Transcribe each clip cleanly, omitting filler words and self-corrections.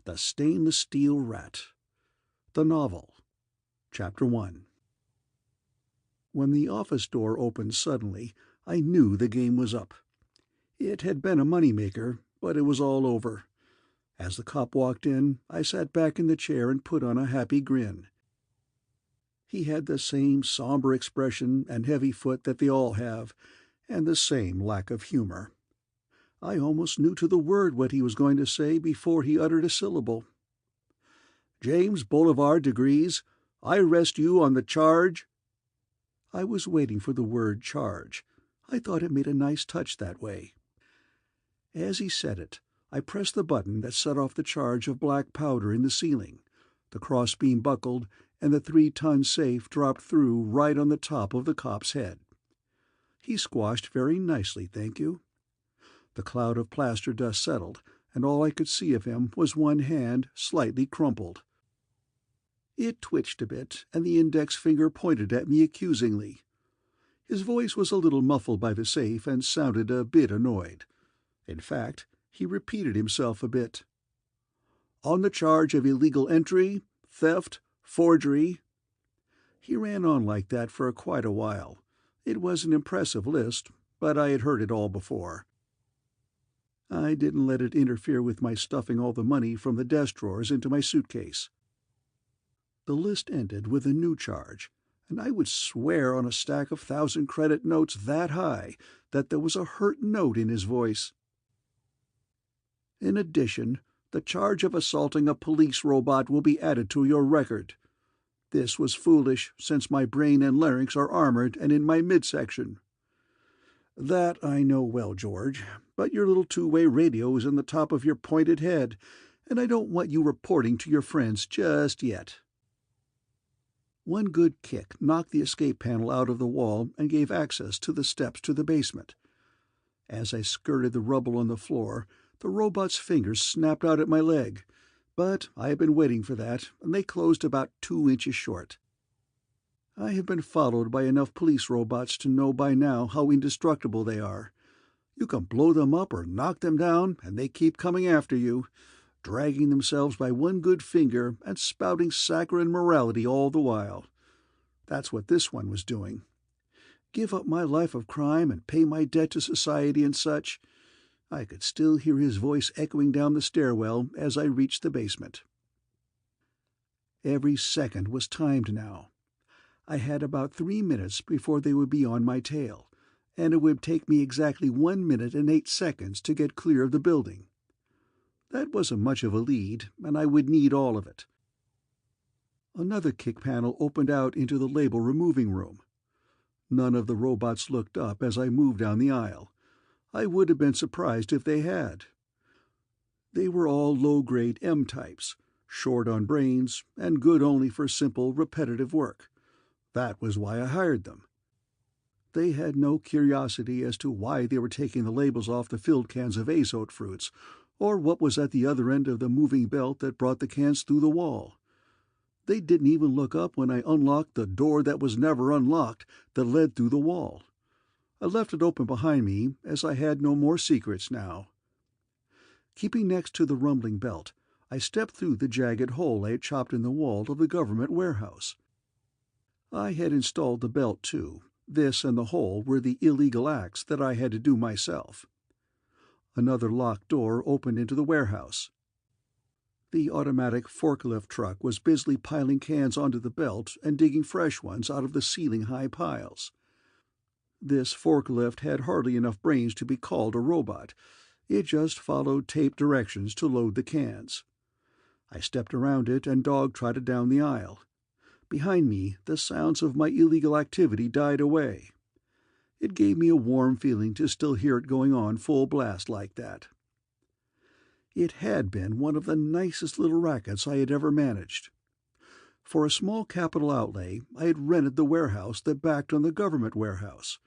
The Stainless Steel Rat. The Novel. Chapter 1. When the office door opened suddenly, I knew the game was up. It had been a money-maker, but it was all over. As the cop walked in, I sat back in the chair and put on a happy grin. He had the same somber expression and heavy foot that they all have, and the same lack of humor. I almost knew to the word what he was going to say before he uttered a syllable. "James Boulevard DiGriz, I arrest you on the charge—" I was waiting for the word charge. I thought it made a nice touch that way. As he said it, I pressed the button that set off the charge of black powder in the ceiling. The crossbeam buckled, and the 3-ton safe dropped through right on the top of the cop's head. He squashed very nicely, thank you. The cloud of plaster dust settled, and all I could see of him was one hand slightly crumpled. It twitched a bit, and the index finger pointed at me accusingly. His voice was a little muffled by the safe and sounded a bit annoyed. In fact, he repeated himself a bit. "On the charge of illegal entry, theft, forgery." He ran on like that for quite a while. It was an impressive list, but I had heard it all before. I didn't let it interfere with my stuffing all the money from the desk drawers into my suitcase. The list ended with a new charge, and I would swear on a stack of 1,000-credit notes that high that there was a hurt note in his voice. In addition, the charge of assaulting a police robot will be added to your record. This was foolish, since my brain and larynx are armored and in my midsection. That I know well, George, but your little two-way radio is in the top of your pointed head, and I don't want you reporting to your friends just yet. One good kick knocked the escape panel out of the wall and gave access to the steps to the basement. As I skirted the rubble on the floor, the robot's fingers snapped out at my leg, but I had been waiting for that, and they closed about 2 inches short. I have been followed by enough police robots to know by now how indestructible they are. You can blow them up or knock them down, and they keep coming after you, dragging themselves by one good finger and spouting saccharine morality all the while. That's what this one was doing. Give up my life of crime and pay my debt to society and such. I could still hear his voice echoing down the stairwell as I reached the basement. Every second was timed now. I had about 3 minutes before they would be on my tail, and it would take me exactly 1 minute and 8 seconds to get clear of the building. That wasn't much of a lead, and I would need all of it. Another kick panel opened out into the label removing room. None of the robots looked up as I moved down the aisle. I would have been surprised if they had. They were all low-grade M-types, short on brains, and good only for simple, repetitive work. That was why I hired them. They had no curiosity as to why they were taking the labels off the filled cans of azote fruits, or what was at the other end of the moving belt that brought the cans through the wall. They didn't even look up when I unlocked the door that was never unlocked that led through the wall. I left it open behind me, as I had no more secrets now. Keeping next to the rumbling belt, I stepped through the jagged hole I had chopped in the wall of the government warehouse. I had installed the belt, too. This and the hole were the illegal acts that I had to do myself. Another locked door opened into the warehouse. The automatic forklift truck was busily piling cans onto the belt and digging fresh ones out of the ceiling-high piles. This forklift had hardly enough brains to be called a robot. It just followed taped directions to load the cans. I stepped around it and dog-trotted down the aisle. Behind me, the sounds of my illegal activity died away. It gave me a warm feeling to still hear it going on full blast like that. It had been one of the nicest little rackets I had ever managed. For a small capital outlay, I had rented the warehouse that backed on the government warehouse.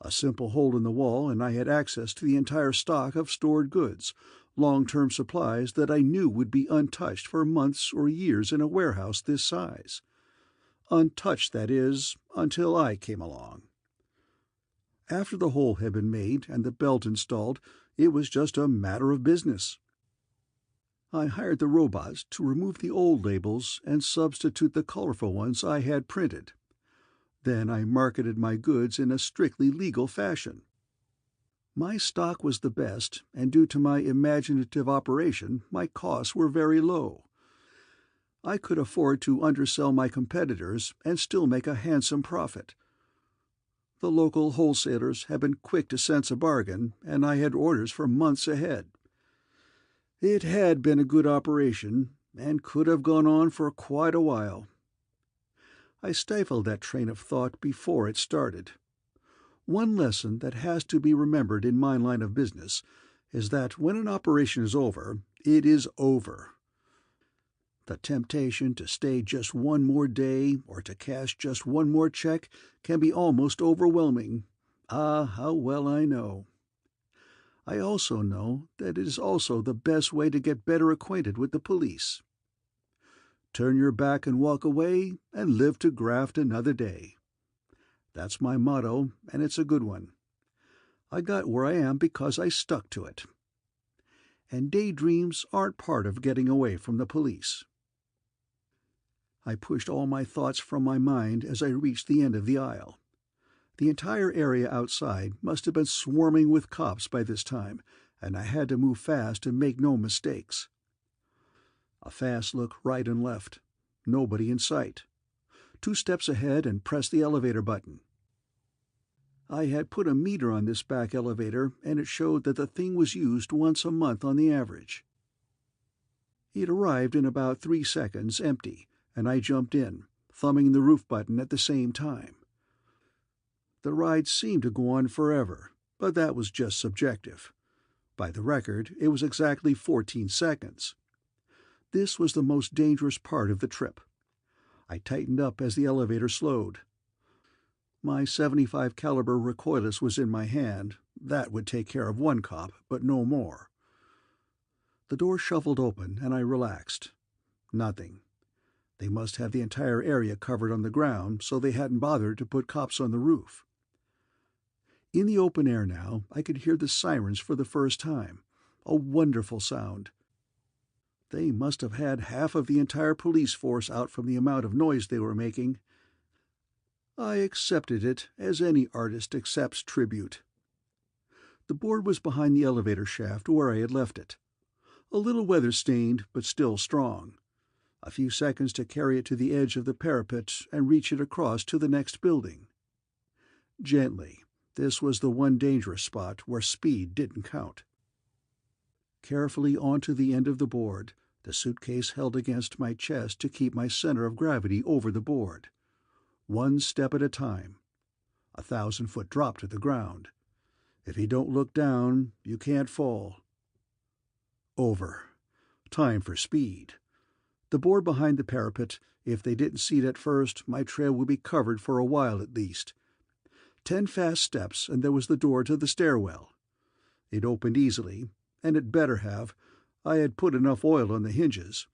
A simple hole in the wall, and I had access to the entire stock of stored goods, long-term supplies that I knew would be untouched for months or years in a warehouse this size. Untouched, that is, until I came along. After the hole had been made and the belt installed, it was just a matter of business. I hired the robots to remove the old labels and substitute the colorful ones I had printed. Then I marketed my goods in a strictly legal fashion. My stock was the best, and due to my imaginative operation, my costs were very low. I could afford to undersell my competitors and still make a handsome profit. The local wholesalers had been quick to sense a bargain, and I had orders for months ahead. It had been a good operation, and could have gone on for quite a while. I stifled that train of thought before it started. One lesson that has to be remembered in my line of business is that when an operation is over, it is over. The temptation to stay just one more day or to cash just one more check can be almost overwhelming. Ah, how well I know. I also know that it is also the best way to get better acquainted with the police. Turn your back and walk away, and live to graft another day. That's my motto, and it's a good one. I got where I am because I stuck to it. And daydreams aren't part of getting away from the police. I pushed all my thoughts from my mind as I reached the end of the aisle. The entire area outside must have been swarming with cops by this time, and I had to move fast and make no mistakes. A fast look right and left. Nobody in sight. 2 steps ahead and press the elevator button. I had put a meter on this back elevator, and it showed that the thing was used once a month on the average. It arrived in about 3 seconds empty, and I jumped in, thumbing the roof button at the same time. The ride seemed to go on forever, but that was just subjective. By the record, it was exactly 14 seconds. This was the most dangerous part of the trip. I tightened up as the elevator slowed. My .75 caliber recoilless was in my hand. That would take care of one cop, but no more. The door shuffled open, and I relaxed. Nothing. They must have the entire area covered on the ground, so they hadn't bothered to put cops on the roof. In the open air now, I could hear the sirens for the first time. A wonderful sound. They must have had half of the entire police force out from the amount of noise they were making. I accepted it as any artist accepts tribute. The board was behind the elevator shaft where I had left it. A little weather-stained, but still strong. A few seconds to carry it to the edge of the parapet and reach it across to the next building. Gently. This was the one dangerous spot where speed didn't count. Carefully onto the end of the board, the suitcase held against my chest to keep my center of gravity over the board. 1 step at a time. 1,000-foot drop to the ground. If you don't look down, you can't fall. Over. Time for speed. The board behind the parapet, if they didn't see it at first, my trail would be covered for a while at least. 10 fast steps, and there was the door to the stairwell. It opened easily, and it better have. I had put enough oil on the hinges.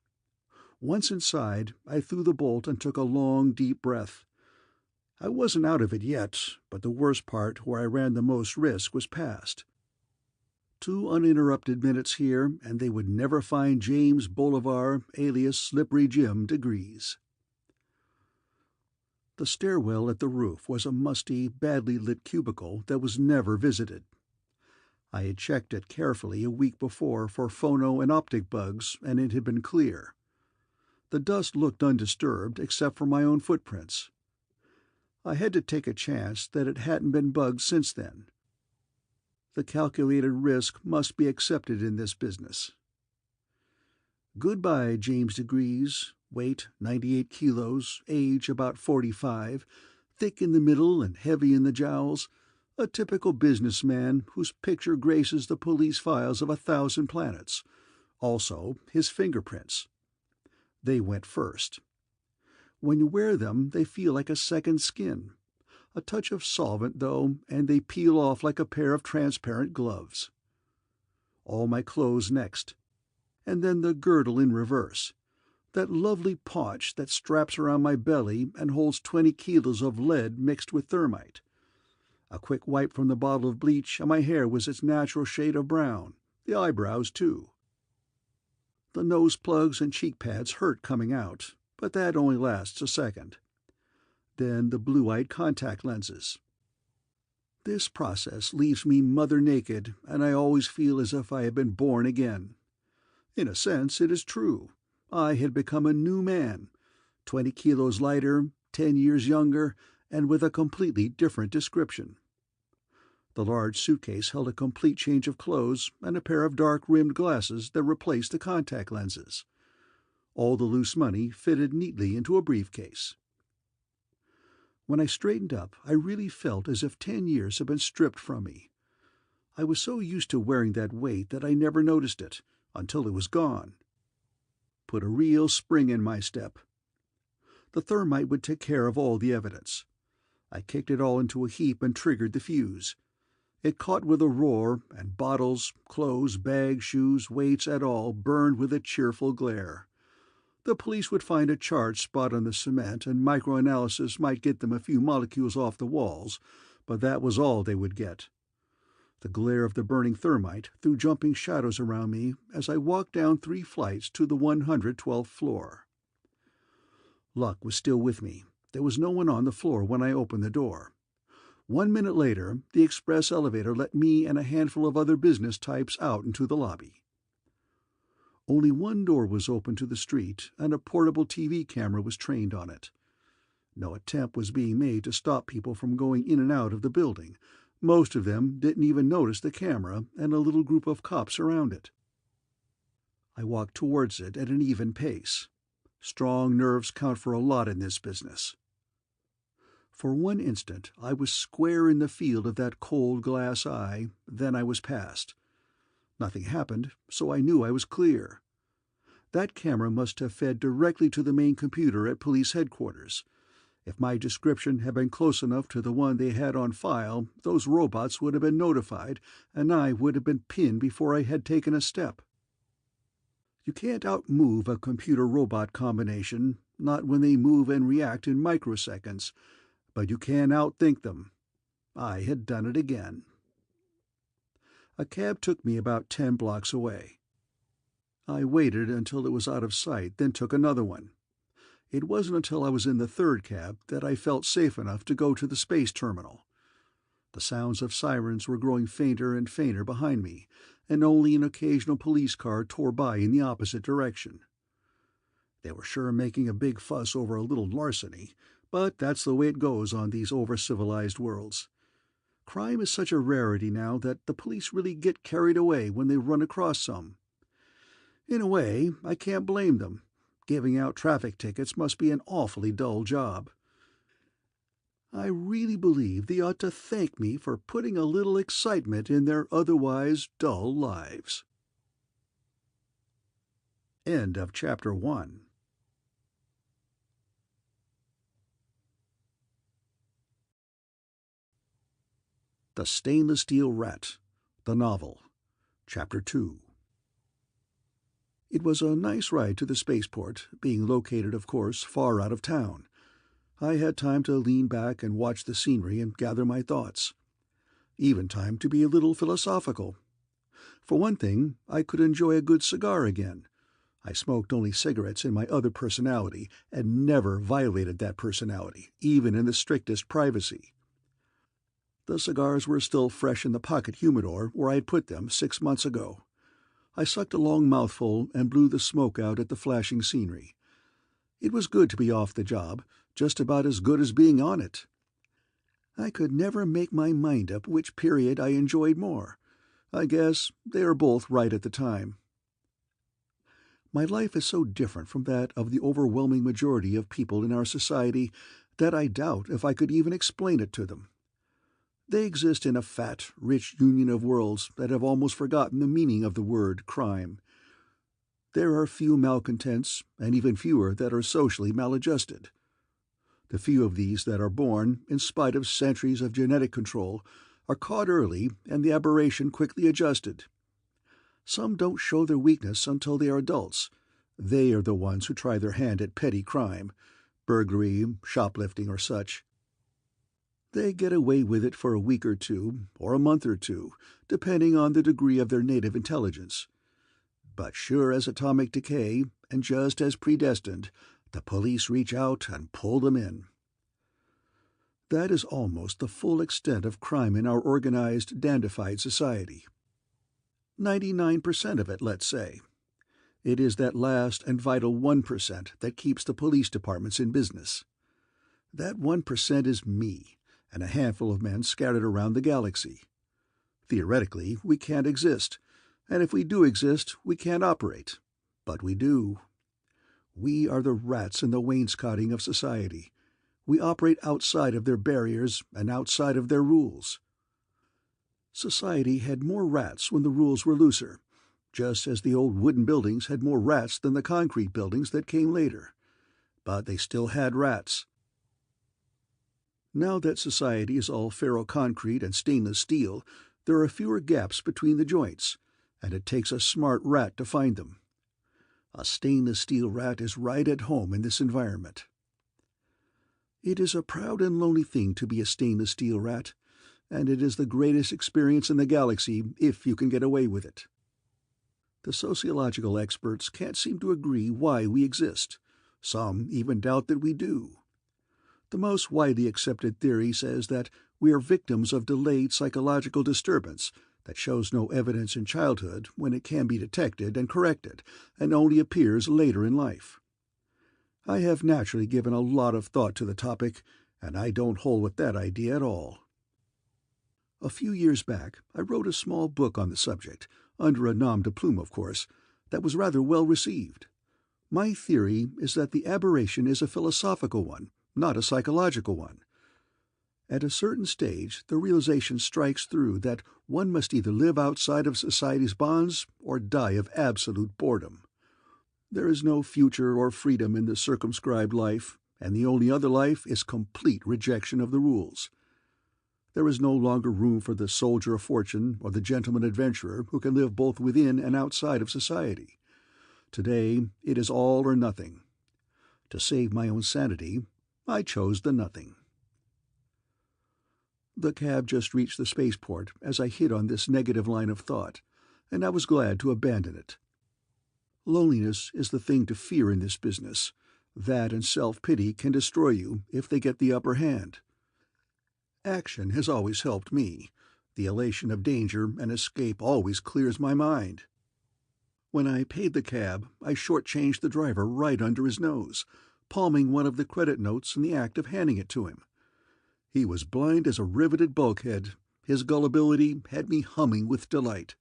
Once inside, I threw the bolt and took a long, deep breath. I wasn't out of it yet, but the worst part, where I ran the most risk, was past. 2 uninterrupted minutes here, and they would never find James Bolivar, alias Slippery Jim DiGriz. The stairwell at the roof was a musty, badly lit cubicle that was never visited. I had checked it carefully a week before for phono and optic bugs, and it had been clear. The dust looked undisturbed except for my own footprints. I had to take a chance that it hadn't been bugged since then. The calculated risk must be accepted in this business. Goodbye, James DiGriz. Weight 98 kilos, age about 45, thick in the middle and heavy in the jowls, a typical businessman whose picture graces the police files of 1,000 planets. Also, his fingerprints. They went first. When you wear them, they feel like a second skin. A touch of solvent, though, and they peel off like a pair of transparent gloves. All my clothes next. And then the girdle in reverse. That lovely paunch that straps around my belly and holds 20 kilos of lead mixed with thermite. A quick wipe from the bottle of bleach, and my hair was its natural shade of brown. The eyebrows, too. The nose plugs and cheek pads hurt coming out, but that only lasts a second. Then the blue-eyed contact lenses. This process leaves me mother naked, and I always feel as if I had been born again. In a sense, it is true. I had become a new man, 20 kilos lighter, 10 years younger, and with a completely different description. The large suitcase held a complete change of clothes and a pair of dark-rimmed glasses that replaced the contact lenses. All the loose money fitted neatly into a briefcase. When I straightened up, I really felt as if 10 years had been stripped from me. I was so used to wearing that weight that I never noticed it, until it was gone. Put a real spring in my step. The thermite would take care of all the evidence. I kicked it all into a heap and triggered the fuse. It caught with a roar, and bottles, clothes, bags, shoes, weights, et al. Burned with a cheerful glare. The police would find a charged spot on the cement, and microanalysis might get them a few molecules off the walls, but that was all they would get. The glare of the burning thermite threw jumping shadows around me as I walked down 3 flights to the 112th floor. Luck was still with me. There was no one on the floor when I opened the door. 1 minute later, the express elevator let me and a handful of other business types out into the lobby. Only one door was open to the street, and a portable TV camera was trained on it. No attempt was being made to stop people from going in and out of the building. Most of them didn't even notice the camera and a little group of cops around it. I walked towards it at an even pace. Strong nerves count for a lot in this business. For one instant I was square in the field of that cold glass eye, then I was past. Nothing happened, so I knew I was clear. That camera must have fed directly to the main computer at police headquarters. If my description had been close enough to the one they had on file, those robots would have been notified, and I would have been pinned before I had taken a step. You can't outmove a computer-robot combination, not when they move and react in microseconds, but you can outthink them. I had done it again. A cab took me about 10 blocks away. I waited until it was out of sight, then took another one. It wasn't until I was in the third cab that I felt safe enough to go to the space terminal. The sounds of sirens were growing fainter and fainter behind me, and only an occasional police car tore by in the opposite direction. They were sure making a big fuss over a little larceny, but that's the way it goes on these over-civilized worlds. Crime is such a rarity now that the police really get carried away when they run across some. In a way, I can't blame them. Giving out traffic tickets must be an awfully dull job. I really believe they ought to thank me for putting a little excitement in their otherwise dull lives. End of Chapter 1. The Stainless Steel Rat, the Novel, Chapter 2. It was a nice ride to the spaceport, being located, of course, far out of town. I had time to lean back and watch the scenery and gather my thoughts. Even time to be a little philosophical. For one thing, I could enjoy a good cigar again. I smoked only cigarettes in my other personality, and never violated that personality, even in the strictest privacy. The cigars were still fresh in the pocket humidor where I had put them 6 months ago. I sucked a long mouthful and blew the smoke out at the flashing scenery. It was good to be off the job, just about as good as being on it. I could never make my mind up which period I enjoyed more. I guess they were both right at the time. My life is so different from that of the overwhelming majority of people in our society that I doubt if I could even explain it to them. They exist in a fat, rich union of worlds that have almost forgotten the meaning of the word crime. There are few malcontents, and even fewer that are socially maladjusted. The few of these that are born, in spite of centuries of genetic control, are caught early and the aberration quickly adjusted. Some don't show their weakness until they are adults. They are the ones who try their hand at petty crime, burglary, shoplifting, or such. They get away with it for a week or two, or a month or two, depending on the degree of their native intelligence. But sure as atomic decay, and just as predestined, the police reach out and pull them in. That is almost the full extent of crime in our organized, dandified society. 99% of it, let's say. It is that last and vital 1% that keeps the police departments in business. That 1% is me, and a handful of men scattered around the galaxy. Theoretically, we can't exist, and if we do exist, we can't operate. But we do. We are the rats in the wainscoting of society. We operate outside of their barriers and outside of their rules. Society had more rats when the rules were looser, just as the old wooden buildings had more rats than the concrete buildings that came later. But they still had rats. Now that society is all ferroconcrete and stainless steel, there are fewer gaps between the joints, and it takes a smart rat to find them. A stainless steel rat is right at home in this environment. It is a proud and lonely thing to be a stainless steel rat, and it is the greatest experience in the galaxy if you can get away with it. The sociological experts can't seem to agree why we exist. Some even doubt that we do. The most widely accepted theory says that we are victims of delayed psychological disturbance that shows no evidence in childhood when it can be detected and corrected and only appears later in life. I have naturally given a lot of thought to the topic, and I don't hold with that idea at all. A few years back, I wrote a small book on the subject, under a nom de plume, of course, that was rather well received. My theory is that the aberration is a philosophical one, not a psychological one. At a certain stage, the realization strikes through that one must either live outside of society's bonds or die of absolute boredom. There is no future or freedom in the circumscribed life, and the only other life is complete rejection of the rules. There is no longer room for the soldier of fortune or the gentleman adventurer who can live both within and outside of society. Today, it is all or nothing. To save my own sanity, I chose the nothing. The cab just reached the spaceport as I hit on this negative line of thought, and I was glad to abandon it. Loneliness is the thing to fear in this business. That and self-pity can destroy you if they get the upper hand. Action has always helped me. The elation of danger and escape always clears my mind. When I paid the cab, I shortchanged the driver right under his nose, palming one of the credit notes in the act of handing it to him. He was blind as a riveted bulkhead. His gullibility had me humming with delight.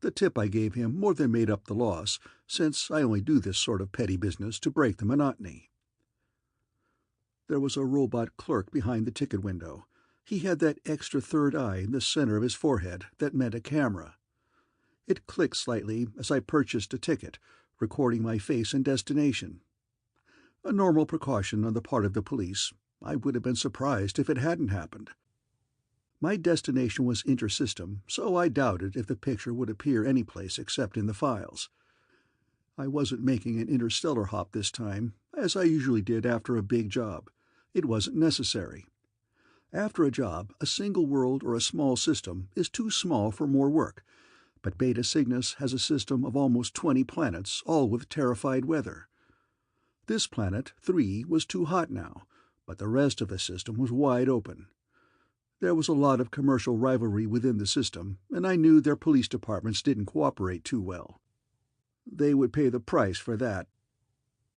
The tip I gave him more than made up the loss, since I only do this sort of petty business to break the monotony. There was a robot clerk behind the ticket window. He had that extra third eye in the center of his forehead that meant a camera. It clicked slightly as I purchased a ticket, recording my face and destination. A normal precaution on the part of the police. I would have been surprised if it hadn't happened. My destination was intersystem, so I doubted if the picture would appear anyplace except in the files. I wasn't making an interstellar hop this time, as I usually did after a big job. It wasn't necessary. After a job, a single world or a small system is too small for more work, but Beta Cygnus has a system of almost 20 planets, all with terrified weather. This planet, 3, was too hot now, but the rest of the system was wide open. There was a lot of commercial rivalry within the system, and I knew their police departments didn't cooperate too well. They would pay the price for that.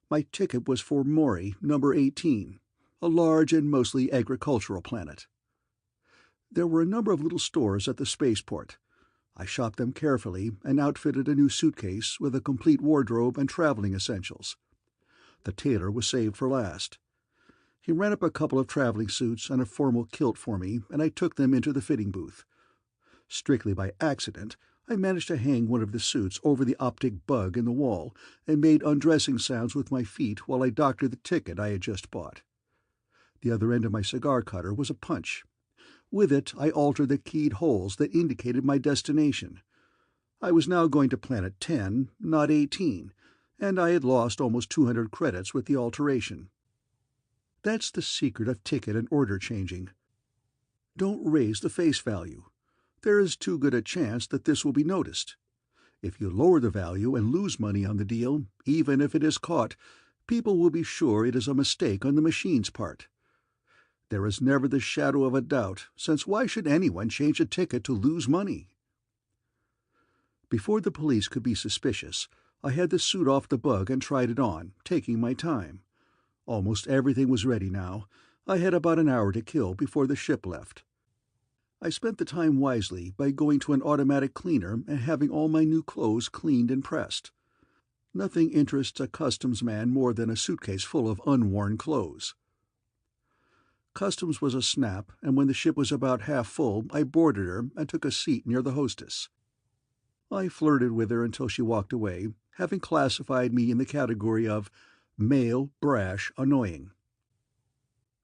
My ticket was for Maury, number 18, a large and mostly agricultural planet. There were a number of little stores at the spaceport. I shopped them carefully and outfitted a new suitcase with a complete wardrobe and traveling essentials. The tailor was saved for last. He ran up a couple of traveling suits and a formal kilt for me, and I took them into the fitting booth. Strictly by accident, I managed to hang one of the suits over the optic bug in the wall and made undressing sounds with my feet while I doctored the ticket I had just bought. The other end of my cigar cutter was a punch. With it, I altered the keyed holes that indicated my destination. I was now going to Planet 10, not 18, and I had lost almost 200 credits with the alteration. That's the secret of ticket and order changing. Don't raise the face value. There is too good a chance that this will be noticed. If you lower the value and lose money on the deal, even if it is caught, people will be sure it is a mistake on the machine's part. There is never the shadow of a doubt, since why should anyone change a ticket to lose money? Before the police could be suspicious, I had the suit off the bug and tried it on, taking my time. Almost everything was ready now. I had about an hour to kill before the ship left. I spent the time wisely by going to an automatic cleaner and having all my new clothes cleaned and pressed. Nothing interests a customs man more than a suitcase full of unworn clothes. Customs was a snap, and when the ship was about half full, I boarded her and took a seat near the hostess. I flirted with her until she walked away, having classified me in the category of male, brash, annoying.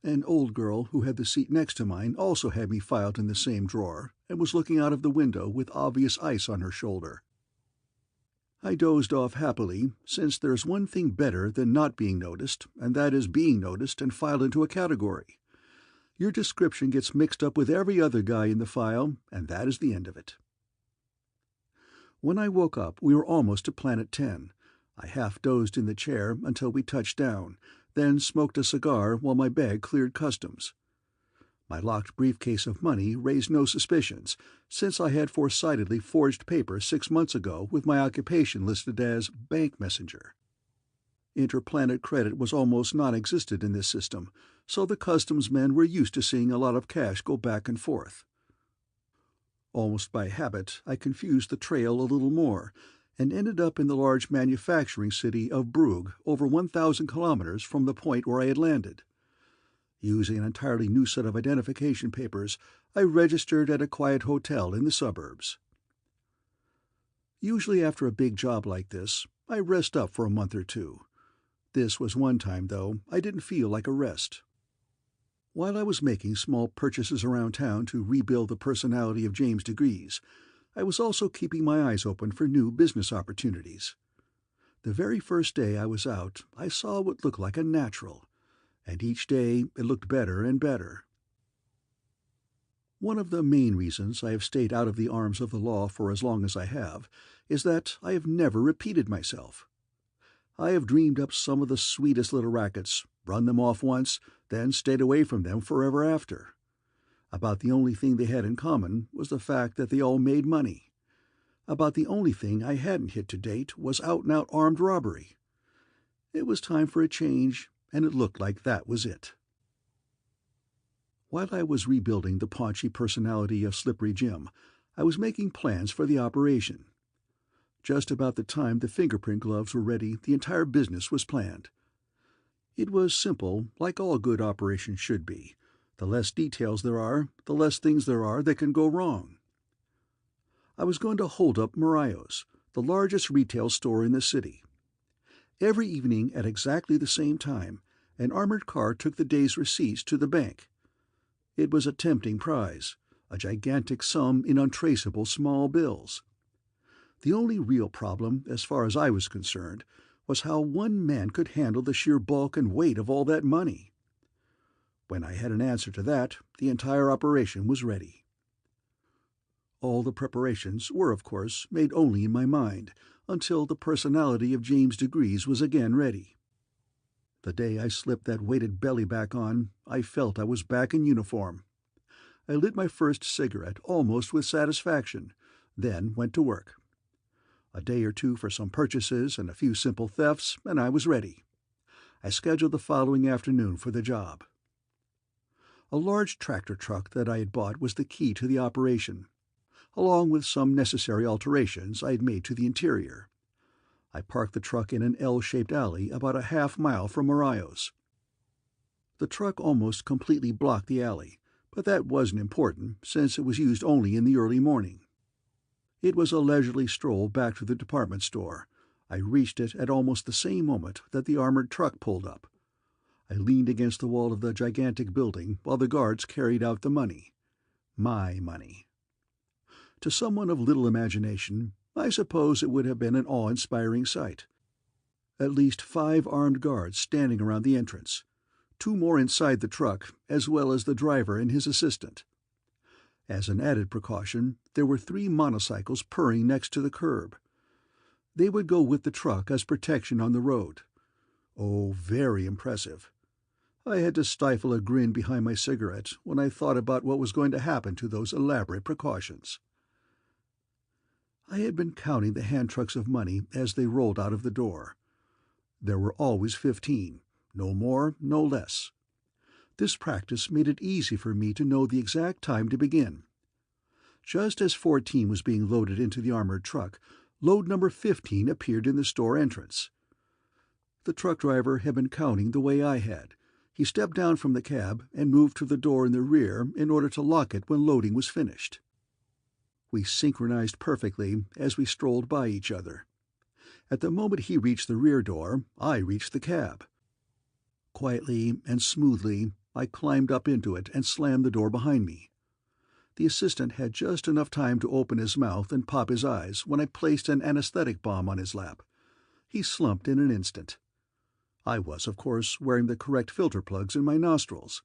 An old girl who had the seat next to mine also had me filed in the same drawer, and was looking out of the window with obvious ice on her shoulder. I dozed off happily, since there's one thing better than not being noticed, and that is being noticed and filed into a category. Your description gets mixed up with every other guy in the file, and that is the end of it. When I woke up, we were almost to Planet 10. I half-dozed in the chair until we touched down, then smoked a cigar while my bag cleared customs. My locked briefcase of money raised no suspicions, since I had foresightedly forged paper 6 months ago with my occupation listed as bank messenger. Interplanet credit was almost non-existent in this system, so the customs men were used to seeing a lot of cash go back and forth. Almost by habit, I confused the trail a little more, and ended up in the large manufacturing city of Brugge, over 1,000 kilometers from the point where I had landed. Using an entirely new set of identification papers, I registered at a quiet hotel in the suburbs. Usually after a big job like this, I rest up for a month or two. This was one time, though, I didn't feel like a rest. While I was making small purchases around town to rebuild the personality of James DiGriz, I was also keeping my eyes open for new business opportunities. The very first day I was out, I saw what looked like a natural, and each day it looked better and better. One of the main reasons I have stayed out of the arms of the law for as long as I have is that I have never repeated myself. I have dreamed up some of the sweetest little rackets, run them off once, then stayed away from them forever after. About the only thing they had in common was the fact that they all made money. About the only thing I hadn't hit to date was out-and-out armed robbery. It was time for a change, and it looked like that was it. While I was rebuilding the paunchy personality of Slippery Jim, I was making plans for the operation. Just about the time the fingerprint gloves were ready, the entire business was planned. It was simple, like all good operations should be. The less details there are, the less things there are that can go wrong. I was going to hold up Mariah's, the largest retail store in the city. Every evening at exactly the same time, an armored car took the day's receipts to the bank. It was a tempting prize, a gigantic sum in untraceable small bills. The only real problem, as far as I was concerned, was how one man could handle the sheer bulk and weight of all that money. When I had an answer to that, the entire operation was ready. All the preparations were, of course, made only in my mind, until the personality of James DiGriz was again ready. The day I slipped that weighted belly back on, I felt I was back in uniform. I lit my first cigarette almost with satisfaction, then went to work. A day or two for some purchases and a few simple thefts, and I was ready. I scheduled the following afternoon for the job. A large tractor truck that I had bought was the key to the operation, along with some necessary alterations I had made to the interior. I parked the truck in an L-shaped alley about a half-mile from Mariah's. The truck almost completely blocked the alley, but that wasn't important, since it was used only in the early morning. It was a leisurely stroll back to the department store. I reached it at almost the same moment that the armored truck pulled up. I leaned against the wall of the gigantic building while the guards carried out the money. My money. To someone of little imagination, I suppose it would have been an awe-inspiring sight. At least 5 armed guards standing around the entrance, 2 more inside the truck, as well as the driver and his assistant. As an added precaution, there were 3 motorcycles purring next to the curb. They would go with the truck as protection on the road. Oh, very impressive. I had to stifle a grin behind my cigarette when I thought about what was going to happen to those elaborate precautions. I had been counting the hand trucks of money as they rolled out of the door. There were always 15, no more, no less. This practice made it easy for me to know the exact time to begin. Just as 14 was being loaded into the armored truck, load number 15 appeared in the store entrance. The truck driver had been counting the way I had. He stepped down from the cab and moved to the door in the rear in order to lock it when loading was finished. We synchronized perfectly as we strolled by each other. At the moment he reached the rear door, I reached the cab. Quietly and smoothly, I climbed up into it and slammed the door behind me. The assistant had just enough time to open his mouth and pop his eyes when I placed an anesthetic bomb on his lap. He slumped in an instant. I was, of course, wearing the correct filter plugs in my nostrils.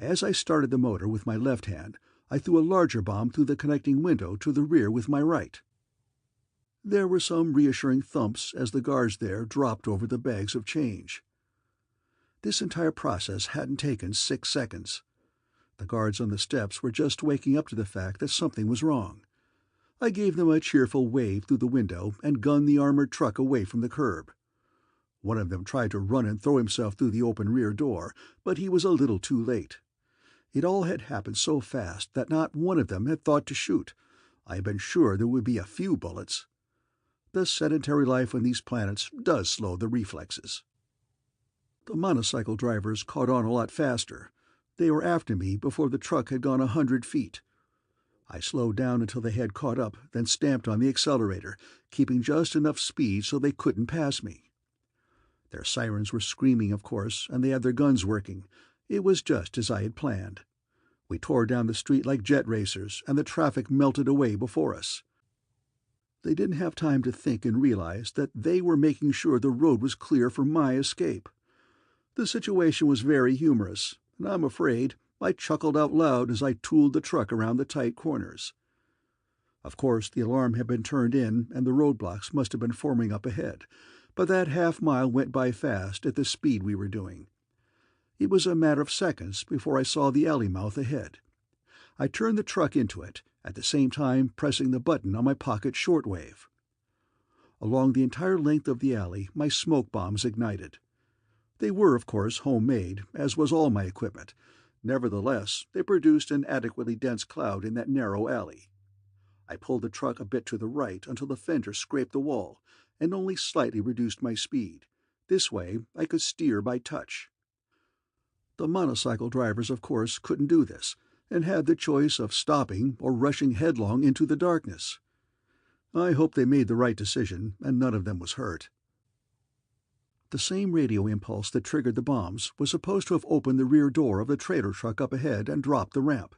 As I started the motor with my left hand, I threw a larger bomb through the connecting window to the rear with my right. There were some reassuring thumps as the guards there dropped over the bags of change. This entire process hadn't taken 6 seconds. The guards on the steps were just waking up to the fact that something was wrong. I gave them a cheerful wave through the window and gunned the armored truck away from the curb. One of them tried to run and throw himself through the open rear door, but he was a little too late. It all had happened so fast that not one of them had thought to shoot. I had been sure there would be a few bullets. The sedentary life on these planets does slow the reflexes. The motorcycle drivers caught on a lot faster. They were after me before the truck had gone 100 feet. I slowed down until they had caught up, then stamped on the accelerator, keeping just enough speed so they couldn't pass me. Their sirens were screaming, of course, and they had their guns working. It was just as I had planned. We tore down the street like jet racers, and the traffic melted away before us. They didn't have time to think and realize that they were making sure the road was clear for my escape. The situation was very humorous, and I'm afraid I chuckled out loud as I tooled the truck around the tight corners. Of course, the alarm had been turned in, and the roadblocks must have been forming up ahead, but that half-mile went by fast at the speed we were doing. It was a matter of seconds before I saw the alley mouth ahead. I turned the truck into it, at the same time pressing the button on my pocket shortwave. Along the entire length of the alley, my smoke bombs ignited. They were, of course, homemade, as was all my equipment. Nevertheless, they produced an adequately dense cloud in that narrow alley. I pulled the truck a bit to the right until the fender scraped the wall, and only slightly reduced my speed. This way, I could steer by touch. The motorcycle drivers, of course, couldn't do this, and had the choice of stopping or rushing headlong into the darkness. I hope they made the right decision, and none of them was hurt. The same radio impulse that triggered the bombs was supposed to have opened the rear door of the trailer truck up ahead and dropped the ramp.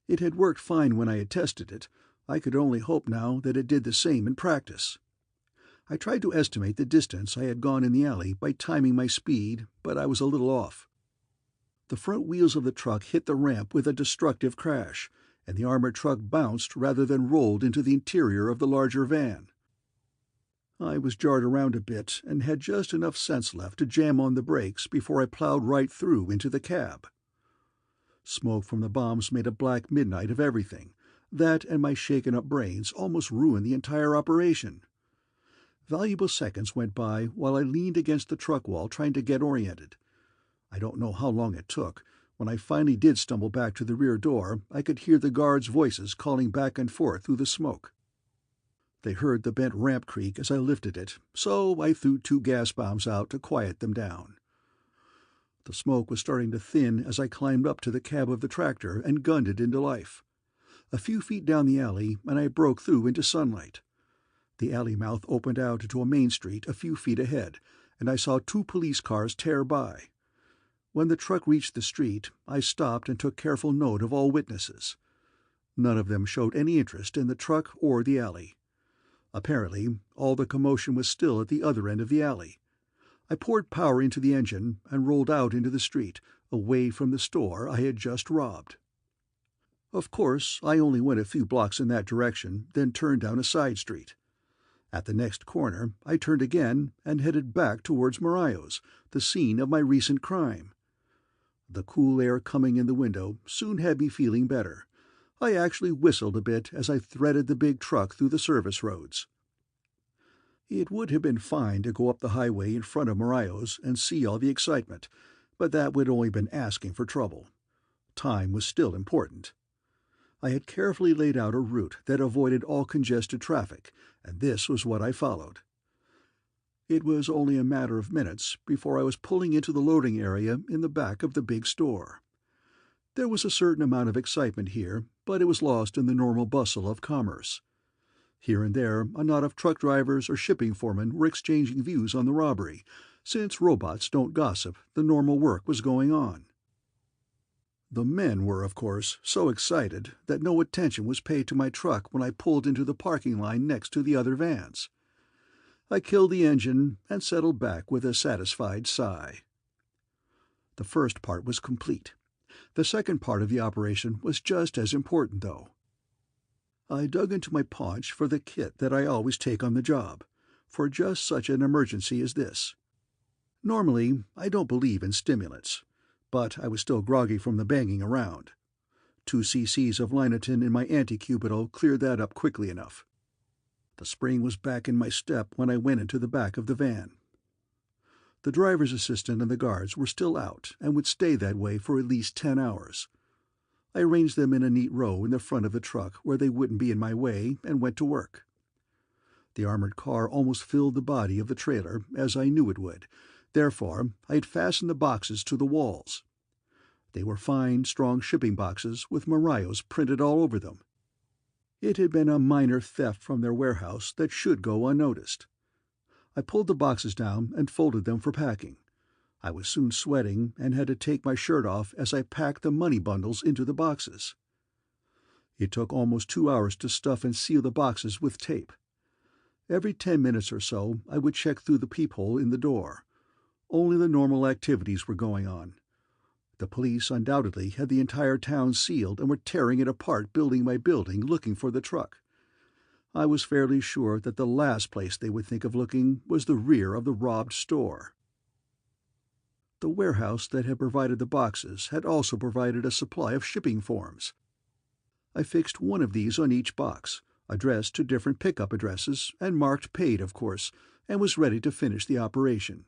It had worked fine when I had tested it. I could only hope now that it did the same in practice. I tried to estimate the distance I had gone in the alley by timing my speed, but I was a little off. The front wheels of the truck hit the ramp with a destructive crash, and the armored truck bounced rather than rolled into the interior of the larger van. I was jarred around a bit and had just enough sense left to jam on the brakes before I plowed right through into the cab. Smoke from the bombs made a black midnight of everything. That and my shaken-up brains almost ruined the entire operation. Valuable seconds went by while I leaned against the truck wall trying to get oriented. I don't know how long it took. When I finally did stumble back to the rear door, I could hear the guards' voices calling back and forth through the smoke. They heard the bent ramp creak as I lifted it, so I threw 2 gas bombs out to quiet them down. The smoke was starting to thin as I climbed up to the cab of the tractor and gunned it into life. A few feet down the alley, and I broke through into sunlight. The alley mouth opened out into a main street a few feet ahead, and I saw 2 police cars tear by. When the truck reached the street, I stopped and took careful note of all witnesses. None of them showed any interest in the truck or the alley. Apparently, all the commotion was still at the other end of the alley. I poured power into the engine and rolled out into the street, away from the store I had just robbed. Of course, I only went a few blocks in that direction, then turned down a side street. At the next corner, I turned again and headed back towards Marios, the scene of my recent crime. The cool air coming in the window soon had me feeling better. I actually whistled a bit as I threaded the big truck through the service roads. It would have been fine to go up the highway in front of Marios and see all the excitement, but that would only have been asking for trouble. Time was still important. I had carefully laid out a route that avoided all congested traffic, and this was what I followed. It was only a matter of minutes before I was pulling into the loading area in the back of the big store. There was a certain amount of excitement here, but it was lost in the normal bustle of commerce. Here and there, a knot of truck drivers or shipping foremen were exchanging views on the robbery. Since robots don't gossip, the normal work was going on. The men were, of course, so excited that no attention was paid to my truck when I pulled into the parking line next to the other vans. I killed the engine and settled back with a satisfied sigh. The first part was complete. The second part of the operation was just as important, though. I dug into my paunch for the kit that I always take on the job, for just such an emergency as this. Normally, I don't believe in stimulants, but I was still groggy from the banging around. 2 cc's of Linotin in my anti-cubital cleared that up quickly enough. The spring was back in my step when I went into the back of the van. The driver's assistant and the guards were still out and would stay that way for at least 10 hours. I arranged them in a neat row in the front of the truck where they wouldn't be in my way and went to work. The armored car almost filled the body of the trailer, as I knew it would. Therefore, I had fastened the boxes to the walls. They were fine, strong shipping boxes with Marios printed all over them. It had been a minor theft from their warehouse that should go unnoticed. I pulled the boxes down and folded them for packing. I was soon sweating and had to take my shirt off as I packed the money bundles into the boxes. It took almost 2 hours to stuff and seal the boxes with tape. Every 10 minutes or so I would check through the peephole in the door. Only the normal activities were going on. The police undoubtedly had the entire town sealed and were tearing it apart building by building looking for the truck. I was fairly sure that the last place they would think of looking was the rear of the robbed store. The warehouse that had provided the boxes had also provided a supply of shipping forms. I fixed one of these on each box, addressed to different pickup addresses, and marked paid, of course, and was ready to finish the operation.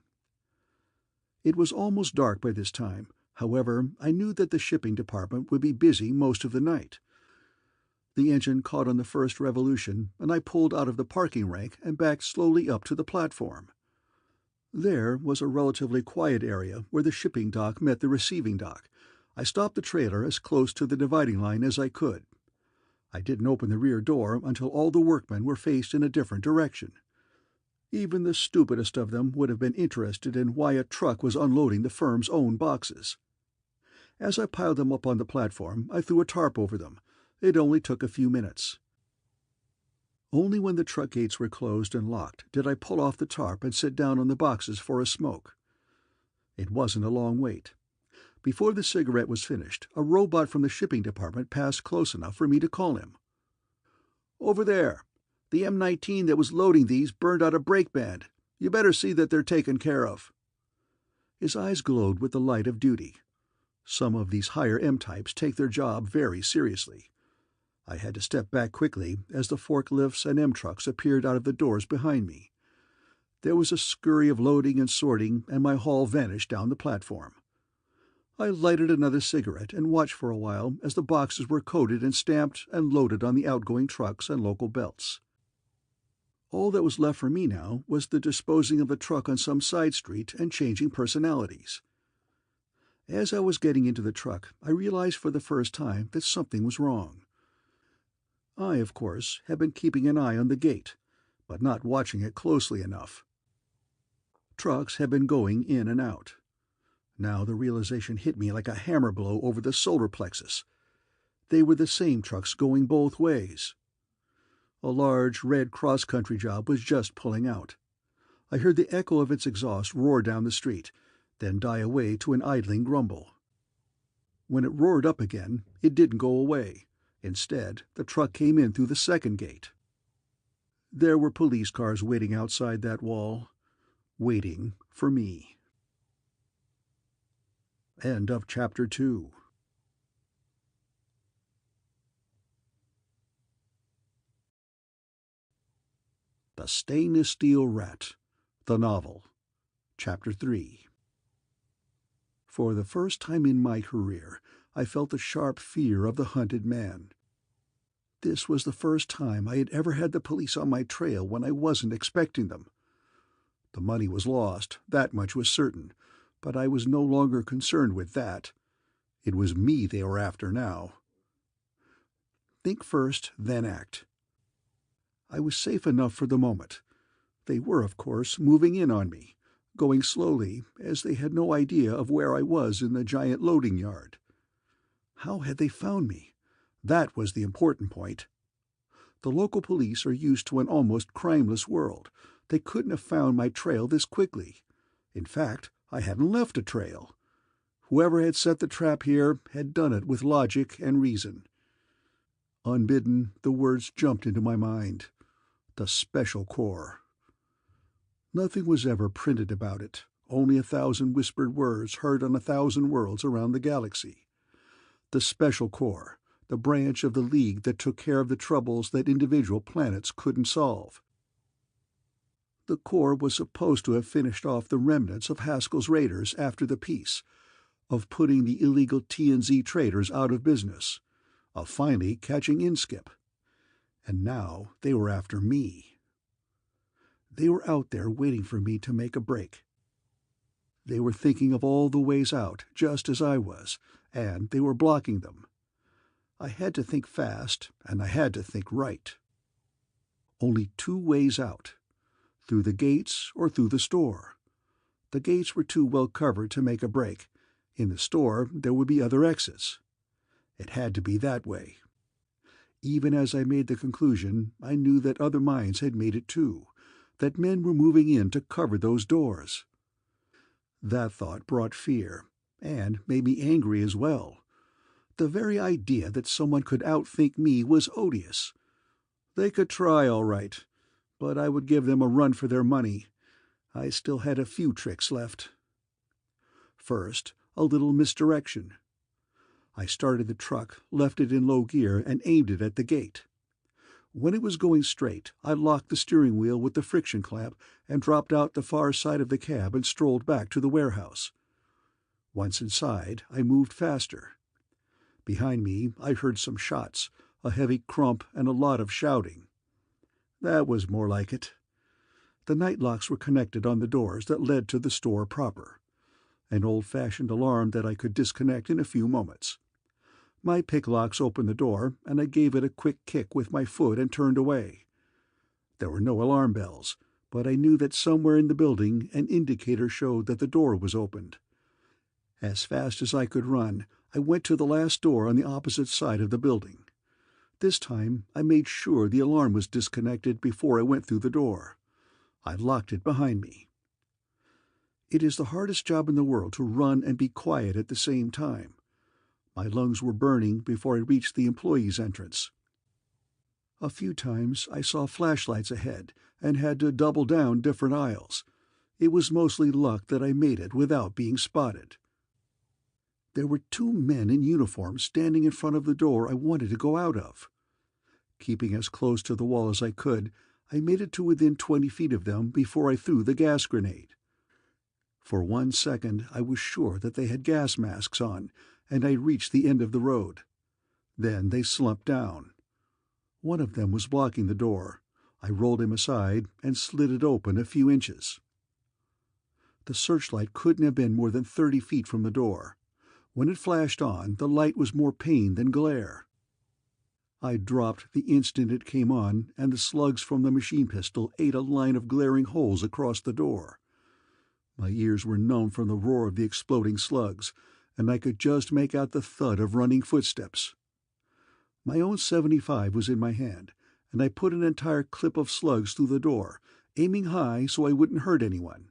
It was almost dark by this time. However, I knew that the shipping department would be busy most of the night. The engine caught on the first revolution, and I pulled out of the parking rank and backed slowly up to the platform. There was a relatively quiet area where the shipping dock met the receiving dock. I stopped the trailer as close to the dividing line as I could. I didn't open the rear door until all the workmen were faced in a different direction. Even the stupidest of them would have been interested in why a truck was unloading the firm's own boxes. As I piled them up on the platform, I threw a tarp over them. It only took a few minutes. Only when the truck gates were closed and locked did I pull off the tarp and sit down on the boxes for a smoke. It wasn't a long wait. Before the cigarette was finished, a robot from the shipping department passed close enough for me to call him. "Over there. The M-19 that was loading these burned out a brake band. You better see that they're taken care of." His eyes glowed with the light of duty. Some of these higher M-types take their job very seriously. I had to step back quickly as the forklifts and M-trucks appeared out of the doors behind me. There was a scurry of loading and sorting, and my haul vanished down the platform. I lighted another cigarette and watched for a while as the boxes were coded and stamped and loaded on the outgoing trucks and local belts. All that was left for me now was the disposing of the truck on some side street and changing personalities. As I was getting into the truck, I realized for the first time that something was wrong. I, of course, had been keeping an eye on the gate, but not watching it closely enough. Trucks had been going in and out. Now the realization hit me like a hammer blow over the solar plexus. They were the same trucks going both ways. A large, red cross-country job was just pulling out. I heard the echo of its exhaust roar down the street, then die away to an idling grumble. When it roared up again, it didn't go away. Instead, the truck came in through the second gate. There were police cars waiting outside that wall, waiting for me. End of Chapter 2. The Stainless Steel Rat, the novel, Chapter 3. For the first time in my career, I felt the sharp fear of the hunted man. This was the first time I had ever had the police on my trail when I wasn't expecting them. The money was lost, that much was certain, but I was no longer concerned with that. It was me they were after now. Think first, then act. I was safe enough for the moment. They were, of course, moving in on me, going slowly, as they had no idea of where I was in the giant loading yard. How had they found me? That was the important point. The local police are used to an almost crimeless world. They couldn't have found my trail this quickly. In fact, I hadn't left a trail. Whoever had set the trap here had done it with logic and reason. Unbidden, the words jumped into my mind. The Special Corps. Nothing was ever printed about it, only 1,000 whispered words heard on 1,000 worlds around the galaxy. The Special Corps, the branch of the League that took care of the troubles that individual planets couldn't solve. The Corps was supposed to have finished off the remnants of Haskell's raiders after the peace, of putting the illegal TNZ traders out of business, of finally catching Inskip. And now they were after me. They were out there waiting for me to make a break. They were thinking of all the ways out, just as I was, and they were blocking them. I had to think fast, and I had to think right. Only 2 ways out: through the gates or through the store. The gates were too well covered to make a break. In the store there would be other exits. It had to be that way. Even as I made the conclusion, I knew that other minds had made it too, that men were moving in to cover those doors. That thought brought fear, and made me angry as well. The very idea that someone could outthink me was odious. They could try, all right, but I would give them a run for their money. I still had a few tricks left. First, a little misdirection. I started the truck, left it in low gear, and aimed it at the gate. When it was going straight, I locked the steering wheel with the friction clamp and dropped out the far side of the cab and strolled back to the warehouse. Once inside, I moved faster. Behind me, I heard some shots, a heavy crump and a lot of shouting. That was more like it. The night locks were connected on the doors that led to the store proper. An old-fashioned alarm that I could disconnect in a few moments. My picklocks opened the door, and I gave it a quick kick with my foot and turned away. There were no alarm bells, but I knew that somewhere in the building an indicator showed that the door was opened. As fast as I could run, I went to the last door on the opposite side of the building. This time I made sure the alarm was disconnected before I went through the door. I locked it behind me. It is the hardest job in the world to run and be quiet at the same time. My lungs were burning before I reached the employees' entrance. A few times I saw flashlights ahead and had to double down different aisles. It was mostly luck that I made it without being spotted. There were 2 men in uniform standing in front of the door I wanted to go out of. Keeping as close to the wall as I could, I made it to within 20 feet of them before I threw the gas grenade. For 1 second I was sure that they had gas masks on, and I reached the end of the road. Then they slumped down. One of them was blocking the door. I rolled him aside and slid it open a few inches. The searchlight couldn't have been more than 30 feet from the door. When it flashed on, the light was more pain than glare. I dropped the instant it came on, and the slugs from the machine pistol ate a line of glaring holes across the door. My ears were numb from the roar of the exploding slugs, and I could just make out the thud of running footsteps. My own .75 was in my hand, and I put an entire clip of slugs through the door, aiming high so I wouldn't hurt anyone.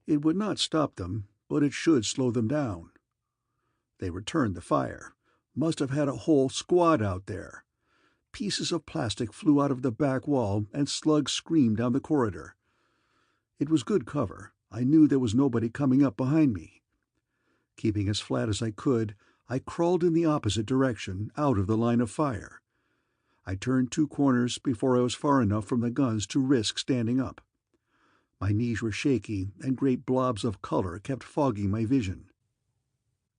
It would not stop them, but it should slow them down. They returned the fire. Must have had a whole squad out there. Pieces of plastic flew out of the back wall, and slugs screamed down the corridor. It was good cover. I knew there was nobody coming up behind me. Keeping as flat as I could, I crawled in the opposite direction, out of the line of fire. I turned 2 corners before I was far enough from the guns to risk standing up. My knees were shaky, and great blobs of color kept fogging my vision.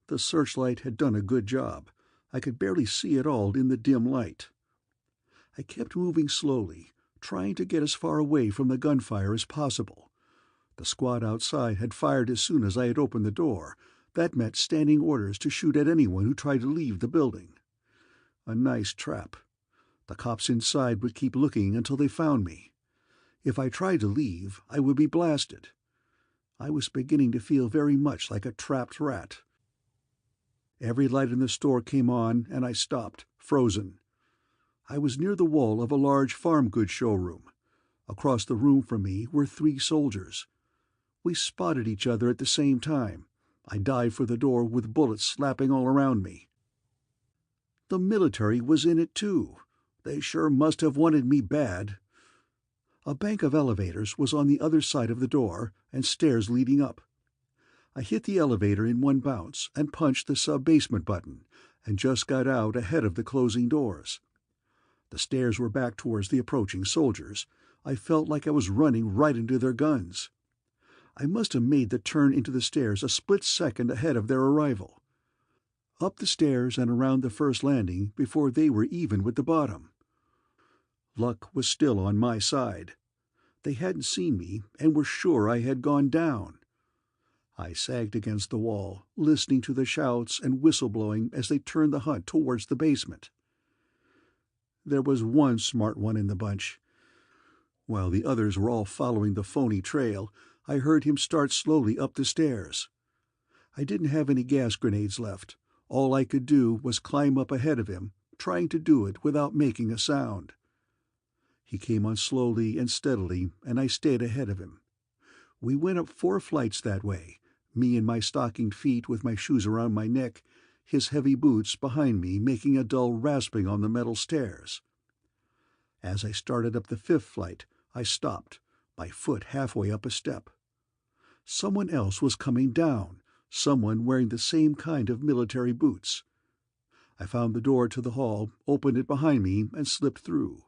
The searchlight had done a good job. I could barely see it all in the dim light. I kept moving slowly, trying to get as far away from the gunfire as possible. The squad outside had fired as soon as I had opened the door. That meant standing orders to shoot at anyone who tried to leave the building. A nice trap. The cops inside would keep looking until they found me. If I tried to leave, I would be blasted. I was beginning to feel very much like a trapped rat. Every light in the store came on, and I stopped, frozen. I was near the wall of a large farm goods showroom. Across the room from me were 3 soldiers. We spotted each other at the same time. I dived for the door with bullets slapping all around me. The military was in it too. They sure must have wanted me bad. A bank of elevators was on the other side of the door, and stairs leading up. I hit the elevator in one bounce and punched the sub-basement button, and just got out ahead of the closing doors. The stairs were back towards the approaching soldiers. I felt like I was running right into their guns. I must have made the turn into the stairs a split second ahead of their arrival. Up the stairs and around the first landing before they were even with the bottom. Luck was still on my side. They hadn't seen me and were sure I had gone down. I sagged against the wall, listening to the shouts and whistleblowing as they turned the hunt towards the basement. There was one smart one in the bunch. While the others were all following the phony trail, I heard him start slowly up the stairs. I didn't have any gas grenades left. All I could do was climb up ahead of him, trying to do it without making a sound. He came on slowly and steadily, and I stayed ahead of him. We went up 4 flights that way, me in my stockinged feet with my shoes around my neck, his heavy boots behind me making a dull rasping on the metal stairs. As I started up the 5th flight, I stopped, my foot halfway up a step. Someone else was coming down, someone wearing the same kind of military boots. I found the door to the hall, opened it behind me, and slipped through.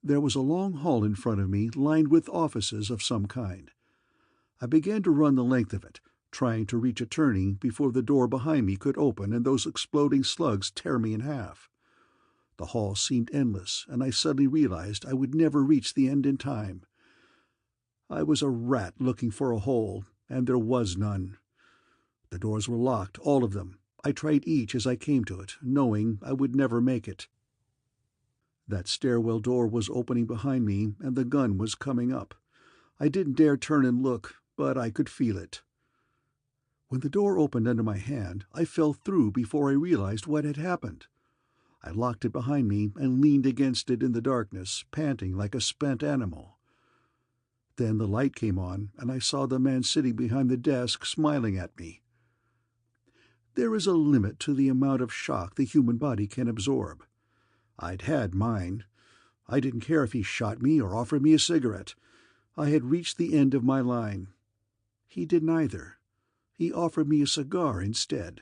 There was a long hall in front of me lined with offices of some kind. I began to run the length of it, trying to reach a turning before the door behind me could open and those exploding slugs tear me in half. The hall seemed endless, and I suddenly realized I would never reach the end in time. I was a rat looking for a hole, and there was none. The doors were locked, all of them. I tried each as I came to it, knowing I would never make it. That stairwell door was opening behind me, and the gun was coming up. I didn't dare turn and look, but I could feel it. When the door opened under my hand, I fell through before I realized what had happened. I locked it behind me and leaned against it in the darkness, panting like a spent animal. Then the light came on, and I saw the man sitting behind the desk smiling at me. There is a limit to the amount of shock the human body can absorb. I'd had mine. I didn't care if he shot me or offered me a cigarette. I had reached the end of my line. He didn't either. He offered me a cigar instead.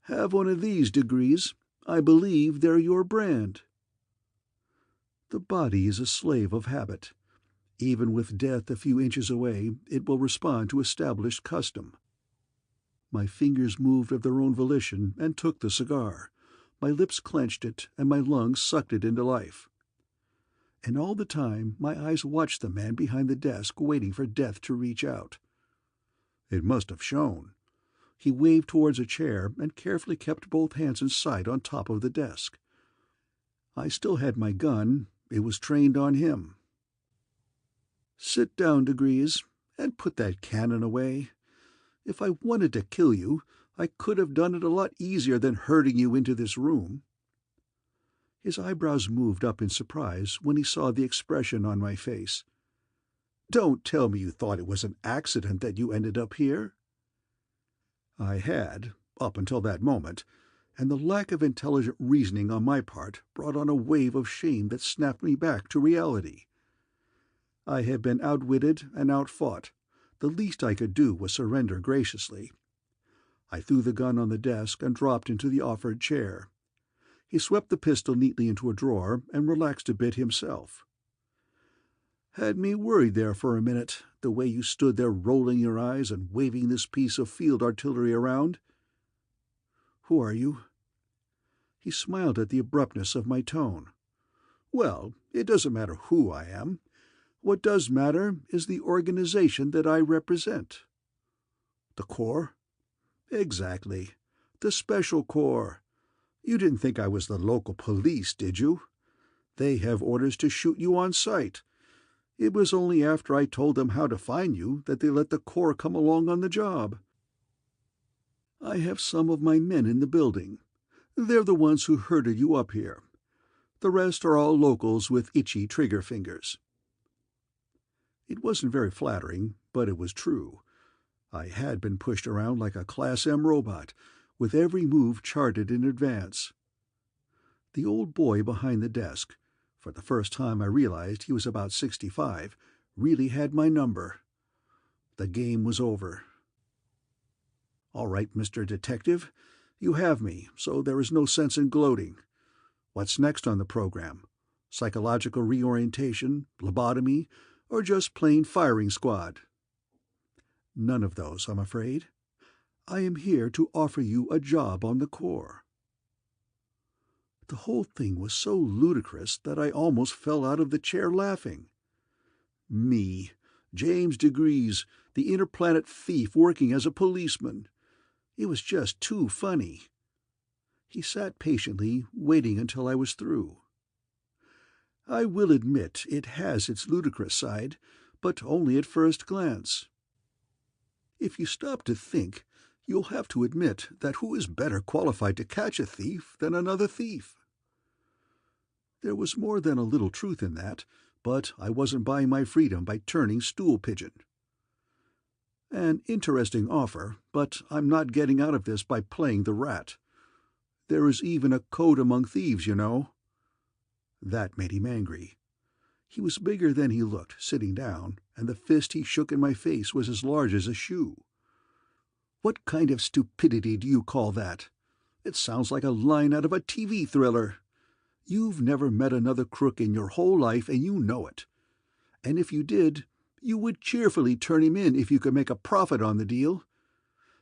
"Have one of these, DiGriz. I believe they're your brand." The body is a slave of habit. Even with death a few inches away, it will respond to established custom. My fingers moved of their own volition and took the cigar. My lips clenched it, and my lungs sucked it into life. And all the time my eyes watched the man behind the desk waiting for death to reach out. It must have shown. He waved towards a chair and carefully kept both hands in sight on top of the desk. I still had my gun. It was trained on him. "Sit down, DiGriz, and put that cannon away. If I wanted to kill you, I could have done it a lot easier than herding you into this room." His eyebrows moved up in surprise when he saw the expression on my face. "Don't tell me you thought it was an accident that you ended up here." I had, up until that moment. and the lack of intelligent reasoning on my part brought on a wave of shame that snapped me back to reality. I had been outwitted and outfought. The least I could do was surrender graciously. I threw the gun on the desk and dropped into the offered chair. He swept the pistol neatly into a drawer and relaxed a bit himself. "Had me worried there for a minute, the way you stood there rolling your eyes and waving this piece of field artillery around." "Who are you?" He smiled at the abruptness of my tone. "Well, it doesn't matter who I am. What does matter is the organization that I represent." "The Corps?" "Exactly. The Special Corps. You didn't think I was the local police, did you? They have orders to shoot you on sight. It was only after I told them how to find you that they let the Corps come along on the job. I have some of my men in the building. They're the ones who herded you up here. The rest are all locals with itchy trigger fingers." It wasn't very flattering, but it was true. I had been pushed around like a Class M robot, with every move charted in advance. The old boy behind the desk, for the first time I realized he was about 65, really had my number. The game was over. "All right, Mr. Detective, you have me, so there is no sense in gloating. What's next on the program? Psychological reorientation, lobotomy, or just plain firing squad?" "None of those, I'm afraid. I am here to offer you a job on the Corps." The whole thing was so ludicrous that I almost fell out of the chair laughing. Me, James DiGriz, the interplanet thief working as a policeman. It was just too funny. He sat patiently, waiting until I was through. "I will admit it has its ludicrous side, but only at first glance. If you stop to think, you'll have to admit that who is better qualified to catch a thief than another thief?" There was more than a little truth in that, but I wasn't buying my freedom by turning stool pigeon. "An interesting offer, but I'm not getting out of this by playing the rat. There is even a code among thieves, you know." That made him angry. He was bigger than he looked, sitting down, and the fist he shook in my face was as large as a shoe. "What kind of stupidity do you call that? It sounds like a line out of a TV thriller. You've never met another crook in your whole life, and you know it. And if you did, you would cheerfully turn him in if you could make a profit on the deal.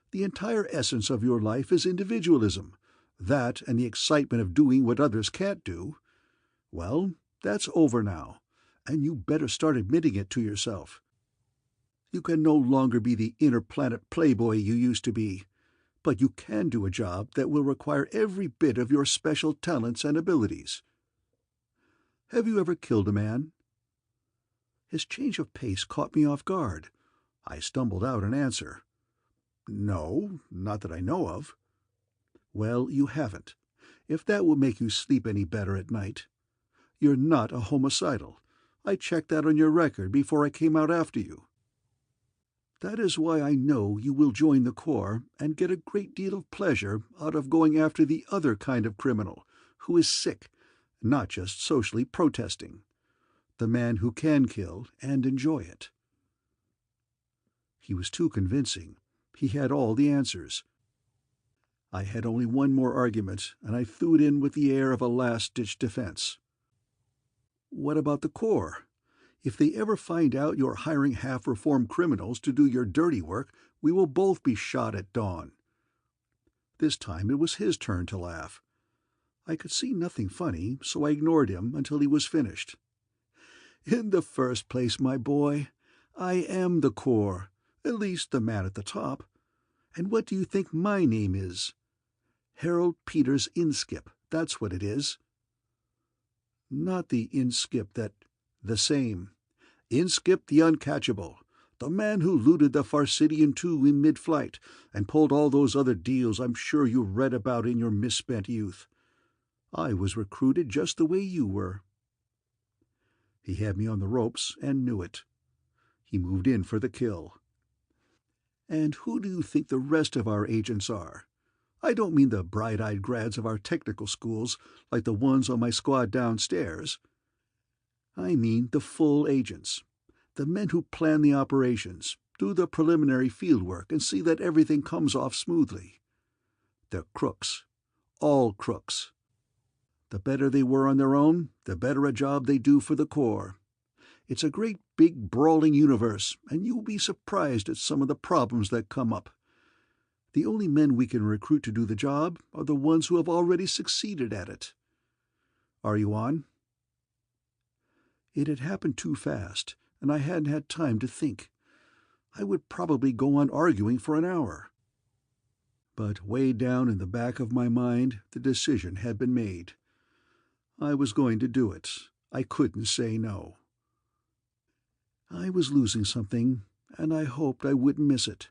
The entire essence of your life is individualism, that and the excitement of doing what others can't do. Well, that's over now, and you better start admitting it to yourself. You can no longer be the interplanet playboy you used to be, but you can do a job that will require every bit of your special talents and abilities. Have you ever killed a man?" His change of pace caught me off guard. I stumbled out an answer. "No, not that I know of." "Well, you haven't, if that will make you sleep any better at night. You're not a homicidal. I checked that on your record before I came out after you. That is why I know you will join the Corps and get a great deal of pleasure out of going after the other kind of criminal, who is sick, not just socially protesting. The man who can kill and enjoy it." He was too convincing. He had all the answers. I had only one more argument, and I threw it in with the air of a last-ditch defense. "What about the Corps? If they ever find out you're hiring half-reformed criminals to do your dirty work, we will both be shot at dawn." This time it was his turn to laugh. I could see nothing funny, so I ignored him until he was finished. "In the first place, my boy, I am the Corps, at least the man at the top. And what do you think my name is? Harold Peters Inskip, that's what it is." "Not the Inskip that—" "The same. Inskip the Uncatchable, the man who looted the Farsidian II in mid-flight and pulled all those other deals I'm sure you read about in your misspent youth. I was recruited just the way you were." He had me on the ropes and knew it. He moved in for the kill. "And who do you think the rest of our agents are? I don't mean the bright-eyed grads of our technical schools like the ones on my squad downstairs. I mean the full agents, the men who plan the operations, do the preliminary field work, and see that everything comes off smoothly. They're crooks. All crooks. The better they were on their own, the better a job they do for the Corps. It's a great big brawling universe, and you'll be surprised at some of the problems that come up. The only men we can recruit to do the job are the ones who have already succeeded at it. Are you on? It had happened too fast, and I hadn't had time to think. I would probably go on arguing for an hour. But way down in the back of my mind, the decision had been made. I was going to do it. I couldn't say no. I was losing something, and I hoped I wouldn't miss it.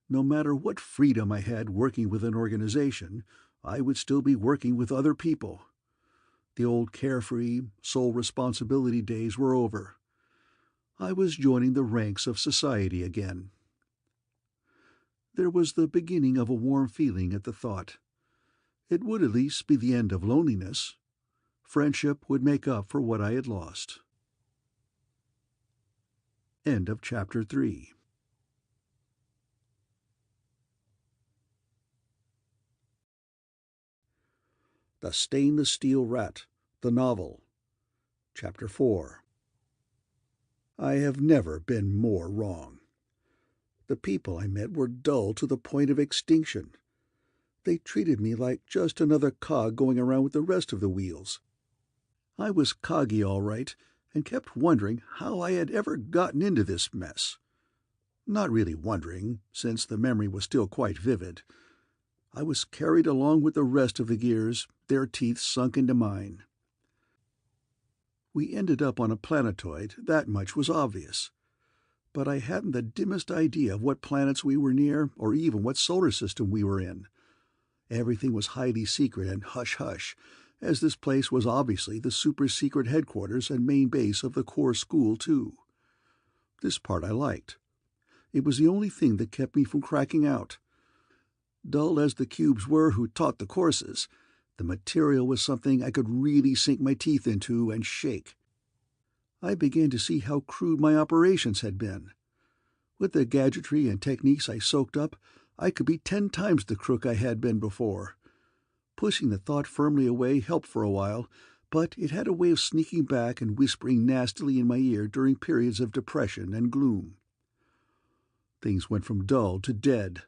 No matter what freedom I had working with an organization, I would still be working with other people. The old carefree, sole responsibility days were over. I was joining the ranks of society again. There was the beginning of a warm feeling at the thought. It would at least be the end of loneliness. Friendship would make up for what I had lost. End of Chapter 3. The Stainless Steel Rat, the Novel, Chapter 4. I have never been more wrong. The people I met were dull to the point of extinction. They treated me like just another cog going around with the rest of the wheels. I was coggy all right, and kept wondering how I had ever gotten into this mess. Not really wondering, since the memory was still quite vivid. I was carried along with the rest of the gears, their teeth sunk into mine. We ended up on a planetoid, that much was obvious. But I hadn't the dimmest idea of what planets we were near, or even what solar system we were in. Everything was highly secret and hush-hush, as this place was obviously the super-secret headquarters and main base of the Corps school, too. This part I liked. It was the only thing that kept me from cracking out. Dull as the cubes were who taught the courses, the material was something I could really sink my teeth into and shake. I began to see how crude my operations had been. With the gadgetry and techniques I soaked up, I could be 10 times the crook I had been before. Pushing the thought firmly away helped for a while, but it had a way of sneaking back and whispering nastily in my ear during periods of depression and gloom. Things went from dull to dead.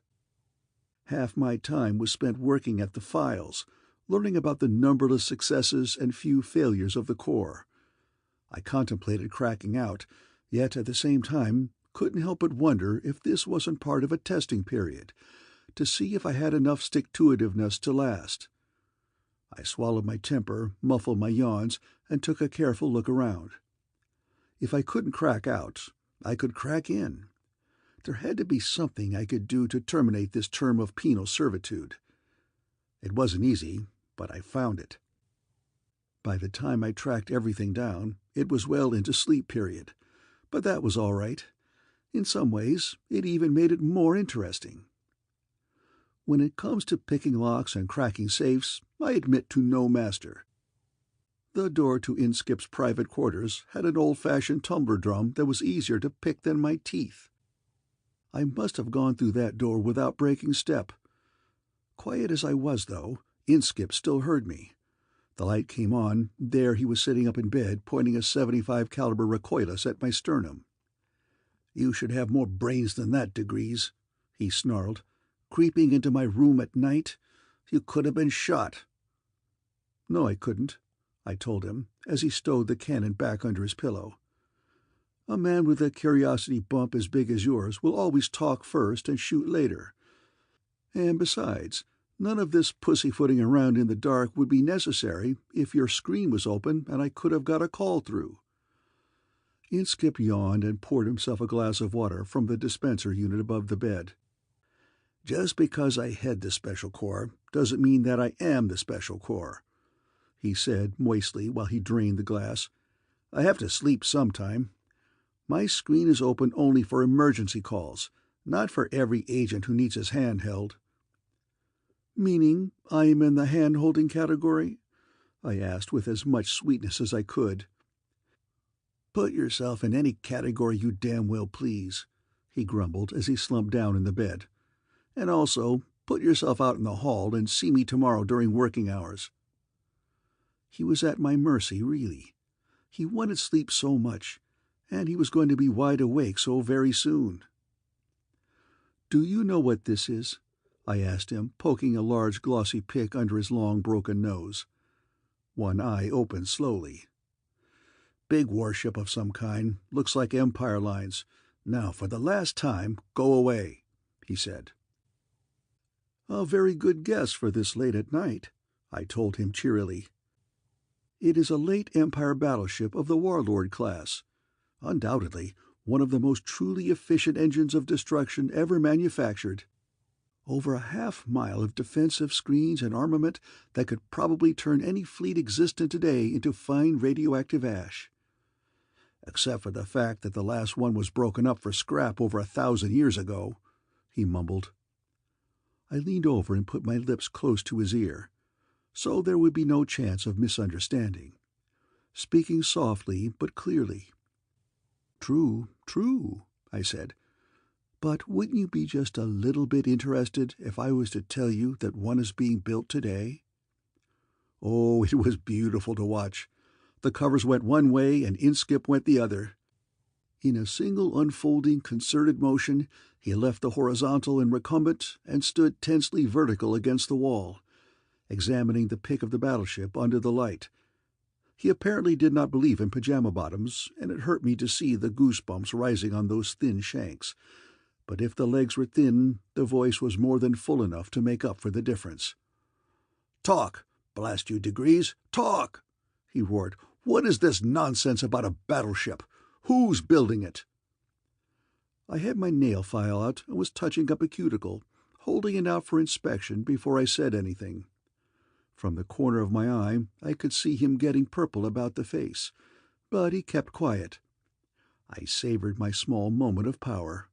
Half my time was spent working at the files, learning about the numberless successes and few failures of the Corps. I contemplated cracking out, yet at the same time couldn't help but wonder if this wasn't part of a testing period, to see if I had enough stick-to-itiveness to last. I swallowed my temper, muffled my yawns, and took a careful look around. If I couldn't crack out, I could crack in. There had to be something I could do to terminate this term of penal servitude. It wasn't easy, but I found it. By the time I tracked everything down, it was well into sleep period, but that was all right. In some ways, it even made it more interesting. When it comes to picking locks and cracking safes, I admit to no master. The door to Inskip's private quarters had an old-fashioned tumbler drum that was easier to pick than my teeth. I must have gone through that door without breaking step. Quiet as I was, though, Inskip still heard me. The light came on. There he was sitting up in bed, pointing a .75 caliber recoilless at my sternum. "You should have more brains than that, DiGriz," he snarled. "Creeping into my room at night? You could have been shot." "No, I couldn't," I told him, as he stowed the cannon back under his pillow. "A man with a curiosity bump as big as yours will always talk first and shoot later. And besides, none of this pussyfooting around in the dark would be necessary if your screen was open and I could have got a call through." Inskip yawned and poured himself a glass of water from the dispenser unit above the bed. "Just because I head the Special Corps doesn't mean that I am the Special Corps," he said moistly while he drained the glass. "I have to sleep sometime. My screen is open only for emergency calls, not for every agent who needs his hand held." "Meaning I am in the hand-holding category?" I asked with as much sweetness as I could. "Put yourself in any category you damn well please," he grumbled as he slumped down in the bed. "And also, put yourself out in the hall and see me tomorrow during working hours." He was at my mercy, really. He wanted sleep so much, and he was going to be wide awake so very soon. "Do you know what this is?" I asked him, poking a large glossy pick under his long broken nose. One eye opened slowly. "Big warship of some kind. Looks like Empire lines. Now, for the last time, go away," he said. "A very good guess for this late at night," I told him cheerily. "It is a late Empire battleship of the Warlord class. Undoubtedly one of the most truly efficient engines of destruction ever manufactured. Over a half-mile of defensive screens and armament that could probably turn any fleet existent today into fine radioactive ash. Except for the fact that the last one was broken up for scrap over 1,000 years ago," he mumbled. I leaned over and put my lips close to his ear, so there would be no chance of misunderstanding, speaking softly but clearly. "True, true," I said. "But wouldn't you be just a little bit interested if I was to tell you that one is being built today?" Oh, it was beautiful to watch. The covers went one way and Inskip went the other. In a single unfolding, concerted motion, he left the horizontal and recumbent and stood tensely vertical against the wall, examining the pick of the battleship under the light. He apparently did not believe in pajama bottoms, and it hurt me to see the goosebumps rising on those thin shanks. But if the legs were thin, the voice was more than full enough to make up for the difference. "Talk, blast you, DiGriz, talk!" he roared. "What is this nonsense about a battleship? Who's building it?" I had my nail file out and was touching up a cuticle, holding it out for inspection before I said anything. From the corner of my eye I could see him getting purple about the face, but he kept quiet. I savored my small moment of power.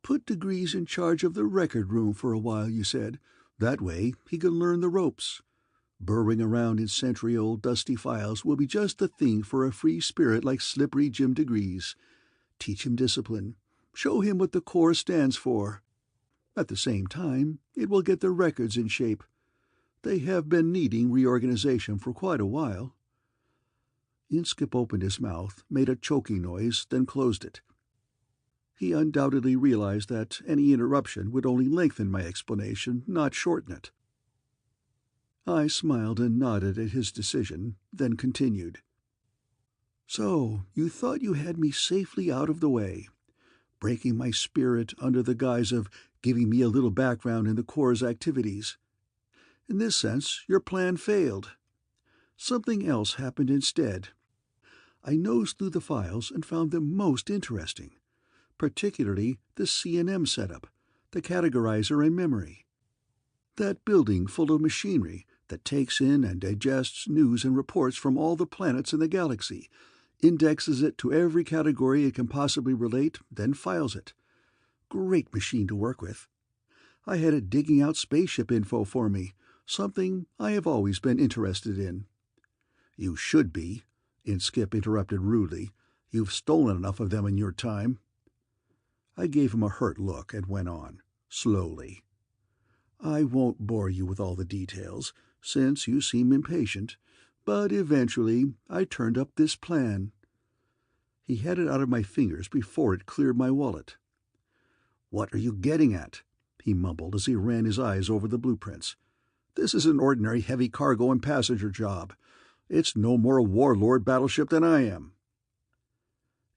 "Put DiGriz in charge of the record room for a while, you said. That way he can learn the ropes. Burrowing around in century-old dusty files will be just the thing for a free spirit like Slippery Jim DiGriz. Teach him discipline. Show him what the Corps stands for. At the same time, it will get the records in shape. They have been needing reorganization for quite a while." Inskip opened his mouth, made a choking noise, then closed it. He undoubtedly realized that any interruption would only lengthen my explanation, not shorten it. I smiled and nodded at his decision, then continued. "So, you thought you had me safely out of the way, breaking my spirit under the guise of giving me a little background in the Corps' activities. In this sense, your plan failed. Something else happened instead. I nosed through the files and found them most interesting, particularly the C&M setup, the categorizer and memory. That building full of machinery that takes in and digests news and reports from all the planets in the galaxy, indexes it to every category it can possibly relate, then files it. Great machine to work with. I had it digging out spaceship info for me, something I have always been interested in." "You should be," Inskip interrupted rudely. "You've stolen enough of them in your time." I gave him a hurt look and went on, slowly. "I won't bore you with all the details, since you seem impatient, but eventually I turned up this plan." He had it out of my fingers before it cleared my wallet. "What are you getting at?" he mumbled as he ran his eyes over the blueprints. "This is an ordinary heavy cargo and passenger job. It's no more a warlord battleship than I am."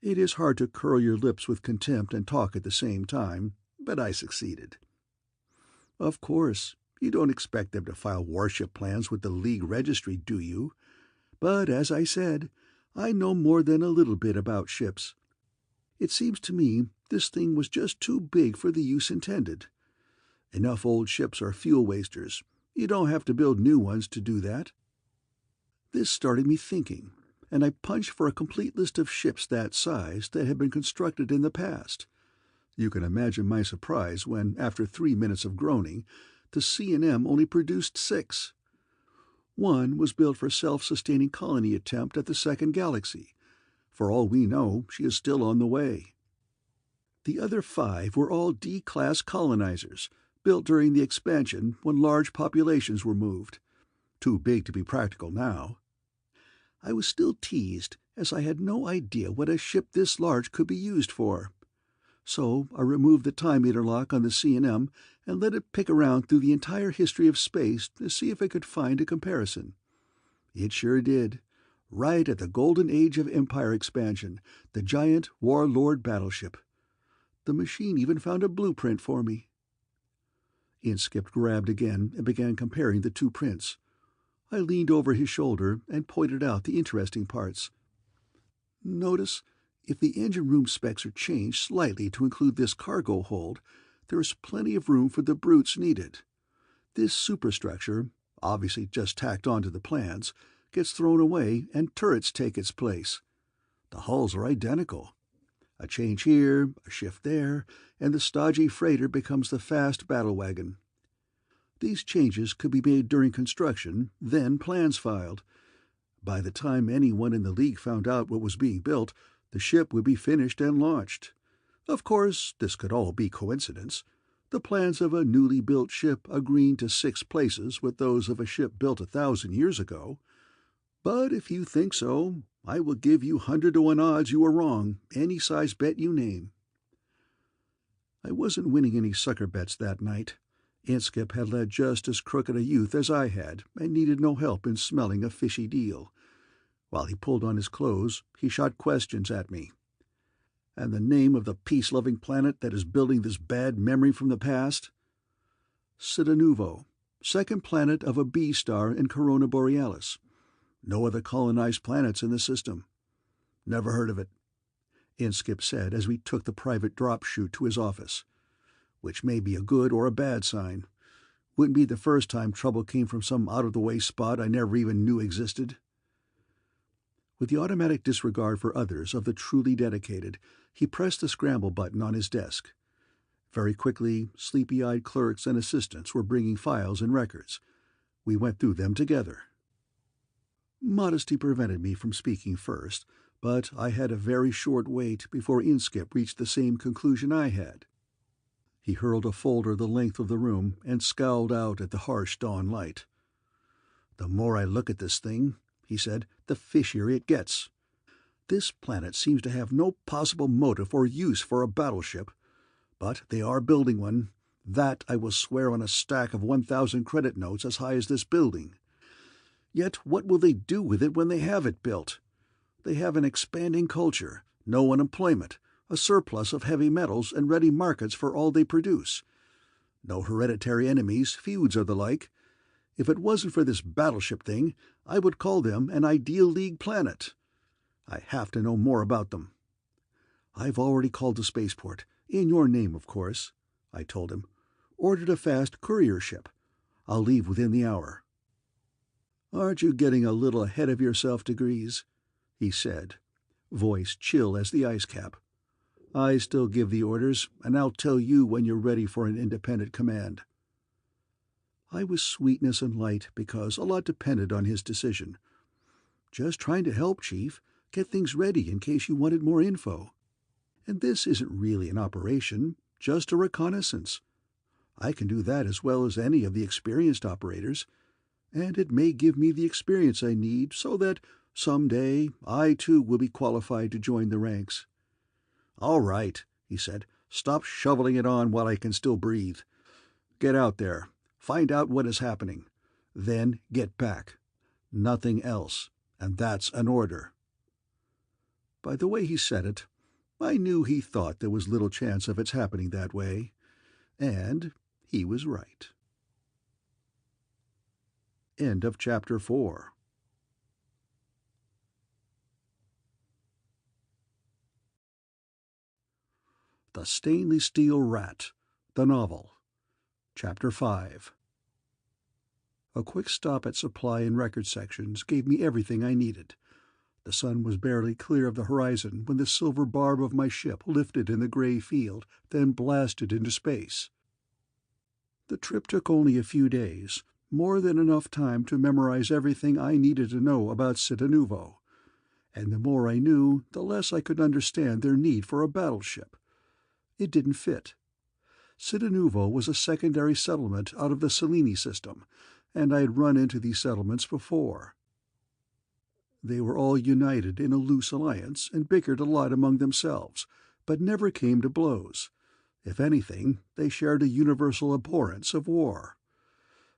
It is hard to curl your lips with contempt and talk at the same time, but I succeeded. "Of course, you don't expect them to file warship plans with the League Registry, do you? But as I said, I know more than a little bit about ships. It seems to me this thing was just too big for the use intended. Enough old ships are fuel wasters. You don't have to build new ones to do that." This started me thinking, and I punched for a complete list of ships that size that had been constructed in the past. You can imagine my surprise when, after 3 minutes of groaning, the C&M only produced 6. One was built for self-sustaining colony attempt at the second galaxy. For all we know, she is still on the way. The other 5 were all D-class colonizers, built during the expansion when large populations were moved. Too big to be practical now. I was still teased, as I had no idea what a ship this large could be used for. So I removed the time meter lock on the C&M and let it pick around through the entire history of space to see if it could find a comparison. It sure did. Right at the golden age of Empire expansion, the giant warlord battleship. The machine even found a blueprint for me. Inskip grabbed again and began comparing the 2 prints. I leaned over his shoulder and pointed out the interesting parts. Notice, if the engine room specs are changed slightly to include this cargo hold, there is plenty of room for the brutes needed. This superstructure, obviously just tacked onto the plans, gets thrown away and turrets take its place. The hulls are identical. A change here, a shift there, and the stodgy freighter becomes the fast battle wagon. These changes could be made during construction, then plans filed. By the time anyone in the League found out what was being built, the ship would be finished and launched. Of course, this could all be coincidence. The plans of a newly built ship agreeing to 6 places with those of a ship built 1,000 years ago. But if you think so, I will give you 100-to-1 odds you are wrong, any size bet you name. I wasn't winning any sucker bets that night. Inskip had led just as crooked a youth as I had, and needed no help in smelling a fishy deal. While he pulled on his clothes, he shot questions at me. And the name of the peace-loving planet that is building this bad memory from the past? Citanuvo, second planet of a B star in Corona Borealis. No other colonized planets in the system. Never heard of it, Inskip said as we took the private drop chute to his office. Which may be a good or a bad sign. Wouldn't be the first time trouble came from some out-of-the-way spot I never even knew existed. With the automatic disregard for others of the truly dedicated, he pressed the scramble button on his desk. Very quickly, sleepy-eyed clerks and assistants were bringing files and records. We went through them together. Modesty prevented me from speaking first, but I had a very short wait before Inskip reached the same conclusion I had. He hurled a folder the length of the room and scowled out at the harsh dawn light. "The more I look at this thing," he said, "the fishier it gets. This planet seems to have no possible motive or use for a battleship. But they are building one. That I will swear on a stack of 1,000 credit notes as high as this building. Yet what will they do with it when they have it built? They have an expanding culture, no unemployment, a surplus of heavy metals and ready markets for all they produce. No hereditary enemies, feuds or the like. If it wasn't for this battleship thing, I would call them an ideal League planet. I have to know more about them." "I've already called the spaceport, in your name, of course," I told him. "Ordered a fast courier ship. I'll leave within the hour." "Aren't you getting a little ahead of yourself, DiGriz?" he said, voice chill as the ice cap. "I still give the orders, and I'll tell you when you're ready for an independent command." I was sweetness and light because a lot depended on his decision. "Just trying to help, Chief. Get things ready in case you wanted more info. And this isn't really an operation, just a reconnaissance. I can do that as well as any of the experienced operators, and it may give me the experience I need so that someday I too will be qualified to join the ranks." "All right," he said. "Stop shoveling it on while I can still breathe. Get out there. Find out what is happening. Then get back. Nothing else. And that's an order." By the way he said it, I knew he thought there was little chance of its happening that way. And he was right. End of Chapter 4. The Stainless Steel Rat, the novel. Chapter 5. A quick stop at supply and record sections gave me everything I needed. The sun was barely clear of the horizon when the silver barb of my ship lifted in the gray field, then blasted into space. The trip took only a few days, more than enough time to memorize everything I needed to know about Cittanuvo. And the more I knew, the less I could understand their need for a battleship. It didn't fit. Cittanuvo was a secondary settlement out of the Selene system, and I had run into these settlements before. They were all united in a loose alliance and bickered a lot among themselves, but never came to blows. If anything, they shared a universal abhorrence of war.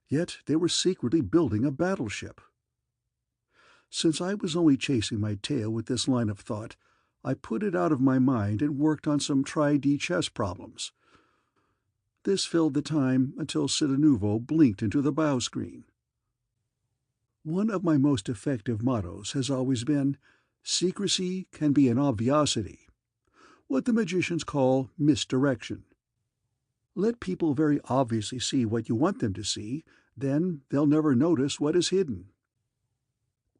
Yet they were secretly building a battleship. Since I was only chasing my tail with this line of thought, I put it out of my mind and worked on some tri-D chess problems. This filled the time until Cittanuvo blinked into the bow screen. One of my most effective mottos has always been, "Secrecy can be an obviosity," what the magicians call misdirection. Let people very obviously see what you want them to see, then they'll never notice what is hidden.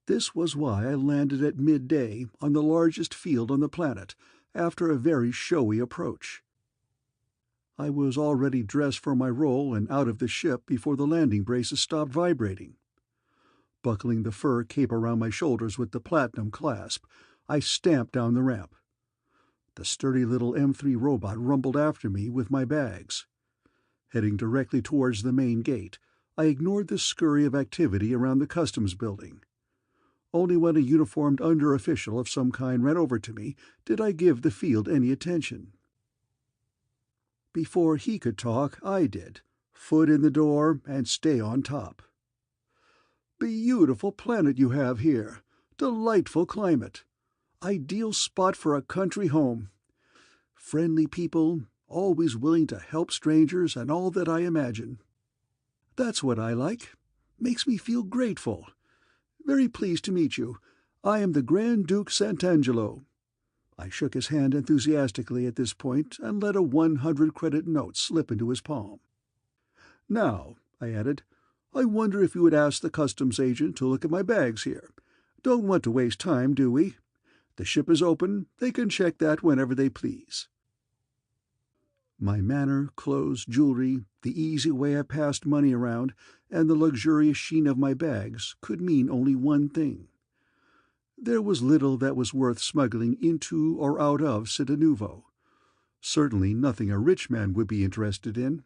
This was why I landed at midday on the largest field on the planet, after a very showy approach. I was already dressed for my role and out of the ship before the landing braces stopped vibrating. Buckling the fur cape around my shoulders with the platinum clasp, I stamped down the ramp. The sturdy little M3 robot rumbled after me with my bags. Heading directly towards the main gate, I ignored the scurry of activity around the customs building. Only when a uniformed under-official of some kind ran over to me did I give the field any attention. Before he could talk, I did. Foot in the door and stay on top. Beautiful planet you have here. Delightful climate. Ideal spot for a country home. Friendly people, always willing to help strangers and all that I imagine. That's what I like. Makes me feel grateful. Very pleased to meet you. I am the Grand Duke Sant'Angelo. I shook his hand enthusiastically at this point and let a 100-credit note slip into his palm. Now, I added, I wonder if you would ask the customs agent to look at my bags here. Don't want to waste time, do we? The ship is open. They can check that whenever they please. My manner, clothes, jewelry, the easy way I passed money around, and the luxurious sheen of my bags could mean only one thing. There was little that was worth smuggling into or out of Cittanuvo. Certainly nothing a rich man would be interested in.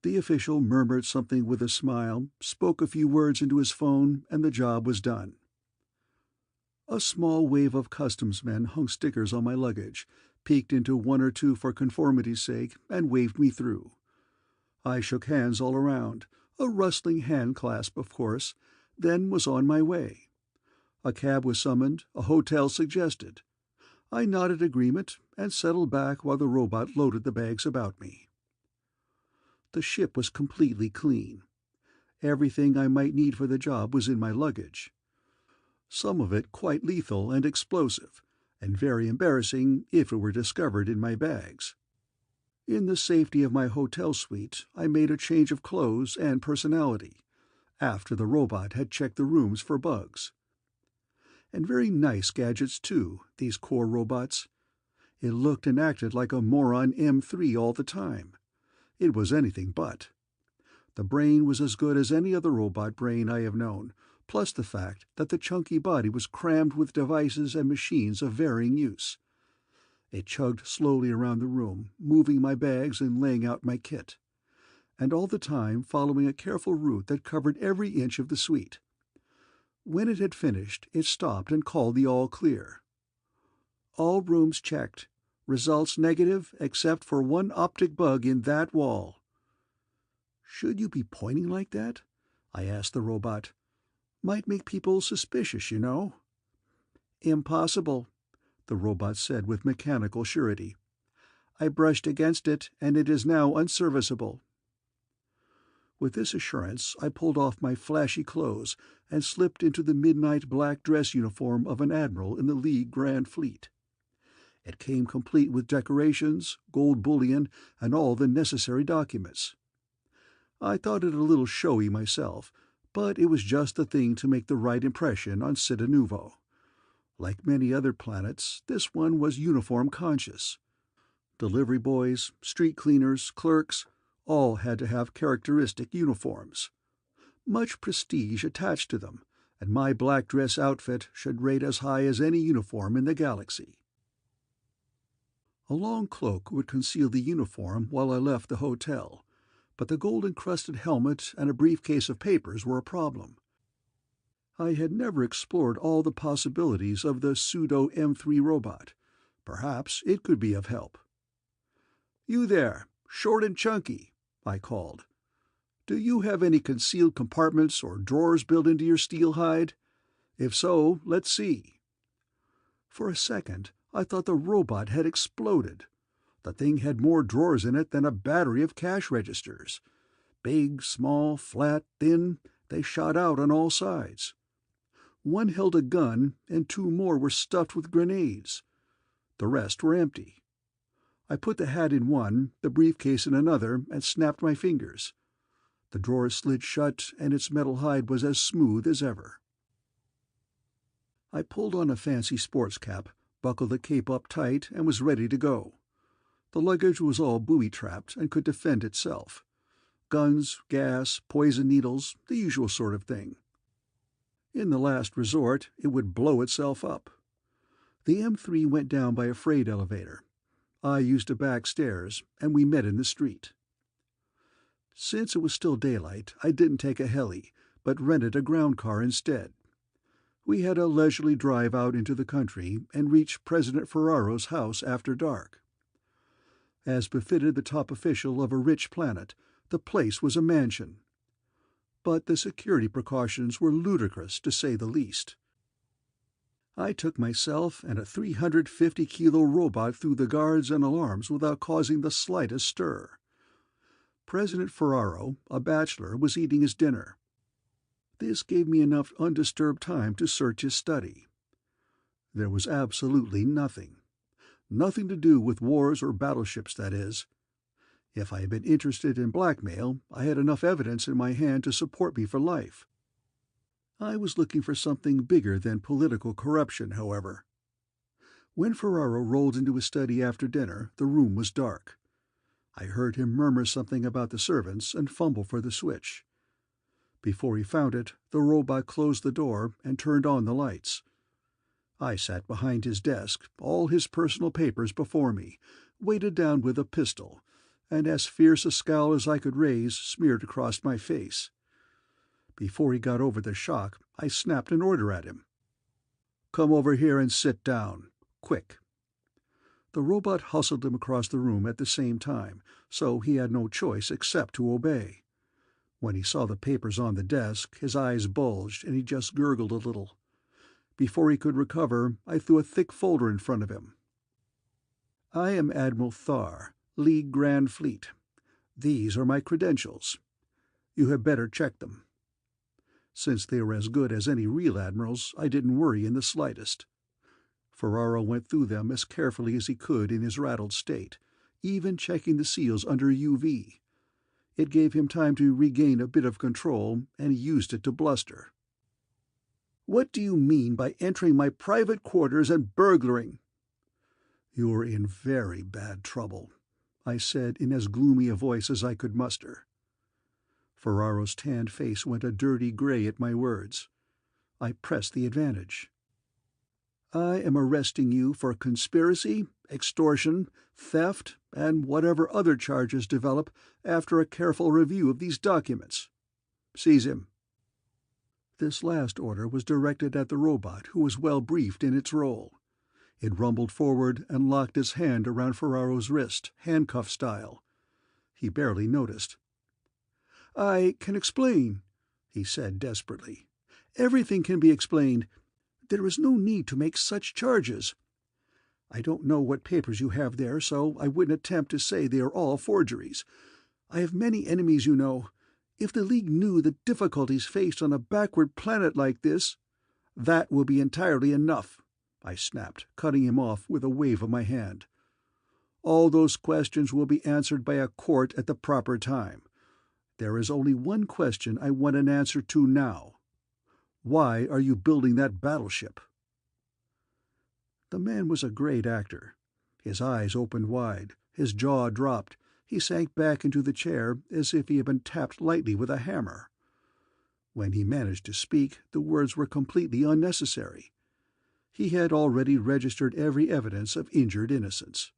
The official murmured something with a smile, spoke a few words into his phone, and the job was done. A small wave of customs men hung stickers on my luggage, peeked into one or two for conformity's sake, and waved me through. I shook hands all around, a rustling hand clasp, of course, then was on my way. A cab was summoned, a hotel suggested. I nodded agreement and settled back while the robot loaded the bags about me. The ship was completely clean. Everything I might need for the job was in my luggage. Some of it quite lethal and explosive, and very embarrassing if it were discovered in my bags. In the safety of my hotel suite, I made a change of clothes and personality, after the robot had checked the rooms for bugs. And very nice gadgets, too, these core robots. It looked and acted like a moron M3 all the time. It was anything but. The brain was as good as any other robot brain I have known, plus the fact that the chunky body was crammed with devices and machines of varying use. It chugged slowly around the room, moving my bags and laying out my kit, and all the time following a careful route that covered every inch of the suite. When it had finished, it stopped and called the all clear. All rooms checked. Results negative except for one optic bug in that wall. Should you be pointing like that? I asked the robot. Might make people suspicious, you know. Impossible, the robot said with mechanical surety. I brushed against it, and it is now unserviceable. With this assurance, I pulled off my flashy clothes and slipped into the midnight black dress uniform of an admiral in the League Grand Fleet. It came complete with decorations, gold bullion, and all the necessary documents. I thought it a little showy myself, but it was just the thing to make the right impression on Cittanuvo. Like many other planets, this one was uniform conscious. Delivery boys, street cleaners, clerks, All had to have characteristic uniforms. Much prestige attached to them, and my black dress outfit should rate as high as any uniform in the galaxy. A long cloak would conceal the uniform while I left the hotel, but the gold-encrusted helmet and a briefcase of papers were a problem. I had never explored all the possibilities of the pseudo-M3 robot. Perhaps it could be of help. "You there, short and chunky," I called. "Do you have any concealed compartments or drawers built into your steel hide? If so, let's see." For a second, I thought the robot had exploded. The thing had more drawers in it than a battery of cash registers. Big, small, flat, thin, they shot out on all sides. One held a gun, and 2 more were stuffed with grenades. The rest were empty. I put the hat in one, the briefcase in another, and snapped my fingers. The drawer slid shut, and its metal hide was as smooth as ever. I pulled on a fancy sports cap, buckled the cape up tight, and was ready to go. The luggage was all booby-trapped and could defend itself. Guns, gas, poison needles, the usual sort of thing. In the last resort, it would blow itself up. The M3 went down by a freight elevator. I used a back stairs, and we met in the street. Since it was still daylight, I didn't take a heli, but rented a ground car instead. We had a leisurely drive out into the country and reached President Ferraro's house after dark. As befitted the top official of a rich planet, the place was a mansion. But the security precautions were ludicrous, to say the least. I took myself and a 350-kilo robot through the guards and alarms without causing the slightest stir. President Ferraro, a bachelor, was eating his dinner. This gave me enough undisturbed time to search his study. There was absolutely nothing. Nothing to do with wars or battleships, that is. If I had been interested in blackmail, I had enough evidence in my hand to support me for life. I was looking for something bigger than political corruption, however. When Ferraro rolled into his study after dinner, the room was dark. I heard him murmur something about the servants and fumble for the switch. Before he found it, the robot closed the door and turned on the lights. I sat behind his desk, all his personal papers before me, weighted down with a pistol, and as fierce a scowl as I could raise smeared across my face. Before he got over the shock, I snapped an order at him. "Come over here and sit down. Quick." The robot hustled him across the room at the same time, so he had no choice except to obey. When he saw the papers on the desk, his eyes bulged and he just gurgled a little. Before he could recover, I threw a thick folder in front of him. "I am Admiral Thar, League Grand Fleet. These are my credentials. You had better check them." Since they were as good as any real admiral's, I didn't worry in the slightest. Ferraro went through them as carefully as he could in his rattled state, even checking the seals under UV. It gave him time to regain a bit of control, and he used it to bluster. "What do you mean by entering my private quarters and burglaring?" "You're in very bad trouble," I said in as gloomy a voice as I could muster. Ferraro's tanned face went a dirty gray at my words. I pressed the advantage. "I am arresting you for conspiracy, extortion, theft, and whatever other charges develop after a careful review of these documents. Seize him." This last order was directed at the robot, who was well briefed in its role. It rumbled forward and locked its hand around Ferraro's wrist, handcuff style. He barely noticed. "I can explain," he said desperately. "Everything can be explained. There is no need to make such charges. I don't know what papers you have there, so I wouldn't attempt to say they are all forgeries. I have many enemies, you know. If the League knew the difficulties faced on a backward planet like this—" "That will be entirely enough," I snapped, cutting him off with a wave of my hand. "All those questions will be answered by a court at the proper time. There is only one question I want an answer to now. Why are you building that battleship?" The man was a great actor. His eyes opened wide, his jaw dropped, He sank back into the chair as if he had been tapped lightly with a hammer. When he managed to speak, the words were completely unnecessary. He had already registered every evidence of injured innocence.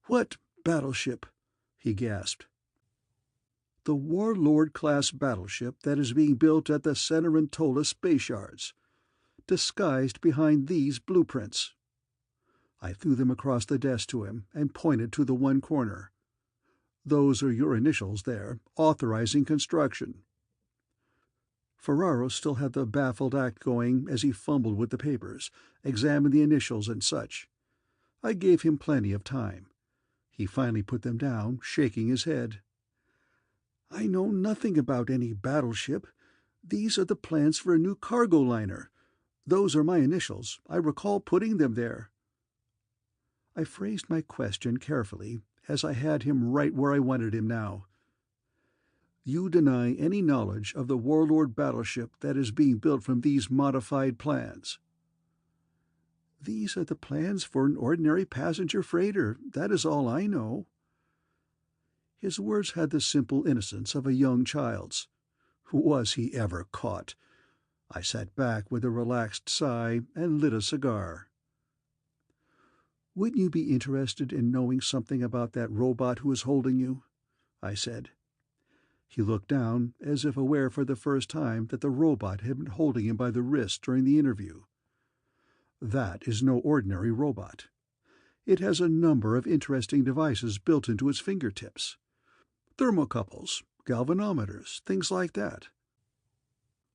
"What battleship?" he gasped. "The Warlord-class battleship that is being built at the Cenerentola space yards, disguised behind these blueprints." I threw them across the desk to him and pointed to the one corner. "Those are your initials there, authorizing construction." Ferraro still had the baffled act going as he fumbled with the papers, examined the initials and such. I gave him plenty of time. He finally put them down, shaking his head. "I know nothing about any battleship. These are the plans for a new cargo liner. Those are my initials. I recall putting them there." I phrased my question carefully, as I had him right where I wanted him now. "You deny any knowledge of the Warlord battleship that is being built from these modified plans?" "These are the plans for an ordinary passenger freighter, that is all I know." His words had the simple innocence of a young child's. Was he ever caught? I sat back with a relaxed sigh and lit a cigar. "Wouldn't you be interested in knowing something about that robot who is holding you?" I said. He looked down, as if aware for the first time that the robot had been holding him by the wrist during the interview. "That is no ordinary robot. It has a number of interesting devices built into its fingertips. Thermocouples, galvanometers, things like that.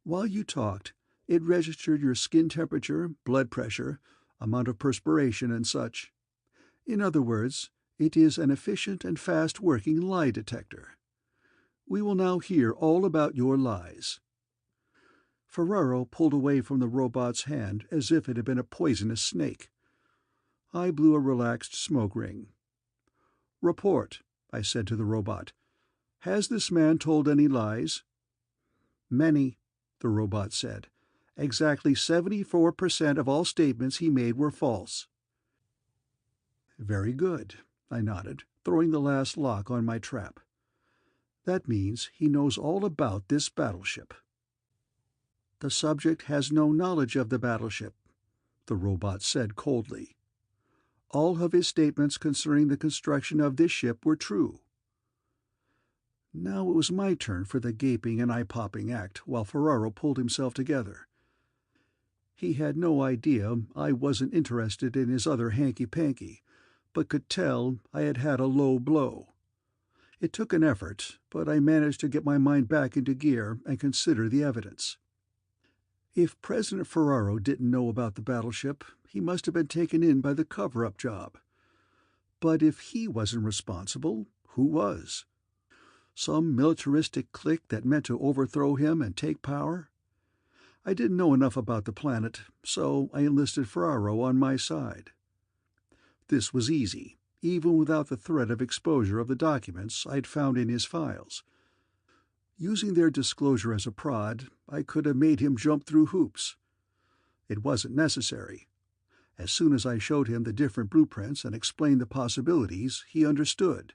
While you talked, it registered your skin temperature, blood pressure, amount of perspiration and such. In other words, it is an efficient and fast-working lie detector. We will now hear all about your lies." Ferraro pulled away from the robot's hand as if it had been a poisonous snake. I blew a relaxed smoke ring. "Report," I said to the robot. "Has this man told any lies?" "Many," the robot said. "Exactly 74% of all statements he made were false." "Very good," I nodded, throwing the last lock on my trap. "That means he knows all about this battleship." "The subject has no knowledge of the battleship," the robot said coldly. "All of his statements concerning the construction of this ship were true." Now it was my turn for the gaping and eye-popping act while Ferraro pulled himself together. He had no idea I wasn't interested in his other hanky-panky, but could tell I had had a low blow. It took an effort, but I managed to get my mind back into gear and consider the evidence. If President Ferraro didn't know about the battleship, he must have been taken in by the cover-up job. But if he wasn't responsible, who was? Some militaristic clique that meant to overthrow him and take power? I didn't know enough about the planet, so I enlisted Ferraro on my side. This was easy, even without the threat of exposure of the documents I'd found in his files. Using their disclosure as a prod, I could have made him jump through hoops. It wasn't necessary. As soon as I showed him the different blueprints and explained the possibilities, he understood.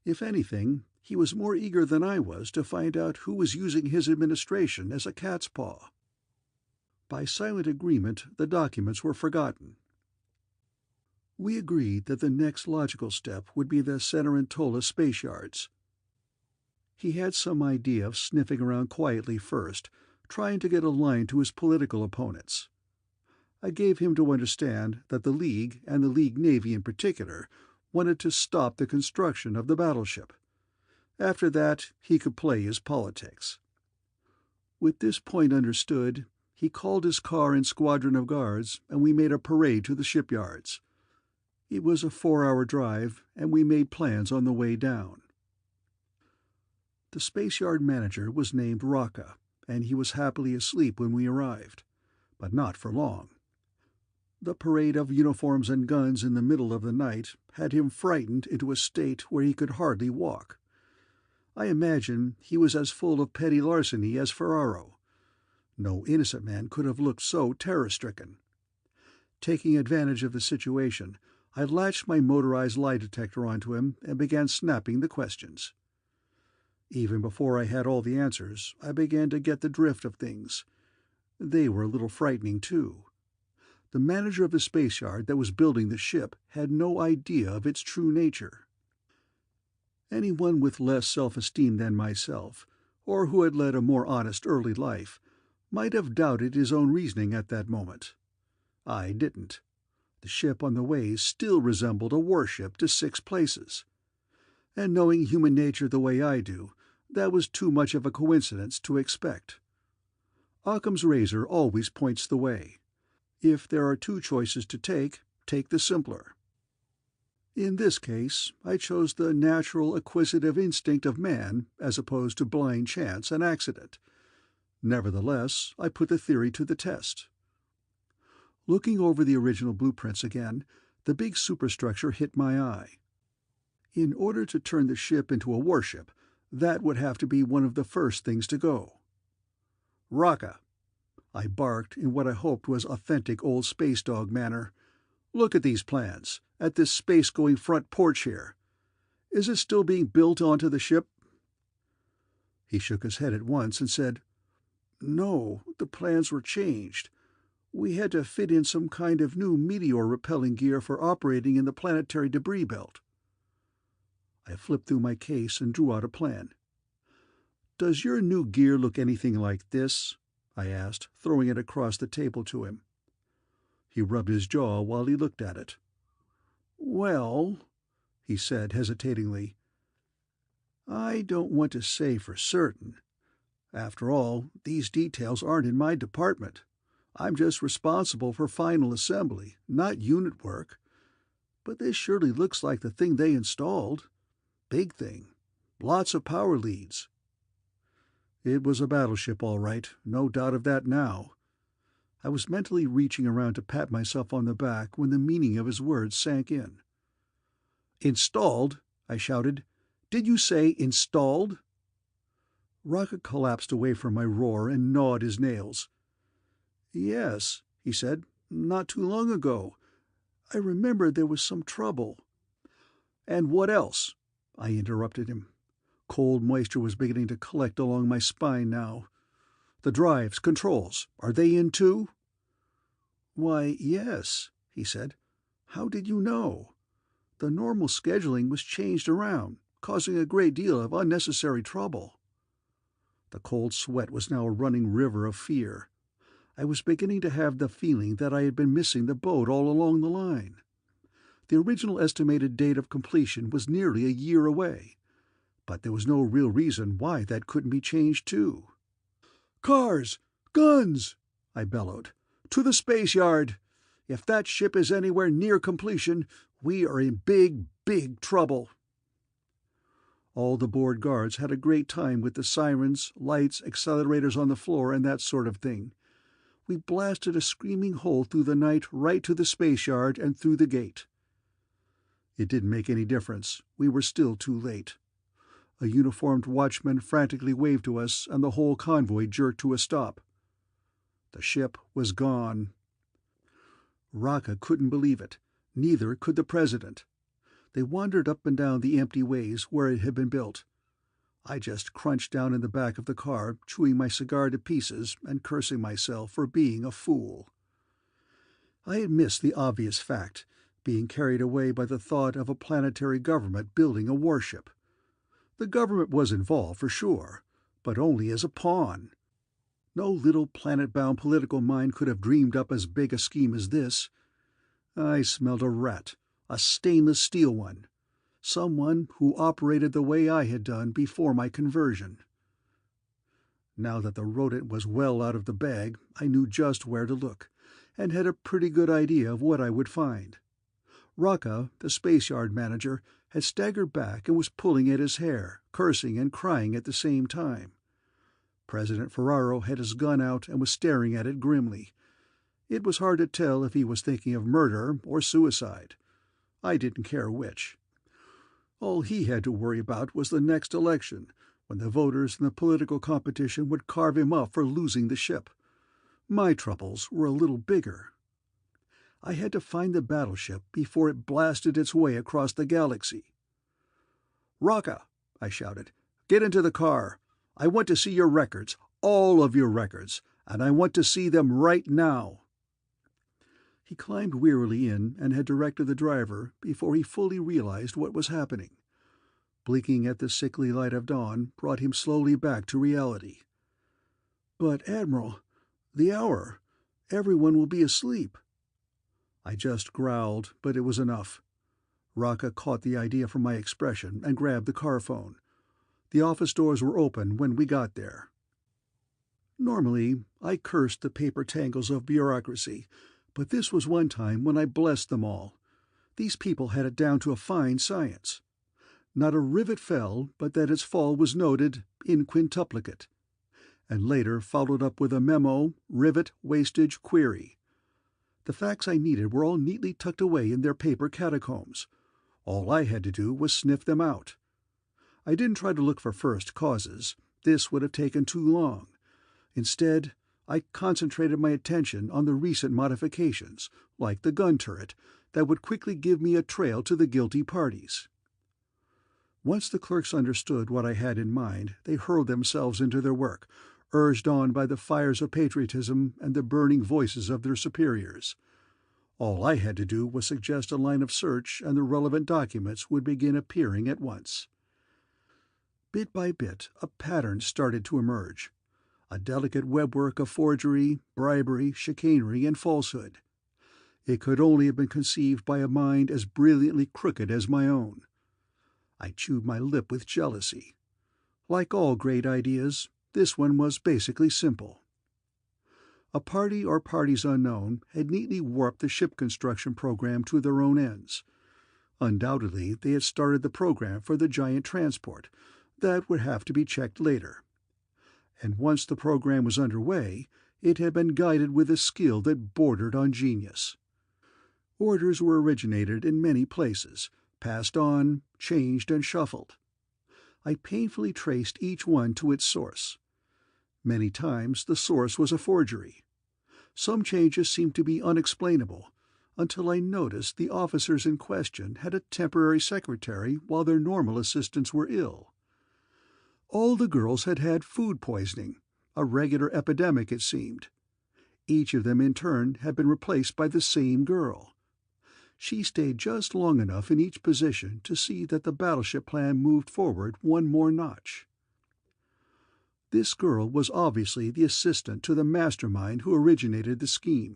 If anything, he was more eager than I was to find out who was using his administration as a cat's paw. By silent agreement, the documents were forgotten. We agreed that the next logical step would be the Cenerentola space yards. He had some idea of sniffing around quietly first, trying to get a line to his political opponents. I gave him to understand that the League, and the League Navy in particular, wanted to stop the construction of the battleship. After that, he could play his politics. With this point understood, he called his car and squadron of guards, and we made a parade to the shipyards. It was a 4-hour drive, and we made plans on the way down. The space yard manager was named Rocca, and he was happily asleep when we arrived, but not for long. The parade of uniforms and guns in the middle of the night had him frightened into a state where he could hardly walk. I imagine he was as full of petty larceny as Ferraro. No innocent man could have looked so terror-stricken. Taking advantage of the situation, I latched my motorized lie detector onto him and began snapping the questions. Even before I had all the answers, I began to get the drift of things. They were a little frightening, too. The manager of the space yard that was building the ship had no idea of its true nature. Anyone with less self-esteem than myself, or who had led a more honest early life, might have doubted his own reasoning at that moment. I didn't. The ship on the ways still resembled a warship to 6 places. And knowing human nature the way I do, that was too much of a coincidence to expect. Occam's razor always points the way. If there are 2 choices to take the simpler. In this case, I chose the natural acquisitive instinct of man as opposed to blind chance and accident. Nevertheless, I put the theory to the test. Looking over the original blueprints again, the big superstructure hit my eye. In order to turn the ship into a warship, that would have to be one of the first things to go. "Raka," I barked in what I hoped was authentic old space dog manner. "Look at these plans, at this space-going front porch here. Is it still being built onto the ship?" He shook his head at once and said, "No, the plans were changed. We had to fit in some kind of new meteor-repelling gear for operating in the planetary debris belt." I flipped through my case and drew out a plan. "Does your new gear look anything like this?" I asked, throwing it across the table to him. He rubbed his jaw while he looked at it. "Well," he said hesitatingly, "I don't want to say for certain. After all, these details aren't in my department. I'm just responsible for final assembly, not unit work. But this surely looks like the thing they installed. Big thing. Lots of power leads." It was a battleship, all right, no doubt of that now. I was mentally reaching around to pat myself on the back when the meaning of his words sank in. "Installed?" I shouted. "Did you say installed?" Rocket collapsed away from my roar and gnawed his nails. "Yes," he said, "not too long ago. I remember there was some trouble." "And what else?" I interrupted him. Cold moisture was beginning to collect along my spine now. "The drives, controls, are they in too?" "Why, yes," he said. "How did you know? The normal scheduling was changed around, causing a great deal of unnecessary trouble." The cold sweat was now a running river of fear. I was beginning to have the feeling that I had been missing the boat all along the line. The original estimated date of completion was nearly a year away, but there was no real reason why that couldn't be changed too. "Cars! Guns!" I bellowed. "To the space yard! If that ship is anywhere near completion, we are in big, big trouble." All the board guards had a great time with the sirens, lights, accelerators on the floor, and that sort of thing. We blasted a screaming hole through the night right to the space yard and through the gate. It didn't make any difference. We were still too late. A uniformed watchman frantically waved to us, and the whole convoy jerked to a stop. The ship was gone. Raka couldn't believe it. Neither could the president. They wandered up and down the empty ways where it had been built. I just crunched down in the back of the car, chewing my cigar to pieces and cursing myself for being a fool. I had missed the obvious fact, being carried away by the thought of a planetary government building a warship. The government was involved, for sure, but only as a pawn. No little planet-bound political mind could have dreamed up as big a scheme as this. I smelled a rat, a stainless steel one. Someone who operated the way I had done before my conversion. Now that the rodent was well out of the bag, I knew just where to look, and had a pretty good idea of what I would find. Raka, the space yard manager, had staggered back and was pulling at his hair, cursing and crying at the same time. President Ferraro had his gun out and was staring at it grimly. It was hard to tell if he was thinking of murder or suicide. I didn't care which. All he had to worry about was the next election, when the voters in the political competition would carve him up for losing the ship. My troubles were a little bigger. I had to find the battleship before it blasted its way across the galaxy. "Rocca," I shouted, "get into the car. I want to see your records, all of your records, and I want to see them right now." He climbed wearily in and had directed the driver before he fully realized what was happening. Blinking at the sickly light of dawn brought him slowly back to reality. "But, Admiral, the hour. Everyone will be asleep." I just growled, but it was enough. Rocca caught the idea from my expression and grabbed the car phone. The office doors were open when we got there. Normally, I cursed the paper tangles of bureaucracy, but this was one time when I blessed them all. These people had it down to a fine science. Not a rivet fell but that its fall was noted in quintuplicate, and later followed up with a memo, rivet, wastage, query. The facts I needed were all neatly tucked away in their paper catacombs. All I had to do was sniff them out. I didn't try to look for first causes. This would have taken too long. Instead, I concentrated my attention on the recent modifications, like the gun turret, that would quickly give me a trail to the guilty parties. Once the clerks understood what I had in mind, they hurled themselves into their work, urged on by the fires of patriotism and the burning voices of their superiors. All I had to do was suggest a line of search, and the relevant documents would begin appearing at once. Bit by bit, a pattern started to emerge. A delicate webwork of forgery, bribery, chicanery, and falsehood. It could only have been conceived by a mind as brilliantly crooked as my own. I chewed my lip with jealousy. Like all great ideas, this one was basically simple. A party or parties unknown had neatly warped the ship construction program to their own ends. Undoubtedly, they had started the program for the giant transport. That would have to be checked later. And once the program was underway, it had been guided with a skill that bordered on genius. Orders were originated in many places, passed on, changed, and shuffled. I painfully traced each one to its source. Many times the source was a forgery. Some changes seemed to be unexplainable, until I noticed the officers in question had a temporary secretary while their normal assistants were ill. All the girls had had food poisoning, a regular epidemic it seemed. Each of them in turn had been replaced by the same girl. She stayed just long enough in each position to see that the battleship plan moved forward one more notch. This girl was obviously the assistant to the mastermind who originated the scheme.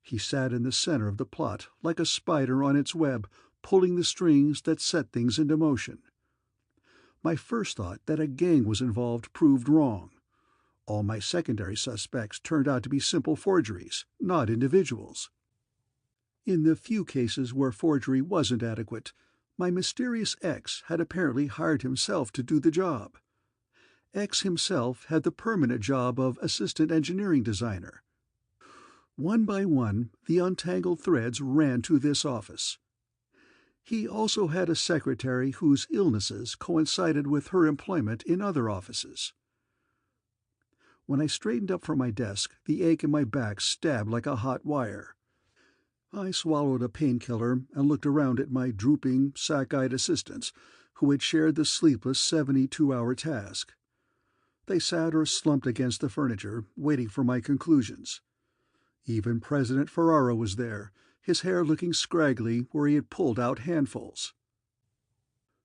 He sat in the center of the plot, like a spider on its web, pulling the strings that set things into motion. My first thought that a gang was involved proved wrong. All my secondary suspects turned out to be simple forgeries, not individuals. In the few cases where forgery wasn't adequate, my mysterious X had apparently hired himself to do the job. X himself had the permanent job of assistant engineering designer. One by one, the untangled threads ran to this office. He also had a secretary whose illnesses coincided with her employment in other offices. When I straightened up from my desk, the ache in my back stabbed like a hot wire. I swallowed a painkiller and looked around at my drooping, sack-eyed assistants, who had shared the sleepless 72-hour task. They sat or slumped against the furniture, waiting for my conclusions. Even President Ferraro was there, his hair looking scraggly where he had pulled out handfuls.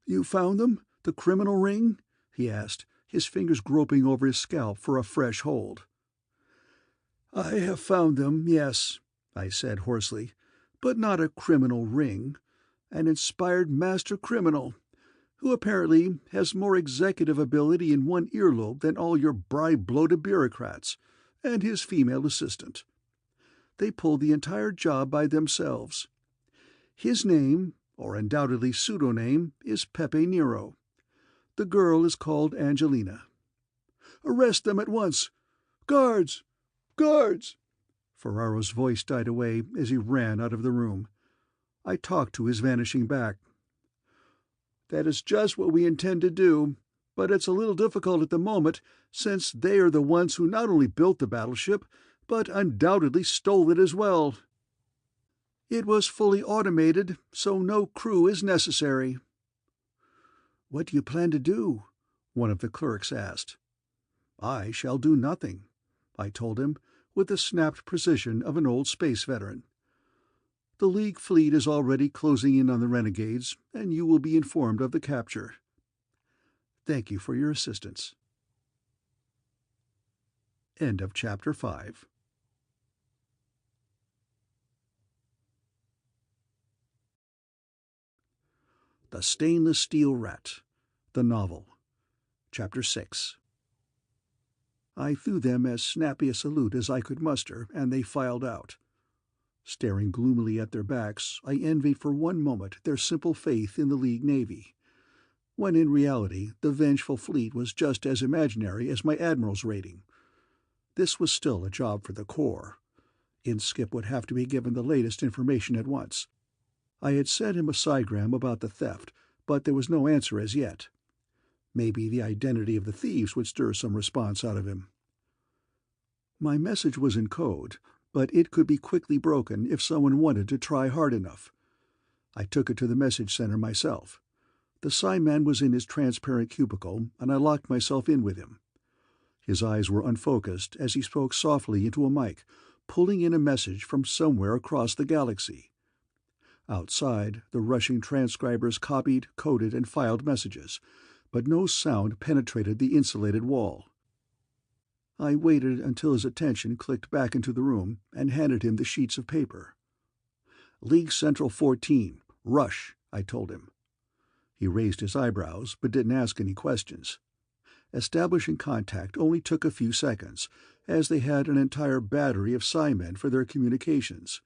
"You found them? The criminal ring?" he asked, his fingers groping over his scalp for a fresh hold. "I have found them, yes," I said hoarsely, "but not a criminal ring. An inspired master criminal, who apparently has more executive ability in one earlobe than all your bribe-bloated bureaucrats, and his female assistant. They pulled the entire job by themselves. His name, or undoubtedly pseudonym, is Pepe Nero. The girl is called Angelina. Arrest them at once! Guards! Guards!" Ferraro's voice died away as he ran out of the room. I talked to his vanishing back. "That is just what we intend to do, but it's a little difficult at the moment, since they are the ones who not only built the battleship, but undoubtedly stole it as well." It was fully automated, so no crew is necessary." "What do you plan to do?" one of the clerks asked. "I shall do nothing," I told him, with the snapped precision of an old space veteran. "The League fleet is already closing in on the renegades, and you will be informed of the capture. Thank you for your assistance." End of Chapter 5. The Stainless Steel Rat, the novel, Chapter 6. I threw them as snappy a salute as I could muster, and they filed out. Staring gloomily at their backs, I envied for one moment their simple faith in the League Navy, when in reality the vengeful fleet was just as imaginary as my admiral's rating. This was still a job for the Corps. Inskip would have to be given the latest information at once. I had sent him a psigram about the theft, but there was no answer as yet. Maybe the identity of the thieves would stir some response out of him. My message was in code, but it could be quickly broken if someone wanted to try hard enough. I took it to the message center myself. The Psi-man was in his transparent cubicle, and I locked myself in with him. His eyes were unfocused as he spoke softly into a mic, pulling in a message from somewhere across the galaxy. Outside, the rushing transcribers copied, coded, and filed messages, but no sound penetrated the insulated wall. I waited until his attention clicked back into the room and handed him the sheets of paper. "League Central 14. Rush," I told him. He raised his eyebrows, but didn't ask any questions. Establishing contact only took a few seconds, as they had an entire battery of Psi-men for their communications.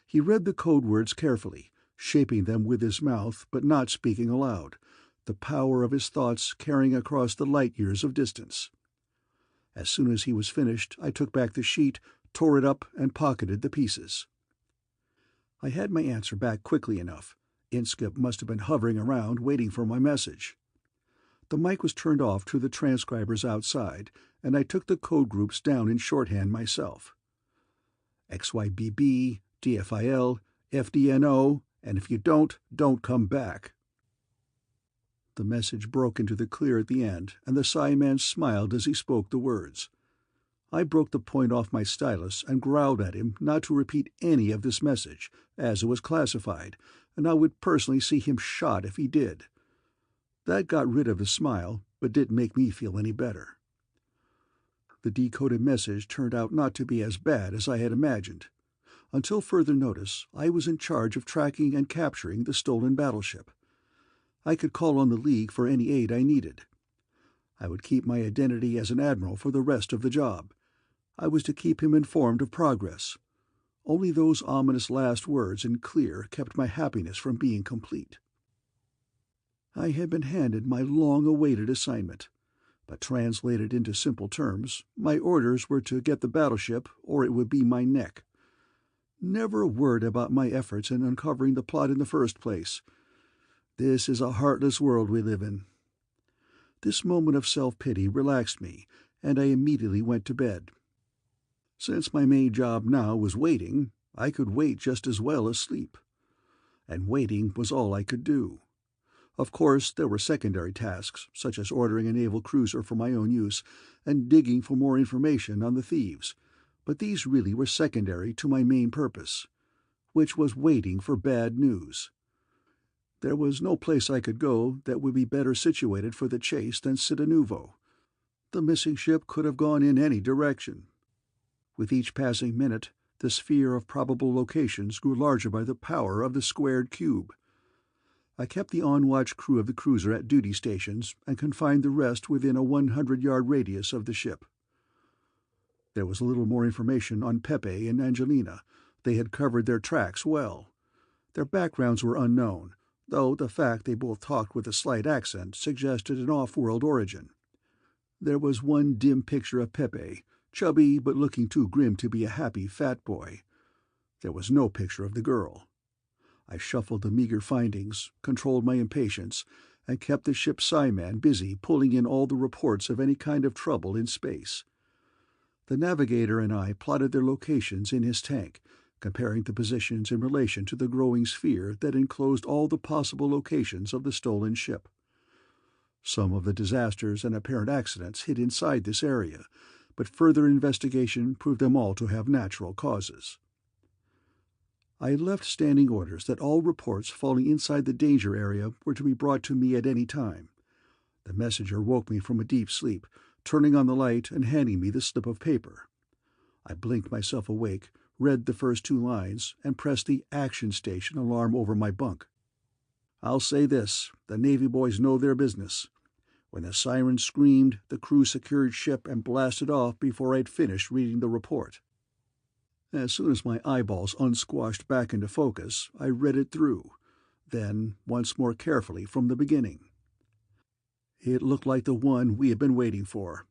He read the code words carefully, shaping them with his mouth but not speaking aloud, the power of his thoughts carrying across the light-years of distance. As soon as he was finished, I took back the sheet, tore it up, and pocketed the pieces. I had my answer back quickly enough. Inskip must have been hovering around, waiting for my message. The mic was turned off to the transcribers outside, and I took the code groups down in shorthand myself. XYBB, DFIL, FDNO, and if you don't come back. The message broke into the clear at the end, and the Psi-man smiled as he spoke the words. I broke the point off my stylus and growled at him not to repeat any of this message, as it was classified, and I would personally see him shot if he did. That got rid of the smile, but didn't make me feel any better. The decoded message turned out not to be as bad as I had imagined. Until further notice, I was in charge of tracking and capturing the stolen battleship. I could call on the League for any aid I needed. I would keep my identity as an admiral for the rest of the job. I was to keep him informed of progress. Only those ominous last words in clear kept my happiness from being complete. I had been handed my long-awaited assignment, but translated into simple terms, my orders were to get the battleship or it would be my neck. Never a word about my efforts in uncovering the plot in the first place. This is a heartless world we live in. This moment of self-pity relaxed me, and I immediately went to bed. Since my main job now was waiting, I could wait just as well as sleep. And waiting was all I could do. Of course, there were secondary tasks, such as ordering a naval cruiser for my own use and digging for more information on the thieves, but these really were secondary to my main purpose, which was waiting for bad news. There was no place I could go that would be better situated for the chase than Cittanuvo. The missing ship could have gone in any direction. With each passing minute, the sphere of probable locations grew larger by the power of the squared cube. I kept the on-watch crew of the cruiser at duty stations and confined the rest within a 100-yard radius of the ship. There was a little more information on Pepe and Angelina. They had covered their tracks well. Their backgrounds were unknown, though the fact they both talked with a slight accent suggested an off-world origin. There was one dim picture of Pepe, chubby but looking too grim to be a happy fat boy. There was no picture of the girl. I shuffled the meager findings, controlled my impatience, and kept the ship's Psi-man busy pulling in all the reports of any kind of trouble in space. The navigator and I plotted their locations in his tank, comparing the positions in relation to the growing sphere that enclosed all the possible locations of the stolen ship. Some of the disasters and apparent accidents hid inside this area, but further investigation proved them all to have natural causes. I had left standing orders that all reports falling inside the danger area were to be brought to me at any time. The messenger woke me from a deep sleep, turning on the light and handing me the slip of paper. I blinked myself awake, read the first 2 lines, and pressed the action station alarm over my bunk. I'll say this, the Navy boys know their business. When the siren screamed, the crew secured ship and blasted off before I'd finished reading the report. As soon as my eyeballs unsquashed back into focus, I read it through, then once more carefully from the beginning. It looked like the one we had been waiting for.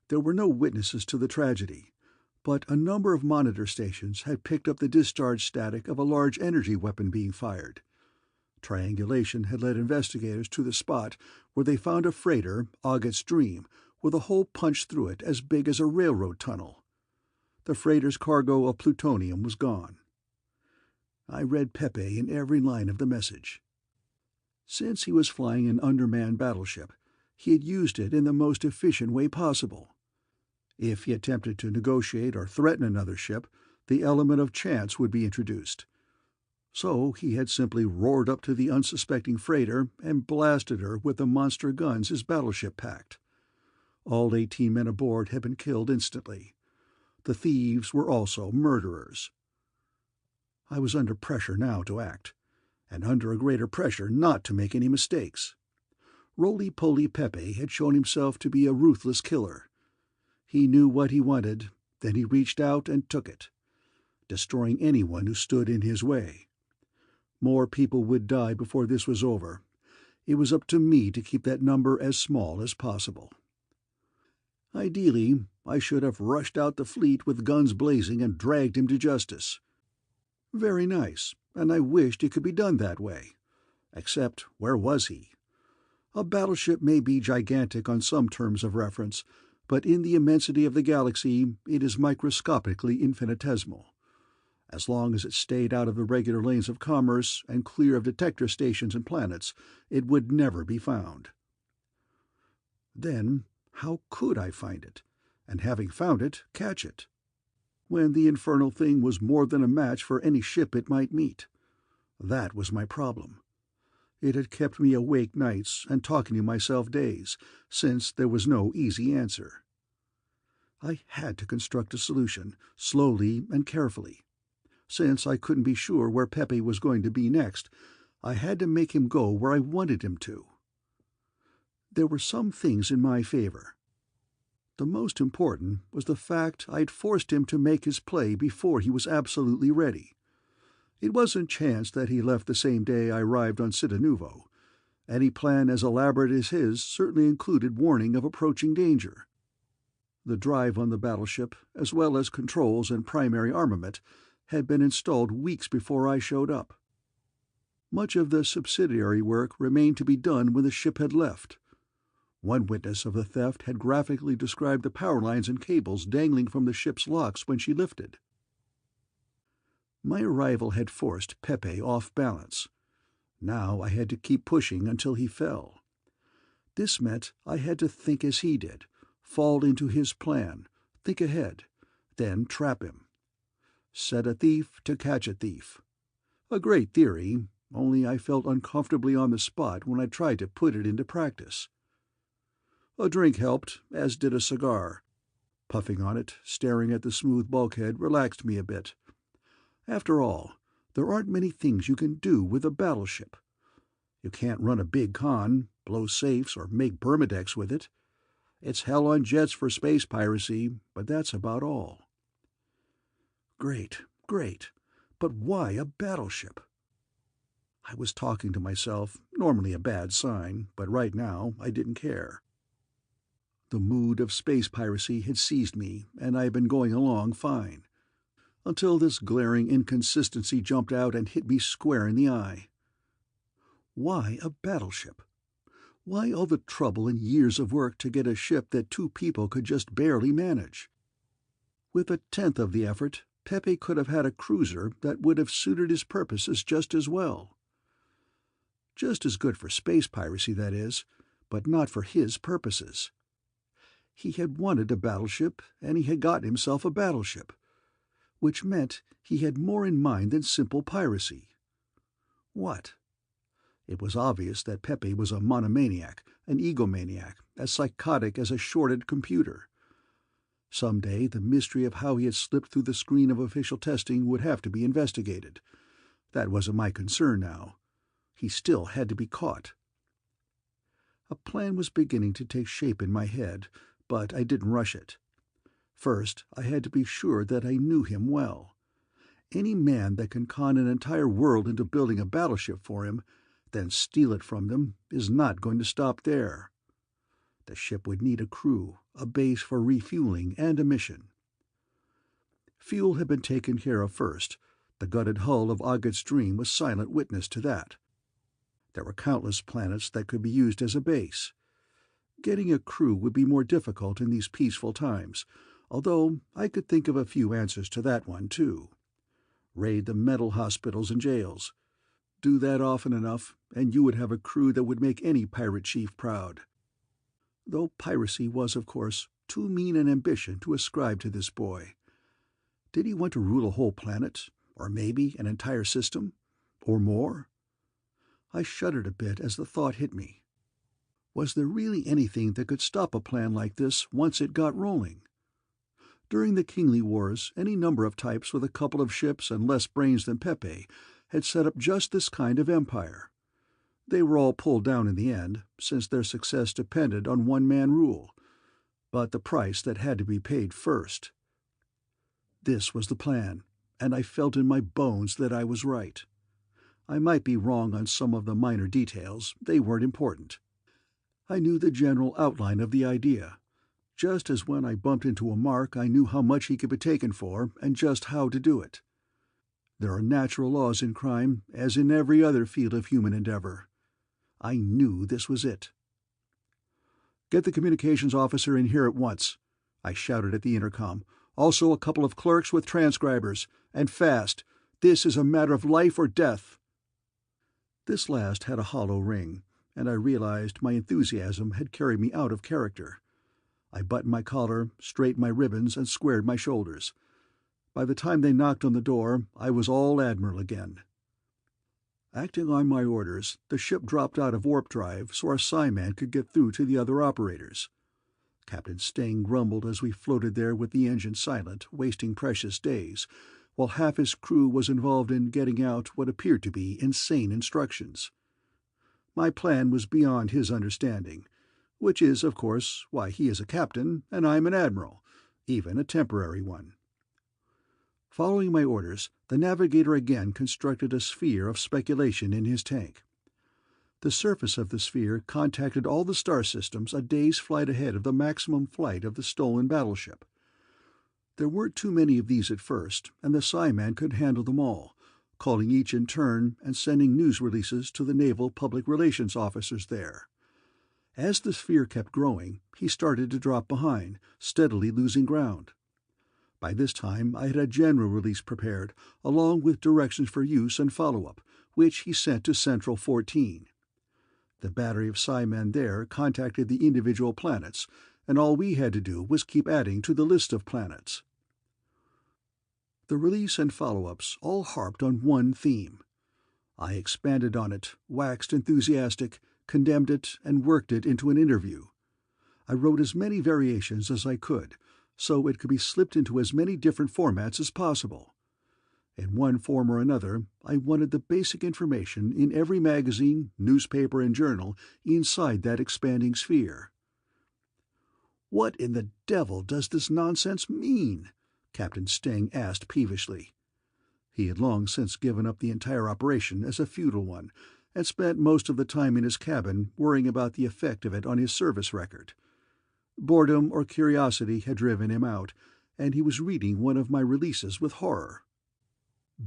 There were no witnesses to the tragedy, but a number of monitor stations had picked up the discharge static of a large energy weapon being fired. Triangulation had led investigators to the spot where they found a freighter, August's Dream, with a hole punched through it as big as a railroad tunnel. The freighter's cargo of plutonium was gone. I read Pepe in every line of the message. Since he was flying an undermanned battleship, he had used it in the most efficient way possible. If he attempted to negotiate or threaten another ship, the element of chance would be introduced. So he had simply roared up to the unsuspecting freighter and blasted her with the monster guns his battleship packed. All 18 men aboard had been killed instantly. The thieves were also murderers. I was under pressure now to act, and under a greater pressure not to make any mistakes. Roly-Poly Pepe had shown himself to be a ruthless killer. He knew what he wanted, then he reached out and took it, destroying anyone who stood in his way. More people would die before this was over. It was up to me to keep that number as small as possible. Ideally, I should have rushed out the fleet with guns blazing and dragged him to justice. Very nice, and I wished it could be done that way. Except, where was he? A battleship may be gigantic on some terms of reference, but in the immensity of the galaxy it is microscopically infinitesimal. As long as it stayed out of the regular lanes of commerce and clear of detector stations and planets, it would never be found. Then, how could I find it, and having found it, catch it, when the infernal thing was more than a match for any ship it might meet? That was my problem. It had kept me awake nights and talking to myself days, since there was no easy answer. I had to construct a solution, slowly and carefully. Since I couldn't be sure where Pepe was going to be next, I had to make him go where I wanted him to. There were some things in my favor. The most important was the fact I'd forced him to make his play before he was absolutely ready. It wasn't chance that he left the same day I arrived on Citanuvo. Any plan as elaborate as his certainly included warning of approaching danger. The drive on the battleship, as well as controls and primary armament, had been installed weeks before I showed up. Much of the subsidiary work remained to be done when the ship had left. One witness of the theft had graphically described the power lines and cables dangling from the ship's locks when she lifted. My arrival had forced Pepe off balance. Now I had to keep pushing until he fell. This meant I had to think as he did, fall into his plan, think ahead, then trap him. Set a thief to catch a thief. A great theory, only I felt uncomfortably on the spot when I tried to put it into practice. A drink helped, as did a cigar. Puffing on it, staring at the smooth bulkhead, relaxed me a bit. After all, there aren't many things you can do with a battleship. You can't run a big con, blow safes, or make Bermudex with it. It's hell on jets for space piracy, but that's about all. Great, but why a battleship? I was talking to myself, normally a bad sign, but right now I didn't care. The mood of space piracy had seized me, and I had been going along fine, until this glaring inconsistency jumped out and hit me square in the eye. Why a battleship? Why all the trouble and years of work to get a ship that 2 people could just barely manage? With 1/10 of the effort, Pepe could have had a cruiser that would have suited his purposes just as well. Just as good for space piracy, that is, but not for his purposes. He had wanted a battleship, and he had gotten himself a battleship, which meant he had more in mind than simple piracy. What? It was obvious that Pepe was a monomaniac, an egomaniac, as psychotic as a shorted computer. Someday the mystery of how he had slipped through the screen of official testing would have to be investigated. That wasn't my concern now. He still had to be caught. A plan was beginning to take shape in my head, but I didn't rush it. First, I had to be sure that I knew him well. Any man that can con an entire world into building a battleship for him, then steal it from them, is not going to stop there. The ship would need a crew, a base for refueling, and a mission. Fuel had been taken care of first. The gutted hull of Ogget's Dream was silent witness to that. There were countless planets that could be used as a base. Getting a crew would be more difficult in these peaceful times, although I could think of a few answers to that one, too. Raid the mental hospitals and jails. Do that often enough, and you would have a crew that would make any pirate chief proud. Though piracy was, of course, too mean an ambition to ascribe to this boy. Did he want to rule a whole planet, or maybe an entire system, or more? I shuddered a bit as the thought hit me. Was there really anything that could stop a plan like this once it got rolling? During the Kingly Wars, any number of types with a couple of ships and less brains than Pepe had set up just this kind of empire. They were all pulled down in the end, since their success depended on one-man rule, but the price that had to be paid first. This was the plan, and I felt in my bones that I was right. I might be wrong on some of the minor details. They weren't important. I knew the general outline of the idea, just as when I bumped into a mark I knew how much he could be taken for and just how to do it. There are natural laws in crime, as in every other field of human endeavor. I knew this was it. "Get the communications officer in here at once," I shouted at the intercom. "Also a couple of clerks with transcribers. And fast. This is a matter of life or death." This last had a hollow ring, and I realized my enthusiasm had carried me out of character. I buttoned my collar, straightened my ribbons, and squared my shoulders. By the time they knocked on the door, I was all Admiral again. Acting on my orders, the ship dropped out of warp drive so our Psi-man could get through to the other operators. Captain Sting grumbled as we floated there with the engine silent, wasting precious days, while half his crew was involved in getting out what appeared to be insane instructions. My plan was beyond his understanding, which is, of course, why he is a captain and I'm an admiral, even a temporary one. Following my orders, the navigator again constructed a sphere of speculation in his tank. The surface of the sphere contacted all the star systems a day's flight ahead of the maximum flight of the stolen battleship. There weren't too many of these at first, and the Psi-man could handle them all, calling each in turn and sending news releases to the naval public relations officers there. As the sphere kept growing, he started to drop behind, steadily losing ground. By this time I had a general release prepared, along with directions for use and follow-up, which he sent to Central 14. The battery of Psi-men there contacted the individual planets, and all we had to do was keep adding to the list of planets. The release and follow-ups all harped on one theme. I expanded on it, waxed enthusiastic, condemned it, and worked it into an interview. I wrote as many variations as I could, so it could be slipped into as many different formats as possible. In one form or another, I wanted the basic information in every magazine, newspaper, and journal inside that expanding sphere. "What in the devil does this nonsense mean?" Captain Sting asked peevishly. He had long since given up the entire operation as a futile one, and spent most of the time in his cabin worrying about the effect of it on his service record. Boredom or curiosity had driven him out, and he was reading one of my releases with horror.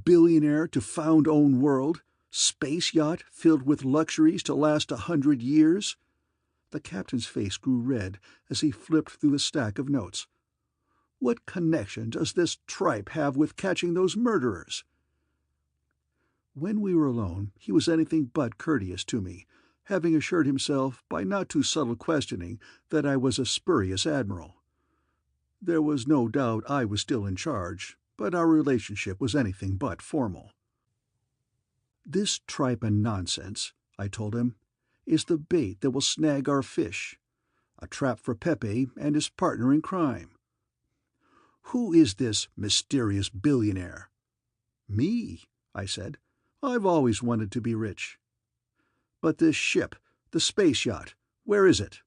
"Billionaire to found own world? Space yacht filled with luxuries to last 100 years?" The captain's face grew red as he flipped through the stack of notes. What connection does this tripe have with catching those murderers?" When we were alone, he was anything but courteous to me, having assured himself by not too subtle questioning that I was a spurious admiral. There was no doubt I was still in charge, but our relationship was anything but formal. "This tripe and nonsense," I told him, "is the bait that will snag our fish. A trap for Pepe and his partner in crime." "Who is this mysterious billionaire?" "Me," I said. "I've always wanted to be rich." "But this ship, the space yacht, where is it?"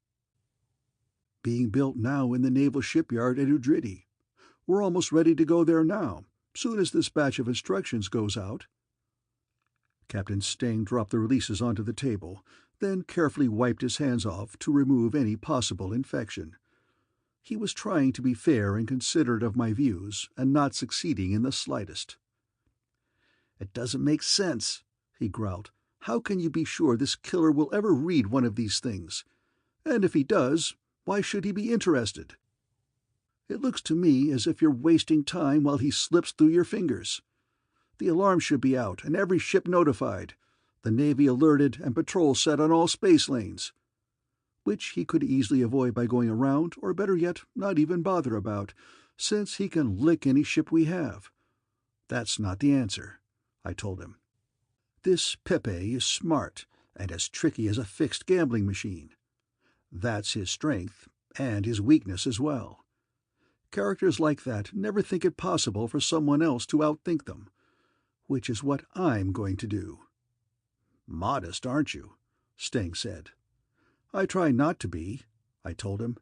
"Being built now in the naval shipyard at Udrydde. We're almost ready to go there now, soon as this batch of instructions goes out." Captain Steng dropped the releases onto the table, then carefully wiped his hands off to remove any possible infection. He was trying to be fair and considerate of my views, and not succeeding in the slightest. "It doesn't make sense," he growled. "How can you be sure this killer will ever read one of these things? And if he does, why should he be interested? It looks to me as if you're wasting time while he slips through your fingers. The alarm should be out and every ship notified, the Navy alerted and patrol set on all space lanes." Which he could easily avoid by going around, or better yet, not even bother about, since he can lick any ship we have. "That's not the answer," I told him. "This Pepe is smart, and as tricky as a fixed gambling machine. That's his strength, and his weakness as well. Characters like that never think it possible for someone else to outthink them, which is what I'm going to do." "Modest, aren't you?" Steng said. "I try not to be," I told him.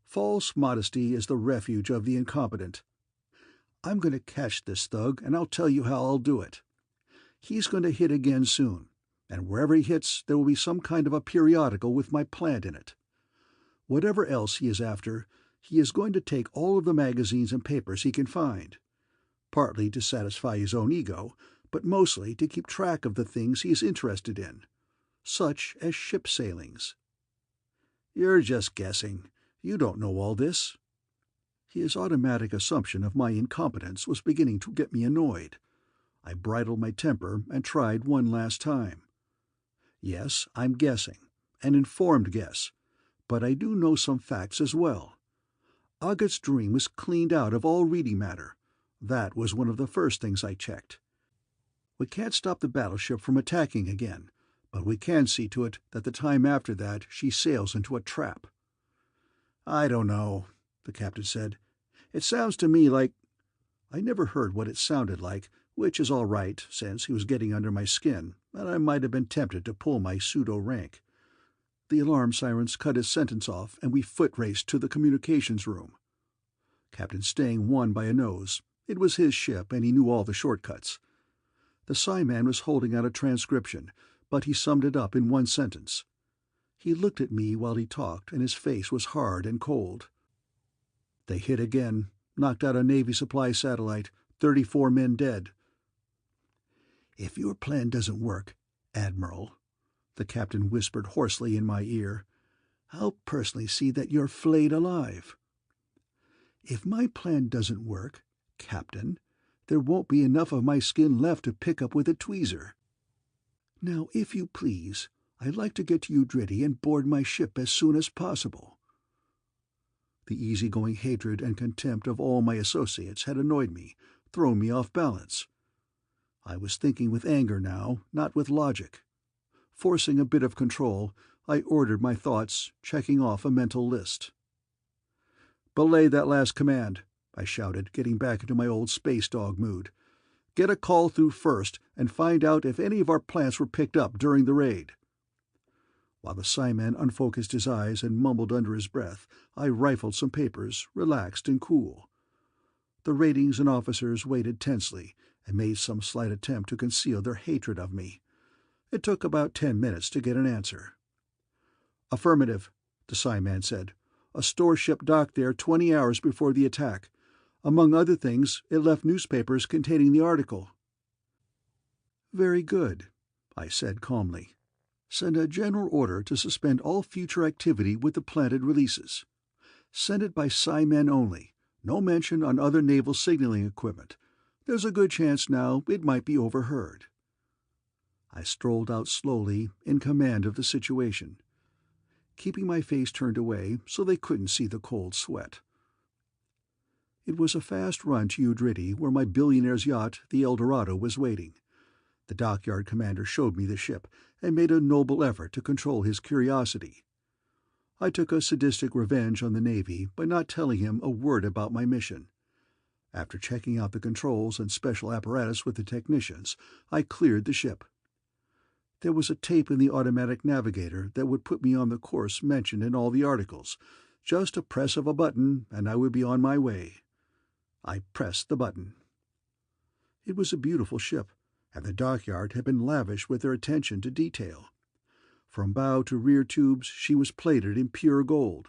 "False modesty is the refuge of the incompetent. I'm going to catch this thug, and I'll tell you how I'll do it. He's going to hit again soon, and wherever he hits there will be some kind of a periodical with my plant in it. Whatever else he is after, he is going to take all of the magazines and papers he can find, partly to satisfy his own ego, but mostly to keep track of the things he is interested in, such as ship sailings." "You're just guessing. You don't know all this." His automatic assumption of my incompetence was beginning to get me annoyed. I bridled my temper and tried one last time. "Yes, I'm guessing, an informed guess, but I do know some facts as well. Aghat's dream was cleaned out of all reading matter. That was one of the first things I checked. We can't stop the battleship from attacking again, but we can see to it that the time after that she sails into a trap." "I don't know," the captain said. "It sounds to me like—" I never heard what it sounded like, which is all right, since he was getting under my skin, and I might have been tempted to pull my pseudo-rank. The alarm sirens cut his sentence off, and we foot-raced to the communications room. Captain Steng won by a nose. It was his ship, and he knew all the shortcuts. The Psi-man was holding out a transcription, but he summed it up in one sentence. He looked at me while he talked, and his face was hard and cold. "They hit again, knocked out a Navy supply satellite, 34 men dead." "If your plan doesn't work, Admiral," the captain whispered hoarsely in my ear, "I'll personally see that you're flayed alive." "If my plan doesn't work, Captain, there won't be enough of my skin left to pick up with a tweezer. Now, if you please, I'd like to get to Udrydde and board my ship as soon as possible." The easygoing hatred and contempt of all my associates had annoyed me, thrown me off balance. I was thinking with anger now, not with logic. Forcing a bit of control, I ordered my thoughts, checking off a mental list. "Belay that last command," I shouted, getting back into my old space dog mood. "Get a call through first, and find out if any of our plants were picked up during the raid." While the Psi-man unfocused his eyes and mumbled under his breath, I rifled some papers, relaxed and cool. The ratings and officers waited tensely, and made some slight attempt to conceal their hatred of me. It took about 10 minutes to get an answer. "Affirmative," the Psi-man said. "A store ship docked there 20 hours before the attack. Among other things, it left newspapers containing the article." "Very good," I said calmly. "Send a general order to suspend all future activity with the planted releases. Send it by Psi-men only, No mention on other naval signaling equipment. There's a good chance now it might be overheard. I strolled out slowly, in command of the situation, keeping my face turned away so they couldn't see the cold sweat. It was a fast run to Udrity, where my billionaire's yacht, the Eldorado, was waiting. The dockyard commander showed me the ship and made a noble effort to control his curiosity. I took a sadistic revenge on the Navy by not telling him a word about my mission. After checking out the controls and special apparatus with the technicians, I cleared the ship. There was a tape in the automatic navigator that would put me on the course mentioned in all the articles. Just a press of a button, and I would be on my way. I pressed the button. It was a beautiful ship, and the dockyard had been lavish with their attention to detail. From bow to rear tubes she was plated in pure gold.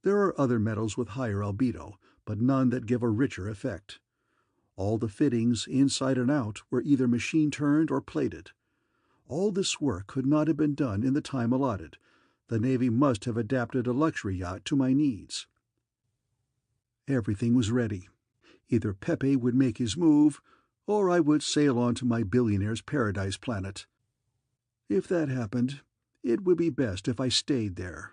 There are other metals with higher albedo, but none that give a richer effect. All the fittings, inside and out, were either machine-turned or plated. All this work could not have been done in the time allotted. The Navy must have adapted a luxury yacht to my needs. Everything was ready. Either Pepe would make his move, or I would sail on to my billionaire's paradise planet. If that happened, it would be best if I stayed there.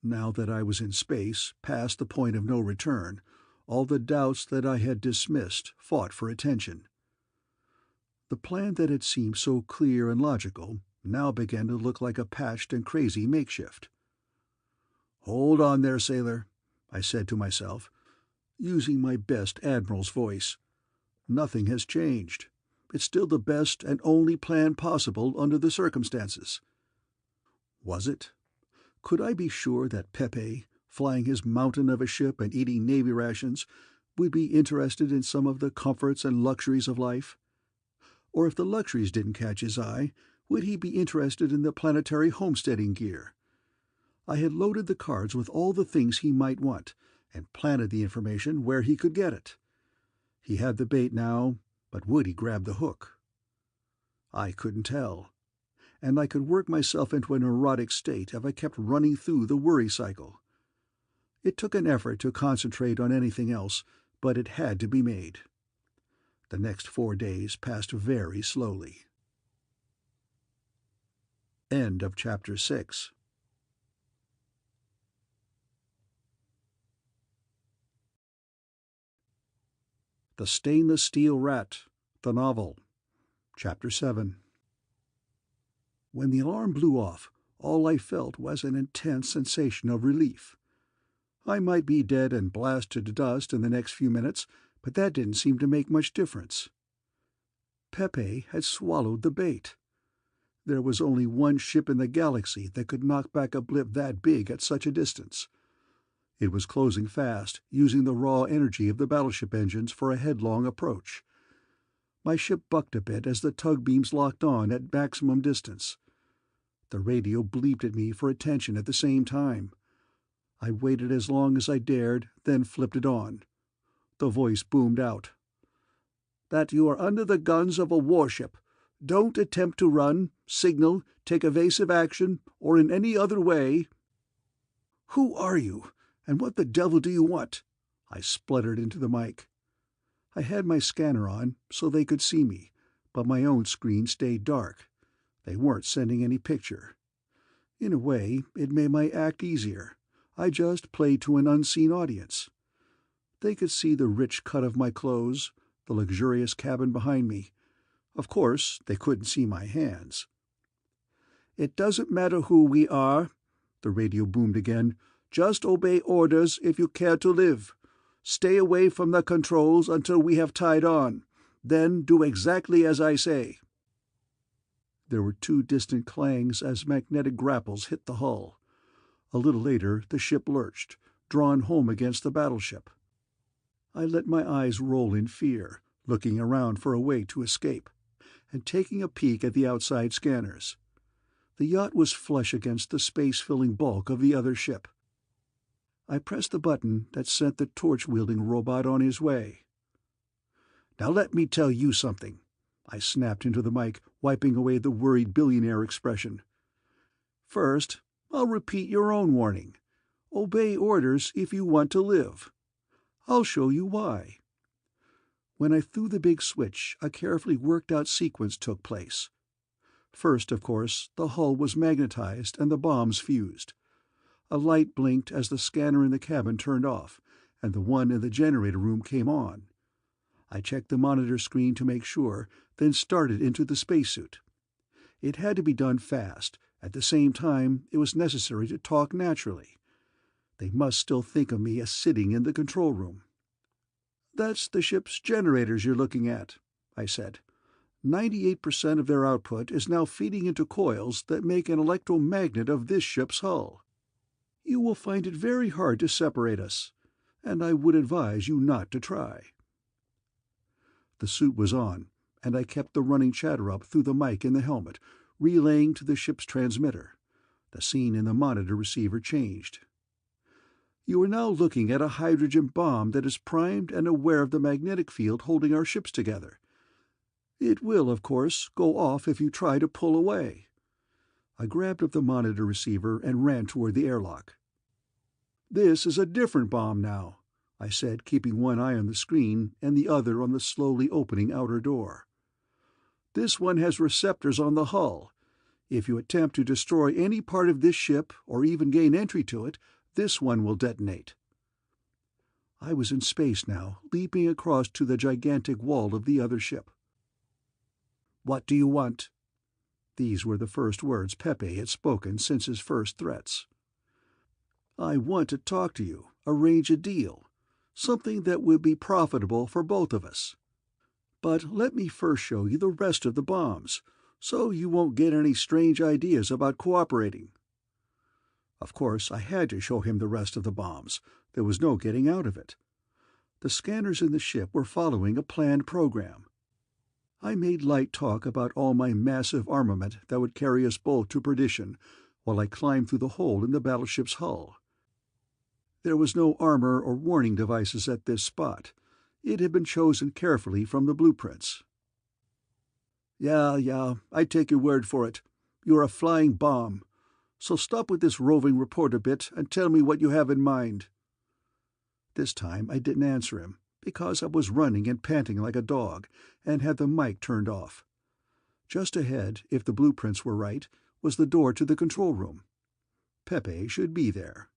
Now that I was in space, past the point of no return, all the doubts that I had dismissed fought for attention. The plan that had seemed so clear and logical now began to look like a patched and crazy makeshift. "Hold on there, sailor," I said to myself, using my best admiral's voice. "Nothing has changed. It's still the best and only plan possible under the circumstances." Was it? Could I be sure that Pepe, flying his mountain of a ship and eating Navy rations, would be interested in some of the comforts and luxuries of life? Or if the luxuries didn't catch his eye, would he be interested in the planetary homesteading gear? I had loaded the cards with all the things he might want, and planted the information where he could get it. He had the bait now, but would he grab the hook? I couldn't tell, and I could work myself into a neurotic state if I kept running through the worry cycle. It took an effort to concentrate on anything else, but it had to be made. The next 4 days passed very slowly. End of Chapter 6. The Stainless Steel Rat, the novel, Chapter 7. When the alarm blew off, all I felt was an intense sensation of relief. I might be dead and blasted to dust in the next few minutes, but that didn't seem to make much difference. Pepe had swallowed the bait. There was only one ship in the galaxy that could knock back a blip that big at such a distance. It was closing fast, using the raw energy of the battleship engines for a headlong approach. My ship bucked a bit as the tug beams locked on at maximum distance. The radio bleeped at me for attention at the same time. I waited as long as I dared, then flipped it on. The voice boomed out. "That you are under the guns of a warship. Don't attempt to run, signal, take evasive action, or in any other way—" "Who are you, and what the devil do you want?" I spluttered into the mic. I had my scanner on, so they could see me, but my own screen stayed dark. They weren't sending any picture. In a way, it made my act easier. I just played to an unseen audience. They could see the rich cut of my clothes, the luxurious cabin behind me. Of course, they couldn't see my hands. "It doesn't matter who we are," the radio boomed again. "Just obey orders if you care to live. Stay away from the controls until we have tied on. Then do exactly as I say." There were 2 distant clangs as magnetic grapples hit the hull. A little later the ship lurched, drawn home against the battleship. I let my eyes roll in fear, looking around for a way to escape, and taking a peek at the outside scanners. The yacht was flush against the space-filling bulk of the other ship. I pressed the button that sent the torch-wielding robot on his way. "Now let me tell you something," I snapped into the mic, wiping away the worried billionaire expression. "First, I'll repeat your own warning. Obey orders if you want to live. I'll show you why." When I threw the big switch, a carefully worked-out sequence took place. First, of course, the hull was magnetized and the bombs fused. A light blinked as the scanner in the cabin turned off, and the one in the generator room came on. I checked the monitor screen to make sure, then started into the spacesuit. It had to be done fast. At the same time, it was necessary to talk naturally. They must still think of me as sitting in the control room. "That's the ship's generators you're looking at," I said. 98% of their output is now feeding into coils that make an electromagnet of this ship's hull. You will find it very hard to separate us, and I would advise you not to try." The suit was on, and I kept the running chatter up through the mic in the helmet, relaying to the ship's transmitter. The scene in the monitor receiver changed. "You are now looking at a hydrogen bomb that is primed and aware of the magnetic field holding our ships together. It will, of course, go off if you try to pull away." I grabbed up the monitor receiver and ran toward the airlock. "This is a different bomb now," I said, keeping one eye on the screen and the other on the slowly opening outer door. "This one has receptors on the hull. If you attempt to destroy any part of this ship, or even gain entry to it, this one will detonate." I was in space now, leaping across to the gigantic wall of the other ship. "What do you want?" These were the first words Pepe had spoken since his first threats. "I want to talk to you, arrange a deal, something that would be profitable for both of us. But let me first show you the rest of the bombs, so you won't get any strange ideas about cooperating." Of course, I had to show him the rest of the bombs. There was no getting out of it. The scanners in the ship were following a planned program. I made light talk about all my massive armament that would carry us both to perdition, while I climbed through the hole in the battleship's hull. There was no armor or warning devices at this spot. It had been chosen carefully from the blueprints. Yeah, I take your word for it. You're a flying bomb. So stop with this roving reporter bit and tell me what you have in mind." This time I didn't answer him, because I was running and panting like a dog, and had the mic turned off. Just ahead, if the blueprints were right, was the door to the control room. Pepe should be there.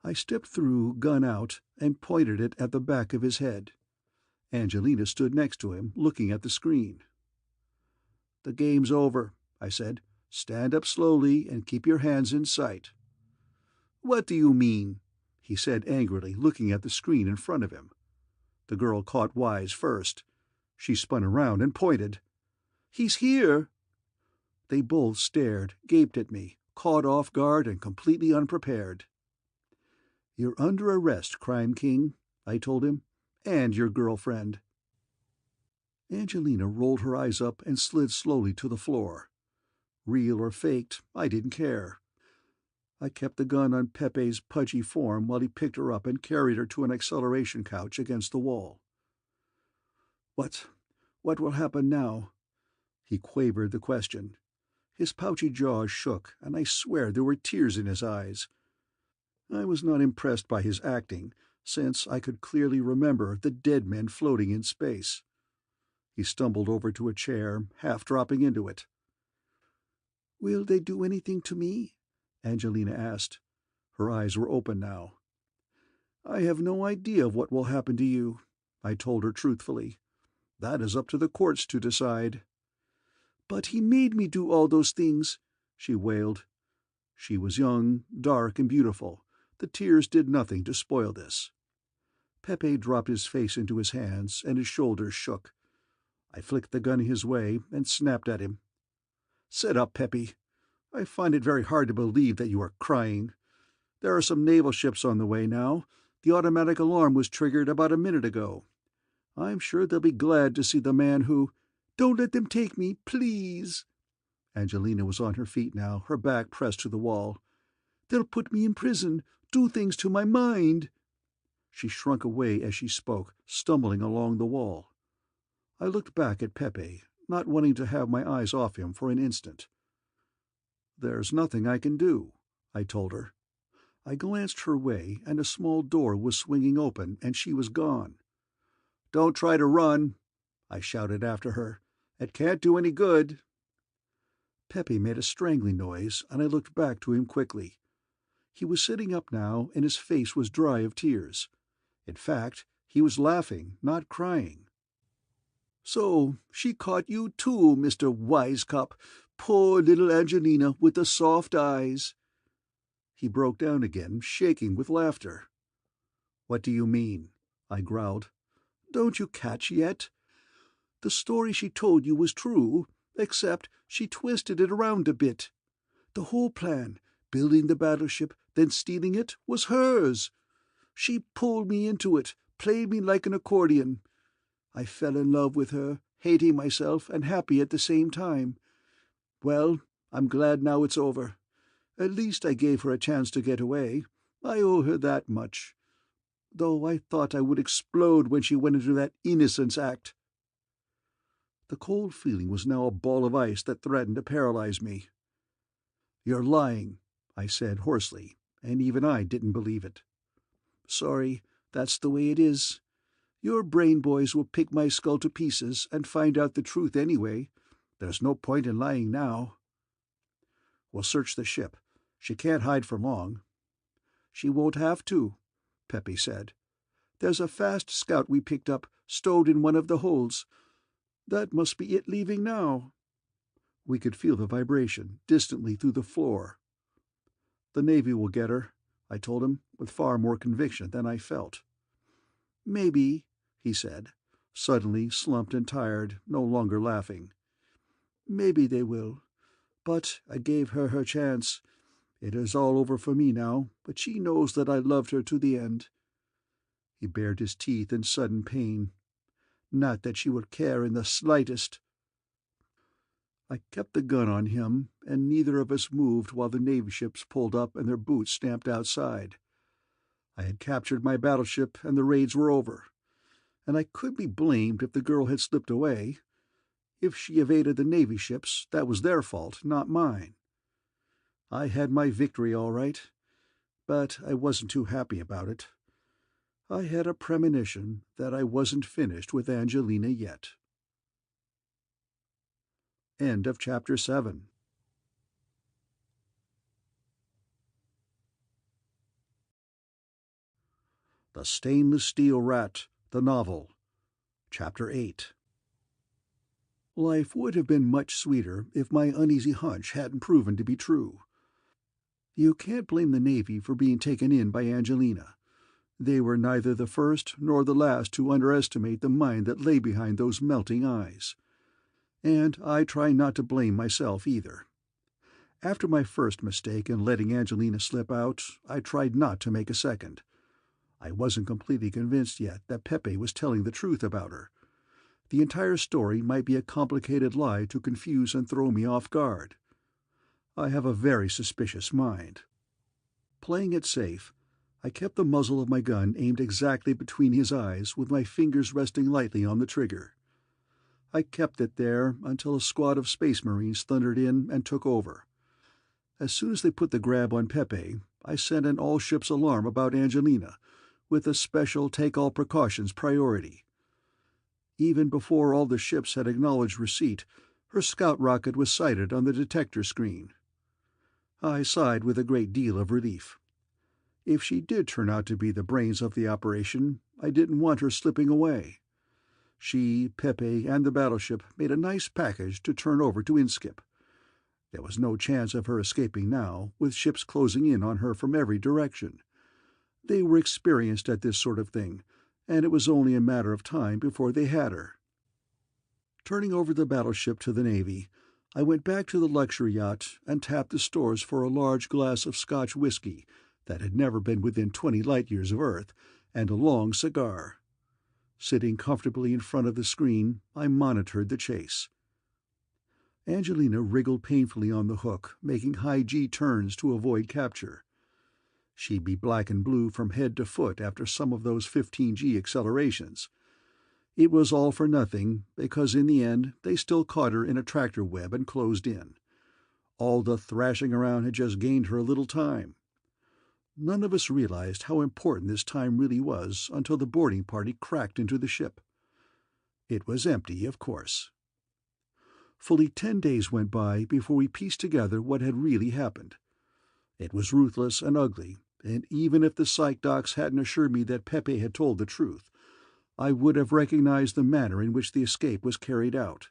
I stepped through, gun out, and pointed it at the back of his head. Angelina stood next to him, looking at the screen. "The game's over," I said. "Stand up slowly and keep your hands in sight." "What do you mean?" he said angrily, looking at the screen in front of him. The girl caught wise first. She spun around and pointed. "He's here!" They both stared, gaped at me, caught off guard and completely unprepared. "You're under arrest, Crime King," I told him, "and your girlfriend." Angelina rolled her eyes up and slid slowly to the floor. Real or faked, I didn't care. I kept the gun on Pepe's pudgy form while he picked her up and carried her to an acceleration couch against the wall. What will happen now?" He quavered the question. His pouchy jaws shook, and I swear there were tears in his eyes. I was not impressed by his acting, since I could clearly remember the dead men floating in space. He stumbled over to a chair, half dropping into it. "Will they do anything to me?" Angelina asked. Her eyes were open now. "I have no idea of what will happen to you," I told her truthfully. "That is up to the courts to decide." "But he made me do all those things," she wailed. She was young, dark, and beautiful. The tears did nothing to spoil this. Pepe dropped his face into his hands, and his shoulders shook. I flicked the gun his way and snapped at him. "Sit up, Pepe. I find it very hard to believe that you are crying. There are some naval ships on the way now. The automatic alarm was triggered about a minute ago. I'm sure they'll be glad to see the man who—" "Don't let them take me, please." Angelina was on her feet now, her back pressed to the wall. "They'll put me in prison, do things to my mind." She shrunk away as she spoke, stumbling along the wall. I looked back at Pepe, not wanting to have my eyes off him for an instant. "There's nothing I can do," I told her. I glanced her way, and a small door was swinging open, and she was gone. "Don't try to run," I shouted after her. "It can't do any good." Pepe made a strangling noise, and I looked back to him quickly. He was sitting up now, and his face was dry of tears. In fact, he was laughing, not crying. "So she caught you too, Mr. Wisecup. Poor little Angelina with the soft eyes." He broke down again, shaking with laughter. "What do you mean?" I growled. "Don't you catch yet? The story she told you was true, except she twisted it around a bit. The whole plan, building the battleship, then stealing it, was hers. She pulled me into it, played me like an accordion. I fell in love with her, hating myself and happy at the same time. Well, I'm glad now it's over. At least I gave her a chance to get away. I owe her that much. Though I thought I would explode when she went into that innocence act." The cold feeling was now a ball of ice that threatened to paralyze me. "You're lying," I said hoarsely, and even I didn't believe it. "Sorry, that's the way it is. Your brain boys will pick my skull to pieces and find out the truth anyway. There's no point in lying now." "We'll search the ship. She can't hide for long." "She won't have to," Pepe said. "There's a fast scout we picked up, stowed in one of the holds. That must be it leaving now." We could feel the vibration distantly through the floor. "The Navy will get her," I told him, with far more conviction than I felt. "Maybe," he said, suddenly slumped and tired, no longer laughing. "Maybe they will. But I gave her her chance. It is all over for me now, but she knows that I loved her to the end." He bared his teeth in sudden pain. "Not that she would care in the slightest." I kept the gun on him, and neither of us moved while the Navy ships pulled up and their boots stamped outside. I had captured my battleship, and the raids were over. And I could be blamed if the girl had slipped away. If she evaded the Navy ships, that was their fault, not mine. I had my victory all right, but I wasn't too happy about it. I had a premonition that I wasn't finished with Angelina yet. End of Chapter 7. The Stainless Steel Rat, the Novel, Chapter 8. Life would have been much sweeter if my uneasy hunch hadn't proven to be true. You can't blame the Navy for being taken in by Angelina. They were neither the first nor the last to underestimate the mind that lay behind those melting eyes. And I try not to blame myself either. After my first mistake in letting Angelina slip out, I tried not to make a second. I wasn't completely convinced yet that Pepe was telling the truth about her. The entire story might be a complicated lie to confuse and throw me off guard. I have a very suspicious mind. Playing it safe, I kept the muzzle of my gun aimed exactly between his eyes, with my fingers resting lightly on the trigger. I kept it there until a squad of Space Marines thundered in and took over. As soon as they put the grab on Pepe, I sent an all-ships alarm about Angelina, with a special take-all-precautions priority. Even before all the ships had acknowledged receipt, her scout rocket was sighted on the detector screen. I sighed with a great deal of relief. If she did turn out to be the brains of the operation, I didn't want her slipping away. She, Pepe, and the battleship made a nice package to turn over to Inskip. There was no chance of her escaping now, with ships closing in on her from every direction. They were experienced at this sort of thing, and it was only a matter of time before they had her. Turning over the battleship to the Navy, I went back to the luxury yacht and tapped the stores for a large glass of Scotch whiskey that had never been within 20 light-years of Earth, and a long cigar. Sitting comfortably in front of the screen, I monitored the chase. Angelina wriggled painfully on the hook, making high G turns to avoid capture. She'd be black and blue from head to foot after some of those 15G accelerations. It was all for nothing, because in the end they still caught her in a tractor web and closed in. All the thrashing around had just gained her a little time. None of us realized how important this time really was until the boarding party cracked into the ship. It was empty, of course. Fully 10 days went by before we pieced together what had really happened. It was ruthless and ugly, and even if the psych docs hadn't assured me that Pepe had told the truth, I would have recognized the manner in which the escape was carried out.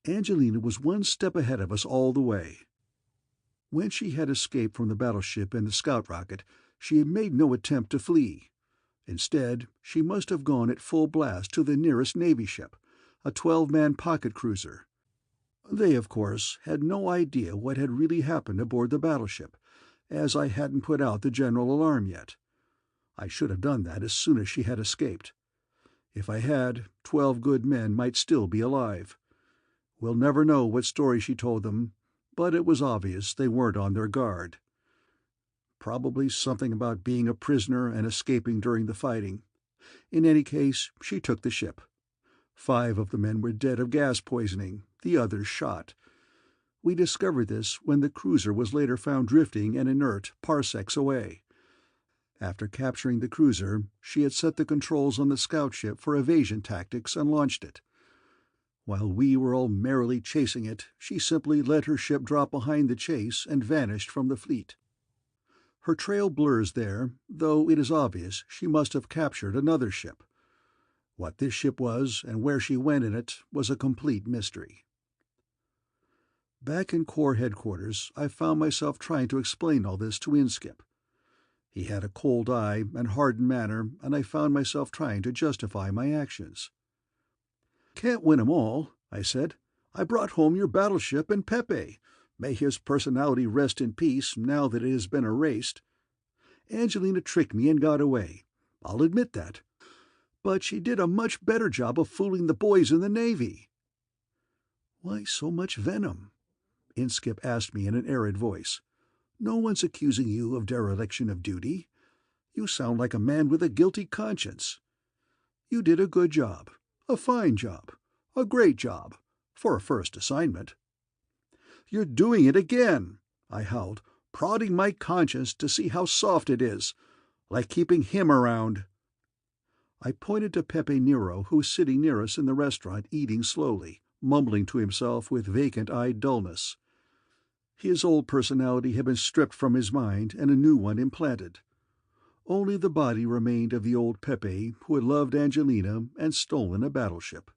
Angelina was one step ahead of us all the way. When she had escaped from the battleship and the scout rocket, she had made no attempt to flee. Instead, she must have gone at full blast to the nearest Navy ship, a 12-man pocket cruiser. They, of course, had no idea what had really happened aboard the battleship, as I hadn't put out the general alarm yet. I should have done that as soon as she had escaped. If I had, 12 good men might still be alive. We'll never know what story she told them, but it was obvious they weren't on their guard. Probably something about being a prisoner and escaping during the fighting. In any case, she took the ship. 5 of the men were dead of gas poisoning, the others shot. We discovered this when the cruiser was later found drifting and inert parsecs away. After capturing the cruiser, she had set the controls on the scout ship for evasion tactics and launched it. While we were all merrily chasing it, she simply let her ship drop behind the chase and vanished from the fleet. Her trail blurs there, though it is obvious she must have captured another ship. What this ship was and where she went in it was a complete mystery. Back in Corps headquarters, I found myself trying to explain all this to Inskip. He had a cold eye and hardened manner, and I found myself trying to justify my actions. "Can't win 'em all," I said. "I brought home your battleship and Pepe. May his personality rest in peace now that it has been erased. Angelina tricked me and got away. I'll admit that. But she did a much better job of fooling the boys in the Navy." "Why so much venom?" Inskip asked me in an arid voice. "No one's accusing you of dereliction of duty. You sound like a man with a guilty conscience. You did a good job, a fine job, a great job, for a first assignment." "You're doing it again," I howled, "prodding my conscience to see how soft it is, like keeping him around." I pointed to Pepe Nero, who was sitting near us in the restaurant, eating slowly, mumbling to himself with vacant-eyed dullness. His old personality had been stripped from his mind and a new one implanted. Only the body remained of the old Pepe who had loved Angelina and stolen a battleship.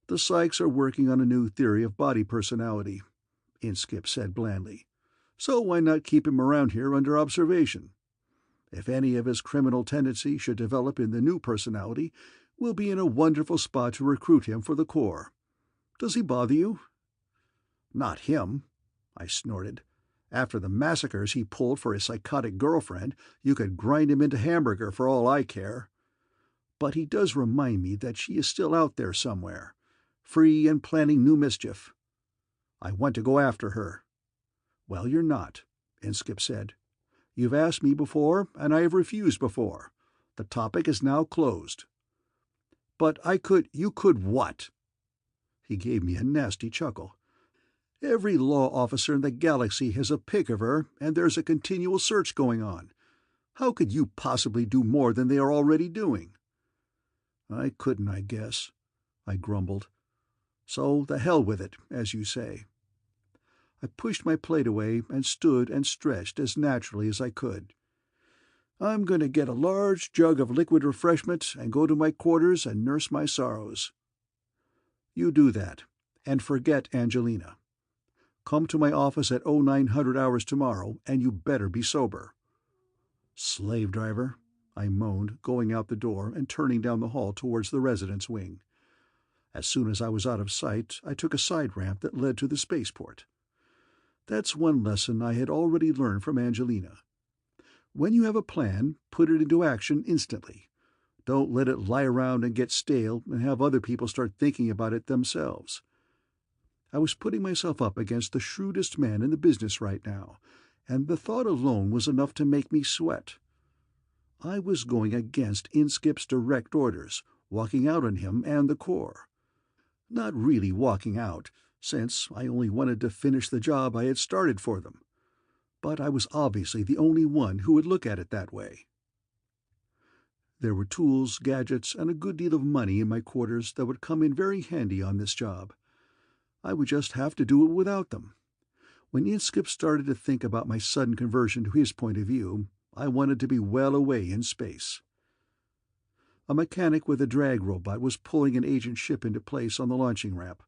"The psychs are working on a new theory of body personality," Inskip said blandly. "So why not keep him around here under observation? If any of his criminal tendency should develop in the new personality, we'll be in a wonderful spot to recruit him for the Corps. Does he bother you?" "Not him," I snorted. "After the massacres he pulled for his psychotic girlfriend, you could grind him into hamburger for all I care. But he does remind me that she is still out there somewhere, free and planning new mischief. I want to go after her." "Well, you're not," Inskip said. "You've asked me before, and I have refused before. The topic is now closed." "But I could—" "You could what?" He gave me a nasty chuckle. "Every law officer in the galaxy has a pic of her, and there's a continual search going on. How could you possibly do more than they are already doing?" "I couldn't, I guess," I grumbled. "So the hell with it, as you say." I pushed my plate away and stood and stretched as naturally as I could. "I'm going to get a large jug of liquid refreshment and go to my quarters and nurse my sorrows." "You do that, and forget Angelina. Come to my office at 0900 hours tomorrow, and you better be sober." "Slave driver," I moaned, going out the door and turning down the hall towards the residence wing. As soon as I was out of sight, I took a side ramp that led to the spaceport. That's one lesson I had already learned from Angelina. When you have a plan, put it into action instantly. Don't let it lie around and get stale and have other people start thinking about it themselves. I was putting myself up against the shrewdest man in the business right now, and the thought alone was enough to make me sweat. I was going against Inskip's direct orders, walking out on him and the Corps. Not really walking out, since I only wanted to finish the job I had started for them. but I was obviously the only one who would look at it that way. There were tools, gadgets, and a good deal of money in my quarters that would come in very handy on this job. I would just have to do it without them. When Inskip started to think about my sudden conversion to his point of view, I wanted to be well away in space. A mechanic with a drag robot was pulling an agent ship into place on the launching ramp.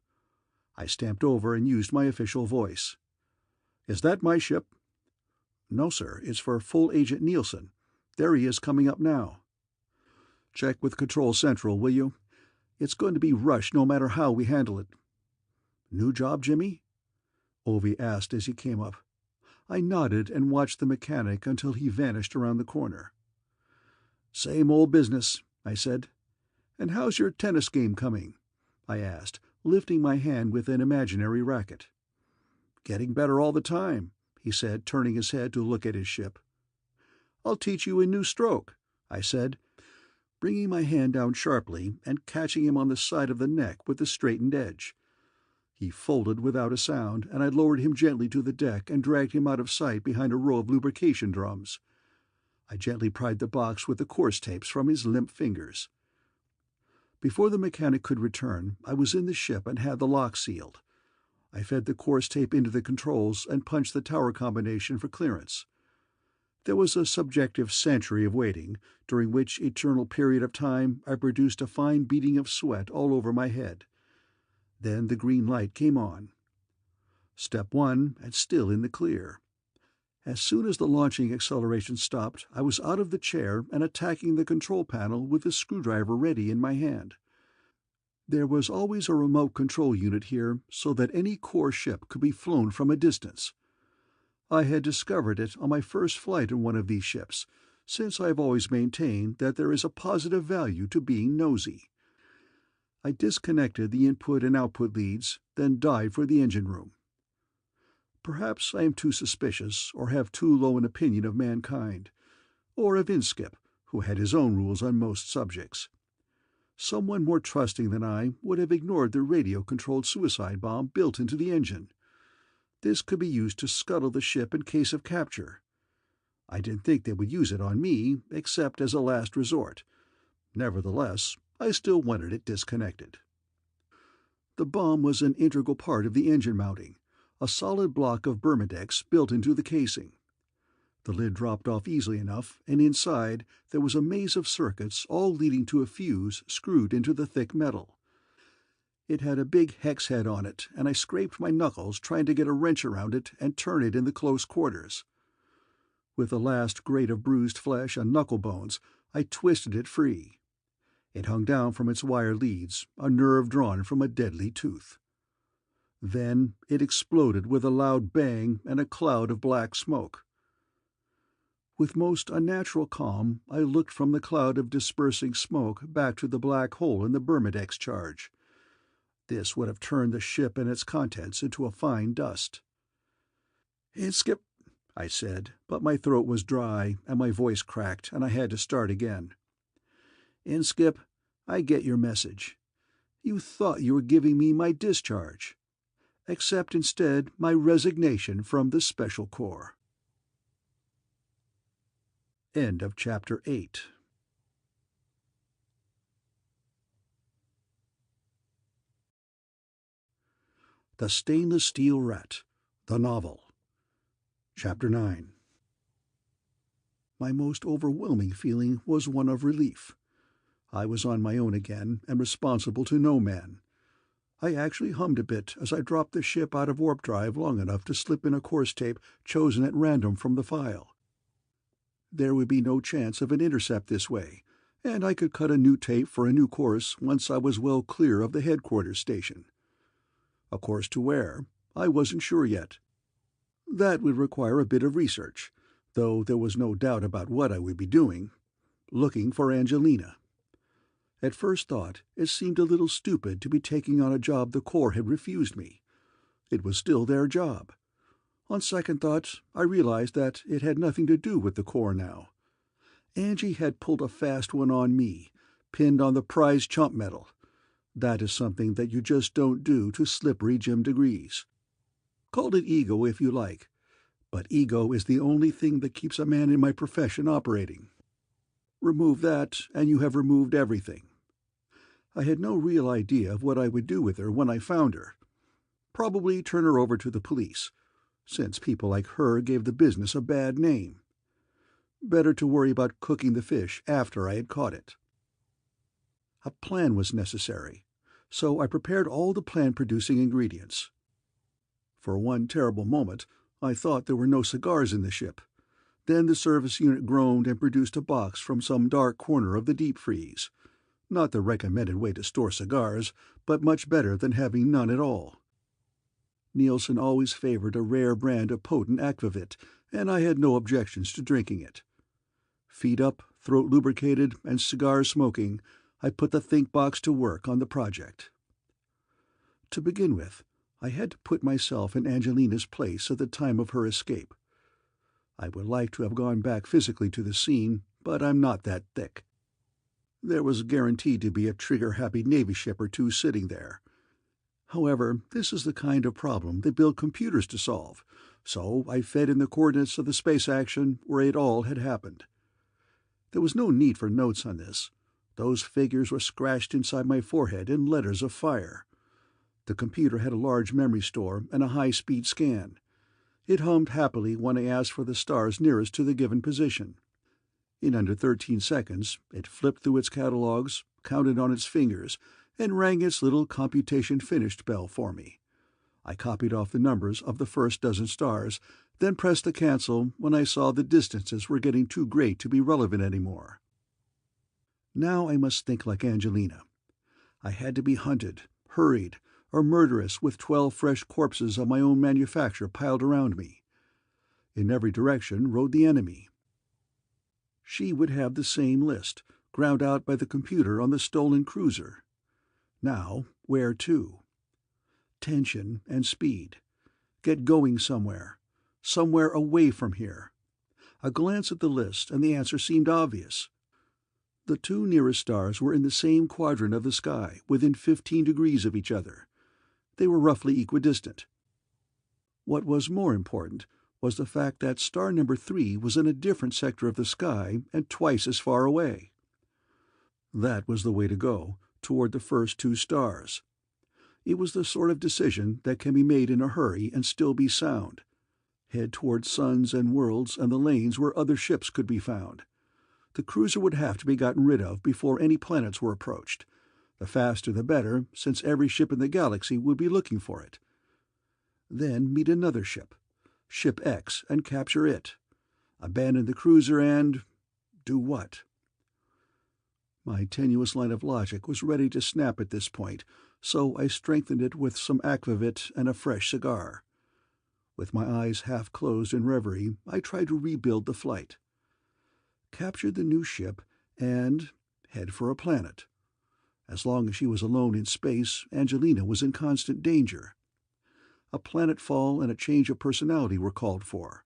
I stamped over and used my official voice. "Is that my ship?" "No, sir. It's for Full Agent Nielsen. There he is coming up now." "Check with Control Central, will you? It's going to be rushed no matter how we handle it." "New job, Jimmy?" Ovi asked as he came up. I nodded and watched the mechanic until he vanished around the corner. "Same old business," I said. "And how's your tennis game coming?" I asked, lifting my hand with an imaginary racket. "Getting better all the time," he said, turning his head to look at his ship. "I'll teach you a new stroke," I said, bringing my hand down sharply and catching him on the side of the neck with the straightened edge. He folded without a sound, and I lowered him gently to the deck and dragged him out of sight behind a row of lubrication drums. I gently pried the box with the course tapes from his limp fingers. Before the mechanic could return, I was in the ship and had the lock sealed. I fed the course tape into the controls and punched the tower combination for clearance. There was a subjective century of waiting, during which eternal period of time I produced a fine beading of sweat all over my head. Then the green light came on. Step 1, and still in the clear. As soon as the launching acceleration stopped, I was out of the chair and attacking the control panel with the screwdriver ready in my hand. There was always a remote control unit here so that any core ship could be flown from a distance. I had discovered it on my first flight in one of these ships, since I have always maintained that there is a positive value to being nosy. I disconnected the input and output leads, then dived for the engine room. Perhaps I am too suspicious, or have too low an opinion of mankind, or of Inskip, who had his own rules on most subjects. Someone more trusting than I would have ignored the radio-controlled suicide bomb built into the engine. This could be used to scuttle the ship in case of capture. I didn't think they would use it on me, except as a last resort. Nevertheless, I still wanted it disconnected. The bomb was an integral part of the engine mounting, a solid block of Bermudex built into the casing. The lid dropped off easily enough, and inside there was a maze of circuits all leading to a fuse screwed into the thick metal. It had a big hex head on it, and I scraped my knuckles trying to get a wrench around it and turn it in the close quarters. With the last grate of bruised flesh and knuckle bones, I twisted it free. It hung down from its wire leads, a nerve drawn from a deadly tooth. Then it exploded with a loud bang and a cloud of black smoke. With most unnatural calm, I looked from the cloud of dispersing smoke back to the black hole in the Bermudex charge. This would have turned the ship and its contents into a fine dust. "Inskip," I said, but my throat was dry and my voice cracked, and I had to start again. "Inskip, I get your message. You thought you were giving me my discharge. Accept instead my resignation from the Special Corps." End of Chapter 8. The Stainless Steel Rat, the Novel. Chapter 9. My most overwhelming feeling was one of relief. I was on my own again, and responsible to no man. I actually hummed a bit as I dropped the ship out of warp drive long enough to slip in a course tape chosen at random from the file. There would be no chance of an intercept this way, and I could cut a new tape for a new course once I was well clear of the headquarters station. A course to where? I wasn't sure yet. That would require a bit of research, though there was no doubt about what I would be doing. Looking for Angelina. At first thought, it seemed a little stupid to be taking on a job the Corps had refused me. It was still their job. On second thought, I realized that it had nothing to do with the Corps now. Angie had pulled a fast one on me, pinned on the prize chump medal. That is something that you just don't do to Slippery Jim DiGriz. Call it ego if you like, But ego is the only thing that keeps a man in my profession operating. Remove that, and you have removed everything. I had no real idea of what I would do with her when I found her. Probably turn her over to the police, since people like her gave the business a bad name. Better to worry about cooking the fish after I had caught it. A plan was necessary, so I prepared all the plan-producing ingredients. For one terrible moment, I thought there were no cigars in the ship. Then the service unit groaned and produced a box from some dark corner of the deep freeze. Not the recommended way to store cigars, but much better than having none at all. Nielsen always favored a rare brand of potent aquavit, and I had no objections to drinking it. Feet up, throat lubricated, and cigars smoking, I put the think box to work on the project. To begin with, I had to put myself in Angelina's place at the time of her escape. I would like to have gone back physically to the scene, but I'm not that thick. There was guaranteed to be a trigger-happy Navy ship or two sitting there. However, this is the kind of problem they build computers to solve, so I fed in the coordinates of the space action where it all had happened. There was no need for notes on this. Those figures were scratched inside my forehead in letters of fire. The computer had a large memory store and a high-speed scan. It hummed happily when I asked for the stars nearest to the given position. In under 13 seconds, it flipped through its catalogs, counted on its fingers, and rang its little computation finished bell for me. I copied off the numbers of the first dozen stars, then pressed the cancel when I saw the distances were getting too great to be relevant anymore. Now I must think like Angelina. I had to be hunted, hurried, or murderous with 12 fresh corpses of my own manufacture piled around me. In every direction rode the enemy. She would have the same list, ground out by the computer on the stolen cruiser. Now, where to? Tension and speed. Get going somewhere away from here. A glance at the list, and the answer seemed obvious. The two nearest stars were in the same quadrant of the sky, within 15 degrees of each other. They were roughly equidistant. What was more important was the fact that star number 3 was in a different sector of the sky and twice as far away. That was the way to go, toward the first two stars. It was the sort of decision that can be made in a hurry and still be sound. Head toward suns and worlds and the lanes where other ships could be found. The cruiser would have to be gotten rid of before any planets were approached. The faster the better, since every ship in the galaxy would be looking for it. Then meet another ship, Ship X, and capture it. Abandon the cruiser and do what? My tenuous line of logic was ready to snap at this point, so I strengthened it with some aquavit and a fresh cigar. With my eyes half closed in reverie, I tried to rebuild the flight. Captured the new ship and head for a planet. As long as she was alone in space, Angelina was in constant danger. A planetfall and a change of personality were called for.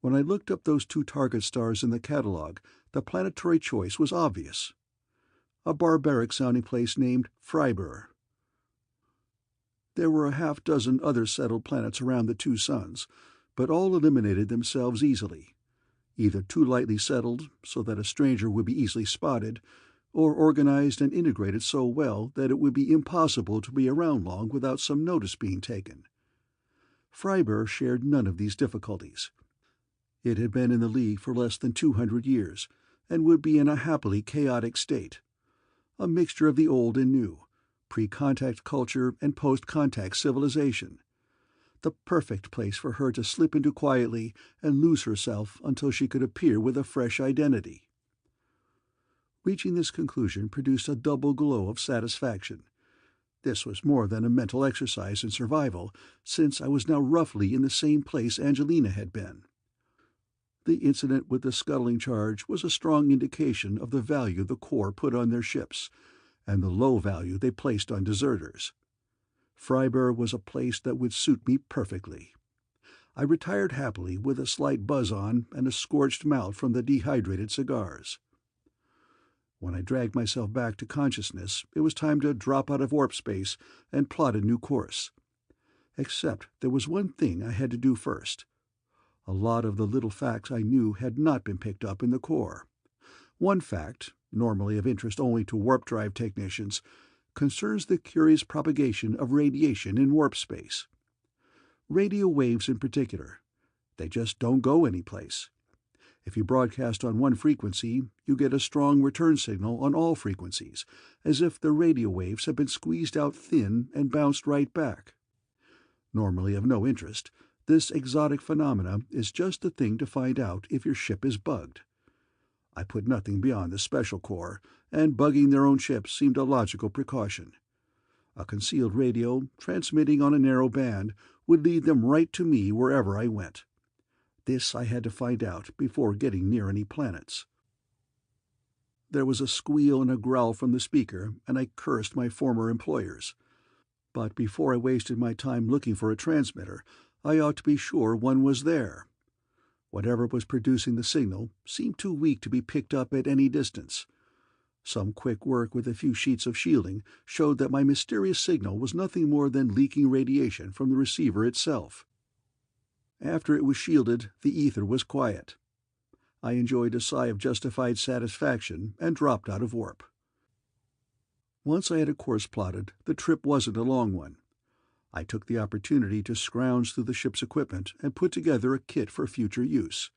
When I looked up those two target stars in the catalog, the planetary choice was obvious. A barbaric-sounding place named Freiburg. There were a half-dozen other settled planets around the two suns, but all eliminated themselves easily. Either too lightly settled, so that a stranger would be easily spotted, or organized and integrated so well that it would be impossible to be around long without some notice being taken. Freiburg shared none of these difficulties. It had been in the League for less than 200 years, and would be in a happily chaotic state. A mixture of the old and new, pre-contact culture and post-contact civilization. The perfect place for her to slip into quietly and lose herself until she could appear with a fresh identity. Reaching this conclusion produced a double glow of satisfaction. This was more than a mental exercise in survival, since I was now roughly in the same place Angelina had been. The incident with the scuttling charge was a strong indication of the value the Corps put on their ships, and the low value they placed on deserters. Freiburg was a place that would suit me perfectly. I retired happily with a slight buzz on and a scorched mouth from the dehydrated cigars. When I dragged myself back to consciousness, it was time to drop out of warp space and plot a new course. Except there was one thing I had to do first. A lot of the little facts I knew had not been picked up in the core. One fact, normally of interest only to warp drive technicians, concerns the curious propagation of radiation in warp space. Radio waves in particular. They just don't go anyplace. If you broadcast on one frequency, you get a strong return signal on all frequencies, as if the radio waves have been squeezed out thin and bounced right back. Normally of no interest, this exotic phenomena is just the thing to find out if your ship is bugged. I put nothing beyond the Special Corps, and bugging their own ships seemed a logical precaution. A concealed radio, transmitting on a narrow band, would lead them right to me wherever I went. This I had to find out before getting near any planets. There was a squeal and a growl from the speaker, and I cursed my former employers. But before I wasted my time looking for a transmitter, I ought to be sure one was there. Whatever was producing the signal seemed too weak to be picked up at any distance. Some quick work with a few sheets of shielding showed that my mysterious signal was nothing more than leaking radiation from the receiver itself. After it was shielded, the ether was quiet. I enjoyed a sigh of justified satisfaction and dropped out of warp. Once I had a course plotted, the trip wasn't a long one. I took the opportunity to scrounge through the ship's equipment and put together a kit for future use.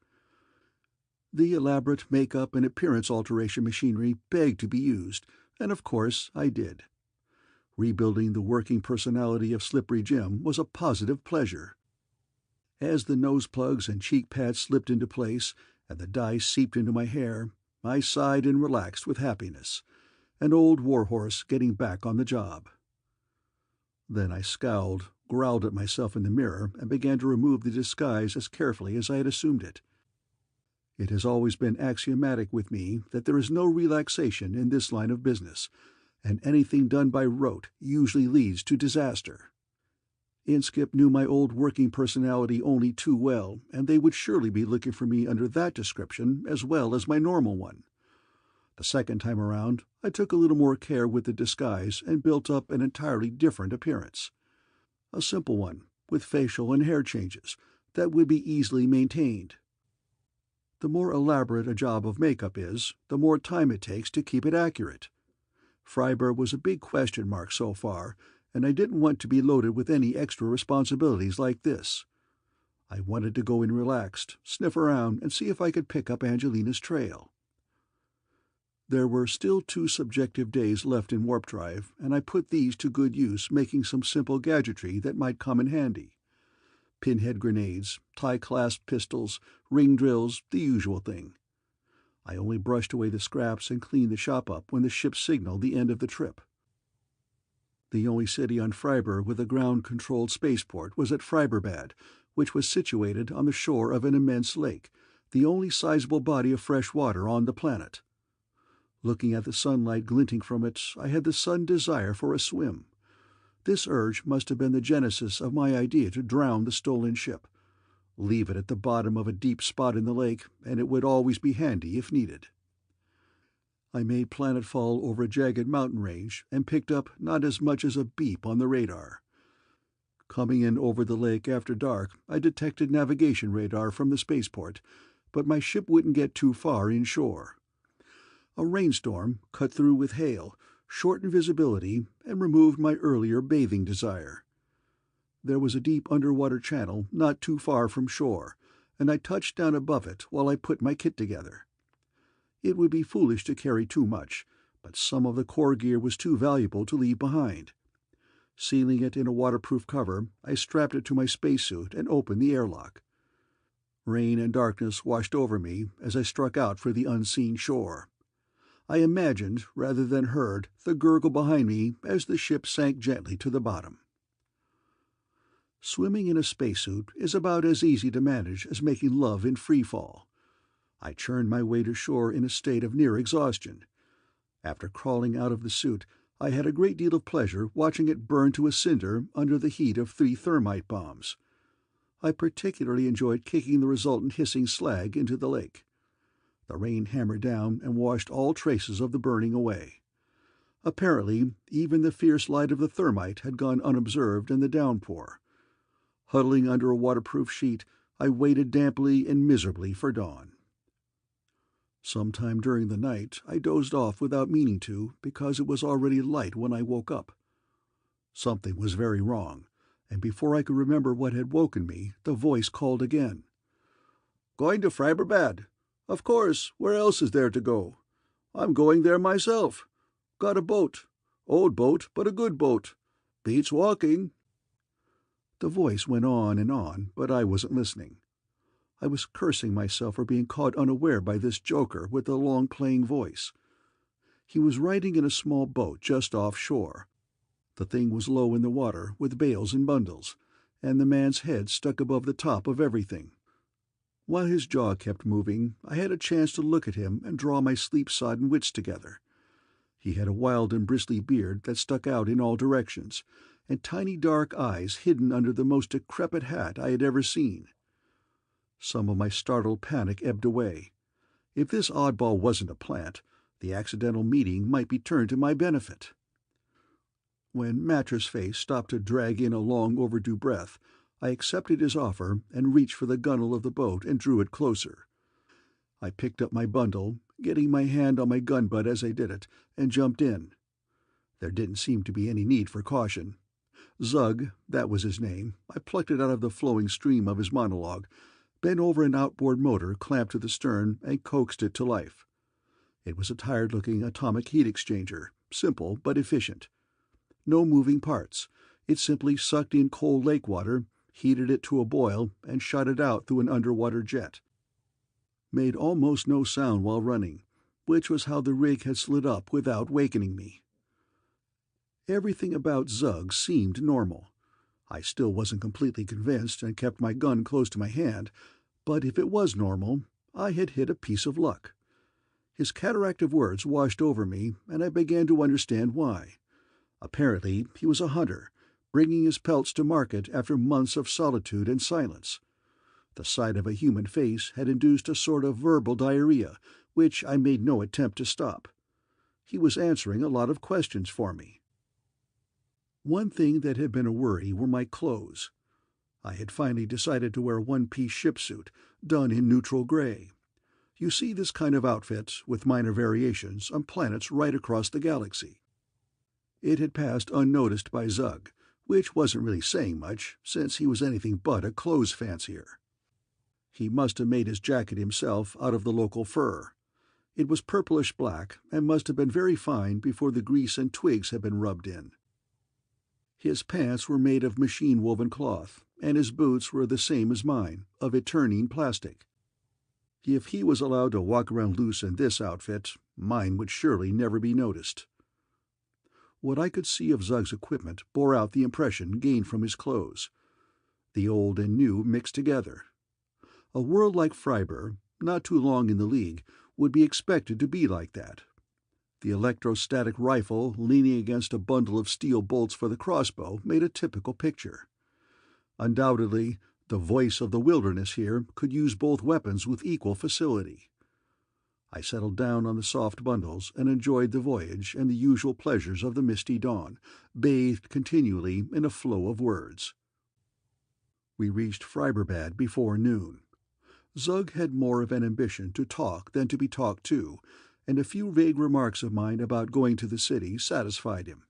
The elaborate make-up and appearance alteration machinery begged to be used, and of course I did. Rebuilding the working personality of Slippery Jim was a positive pleasure. As the nose plugs and cheek pads slipped into place and the dye seeped into my hair, I sighed and relaxed with happiness, an old warhorse getting back on the job. Then I scowled, growled at myself in the mirror, and began to remove the disguise as carefully as I had assumed it. It has always been axiomatic with me that there is no relaxation in this line of business, and anything done by rote usually leads to disaster. Inskip knew my old working personality only too well, and they would surely be looking for me under that description as well as my normal one. The second time around, I took a little more care with the disguise and built up an entirely different appearance. A simple one, with facial and hair changes, that would be easily maintained. The more elaborate a job of makeup is, the more time it takes to keep it accurate. Freiburg was a big question mark so far, and I didn't want to be loaded with any extra responsibilities like this. I wanted to go in relaxed, sniff around, and see if I could pick up Angelina's trail. There were still 2 subjective days left in warp drive, and I put these to good use making some simple gadgetry that might come in handy. Pinhead grenades, tie-clasped pistols, ring drills, the usual thing. I only brushed away the scraps and cleaned the shop up when the ship signaled the end of the trip. The only city on Freiburg with a ground-controlled spaceport was at Freiberbad, which was situated on the shore of an immense lake, the only sizable body of fresh water on the planet. Looking at the sunlight glinting from it, I had the sudden desire for a swim. This urge must have been the genesis of my idea to drown the stolen ship. Leave it at the bottom of a deep spot in the lake, and it would always be handy if needed. I made planetfall over a jagged mountain range and picked up not as much as a beep on the radar. Coming in over the lake after dark, I detected navigation radar from the spaceport, but my ship wouldn't get too far inshore. A rainstorm, cut through with hail, shortened visibility and removed my earlier bathing desire. There was a deep underwater channel not too far from shore, and I touched down above it while I put my kit together. It would be foolish to carry too much, but some of the core gear was too valuable to leave behind. Sealing it in a waterproof cover, I strapped it to my spacesuit and opened the airlock. Rain and darkness washed over me as I struck out for the unseen shore. I imagined, rather than heard, the gurgle behind me as the ship sank gently to the bottom. Swimming in a spacesuit is about as easy to manage as making love in free fall. I churned my way to shore in a state of near exhaustion. After crawling out of the suit, I had a great deal of pleasure watching it burn to a cinder under the heat of 3 thermite bombs. I particularly enjoyed kicking the resultant hissing slag into the lake. The rain hammered down and washed all traces of the burning away. Apparently, even the fierce light of the thermite had gone unobserved in the downpour. Huddling under a waterproof sheet, I waited damply and miserably for dawn. Sometime during the night I dozed off without meaning to, because it was already light when I woke up. Something was very wrong, and before I could remember what had woken me, the voice called again. "Going to Friberbad? Of course, where else is there to go? I'm going there myself. Got a boat. Old boat, but a good boat. Beats walking." The voice went on, but I wasn't listening. I was cursing myself for being caught unaware by this joker with the long playing voice. He was riding in a small boat just offshore. The thing was low in the water, with bales and bundles, and the man's head stuck above the top of everything. While his jaw kept moving, I had a chance to look at him and draw my sleep-sodden wits together. He had a wild and bristly beard that stuck out in all directions, and tiny dark eyes hidden under the most decrepit hat I had ever seen. Some of my startled panic ebbed away. If this oddball wasn't a plant, the accidental meeting might be turned to my benefit. When Mattress Face stopped to drag in a long overdue breath, I accepted his offer and reached for the gunwale of the boat and drew it closer. I picked up my bundle, getting my hand on my gun butt as I did it, and jumped in. There didn't seem to be any need for caution. Zug, that was his name, I plucked it out of the flowing stream of his monologue, bent over an outboard motor clamped to the stern, and coaxed it to life. It was a tired-looking atomic heat exchanger, simple but efficient. No moving parts. It simply sucked in cold lake water, heated it to a boil, and shot it out through an underwater jet. Made almost no sound while running, which was how the rig had slid up without wakening me. Everything about Zug seemed normal. I still wasn't completely convinced and kept my gun close to my hand, but if it was normal, I had hit a piece of luck. His cataract of words washed over me, and I began to understand why. Apparently he was a hunter, bringing his pelts to market after months of solitude and silence. The sight of a human face had induced a sort of verbal diarrhea, which I made no attempt to stop. He was answering a lot of questions for me. One thing that had been a worry were my clothes. I had finally decided to wear a one-piece ship suit, done in neutral gray. You see this kind of outfit, with minor variations, on planets right across the galaxy. It had passed unnoticed by Zug, which wasn't really saying much, since he was anything but a clothes fancier. He must have made his jacket himself out of the local fur. It was purplish black, and must have been very fine before the grease and twigs had been rubbed in. His pants were made of machine-woven cloth, and his boots were the same as mine, of eternine plastic. If he was allowed to walk around loose in this outfit, mine would surely never be noticed. What I could see of Zug's equipment bore out the impression gained from his clothes. The old and new mixed together. A world like Freiburg, not too long in the League, would be expected to be like that. The electrostatic rifle leaning against a bundle of steel bolts for the crossbow made a typical picture. Undoubtedly, the voice of the wilderness here could use both weapons with equal facility. I settled down on the soft bundles and enjoyed the voyage and the usual pleasures of the misty dawn, bathed continually in a flow of words. We reached Friberbad before noon. Zug had more of an ambition to talk than to be talked to, and a few vague remarks of mine about going to the city satisfied him.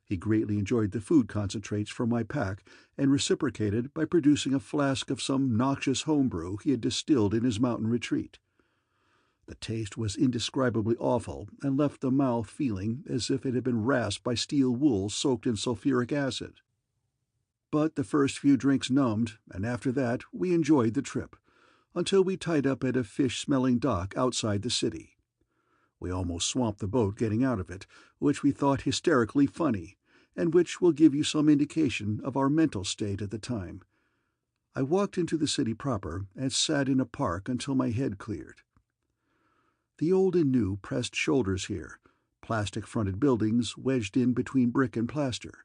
He greatly enjoyed the food concentrates from my pack, and reciprocated by producing a flask of some noxious homebrew he had distilled in his mountain retreat. The taste was indescribably awful, and left the mouth feeling as if it had been rasped by steel wool soaked in sulphuric acid. But the first few drinks numbed, and after that we enjoyed the trip, until we tied up at a fish-smelling dock outside the city. We almost swamped the boat getting out of it, which we thought hysterically funny, and which will give you some indication of our mental state at the time. I walked into the city proper and sat in a park until my head cleared. The old and new pressed shoulders here, plastic-fronted buildings wedged in between brick and plaster,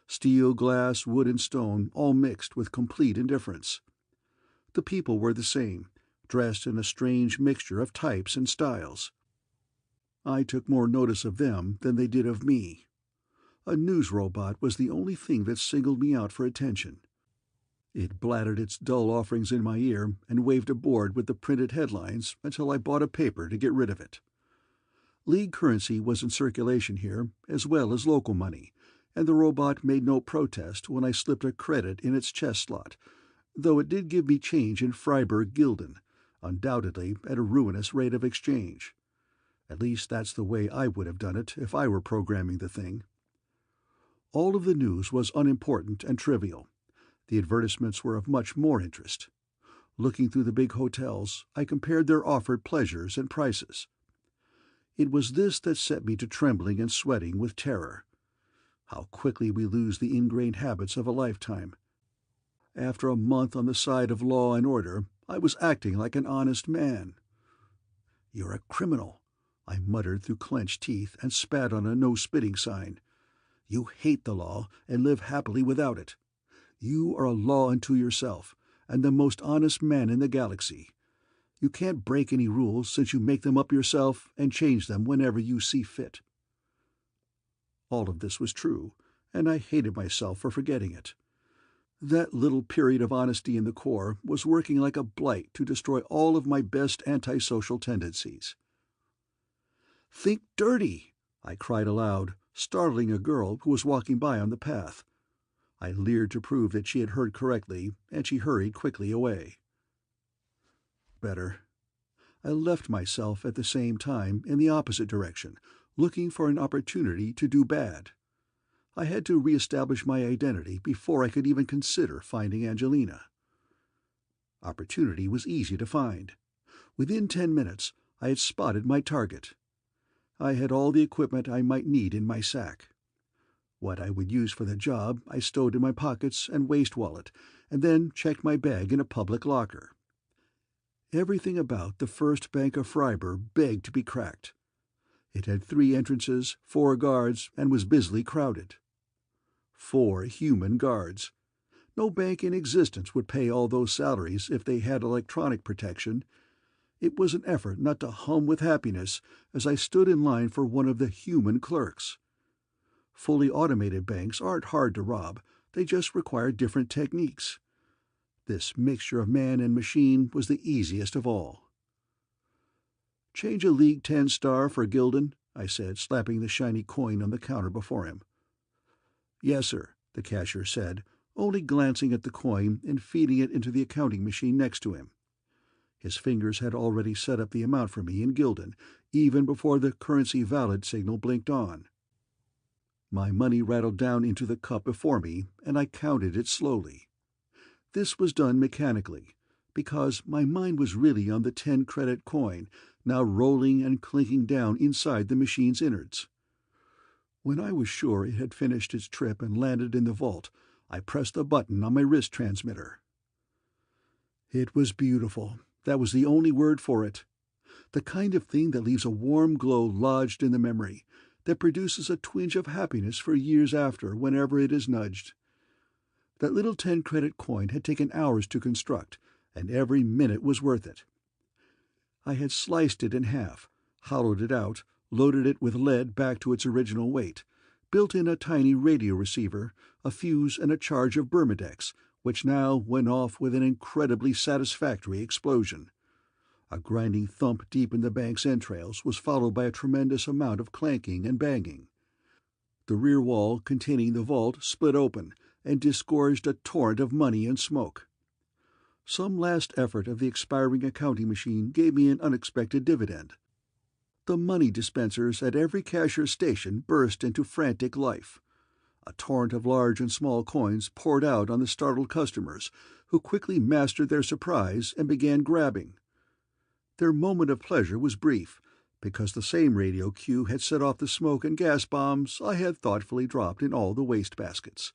steel, glass, wood, and stone all mixed with complete indifference. The people were the same, dressed in a strange mixture of types and styles. I took more notice of them than they did of me. A news robot was the only thing that singled me out for attention. It blattered its dull offerings in my ear and waved a board with the printed headlines until I bought a paper to get rid of it. League currency was in circulation here, as well as local money, and the robot made no protest when I slipped a credit in its chest slot, though it did give me change in Freiburg Gulden, undoubtedly at a ruinous rate of exchange. At least that's the way I would have done it if I were programming the thing. All of the news was unimportant and trivial. The advertisements were of much more interest. Looking through the big hotels, I compared their offered pleasures and prices. It was this that set me to trembling and sweating with terror. How quickly we lose the ingrained habits of a lifetime. After a month on the side of law and order, I was acting like an honest man. "You're a criminal," I muttered through clenched teeth and spat on a no-spitting sign. "You hate the law and live happily without it. You are a law unto yourself, and the most honest man in the galaxy. You can't break any rules since you make them up yourself and change them whenever you see fit." All of this was true, and I hated myself for forgetting it. That little period of honesty in the Corps was working like a blight to destroy all of my best antisocial tendencies. "Think dirty!" I cried aloud, startling a girl who was walking by on the path. I leered to prove that she had heard correctly, and she hurried quickly away. Better. I left myself at the same time in the opposite direction, looking for an opportunity to do bad. I had to re-establish my identity before I could even consider finding Angelina. Opportunity was easy to find. Within 10 minutes, I had spotted my target. I had all the equipment I might need in my sack. What I would use for the job I stowed in my pockets and waist wallet, and then checked my bag in a public locker. Everything about the First Bank of Freiburg begged to be cracked. It had 3 entrances, 4 guards, and was busily crowded. 4 human guards. No bank in existence would pay all those salaries if they had electronic protection. It was an effort not to hum with happiness as I stood in line for one of the human clerks. Fully automated banks aren't hard to rob, they just require different techniques. This mixture of man and machine was the easiest of all. "Change a League 10 star for Gildan," I said, slapping the shiny coin on the counter before him. "Yes, sir," the cashier said, only glancing at the coin and feeding it into the accounting machine next to him. His fingers had already set up the amount for me in Gildan, even before the currency valid signal blinked on. My money rattled down into the cup before me, and I counted it slowly. This was done mechanically, because my mind was really on the 10-credit coin, now rolling and clinking down inside the machine's innards. When I was sure it had finished its trip and landed in the vault, I pressed a button on my wrist transmitter. It was beautiful. That was the only word for it. The kind of thing that leaves a warm glow lodged in the memory, that produces a twinge of happiness for years after whenever it is nudged. That little 10-credit coin had taken hours to construct, and every minute was worth it. I had sliced it in half, hollowed it out, loaded it with lead back to its original weight, built in a tiny radio receiver, a fuse, and a charge of Bermudex, which now went off with an incredibly satisfactory explosion. A grinding thump deep in the bank's entrails was followed by a tremendous amount of clanking and banging. The rear wall containing the vault split open and disgorged a torrent of money and smoke. Some last effort of the expiring accounting machine gave me an unexpected dividend. The money dispensers at every cashier's station burst into frantic life. A torrent of large and small coins poured out on the startled customers, who quickly mastered their surprise and began grabbing. Their moment of pleasure was brief, because the same radio cue had set off the smoke and gas bombs I had thoughtfully dropped in all the waste baskets.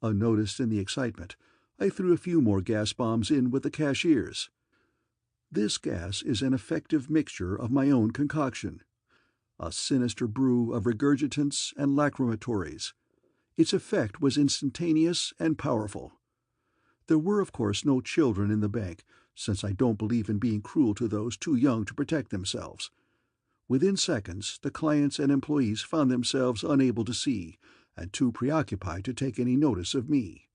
Unnoticed in the excitement, I threw a few more gas bombs in with the cashiers. This gas is an effective mixture of my own concoction, a sinister brew of regurgitants and lacrimatories. Its effect was instantaneous and powerful. There were, of course, no children in the bank, since I don't believe in being cruel to those too young to protect themselves. Within seconds, the clients and employees found themselves unable to see, and too preoccupied to take any notice of me.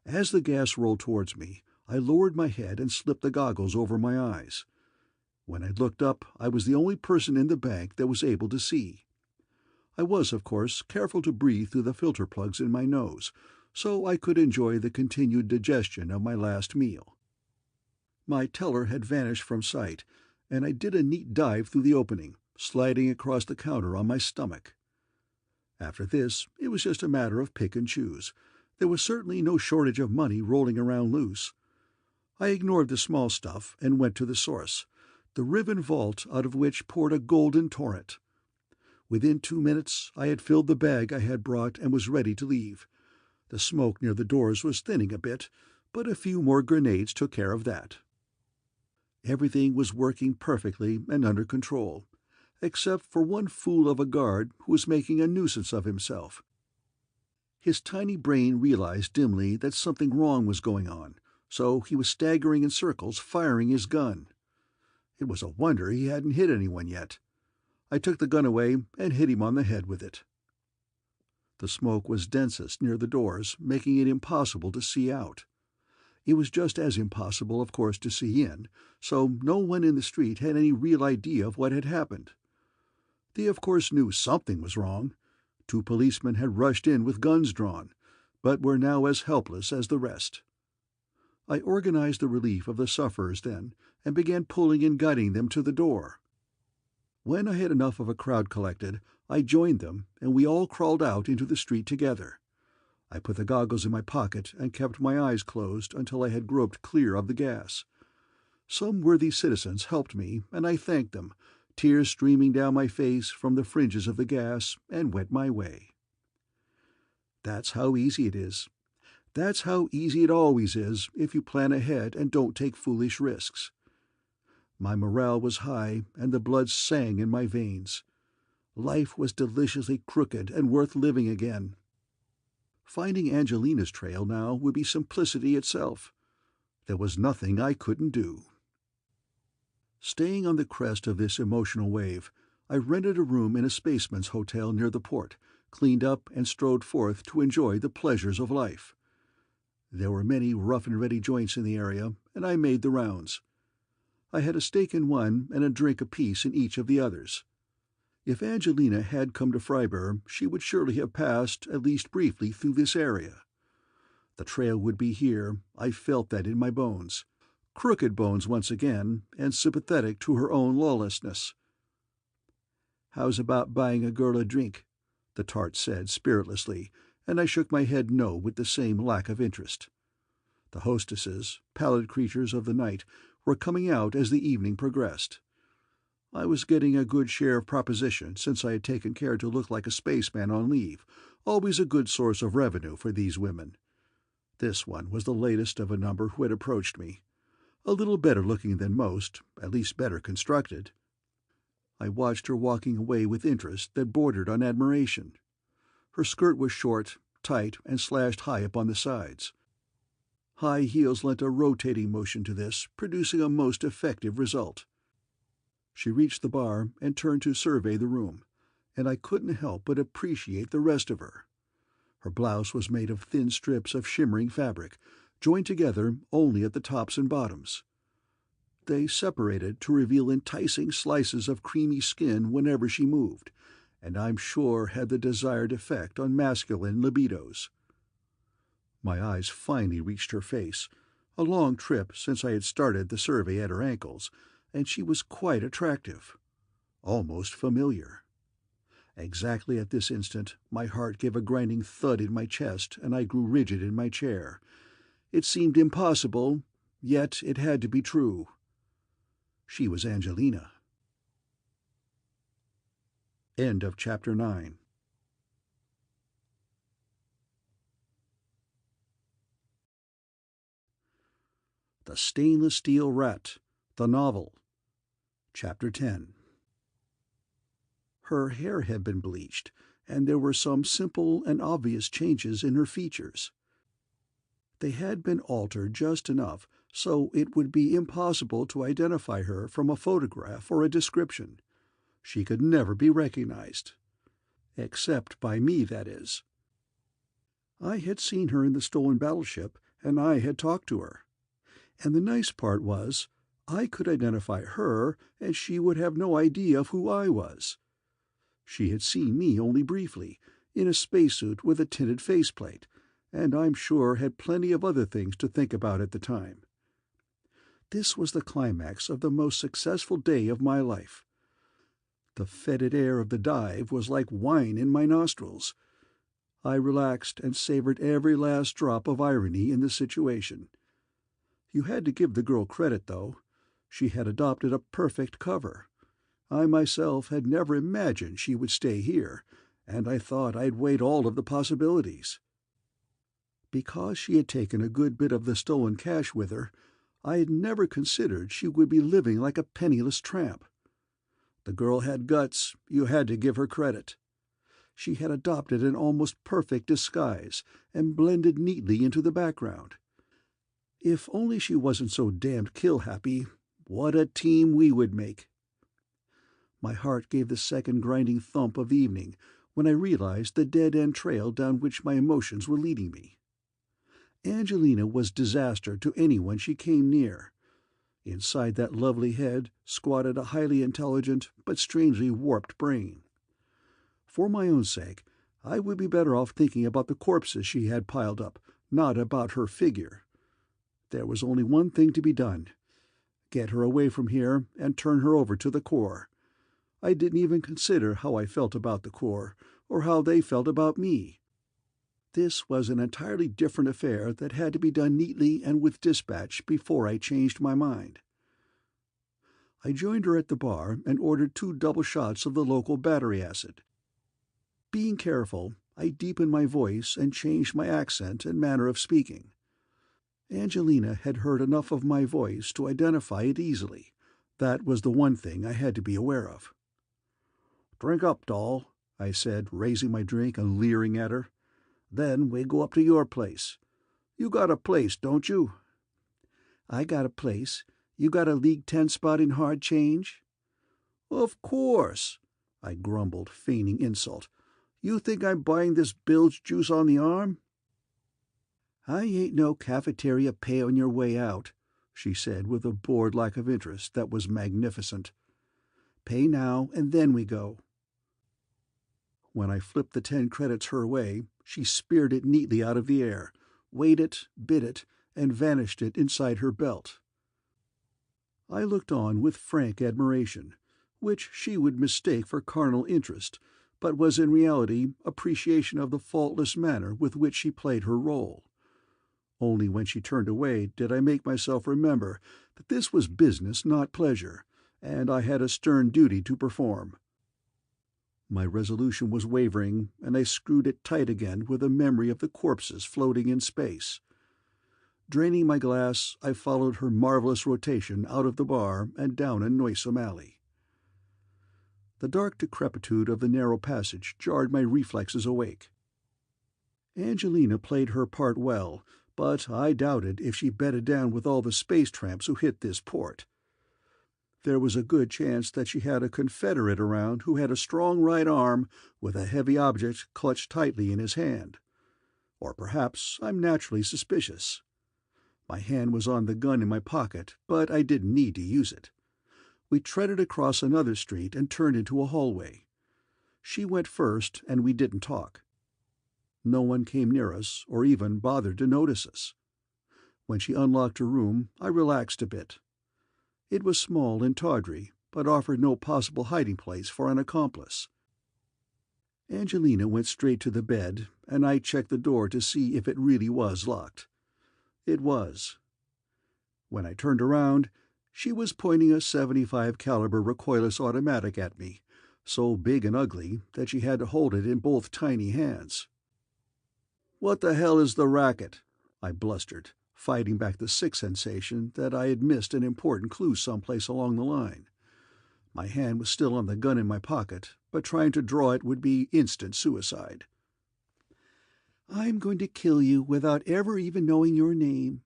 As the gas rolled towards me, I lowered my head and slipped the goggles over my eyes. When I looked up, I was the only person in the bank that was able to see. I was, of course, careful to breathe through the filter plugs in my nose, so I could enjoy the continued digestion of my last meal. My teller had vanished from sight, and I did a neat dive through the opening, sliding across the counter on my stomach. After this, it was just a matter of pick and choose. There was certainly no shortage of money rolling around loose. I ignored the small stuff and went to the source, the riven vault out of which poured a golden torrent. Within 2 minutes I had filled the bag I had brought and was ready to leave. The smoke near the doors was thinning a bit, but a few more grenades took care of that. Everything was working perfectly and under control, except for one fool of a guard who was making a nuisance of himself. His tiny brain realized dimly that something wrong was going on, so he was staggering in circles, firing his gun. It was a wonder he hadn't hit anyone yet. I took the gun away and hit him on the head with it. The smoke was densest near the doors, making it impossible to see out. It was just as impossible, of course, to see in, so no one in the street had any real idea of what had happened. They, of course, knew something was wrong. 2 policemen had rushed in with guns drawn, but were now as helpless as the rest. I organized the relief of the sufferers then, and began pulling and guiding them to the door. When I had enough of a crowd collected, I joined them, and we all crawled out into the street together. I put the goggles in my pocket and kept my eyes closed until I had groped clear of the gas. Some worthy citizens helped me, and I thanked them, tears streaming down my face from the fringes of the gas, and went my way. That's how easy it is. That's how easy it always is if you plan ahead and don't take foolish risks. My morale was high, and the blood sang in my veins. Life was deliciously crooked and worth living again. Finding Angelina's trail now would be simplicity itself. There was nothing I couldn't do. Staying on the crest of this emotional wave, I rented a room in a spaceman's hotel near the port, cleaned up, and strode forth to enjoy the pleasures of life. There were many rough-and-ready joints in the area, and I made the rounds. I had a steak in one and a drink apiece in each of the others. If Angelina had come to Freiburg, she would surely have passed, at least briefly, through this area. The trail would be here, I felt that in my bones. Crooked bones once again, and sympathetic to her own lawlessness. "How's about buying a girl a drink?" the tart said spiritlessly, and I shook my head no with the same lack of interest. The hostesses, pallid creatures of the night, were coming out as the evening progressed. I was getting a good share of proposition since I had taken care to look like a spaceman on leave, always a good source of revenue for these women. This one was the latest of a number who had approached me. A little better looking than most, at least better constructed. I watched her walking away with interest that bordered on admiration. Her skirt was short, tight, and slashed high upon the sides. High heels lent a rotating motion to this, producing a most effective result. She reached the bar and turned to survey the room, and I couldn't help but appreciate the rest of her. Her blouse was made of thin strips of shimmering fabric, joined together only at the tops and bottoms. They separated to reveal enticing slices of creamy skin whenever she moved, and I'm sure had the desired effect on masculine libidos. My eyes finally reached her face, a long trip since I had started the survey at her ankles, and she was quite attractive, almost familiar. Exactly at this instant my heart gave a grinding thud in my chest, and I grew rigid in my chair. It seemed impossible, yet it had to be true. She was Angelina. End of Chapter 9. The Stainless Steel Rat, the Novel, Chapter 10. Her hair had been bleached, and there were some simple and obvious changes in her features. They had been altered just enough so it would be impossible to identify her from a photograph or a description. She could never be recognized. Except by me, that is. I had seen her in the stolen battleship and I had talked to her. And the nice part was, I could identify her, and she would have no idea of who I was. She had seen me only briefly, in a spacesuit with a tinted faceplate, and I'm sure had plenty of other things to think about at the time. This was the climax of the most successful day of my life. The fetid air of the dive was like wine in my nostrils. I relaxed and savored every last drop of irony in the situation. You had to give the girl credit, though. She had adopted a perfect cover. I myself had never imagined she would stay here, and I thought I'd weighed all of the possibilities. Because she had taken a good bit of the stolen cash with her, I had never considered she would be living like a penniless tramp. The girl had guts, you had to give her credit. She had adopted an almost perfect disguise and blended neatly into the background. If only she wasn't so damned kill-happy, what a team we would make. My heart gave the second grinding thump of the evening when I realized the dead-end trail down which my emotions were leading me. Angelina was disaster to anyone she came near. Inside that lovely head squatted a highly intelligent but strangely warped brain. For my own sake, I would be better off thinking about the corpses she had piled up, not about her figure. There was only one thing to be done. Get her away from here and turn her over to the Corps. I didn't even consider how I felt about the Corps, or how they felt about me. This was an entirely different affair that had to be done neatly and with dispatch before I changed my mind. I joined her at the bar and ordered 2 double shots of the local battery acid. Being careful, I deepened my voice and changed my accent and manner of speaking. Angelina had heard enough of my voice to identify it easily. That was the one thing I had to be aware of. "Drink up, doll," I said, raising my drink and leering at her. "Then we go up to your place. You got a place, don't you?" "I got a place. You got a League 10 spot in hard change?" "Of course," I grumbled, feigning insult. "You think I'm buying this bilge juice on the arm?" "I ain't no cafeteria pay on your way out," she said with a bored lack of interest that was magnificent. "Pay now, and then we go." When I flipped the 10 credits her way, she speared it neatly out of the air, weighed it, bit it, and vanished it inside her belt. I looked on with frank admiration, which she would mistake for carnal interest, but was in reality appreciation of the faultless manner with which she played her role. Only when she turned away did I make myself remember that this was business, not pleasure, and I had a stern duty to perform. My resolution was wavering, and I screwed it tight again with a memory of the corpses floating in space. Draining my glass, I followed her marvelous rotation out of the bar and down a noisome alley. The dark decrepitude of the narrow passage jarred my reflexes awake. Angelina played her part well, but I doubted if she bedded down with all the space tramps who hit this port. There was a good chance that she had a confederate around who had a strong right arm with a heavy object clutched tightly in his hand. Or perhaps I'm naturally suspicious. My hand was on the gun in my pocket, but I didn't need to use it. We treaded across another street and turned into a hallway. She went first, and we didn't talk. No one came near us, or even bothered to notice us. When she unlocked her room, I relaxed a bit. It was small and tawdry, but offered no possible hiding place for an accomplice. Angelina went straight to the bed, and I checked the door to see if it really was locked. It was. When I turned around, she was pointing a .75 caliber recoilless automatic at me, so big and ugly that she had to hold it in both tiny hands. "What the hell is the racket?" I blustered, fighting back the sick sensation that I had missed an important clue someplace along the line. My hand was still on the gun in my pocket, but trying to draw it would be instant suicide. "I'm going to kill you without ever even knowing your name,"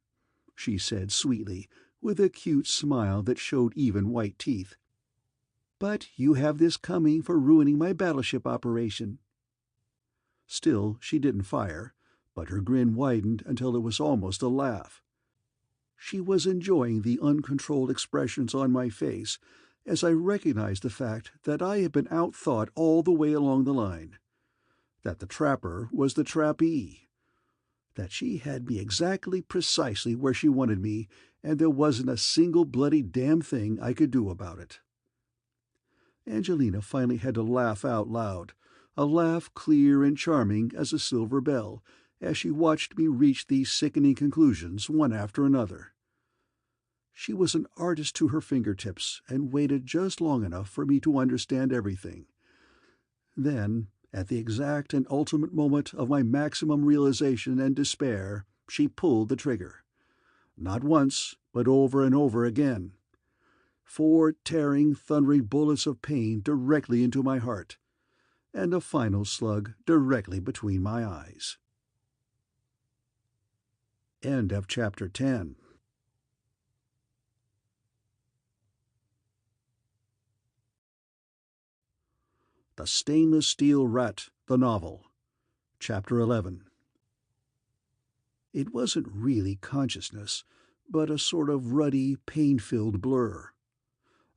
she said sweetly, with a cute smile that showed even white teeth. "But you have this coming for ruining my battleship operation." Still she didn't fire, but her grin widened until it was almost a laugh. She was enjoying the uncontrolled expressions on my face as I recognized the fact that I had been outthought all the way along the line, that the trapper was the trappee, that she had me exactly precisely where she wanted me, and there wasn't a single bloody damn thing I could do about it. Angelina finally had to laugh out loud, a laugh clear and charming as a silver bell, as she watched me reach these sickening conclusions one after another. She was an artist to her fingertips, and waited just long enough for me to understand everything. Then, at the exact and ultimate moment of my maximum realization and despair, she pulled the trigger. Not once, but over and over again. 4 tearing, thundering bullets of pain directly into my heart, and a final slug directly between my eyes. End of Chapter 10. The Stainless Steel Rat, the Novel, Chapter 11. It wasn't really consciousness, but a sort of ruddy, pain-filled blur.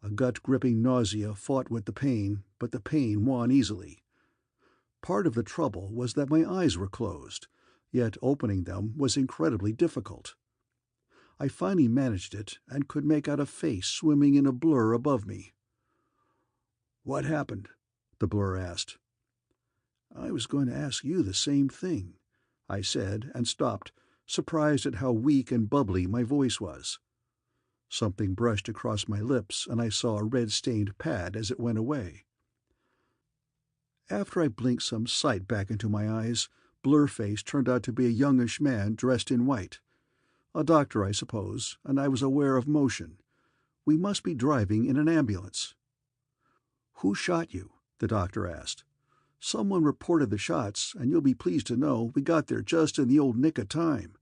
A gut-gripping nausea fought with the pain, but the pain won easily. Part of the trouble was that my eyes were closed, yet opening them was incredibly difficult. I finally managed it and could make out a face swimming in a blur above me. "What happened?" the blur asked. "I was going to ask you the same thing," I said, and stopped, surprised at how weak and bubbly my voice was. Something brushed across my lips, and I saw a red-stained pad as it went away. After I blinked some sight back into my eyes, Blurface turned out to be a youngish man dressed in white. A doctor, I suppose, and I was aware of motion. We must be driving in an ambulance. "Who shot you?" the doctor asked. "Someone reported the shots, and you'll be pleased to know we got there just in the old nick of time.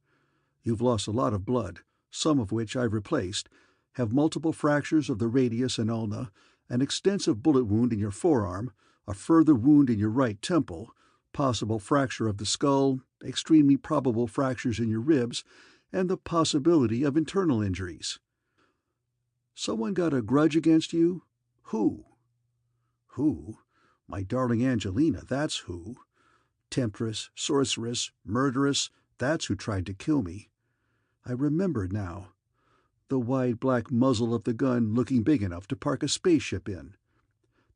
You've lost a lot of blood, some of which I've replaced, have multiple fractures of the radius and ulna, an extensive bullet wound in your forearm, a further wound in your right temple, possible fracture of the skull, extremely probable fractures in your ribs, and the possibility of internal injuries. Someone got a grudge against you? Who?" Who? My darling Angelina, that's who. Temptress, sorceress, murderess, that's who tried to kill me. I remembered now. The wide black muzzle of the gun looking big enough to park a spaceship in.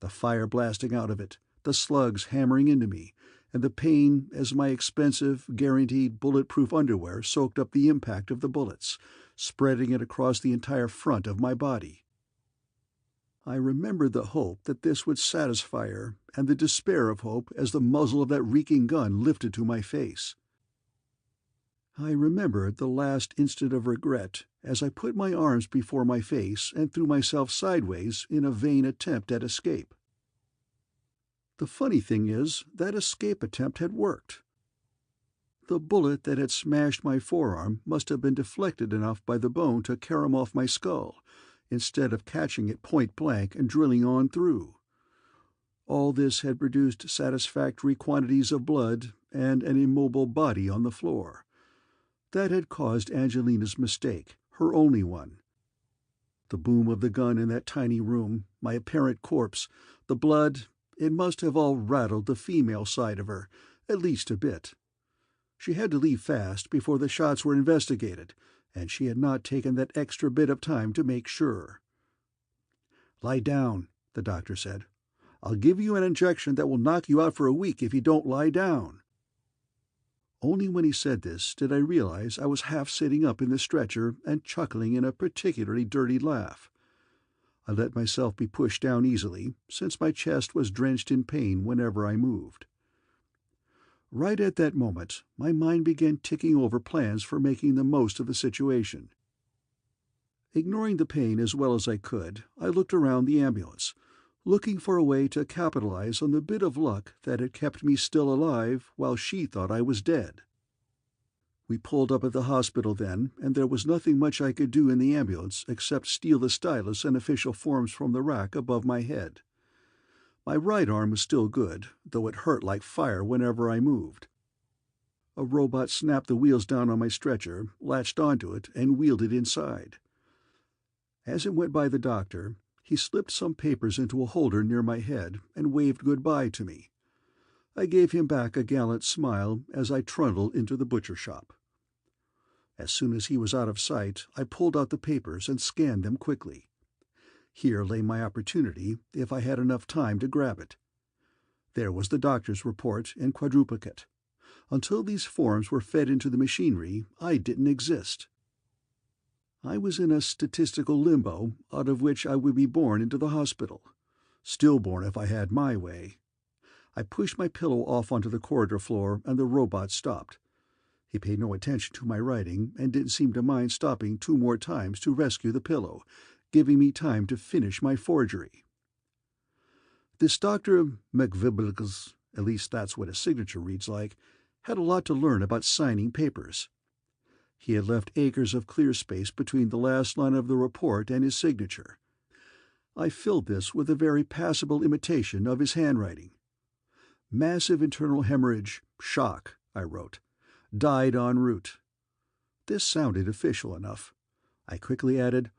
The fire blasting out of it, the slugs hammering into me, and the pain as my expensive, guaranteed bulletproof underwear soaked up the impact of the bullets, spreading it across the entire front of my body. I remembered the hope that this would satisfy her, and the despair of hope as the muzzle of that reeking gun lifted to my face. I remembered the last instant of regret as I put my arms before my face and threw myself sideways in a vain attempt at escape. The funny thing is, that escape attempt had worked. The bullet that had smashed my forearm must have been deflected enough by the bone to carom off my skull, instead of catching it point-blank and drilling on through. All this had produced satisfactory quantities of blood and an immobile body on the floor. That had caused Angelina's mistake, her only one. The boom of the gun in that tiny room, my apparent corpse, the blood, it must have all rattled the female side of her, at least a bit. She had to leave fast before the shots were investigated, and she had not taken that extra bit of time to make sure. "Lie down," the doctor said. "I'll give you an injection that will knock you out for a week if you don't lie down." Only when he said this did I realize I was half sitting up in the stretcher and chuckling in a particularly dirty laugh. I let myself be pushed down easily, since my chest was drenched in pain whenever I moved. Right at that moment, my mind began ticking over plans for making the most of the situation. Ignoring the pain as well as I could, I looked around the ambulance, looking for a way to capitalize on the bit of luck that had kept me still alive while she thought I was dead. We pulled up at the hospital then, and there was nothing much I could do in the ambulance except steal the stylus and official forms from the rack above my head. My right arm was still good, though it hurt like fire whenever I moved. A robot snapped the wheels down on my stretcher, latched onto it, and wheeled it inside. As it went by the doctor, he slipped some papers into a holder near my head and waved goodbye to me. I gave him back a gallant smile as I trundled into the butcher shop. As soon as he was out of sight, I pulled out the papers and scanned them quickly. Here lay my opportunity, if I had enough time to grab it. There was the doctor's report in quadruplicate. Until these forms were fed into the machinery, I didn't exist. I was in a statistical limbo out of which I would be born into the hospital. Stillborn if I had my way. I pushed my pillow off onto the corridor floor, and the robot stopped. He paid no attention to my writing and didn't seem to mind stopping 2 more times to rescue the pillow, giving me time to finish my forgery. This Dr. McVibblegs, at least that's what his signature reads like, had a lot to learn about signing papers. He had left acres of clear space between the last line of the report and his signature. I filled this with a very passable imitation of his handwriting. Massive internal hemorrhage, shock, I wrote. Died en route. This sounded official enough. I quickly added,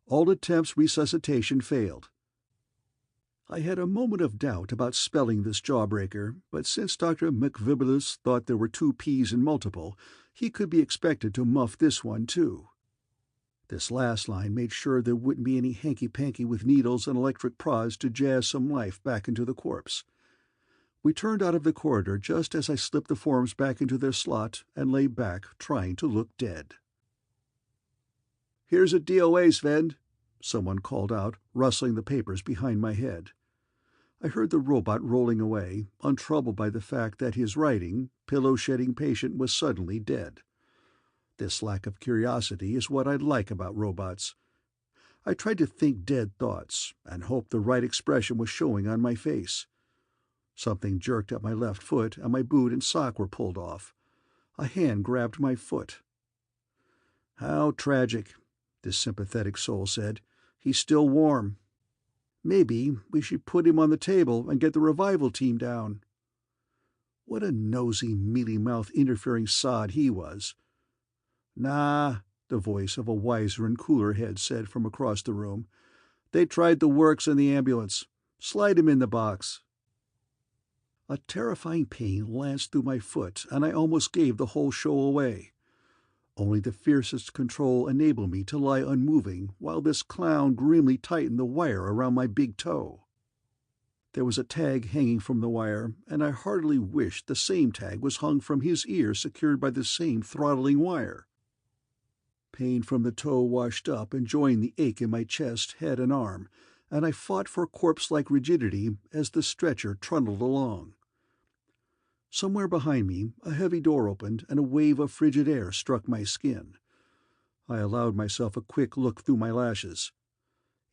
all attempts resuscitation failed. I had a moment of doubt about spelling this jawbreaker, but since Dr. McVibblegs thought there were 2 P's in multiple, he could be expected to muff this one too. This last line made sure there wouldn't be any hanky-panky with needles and electric prods to jazz some life back into the corpse. We turned out of the corridor just as I slipped the forms back into their slot and lay back trying to look dead. "Here's a DOA, Sven," someone called out, rustling the papers behind my head. I heard the robot rolling away, untroubled by the fact that his writing, pillow-shedding patient was suddenly dead. This lack of curiosity is what I like about robots. I tried to think dead thoughts, and hoped the right expression was showing on my face. Something jerked at my left foot, and my boot and sock were pulled off. A hand grabbed my foot. "How tragic," this sympathetic soul said. "He's still warm. Maybe we should put him on the table and get the revival team down." What a nosy, mealy-mouthed, interfering sod he was. "Nah," the voice of a wiser and cooler head said from across the room. "They tried the works in the ambulance. Slide him in the box." A terrifying pain lanced through my foot, and I almost gave the whole show away. Only the fiercest control enabled me to lie unmoving while this clown grimly tightened the wire around my big toe. There was a tag hanging from the wire, and I heartily wished the same tag was hung from his ear secured by the same throttling wire. Pain from the toe washed up and joined the ache in my chest, head, and arm, and I fought for corpse-like rigidity as the stretcher trundled along. Somewhere behind me, a heavy door opened and a wave of frigid air struck my skin. I allowed myself a quick look through my lashes.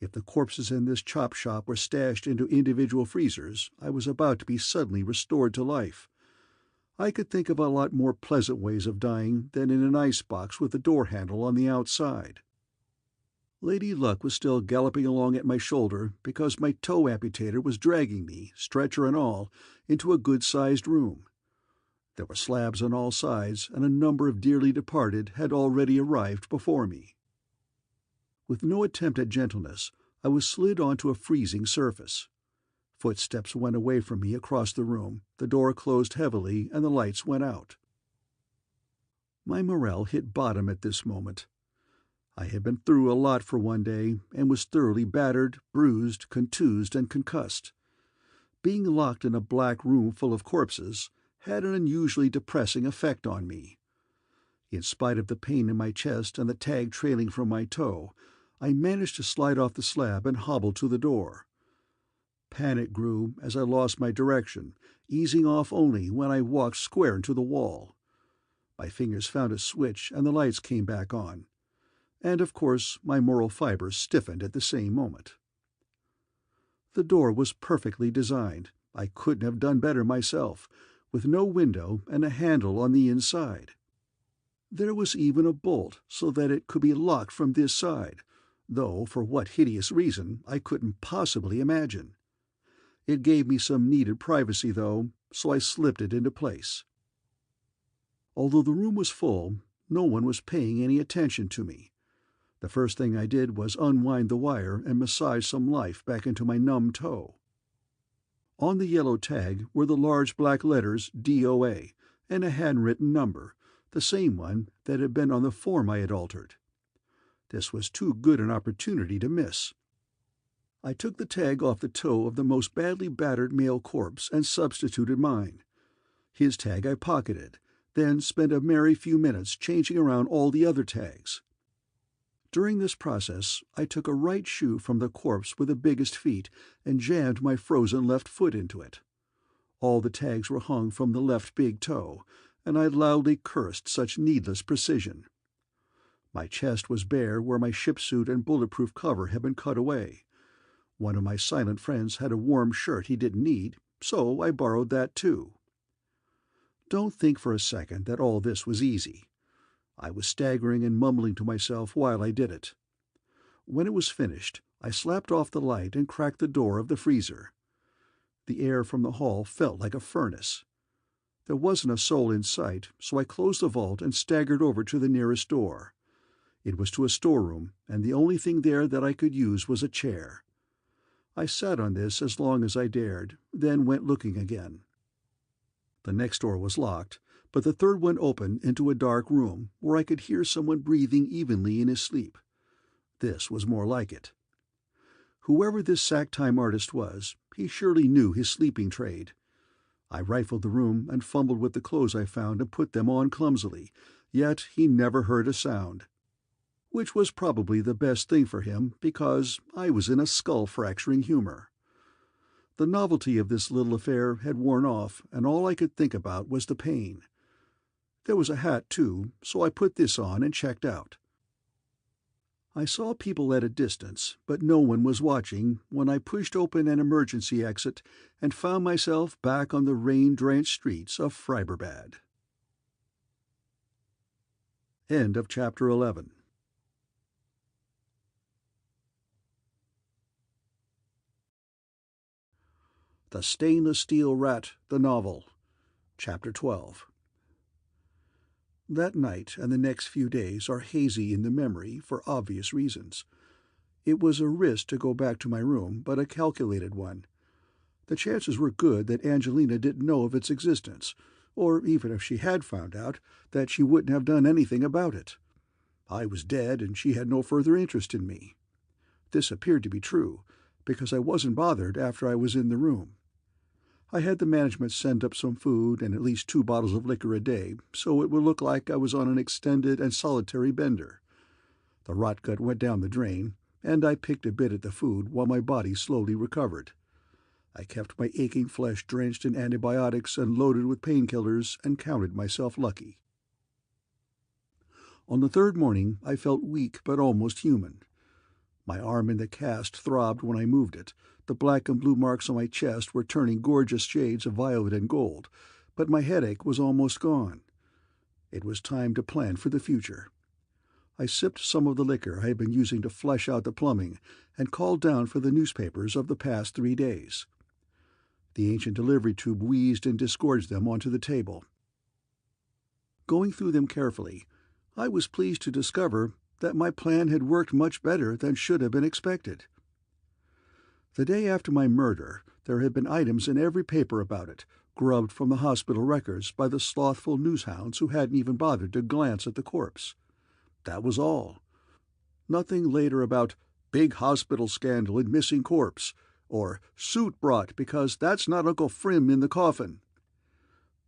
If the corpses in this chop shop were stashed into individual freezers, I was about to be suddenly restored to life. I could think of a lot more pleasant ways of dying than in an icebox with a door handle on the outside. Lady Luck was still galloping along at my shoulder because my toe amputator was dragging me, stretcher and all, into a good-sized room. There were slabs on all sides, and a number of dearly departed had already arrived before me. With no attempt at gentleness, I was slid onto a freezing surface. Footsteps went away from me across the room, the door closed heavily, and the lights went out. My morale hit bottom at this moment. I had been through a lot for one day, and was thoroughly battered, bruised, contused, and concussed. Being locked in a black room full of corpses had an unusually depressing effect on me. In spite of the pain in my chest and the tag trailing from my toe, I managed to slide off the slab and hobble to the door. Panic grew as I lost my direction, easing off only when I walked square into the wall. My fingers found a switch and the lights came back on. And, of course, my moral fibers stiffened at the same moment. The door was perfectly designed. I couldn't have done better myself, with no window and a handle on the inside. There was even a bolt so that it could be locked from this side, though for what hideous reason I couldn't possibly imagine. It gave me some needed privacy, though, so I slipped it into place. Although the room was full, no one was paying any attention to me. The first thing I did was unwind the wire and massage some life back into my numb toe. On the yellow tag were the large black letters DOA and a handwritten number, the same one that had been on the form I had altered. This was too good an opportunity to miss. I took the tag off the toe of the most badly battered male corpse and substituted mine. His tag I pocketed, then spent a merry few minutes changing around all the other tags. During this process, I took a right shoe from the corpse with the biggest feet and jammed my frozen left foot into it. All the tags were hung from the left big toe, and I loudly cursed such needless precision. My chest was bare where my ship suit and bulletproof cover had been cut away. One of my silent friends had a warm shirt he didn't need, so I borrowed that too. Don't think for a second that all this was easy. I was staggering and mumbling to myself while I did it. When it was finished, I slapped off the light and cracked the door of the freezer. The air from the hall felt like a furnace. There wasn't a soul in sight, so I closed the vault and staggered over to the nearest door. It was to a storeroom, and the only thing there that I could use was a chair. I sat on this as long as I dared, then went looking again. The next door was locked, but the third one opened into a dark room where I could hear someone breathing evenly in his sleep. This was more like it. Whoever this sack-time artist was, he surely knew his sleeping trade. I rifled the room and fumbled with the clothes I found and put them on clumsily, yet he never heard a sound. Which was probably the best thing for him, because I was in a skull-fracturing humor. The novelty of this little affair had worn off, and all I could think about was the pain. There was a hat, too, so I put this on and checked out. I saw people at a distance, but no one was watching when I pushed open an emergency exit and found myself back on the rain-drenched streets of Friberbad. End of Chapter 11. The Stainless Steel Rat, the Novel, Chapter 12. That night and the next few days are hazy in the memory for obvious reasons. It was a risk to go back to my room, but a calculated one. The chances were good that Angelina didn't know of its existence, or even if she had found out, that she wouldn't have done anything about it. I was dead, and she had no further interest in me. This appeared to be true, because I wasn't bothered after I was in the room. I had the management send up some food and at least 2 bottles of liquor a day, so it would look like I was on an extended and solitary bender. The rot gut went down the drain, and I picked a bit at the food while my body slowly recovered. I kept my aching flesh drenched in antibiotics and loaded with painkillers, and counted myself lucky. On the third morning I felt weak but almost human. My arm in the cast throbbed when I moved it. The black and blue marks on my chest were turning gorgeous shades of violet and gold, but my headache was almost gone. It was time to plan for the future. I sipped some of the liquor I had been using to flesh out the plumbing and called down for the newspapers of the past 3 days. The ancient delivery tube wheezed and disgorged them onto the table. Going through them carefully, I was pleased to discover that my plan had worked much better than should have been expected. The day after my murder, there had been items in every paper about it, grubbed from the hospital records by the slothful newshounds who hadn't even bothered to glance at the corpse. That was all. Nothing later about big hospital scandal and missing corpse, or suit brought because that's not Uncle Frim in the coffin.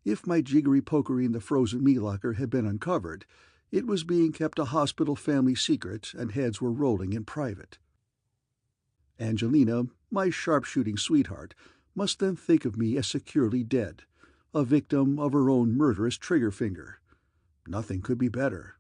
If my jiggery-pokery in the frozen meat locker had been uncovered, it was being kept a hospital family secret, and heads were rolling in private. Angelina, my sharpshooting sweetheart, must then think of me as securely dead, a victim of her own murderous trigger finger. Nothing could be better.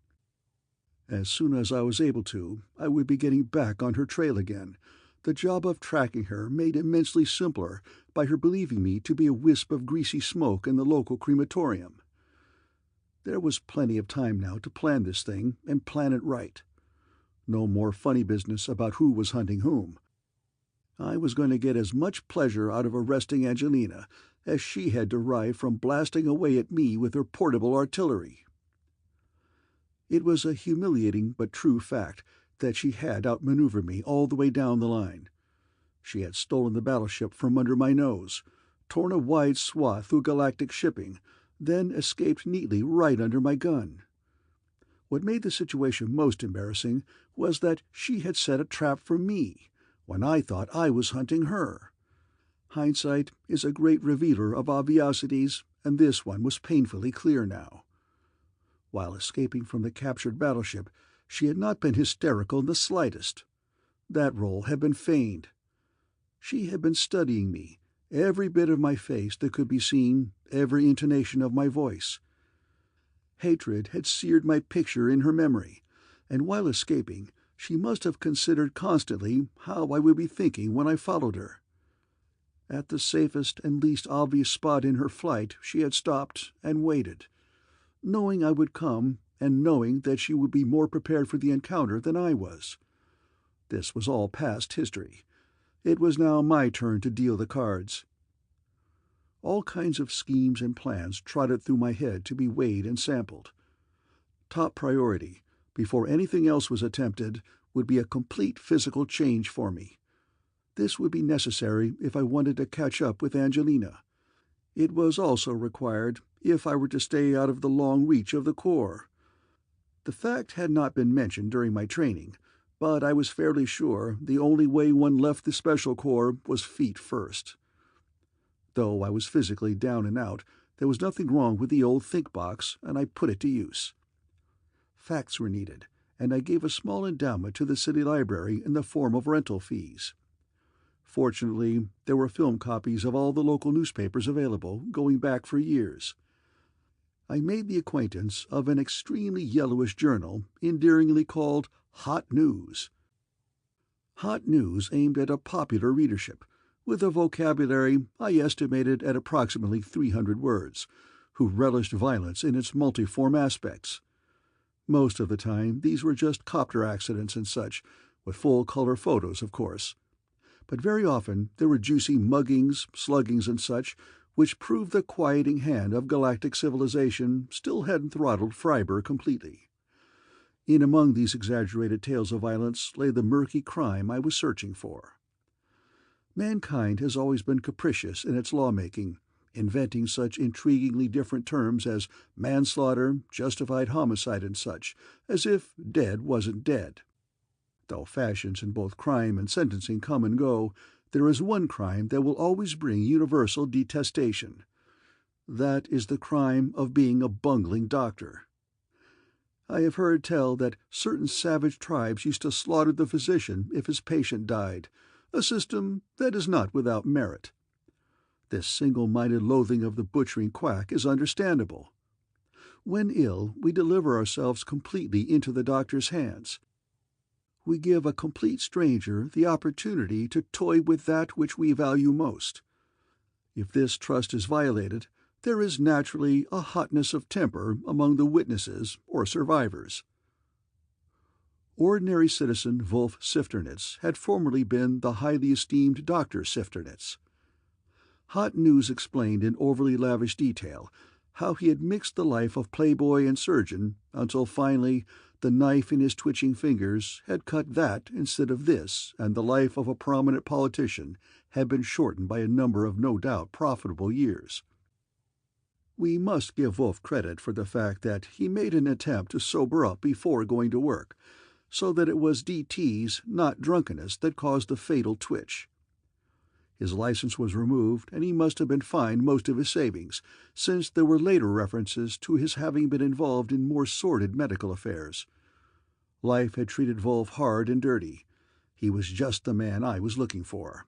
As soon as I was able to, I would be getting back on her trail again. The job of tracking her made immensely simpler by her believing me to be a wisp of greasy smoke in the local crematorium. There was plenty of time now to plan this thing and plan it right. No more funny business about who was hunting whom. I was going to get as much pleasure out of arresting Angelina as she had derived from blasting away at me with her portable artillery. It was a humiliating but true fact that she had outmaneuvered me all the way down the line. She had stolen the battleship from under my nose, torn a wide swath through galactic shipping, then escaped neatly right under my gun. What made the situation most embarrassing was that she had set a trap for me, when I thought I was hunting her. Hindsight is a great revealer of obviosities, and this one was painfully clear now. While escaping from the captured battleship, she had not been hysterical in the slightest. That role had been feigned. She had been studying me, every bit of my face that could be seen, every intonation of my voice. Hatred had seared my picture in her memory, and while escaping, she must have considered constantly how I would be thinking when I followed her. At the safest and least obvious spot in her flight she had stopped and waited, knowing I would come and knowing that she would be more prepared for the encounter than I was. This was all past history. It was now my turn to deal the cards. All kinds of schemes and plans trotted through my head to be weighed and sampled. Top priority, before anything else was attempted, would be a complete physical change for me. This would be necessary if I wanted to catch up with Angelina. It was also required if I were to stay out of the long reach of the Corps. The fact had not been mentioned during my training, but I was fairly sure the only way one left the Special Corps was feet first. Though I was physically down and out, there was nothing wrong with the old think box, and I put it to use. Facts were needed, and I gave a small endowment to the city library in the form of rental fees. Fortunately, there were film copies of all the local newspapers available, going back for years. I made the acquaintance of an extremely yellowish journal endearingly called Hot News. Hot News aimed at a popular readership, with a vocabulary I estimated at approximately 300 words, who relished violence in its multiform aspects. Most of the time these were just copter accidents and such, with full-color photos, of course. But very often there were juicy muggings, sluggings, and such, which proved the quieting hand of galactic civilization still hadn't throttled Freiburg completely. In among these exaggerated tales of violence lay the murky crime I was searching for. Mankind has always been capricious in its lawmaking, inventing such intriguingly different terms as manslaughter, justified homicide, and such, as if dead wasn't dead. Though fashions in both crime and sentencing come and go, there is one crime that will always bring universal detestation. That is the crime of being a bungling doctor. I have heard tell that certain savage tribes used to slaughter the physician if his patient died, a system that is not without merit. This single-minded loathing of the butchering quack is understandable. When ill, we deliver ourselves completely into the doctor's hands. We give a complete stranger the opportunity to toy with that which we value most. If this trust is violated, there is naturally a hotness of temper among the witnesses or survivors. Ordinary citizen Wolf Sifternitz had formerly been the highly esteemed Dr. Sifternitz. Hot News explained in overly lavish detail how he had mixed the life of playboy and surgeon until finally the knife in his twitching fingers had cut that instead of this, and the life of a prominent politician had been shortened by a number of no doubt profitable years. We must give Wolf credit for the fact that he made an attempt to sober up before going to work, so that it was DTs, not drunkenness, that caused the fatal twitch. His license was removed, and he must have been fined most of his savings, since there were later references to his having been involved in more sordid medical affairs. Life had treated Wolf hard and dirty. He was just the man I was looking for.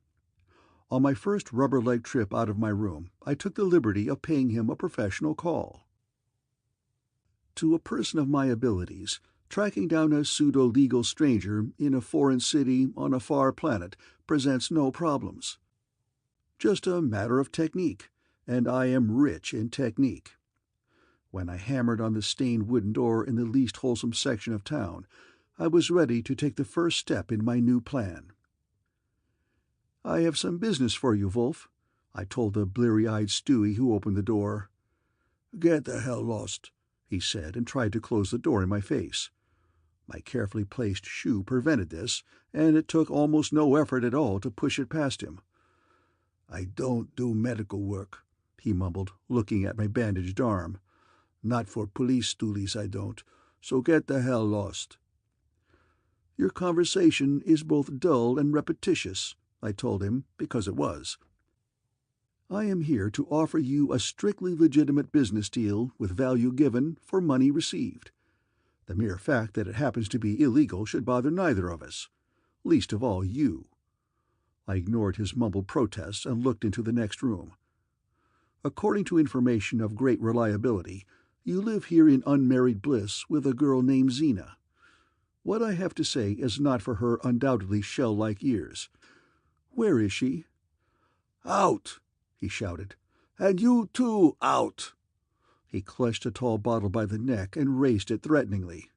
On my first rubber-leg trip out of my room, I took the liberty of paying him a professional call. To a person of my abilities, tracking down a pseudo-legal stranger in a foreign city on a far planet presents no problems. Just a matter of technique, and I am rich in technique. When I hammered on the stained wooden door in the least wholesome section of town, I was ready to take the first step in my new plan. "I have some business for you, Wolf. I told the bleary-eyed Stewie who opened the door. "Get the hell lost," he said, and tried to close the door in my face. My carefully placed shoe prevented this, and it took almost no effort at all to push it past him. "I don't do medical work," he mumbled, looking at my bandaged arm. "Not for police stoolies, I don't. So get the hell lost." "Your conversation is both dull and repetitious," I told him, because it was. "I am here to offer you a strictly legitimate business deal with value given for money received. The mere fact that it happens to be illegal should bother neither of us, least of all you." I ignored his mumbled protests and looked into the next room. "According to information of great reliability, you live here in unmarried bliss with a girl named Zena. What I have to say is not for her undoubtedly shell-like ears. Where is she?" "Out!" he shouted. "And you too, out!" He clutched a tall bottle by the neck and raised it threateningly.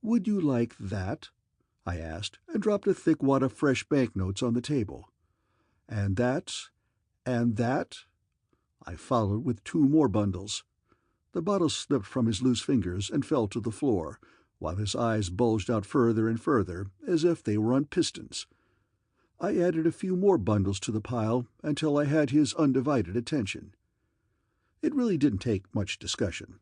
"Would you like that?" I asked, and dropped a thick wad of fresh banknotes on the table. "And that? And that?" I followed with 2 more bundles. The bottle slipped from his loose fingers and fell to the floor, while his eyes bulged out further and further, as if they were on pistons. I added a few more bundles to the pile until I had his undivided attention. It really didn't take much discussion.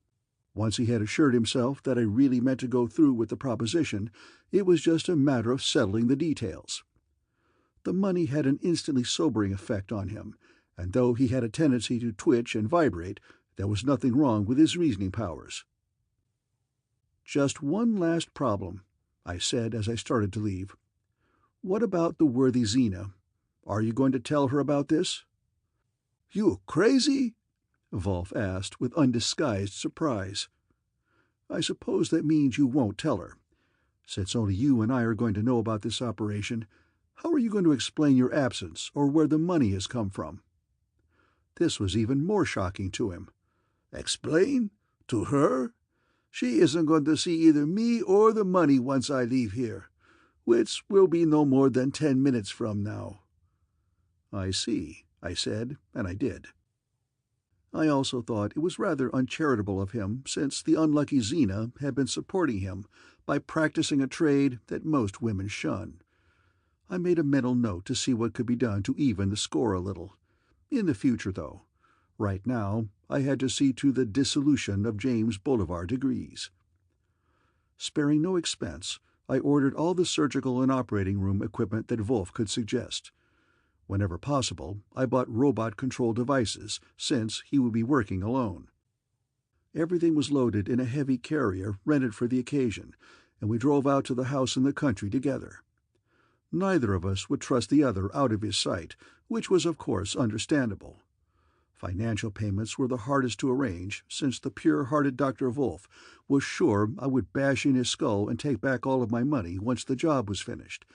Once he had assured himself that I really meant to go through with the proposition, it was just a matter of settling the details. The money had an instantly sobering effect on him, and though he had a tendency to twitch and vibrate, there was nothing wrong with his reasoning powers. "Just one last problem," I said as I started to leave. "What about the worthy Zena? Are you going to tell her about this?" "You crazy?" Volf asked with undisguised surprise. "I suppose that means you won't tell her. Since only you and I are going to know about this operation, how are you going to explain your absence or where the money has come from?" This was even more shocking to him. "Explain? To her? She isn't going to see either me or the money once I leave here, which will be no more than 10 minutes from now." "I see," I said, and I did. I also thought it was rather uncharitable of him, since the unlucky Zena had been supporting him by practicing a trade that most women shun. I made a mental note to see what could be done to even the score a little. In the future, though. Right now, I had to see to the dissolution of James Bolivar DiGriz. Sparing no expense, I ordered all the surgical and operating room equipment that Wolf could suggest. Whenever possible, I bought robot-control devices, since he would be working alone. Everything was loaded in a heavy carrier rented for the occasion, and we drove out to the house in the country together. Neither of us would trust the other out of his sight, which was of course understandable. Financial payments were the hardest to arrange, since the pure-hearted Dr. Wolf was sure I would bash in his skull and take back all of my money once the job was finished,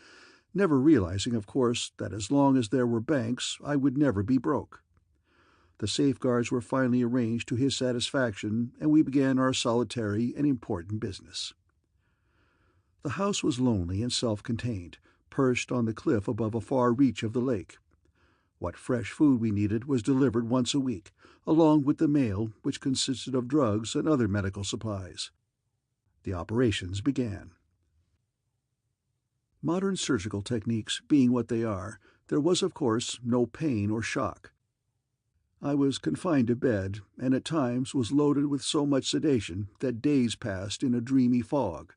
never realizing, of course, that as long as there were banks, I would never be broke. The safeguards were finally arranged to his satisfaction, and we began our solitary and important business. The house was lonely and self-contained, perched on the cliff above a far reach of the lake. What fresh food we needed was delivered once a week, along with the mail, which consisted of drugs and other medical supplies. The operations began. Modern surgical techniques being what they are, there was, of course, no pain or shock. I was confined to bed, and at times was loaded with so much sedation that days passed in a dreamy fog.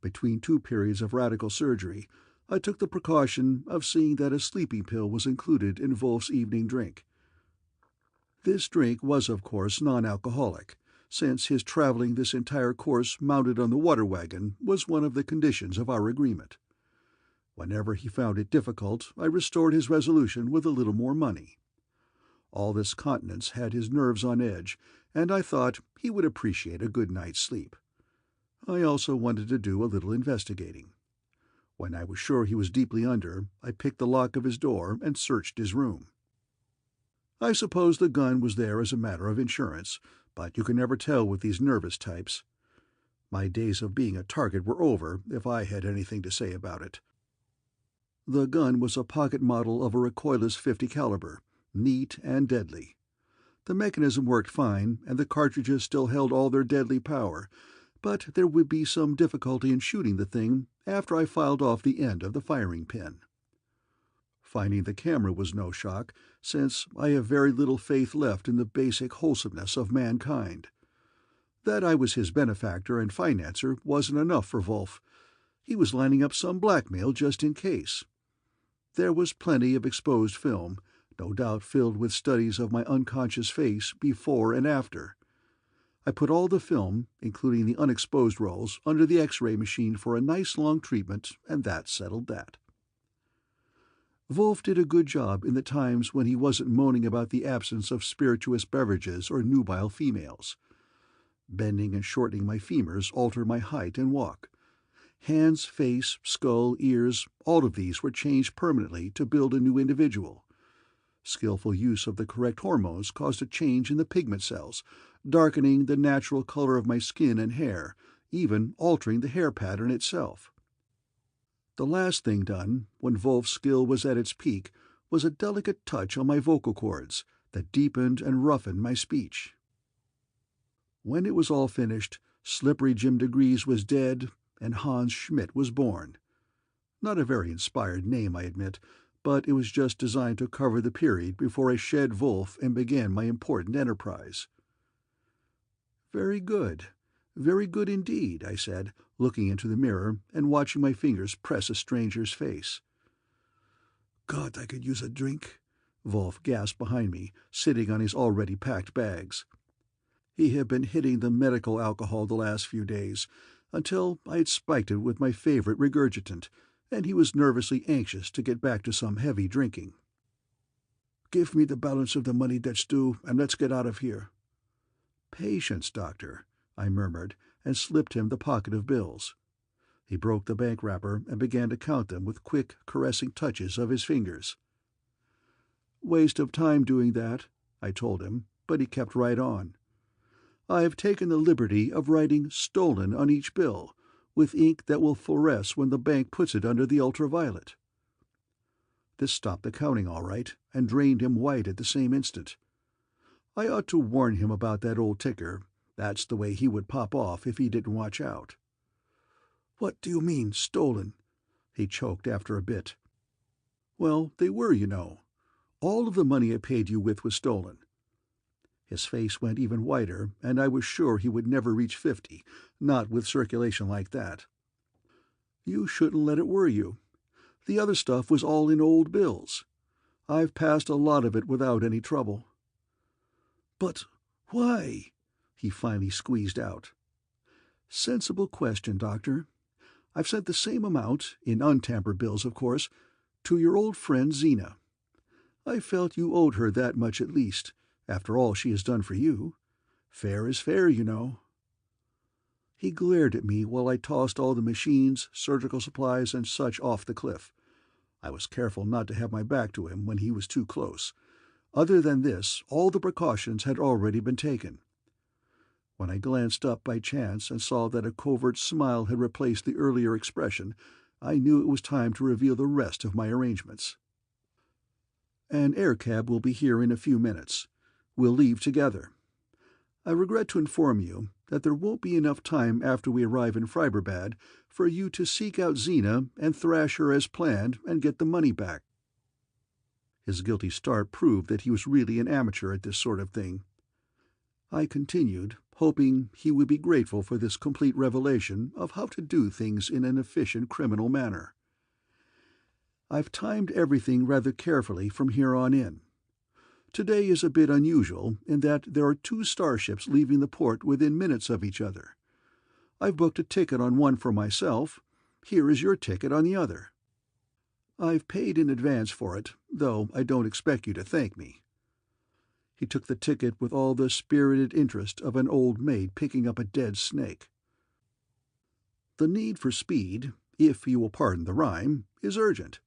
Between 2 periods of radical surgery, I took the precaution of seeing that a sleeping pill was included in Wolf's evening drink. This drink was, of course, non-alcoholic, since his traveling this entire course mounted on the water wagon was one of the conditions of our agreement. Whenever he found it difficult, I restored his resolution with a little more money. All this continence had his nerves on edge, and I thought he would appreciate a good night's sleep. I also wanted to do a little investigating. When I was sure he was deeply under, I picked the lock of his door and searched his room. I suppose the gun was there as a matter of insurance, but you can never tell with these nervous types. My days of being a target were over, if I had anything to say about it. The gun was a pocket model of a recoilless .50 caliber, neat and deadly. The mechanism worked fine, and the cartridges still held all their deadly power, but there would be some difficulty in shooting the thing after I filed off the end of the firing pin. Finding the camera was no shock, since I have very little faith left in the basic wholesomeness of mankind. That I was his benefactor and financer wasn't enough for Wolf. He was lining up some blackmail just in case. There was plenty of exposed film, no doubt filled with studies of my unconscious face before and after. I put all the film, including the unexposed rolls, under the X-ray machine for a nice long treatment, and that settled that. Wolf did a good job in the times when he wasn't moaning about the absence of spirituous beverages or nubile females. Bending and shortening my femurs altered my height and walk. Hands, face, skull, ears, all of these were changed permanently to build a new individual. Skillful use of the correct hormones caused a change in the pigment cells, darkening the natural color of my skin and hair, even altering the hair pattern itself. The last thing done, when Wolf's skill was at its peak, was a delicate touch on my vocal cords that deepened and roughened my speech. When it was all finished, Slippery Jim DiGriz was dead, and Hans Schmidt was born. Not a very inspired name, I admit, but it was just designed to cover the period before I shed Wolf and began my important enterprise. Very good indeed, I said, looking into the mirror and watching my fingers press a stranger's face. God, I could use a drink, Wolf gasped behind me, sitting on his already packed bags. He had been hitting the medical alcohol the last few days, until I had spiked it with my favorite regurgitant, and he was nervously anxious to get back to some heavy drinking. Give me the balance of the money that's due, and let's get out of here. Patience, doctor, I murmured, and slipped him the pocket of bills. He broke the bank wrapper and began to count them with quick, caressing touches of his fingers. Waste of time doing that, I told him, but he kept right on. I have taken the liberty of writing "stolen" on each bill, with ink that will fluoresce when the bank puts it under the ultraviolet. This stopped the counting all right, and drained him white at the same instant. I ought to warn him about that old ticker. That's the way he would pop off if he didn't watch out. What do you mean, stolen? He choked after a bit. Well, they were, you know. All of the money I paid you with was stolen. His face went even whiter, and I was sure he would never reach 50, not with circulation like that. You shouldn't let it worry you. The other stuff was all in old bills. I've passed a lot of it without any trouble. But why? He finally squeezed out. Sensible question, Doctor. I've sent the same amount, in untampered bills, of course, to your old friend Zena. I felt you owed her that much at least, after all she has done for you. Fair is fair, you know. He glared at me while I tossed all the machines, surgical supplies, and such off the cliff. I was careful not to have my back to him when he was too close. Other than this, all the precautions had already been taken. When I glanced up by chance and saw that a covert smile had replaced the earlier expression, I knew it was time to reveal the rest of my arrangements. An air cab will be here in a few minutes. We'll leave together. I regret to inform you that there won't be enough time after we arrive in Freiberbad for you to seek out Zena and thrash her as planned and get the money back. His guilty start proved that he was really an amateur at this sort of thing. I continued, hoping he would be grateful for this complete revelation of how to do things in an efficient criminal manner. I've timed everything rather carefully from here on in. Today is a bit unusual in that there are two starships leaving the port within minutes of each other. I've booked a ticket on one for myself. Here is your ticket on the other. I've paid in advance for it, though I don't expect you to thank me. He took the ticket with all the spirited interest of an old maid picking up a dead snake. The need for speed, if you will pardon the rhyme, is urgent.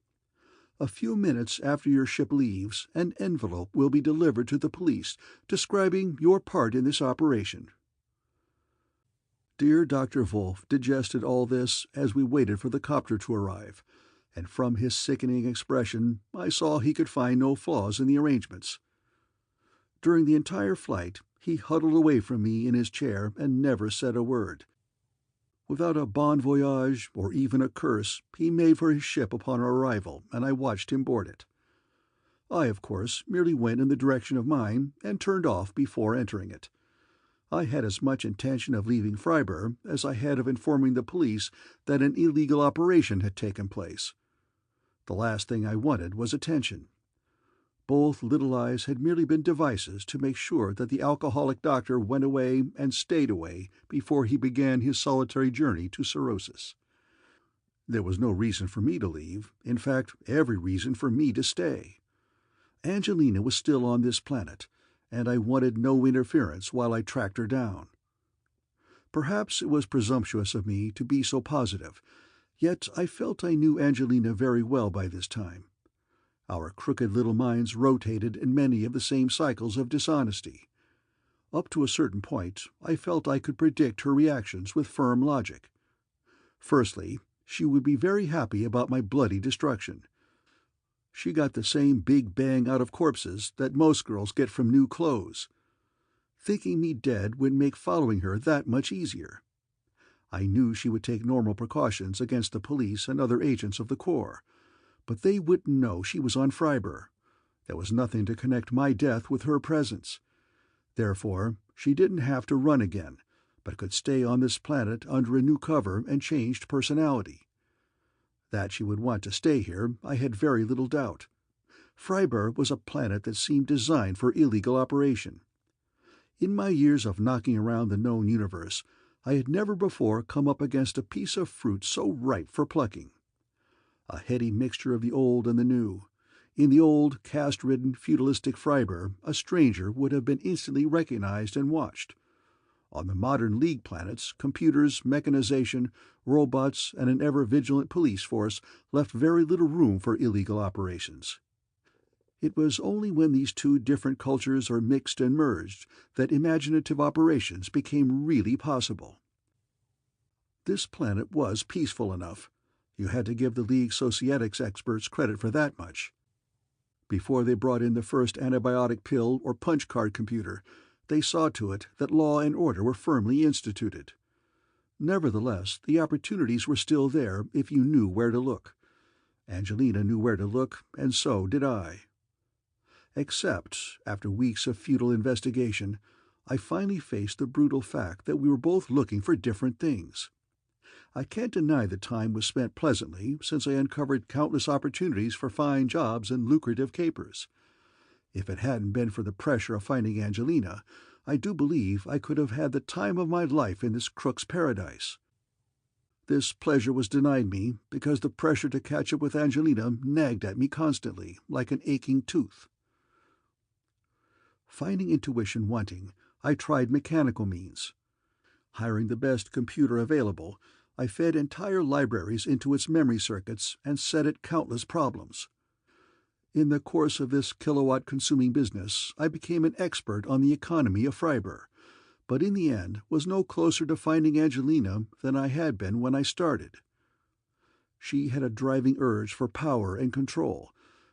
A few minutes after your ship leaves, an envelope will be delivered to the police describing your part in this operation. Dear Dr. Wolf digested all this as we waited for the copter to arrive, and from his sickening expression I saw he could find no flaws in the arrangements. During the entire flight he huddled away from me in his chair and never said a word. Without a bon voyage or even a curse, he made for his ship upon our arrival, and I watched him board it. I, of course, merely went in the direction of mine and turned off before entering it. I had as much intention of leaving Freiburg as I had of informing the police that an illegal operation had taken place. The last thing I wanted was attention. Both little eyes had merely been devices to make sure that the alcoholic doctor went away and stayed away before he began his solitary journey to cirrhosis. There was no reason for me to leave, in fact, every reason for me to stay. Angelina was still on this planet, and I wanted no interference while I tracked her down. Perhaps it was presumptuous of me to be so positive, yet I felt I knew Angelina very well by this time. Our crooked little minds rotated in many of the same cycles of dishonesty. Up to a certain point, I felt I could predict her reactions with firm logic. Firstly, she would be very happy about my bloody destruction. She got the same big bang out of corpses that most girls get from new clothes. Thinking me dead would make following her that much easier. I knew she would take normal precautions against the police and other agents of the Corps, but they wouldn't know she was on Freiburg. There was nothing to connect my death with her presence. Therefore, she didn't have to run again, but could stay on this planet under a new cover and changed personality. That she would want to stay here, I had very little doubt. Freiburg was a planet that seemed designed for illegal operation. In my years of knocking around the known universe, I had never before come up against a piece of fruit so ripe for plucking. A heady mixture of the old and the new. In the old, caste-ridden, feudalistic Freiburg, a stranger would have been instantly recognized and watched. On the modern League planets, computers, mechanization, robots, and an ever-vigilant police force left very little room for illegal operations. It was only when these two different cultures are mixed and merged that imaginative operations became really possible. This planet was peaceful enough. You had to give the League societics experts credit for that much. Before they brought in the first antibiotic pill or punch card computer, they saw to it that law and order were firmly instituted. Nevertheless, the opportunities were still there if you knew where to look. Angelina knew where to look, and so did I. Except, after weeks of futile investigation, I finally faced the brutal fact that we were both looking for different things. I can't deny the time was spent pleasantly, since I uncovered countless opportunities for fine jobs and lucrative capers. If it hadn't been for the pressure of finding Angelina, I do believe I could have had the time of my life in this crook's paradise. This pleasure was denied me because the pressure to catch up with Angelina nagged at me constantly, like an aching tooth. Finding intuition wanting, I tried mechanical means. Hiring the best computer available, I fed entire libraries into its memory circuits and set it countless problems. In the course of this kilowatt-consuming business, I became an expert on the economy of Freiburg, but in the end was no closer to finding Angelina than I had been when I started. She had a driving urge for power and control,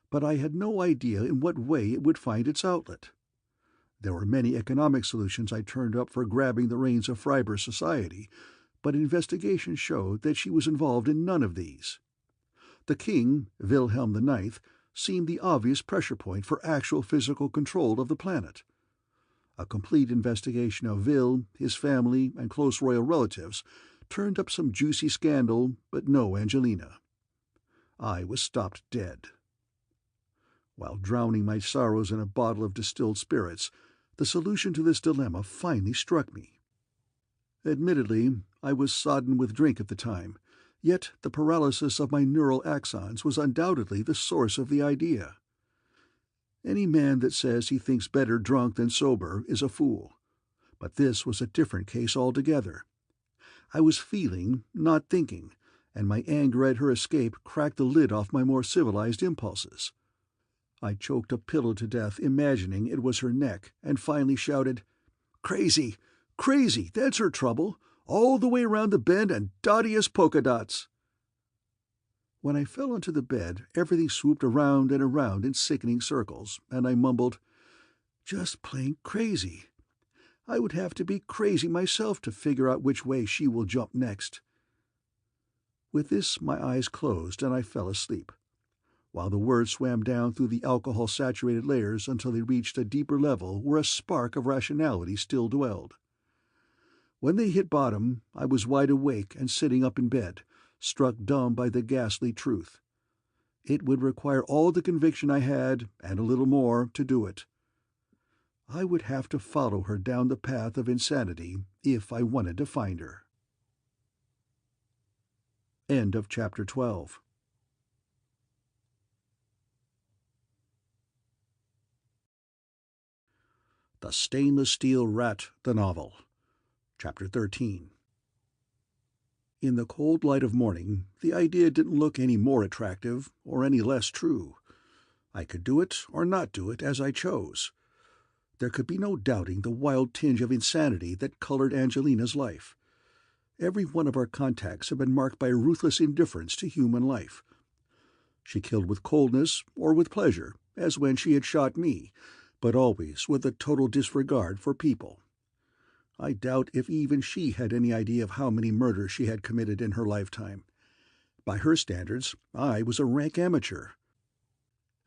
but I had no idea in what way it would find its outlet. There were many economic solutions I turned up for grabbing the reins of Freiburg society, but investigation showed that she was involved in none of these. The king, Wilhelm IX, seemed the obvious pressure point for actual physical control of the planet. A complete investigation of Will, his family, and close royal relatives turned up some juicy scandal, but no Angelina. I was stopped dead. While drowning my sorrows in a bottle of distilled spirits, the solution to this dilemma finally struck me. Admittedly, I was sodden with drink at the time, yet the paralysis of my neural axons was undoubtedly the source of the idea. Any man that says he thinks better drunk than sober is a fool. But this was a different case altogether. I was feeling, not thinking, and my anger at her escape cracked the lid off my more civilized impulses. I choked a pillow to death imagining it was her neck, and finally shouted, "Crazy! Crazy! That's her trouble! All the way round the bend and dotty as polka dots!" When I fell onto the bed, everything swooped around and around in sickening circles, and I mumbled, "Just plain crazy. I would have to be crazy myself to figure out which way she will jump next." With this, my eyes closed and I fell asleep, while the words swam down through the alcohol-saturated layers until they reached a deeper level where a spark of rationality still dwelled. When they hit bottom, I was wide awake and sitting up in bed, struck dumb by the ghastly truth. It would require all the conviction I had, and a little more, to do it. I would have to follow her down the path of insanity if I wanted to find her. End of Chapter 12. The Stainless Steel Rat, the Novel. Chapter 13. In the cold light of morning, the idea didn't look any more attractive or any less true. I could do it or not do it as I chose. There could be no doubting the wild tinge of insanity that colored Angelina's life. Every one of our contacts had been marked by a ruthless indifference to human life. She killed with coldness or with pleasure, as when she had shot me, but always with a total disregard for people. I doubt if even she had any idea of how many murders she had committed in her lifetime. By her standards, I was a rank amateur.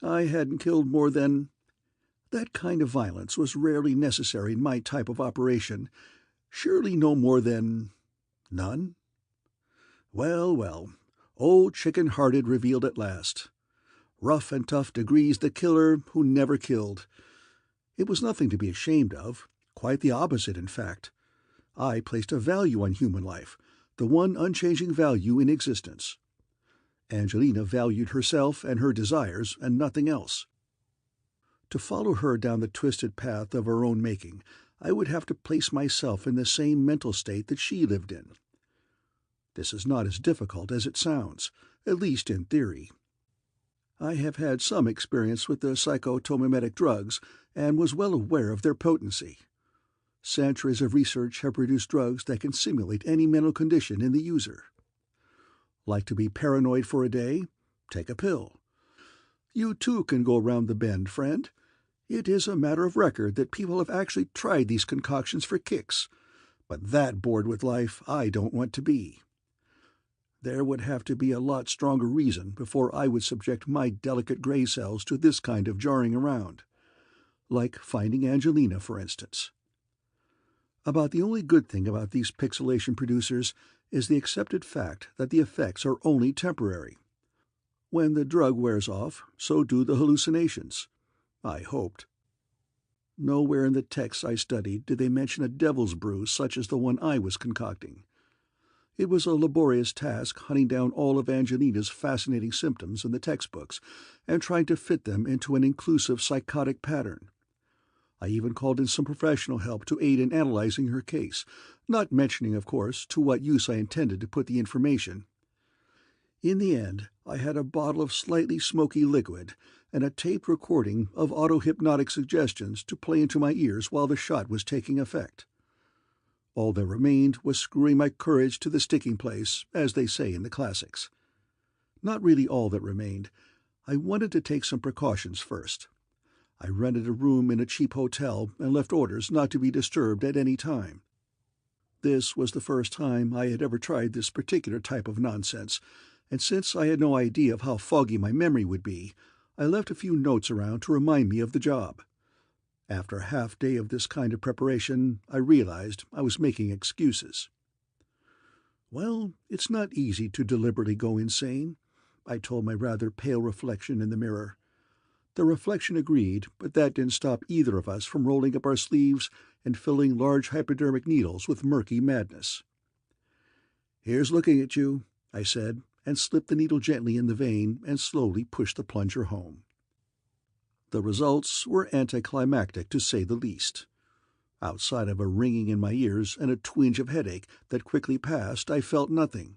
I hadn't killed more than— That kind of violence was rarely necessary in my type of operation. Surely no more than— none? Well, well, old Chicken-Hearted revealed at last. Rough and tough DiGriz the killer who never killed. It was nothing to be ashamed of. Quite the opposite, in fact. I placed a value on human life, the one unchanging value in existence. Angelina valued herself and her desires, and nothing else. To follow her down the twisted path of her own making, I would have to place myself in the same mental state that she lived in. This is not as difficult as it sounds, at least in theory. I have had some experience with the psychotomimetic drugs, and was well aware of their potency. Centuries of research have produced drugs that can simulate any mental condition in the user. Like to be paranoid for a day? Take a pill. You too can go round the bend, friend. It is a matter of record that people have actually tried these concoctions for kicks, but that bored with life I don't want to be. There would have to be a lot stronger reason before I would subject my delicate gray cells to this kind of jarring around. Like finding Angelina, for instance. About the only good thing about these pixelation producers is the accepted fact that the effects are only temporary. When the drug wears off, so do the hallucinations. I hoped. Nowhere in the texts I studied did they mention a devil's brew such as the one I was concocting. It was a laborious task hunting down all of Angelina's fascinating symptoms in the textbooks and trying to fit them into an inclusive psychotic pattern. I even called in some professional help to aid in analyzing her case, not mentioning, of course, to what use I intended to put the information. In the end, I had a bottle of slightly smoky liquid and a taped recording of auto-hypnotic suggestions to play into my ears while the shot was taking effect. All that remained was screwing my courage to the sticking place, as they say in the classics. Not really all that remained. I wanted to take some precautions first. I rented a room in a cheap hotel and left orders not to be disturbed at any time. This was the first time I had ever tried this particular type of nonsense, and since I had no idea of how foggy my memory would be, I left a few notes around to remind me of the job. After a half-day of this kind of preparation, I realized I was making excuses. Well, it's not easy to deliberately go insane, I told my rather pale reflection in the mirror. The reflection agreed, but that didn't stop either of us from rolling up our sleeves and filling large hypodermic needles with murky madness. "Here's looking at you," I said, and slipped the needle gently in the vein and slowly pushed the plunger home. The results were anticlimactic, to say the least. Outside of a ringing in my ears and a twinge of headache that quickly passed, I felt nothing.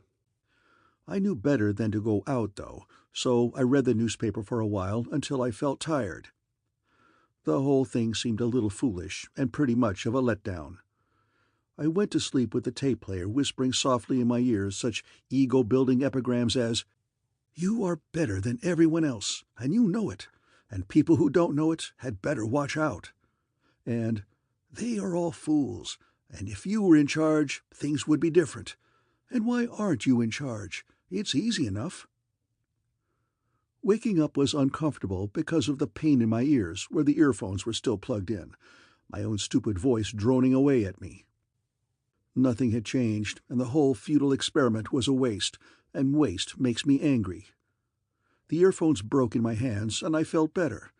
I knew better than to go out, though, so I read the newspaper for a while until I felt tired. The whole thing seemed a little foolish and pretty much of a letdown. I went to sleep with the tape player whispering softly in my ears such ego-building epigrams as, You are better than everyone else, and you know it, and people who don't know it had better watch out. And they are all fools, and if you were in charge, things would be different. And why aren't you in charge? It's easy enough." Waking up was uncomfortable because of the pain in my ears where the earphones were still plugged in, my own stupid voice droning away at me. Nothing had changed, and the whole futile experiment was a waste, and waste makes me angry. The earphones broke in my hands, and I felt better.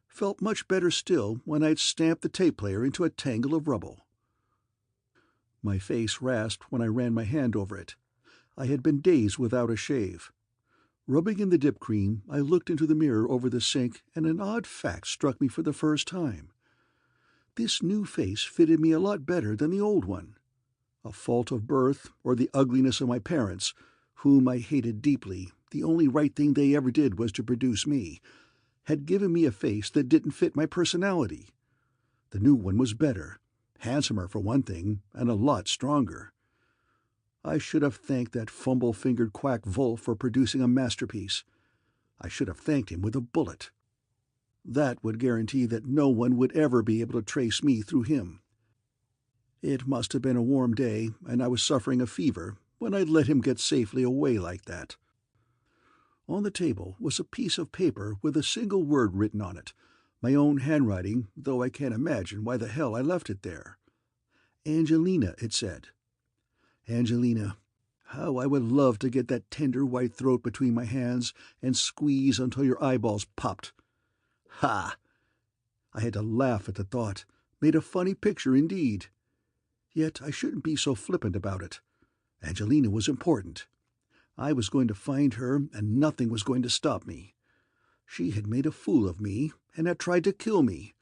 Felt much better still when I'd stamped the tape player into a tangle of rubble. My face rasped when I ran my hand over it. I had been days without a shave. Rubbing in the dip cream, I looked into the mirror over the sink, and an odd fact struck me for the first time. This new face fitted me a lot better than the old one. A fault of birth, or the ugliness of my parents, whom I hated deeply, the only right thing they ever did was to produce me, had given me a face that didn't fit my personality. The new one was better, handsomer for one thing, and a lot stronger. I should have thanked that fumble-fingered quack Wolf for producing a masterpiece. I should have thanked him with a bullet. That would guarantee that no one would ever be able to trace me through him. It must have been a warm day, and I was suffering a fever, when I let him get safely away like that. On the table was a piece of paper with a single word written on it, my own handwriting, though I can't imagine why the hell I left it there. Angelina, it said. Angelina, how I would love to get that tender white throat between my hands and squeeze until your eyeballs popped. Ha! I had to laugh at the thought. Made a funny picture indeed. Yet I shouldn't be so flippant about it. Angelina was important. I was going to find her, and nothing was going to stop me. She had made a fool of me, and had tried to kill me.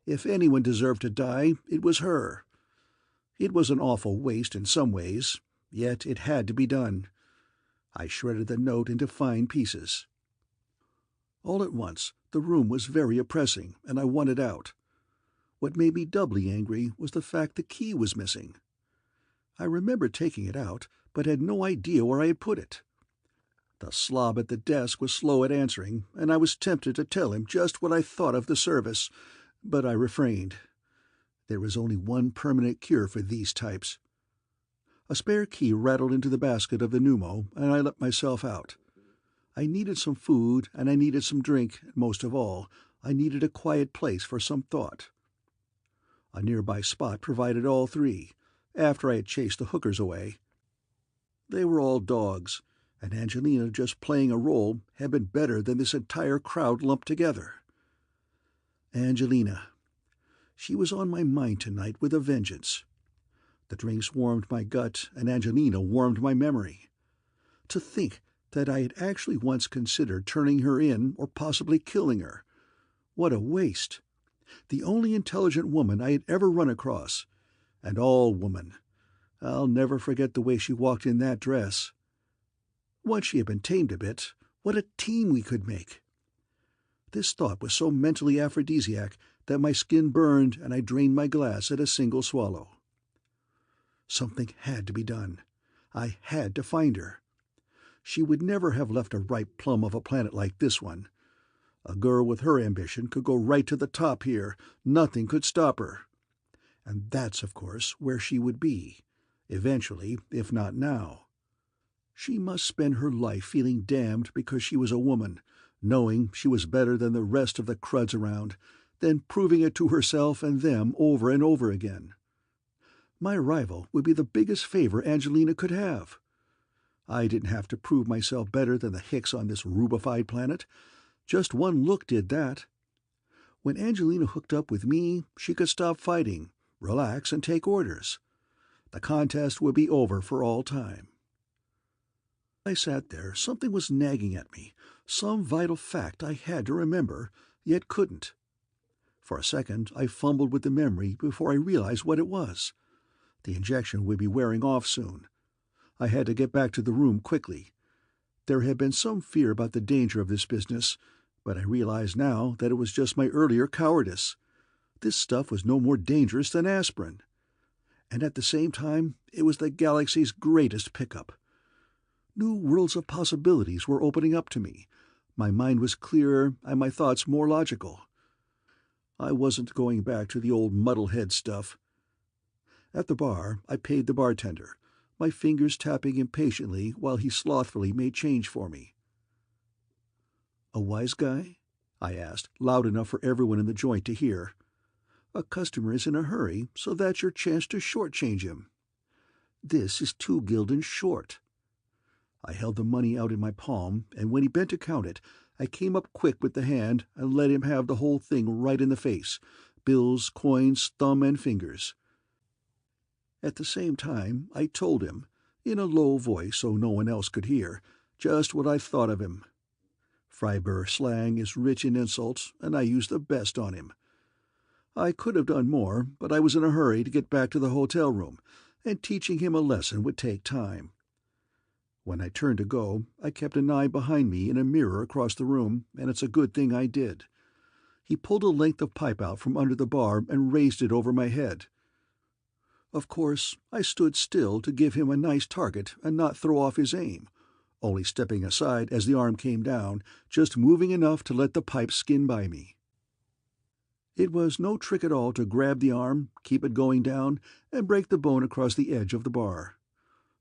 If anyone deserved to die, it was her. It was an awful waste in some ways, yet it had to be done. I shredded the note into fine pieces. All at once, the room was very oppressing, and I wanted out. What made me doubly angry was the fact the key was missing. I remembered taking it out, but had no idea where I had put it. The slob at the desk was slow at answering, and I was tempted to tell him just what I thought of the service, but I refrained. There was only one permanent cure for these types. A spare key rattled into the basket of the pneumo, and I let myself out. I needed some food, and I needed some drink, and most of all, I needed a quiet place for some thought. A nearby spot provided all three, after I had chased the hookers away. They were all dogs, and Angelina just playing a role had been better than this entire crowd lumped together. Angelina. She was on my mind tonight with a vengeance. The drinks warmed my gut, and Angelina warmed my memory. To think that I had actually once considered turning her in or possibly killing her. What a waste. The only intelligent woman I had ever run across. And all woman. I'll never forget the way she walked in that dress. Once she had been tamed a bit, what a team we could make. This thought was so mentally aphrodisiac that my skin burned and I drained my glass at a single swallow. Something had to be done. I had to find her. She would never have left a ripe plum of a planet like this one. A girl with her ambition could go right to the top here. Nothing could stop her. And that's, of course, where she would be, eventually, if not now. She must spend her life feeling damned because she was a woman, knowing she was better than the rest of the cruds around, then proving it to herself and them over and over again. My arrival would be the biggest favor Angelina could have. I didn't have to prove myself better than the hicks on this rubified planet. Just one look did that. When Angelina hooked up with me, she could stop fighting, relax, and take orders. The contest would be over for all time. I sat there. Something was nagging at me, some vital fact I had to remember, yet couldn't. For a second I fumbled with the memory before I realized what it was. The injection would be wearing off soon. I had to get back to the room quickly. There had been some fear about the danger of this business, but I realized now that it was just my earlier cowardice. This stuff was no more dangerous than aspirin. And at the same time, it was the galaxy's greatest pickup. New worlds of possibilities were opening up to me. My mind was clearer and my thoughts more logical. I wasn't going back to the old muddlehead stuff. At the bar, I paid the bartender, my fingers tapping impatiently while he slothfully made change for me. "A wise guy?" I asked, loud enough for everyone in the joint to hear. "A customer is in a hurry, so that's your chance to shortchange him. This is 2 guildens short." I held the money out in my palm, and when he bent to count it, I came up quick with the hand and let him have the whole thing right in the face, bills, coins, thumb, and fingers. At the same time, I told him, in a low voice so no one else could hear, just what I thought of him. Freiburg slang is rich in insults, and I used the best on him. I could have done more, but I was in a hurry to get back to the hotel room, and teaching him a lesson would take time. When I turned to go, I kept an eye behind me in a mirror across the room, and it's a good thing I did. He pulled a length of pipe out from under the bar and raised it over my head. Of course, I stood still to give him a nice target and not throw off his aim, only stepping aside as the arm came down, just moving enough to let the pipe skin by me. It was no trick at all to grab the arm, keep it going down, and break the bone across the edge of the bar.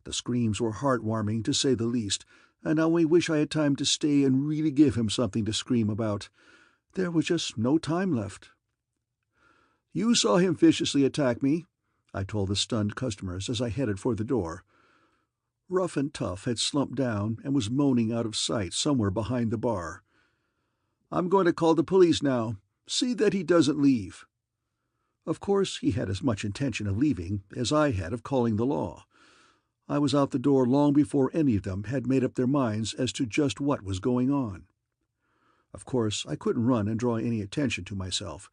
The screams were heart-warming, to say the least, and I only wish I had time to stay and really give him something to scream about. There was just no time left. "You saw him viciously attack me," I told the stunned customers as I headed for the door. Rough and Tough had slumped down and was moaning out of sight somewhere behind the bar. "I'm going to call the police now. See that he doesn't leave." Of course he had as much intention of leaving as I had of calling the law. I was out the door long before any of them had made up their minds as to just what was going on. Of course, I couldn't run and draw any attention to myself.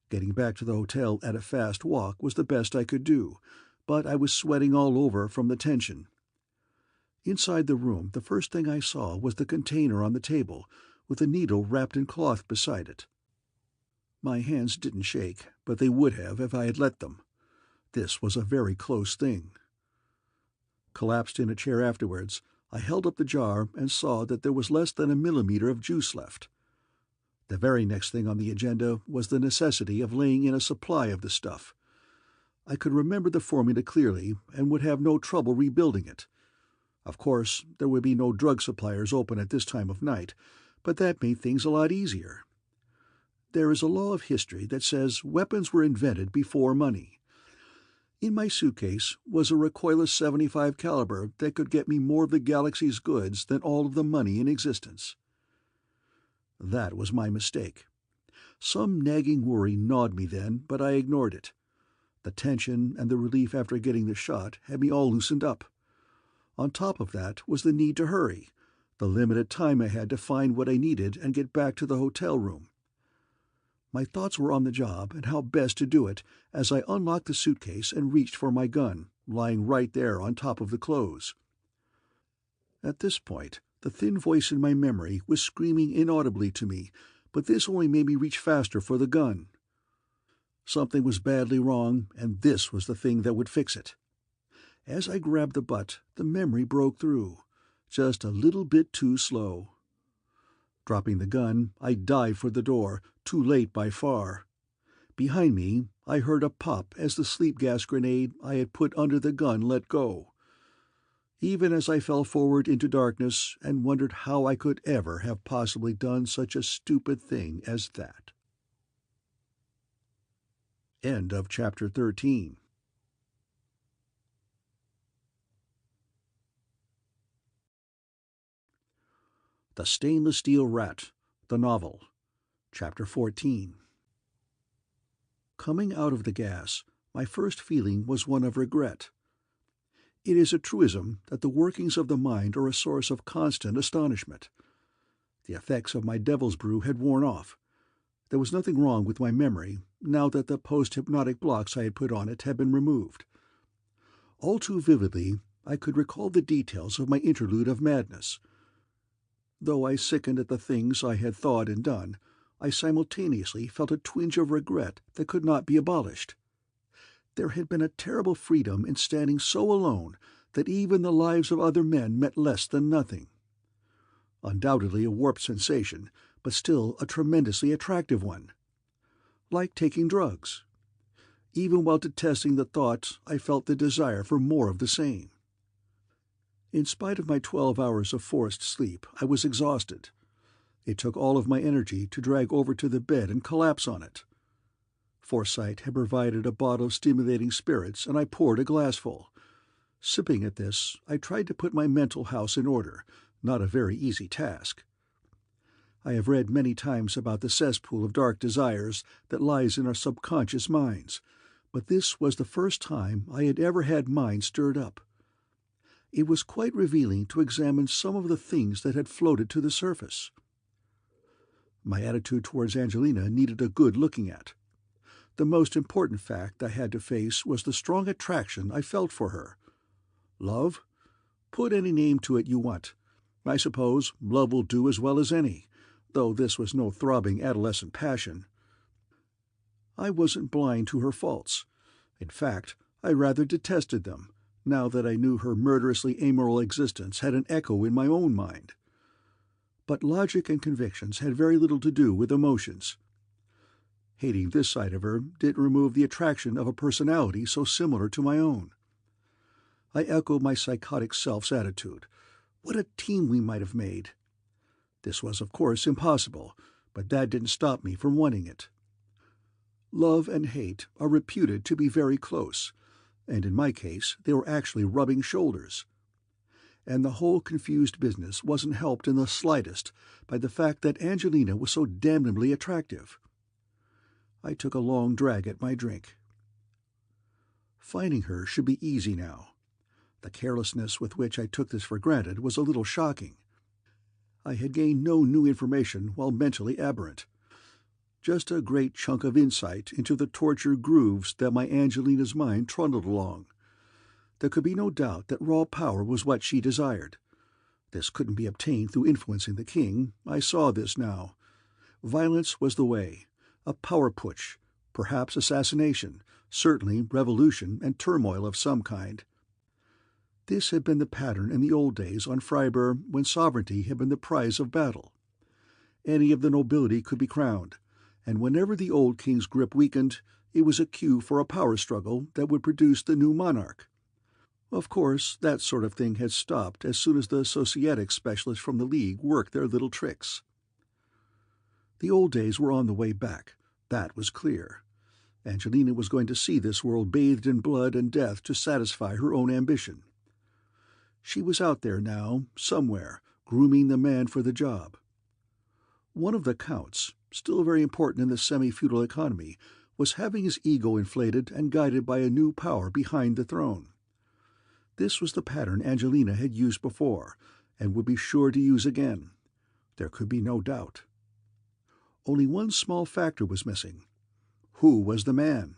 Getting back to the hotel at a fast walk was the best I could do, but I was sweating all over from the tension. Inside the room, the first thing I saw was the container on the table, with a needle wrapped in cloth beside it. My hands didn't shake, but they would have if I had let them. This was a very close thing. Collapsed in a chair afterwards, I held up the jar and saw that there was less than a millimeter of juice left. The very next thing on the agenda was the necessity of laying in a supply of the stuff. I could remember the formula clearly and would have no trouble rebuilding it. Of course, there would be no drug suppliers open at this time of night, but that made things a lot easier. There is a law of history that says weapons were invented before money. In my suitcase was a recoilless .75 caliber that could get me more of the galaxy's goods than all of the money in existence. That was my mistake. Some nagging worry gnawed me then, but I ignored it. The tension and the relief after getting the shot had me all loosened up. On top of that was the need to hurry, the limited time I had to find what I needed and get back to the hotel room. My thoughts were on the job and how best to do it as I unlocked the suitcase and reached for my gun, lying right there on top of the clothes. At this point, the thin voice in my memory was screaming inaudibly to me, but this only made me reach faster for the gun. Something was badly wrong, and this was the thing that would fix it. As I grabbed the butt, the memory broke through, just a little bit too slow. Dropping the gun, I dived for the door, too late by far. Behind me, I heard a pop as the sleep gas grenade I had put under the gun let go. Even as I fell forward into darkness and wondered how I could ever have possibly done such a stupid thing as that. End of Chapter 13. The Stainless Steel Rat, the Novel, Chapter 14. Coming out of the gas, my first feeling was one of regret. It is a truism that the workings of the mind are a source of constant astonishment. The effects of my devil's brew had worn off. There was nothing wrong with my memory, now that the post-hypnotic blocks I had put on it had been removed. All too vividly, I could recall the details of my interlude of madness. Though I sickened at the things I had thought and done, I simultaneously felt a twinge of regret that could not be abolished. There had been a terrible freedom in standing so alone that even the lives of other men meant less than nothing. Undoubtedly a warped sensation, but still a tremendously attractive one. Like taking drugs. Even while detesting the thought, I felt the desire for more of the same. In spite of my 12 hours of forced sleep, I was exhausted. It took all of my energy to drag over to the bed and collapse on it. Forsyte had provided a bottle of stimulating spirits, and I poured a glassful. Sipping at this, I tried to put my mental house in order, not a very easy task. I have read many times about the cesspool of dark desires that lies in our subconscious minds, but this was the first time I had ever had mine stirred up. It was quite revealing to examine some of the things that had floated to the surface. My attitude towards Angelina needed a good looking at. The most important fact I had to face was the strong attraction I felt for her. Love? Put any name to it you want. I suppose love will do as well as any, though this was no throbbing adolescent passion. I wasn't blind to her faults. In fact, I rather detested them, now that I knew her murderously amoral existence had an echo in my own mind. But logic and convictions had very little to do with emotions. Hating this side of her didn't remove the attraction of a personality so similar to my own. I echoed my psychotic self's attitude. What a team we might have made! This was, of course, impossible, but that didn't stop me from wanting it. Love and hate are reputed to be very close, and in my case they were actually rubbing shoulders. And the whole confused business wasn't helped in the slightest by the fact that Angelina was so damnably attractive. I took a long drag at my drink. Finding her should be easy now. The carelessness with which I took this for granted was a little shocking. I had gained no new information while mentally aberrant. Just a great chunk of insight into the tortured grooves that my Angelina's mind trundled along. There could be no doubt that raw power was what she desired. This couldn't be obtained through influencing the king. I saw this now. Violence was the way. A power putsch, perhaps assassination, certainly revolution and turmoil of some kind. This had been the pattern in the old days on Freiburg when sovereignty had been the prize of battle. Any of the nobility could be crowned, and whenever the old king's grip weakened, it was a cue for a power struggle that would produce the new monarch. Of course, that sort of thing had stopped as soon as the societics specialists from the League worked their little tricks. The old days were on the way back. That was clear. Angelina was going to see this world bathed in blood and death to satisfy her own ambition. She was out there now, somewhere, grooming the man for the job. One of the counts, still very important in the semi-feudal economy, was having his ego inflated and guided by a new power behind the throne. This was the pattern Angelina had used before, and would be sure to use again. There could be no doubt. Only one small factor was missing. Who was the man?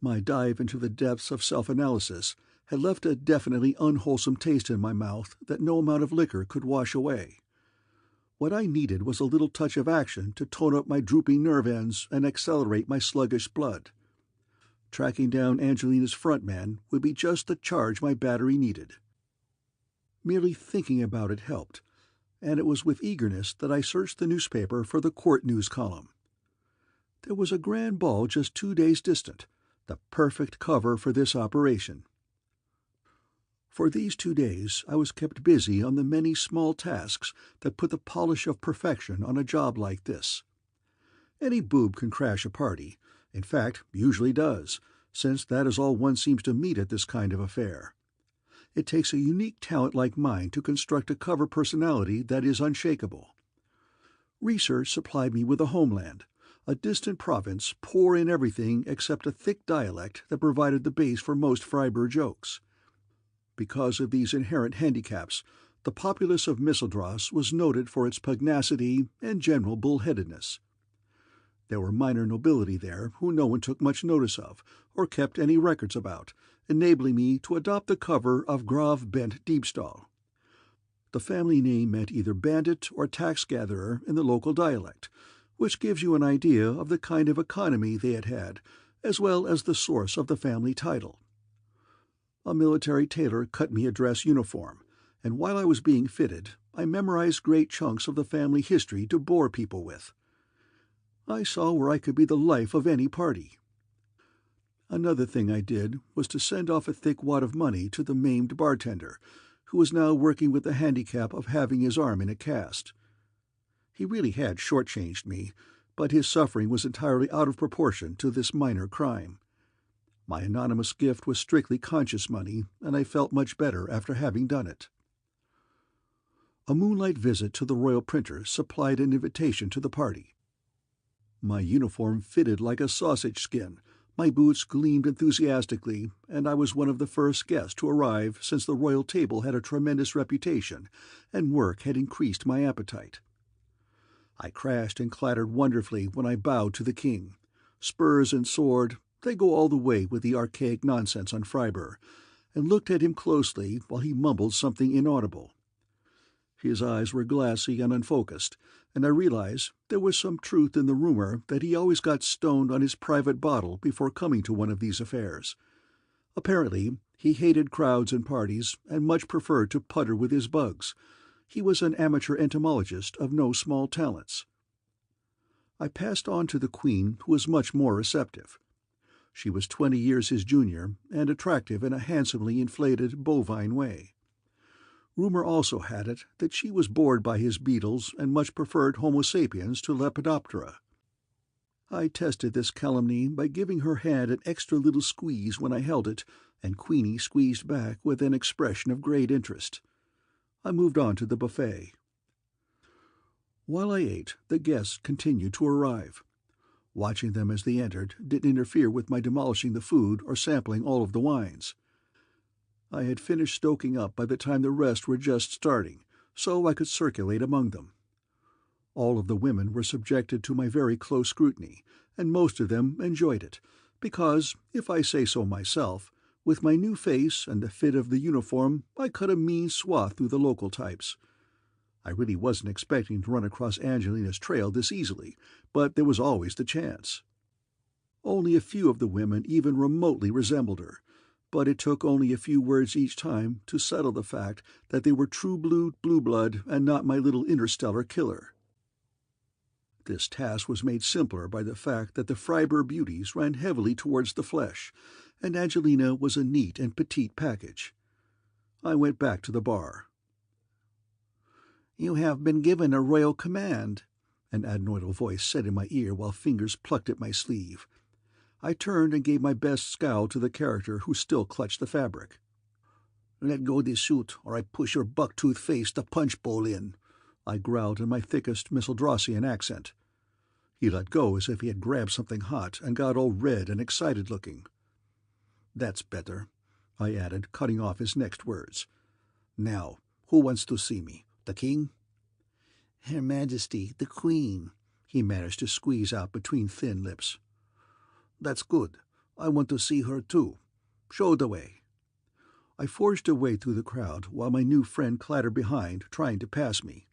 My dive into the depths of self-analysis had left a definitely unwholesome taste in my mouth that no amount of liquor could wash away. What I needed was a little touch of action to tone up my drooping nerve ends and accelerate my sluggish blood. Tracking down Angelina's front man would be just the charge my battery needed. Merely thinking about it helped, and it was with eagerness that I searched the newspaper for the court news column. There was a grand ball just 2 days distant, the perfect cover for this operation. For these 2 days I was kept busy on the many small tasks that put the polish of perfection on a job like this. Any boob can crash a party, in fact, usually does, since that is all one seems to meet at this kind of affair. It takes a unique talent like mine to construct a cover personality that is unshakable. Research supplied me with a homeland, a distant province poor in everything except a thick dialect that provided the base for most Freiburg jokes. Because of these inherent handicaps, the populace of Misseldras was noted for its pugnacity and general bullheadedness. There were minor nobility there who no one took much notice of, or kept any records about, enabling me to adopt the cover of Graf Bent Diebstahl. The family name meant either bandit or tax-gatherer in the local dialect, which gives you an idea of the kind of economy they had had, as well as the source of the family title. A military tailor cut me a dress uniform, and while I was being fitted, I memorized great chunks of the family history to bore people with. I saw where I could be the life of any party. Another thing I did was to send off a thick wad of money to the maimed bartender, who was now working with the handicap of having his arm in a cast. He really had shortchanged me, but his suffering was entirely out of proportion to this minor crime. My anonymous gift was strictly conscience money, and I felt much better after having done it. A moonlight visit to the royal printer supplied an invitation to the party. My uniform fitted like a sausage skin, my boots gleamed enthusiastically, and I was one of the first guests to arrive since the royal table had a tremendous reputation, and work had increased my appetite. I crashed and clattered wonderfully when I bowed to the king. Spurs and sword, they go all the way with the archaic nonsense on Freiburg, and looked at him closely while he mumbled something inaudible. His eyes were glassy and unfocused, and I realized there was some truth in the rumor that he always got stoned on his private bottle before coming to one of these affairs. Apparently, he hated crowds and parties, and much preferred to putter with his bugs. He was an amateur entomologist of no small talents. I passed on to the Queen, who was much more receptive. She was 20 years his junior, and attractive in a handsomely inflated, bovine way. Rumor also had it that she was bored by his beetles and much preferred Homo sapiens to Lepidoptera. I tested this calumny by giving her hand an extra little squeeze when I held it, and Queenie squeezed back with an expression of great interest. I moved on to the buffet. While I ate, the guests continued to arrive. Watching them as they entered didn't interfere with my demolishing the food or sampling all of the wines. I had finished stoking up by the time the rest were just starting, so I could circulate among them. All of the women were subjected to my very close scrutiny, and most of them enjoyed it, because, if I say so myself, with my new face and the fit of the uniform I cut a mean swath through the local types. I really wasn't expecting to run across Angelina's trail this easily, but there was always the chance. Only a few of the women even remotely resembled her, but it took only a few words each time to settle the fact that they were true blue blood and not my little interstellar killer. This task was made simpler by the fact that the Freiburg beauties ran heavily towards the flesh, and Angelina was a neat and petite package. I went back to the bar. "You have been given a royal command," an adenoidal voice said in my ear while fingers plucked at my sleeve. I turned and gave my best scowl to the character who still clutched the fabric. "Let go this suit, or I push your buck-toothed face the punch bowl in," I growled in my thickest Missildrossian accent. He let go as if he had grabbed something hot and got all red and excited-looking. "That's better," I added, cutting off his next words. "Now, who wants to see me? The king?" "Her Majesty, the Queen," he managed to squeeze out between thin lips. "That's good. I want to see her too. Show the way." I forged a way through the crowd while my new friend clattered behind, trying to pass me.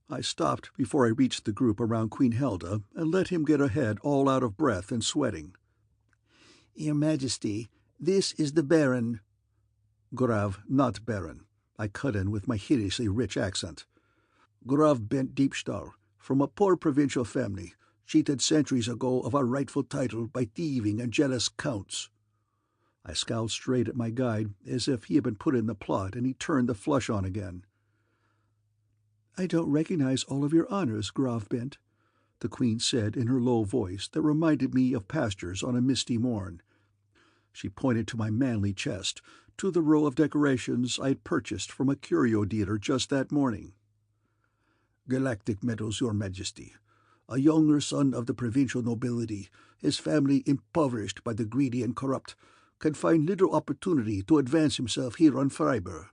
I stopped before I reached the group around Queen Helda and let him get ahead all out of breath and sweating. "Your Majesty, this is the Baron." "Graf, not Baron," I cut in with my hideously rich accent. "Graf Bent Diebstahl, from a poor provincial family, cheated centuries ago of our rightful title by thieving and jealous counts." I scowled straight at my guide as if he had been put in the plot, and he turned the flush on again. "I don't recognize all of your honors, Graf Bent," the Queen said in her low voice that reminded me of pastures on a misty morn. She pointed to my manly chest, to the row of decorations I had purchased from a curio dealer just that morning. "Galactic medals, Your Majesty. A younger son of the provincial nobility, his family impoverished by the greedy and corrupt, can find little opportunity to advance himself here on Freiburg.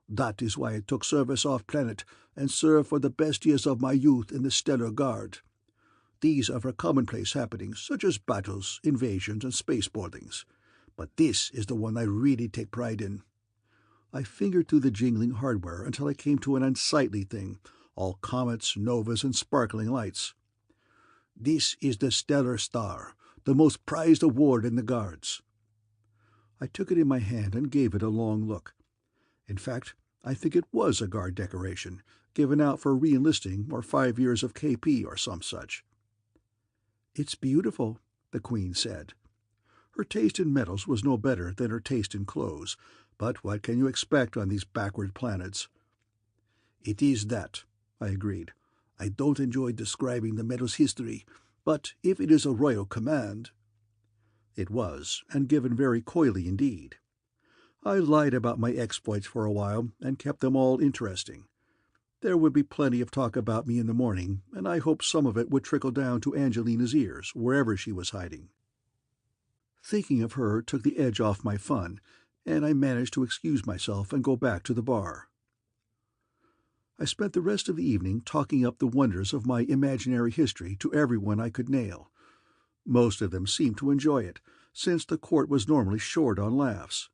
That is why I took service off-planet and served for the best years of my youth in the Stellar Guard. These are for commonplace happenings such as battles, invasions, and spaceboardings. But this is the one I really take pride in." I fingered through the jingling hardware until I came to an unsightly thing, all comets, novas, and sparkling lights. "This is the Stellar Star, the most prized award in the Guards." I took it in my hand and gave it a long look. In fact, I think it was a guard decoration, given out for re-enlisting or 5 years of KP or some such. "It's beautiful," the Queen said. Her taste in metals was no better than her taste in clothes, but what can you expect on these backward planets? "It is that," I agreed. "I don't enjoy describing the metal's history, but if it is a royal command—" It was, and given very coyly indeed. I lied about my exploits for a while and kept them all interesting. There would be plenty of talk about me in the morning, and I hoped some of it would trickle down to Angelina's ears, wherever she was hiding. Thinking of her took the edge off my fun, and I managed to excuse myself and go back to the bar. I spent the rest of the evening talking up the wonders of my imaginary history to everyone I could nail. Most of them seemed to enjoy it, since the court was normally short on laughs.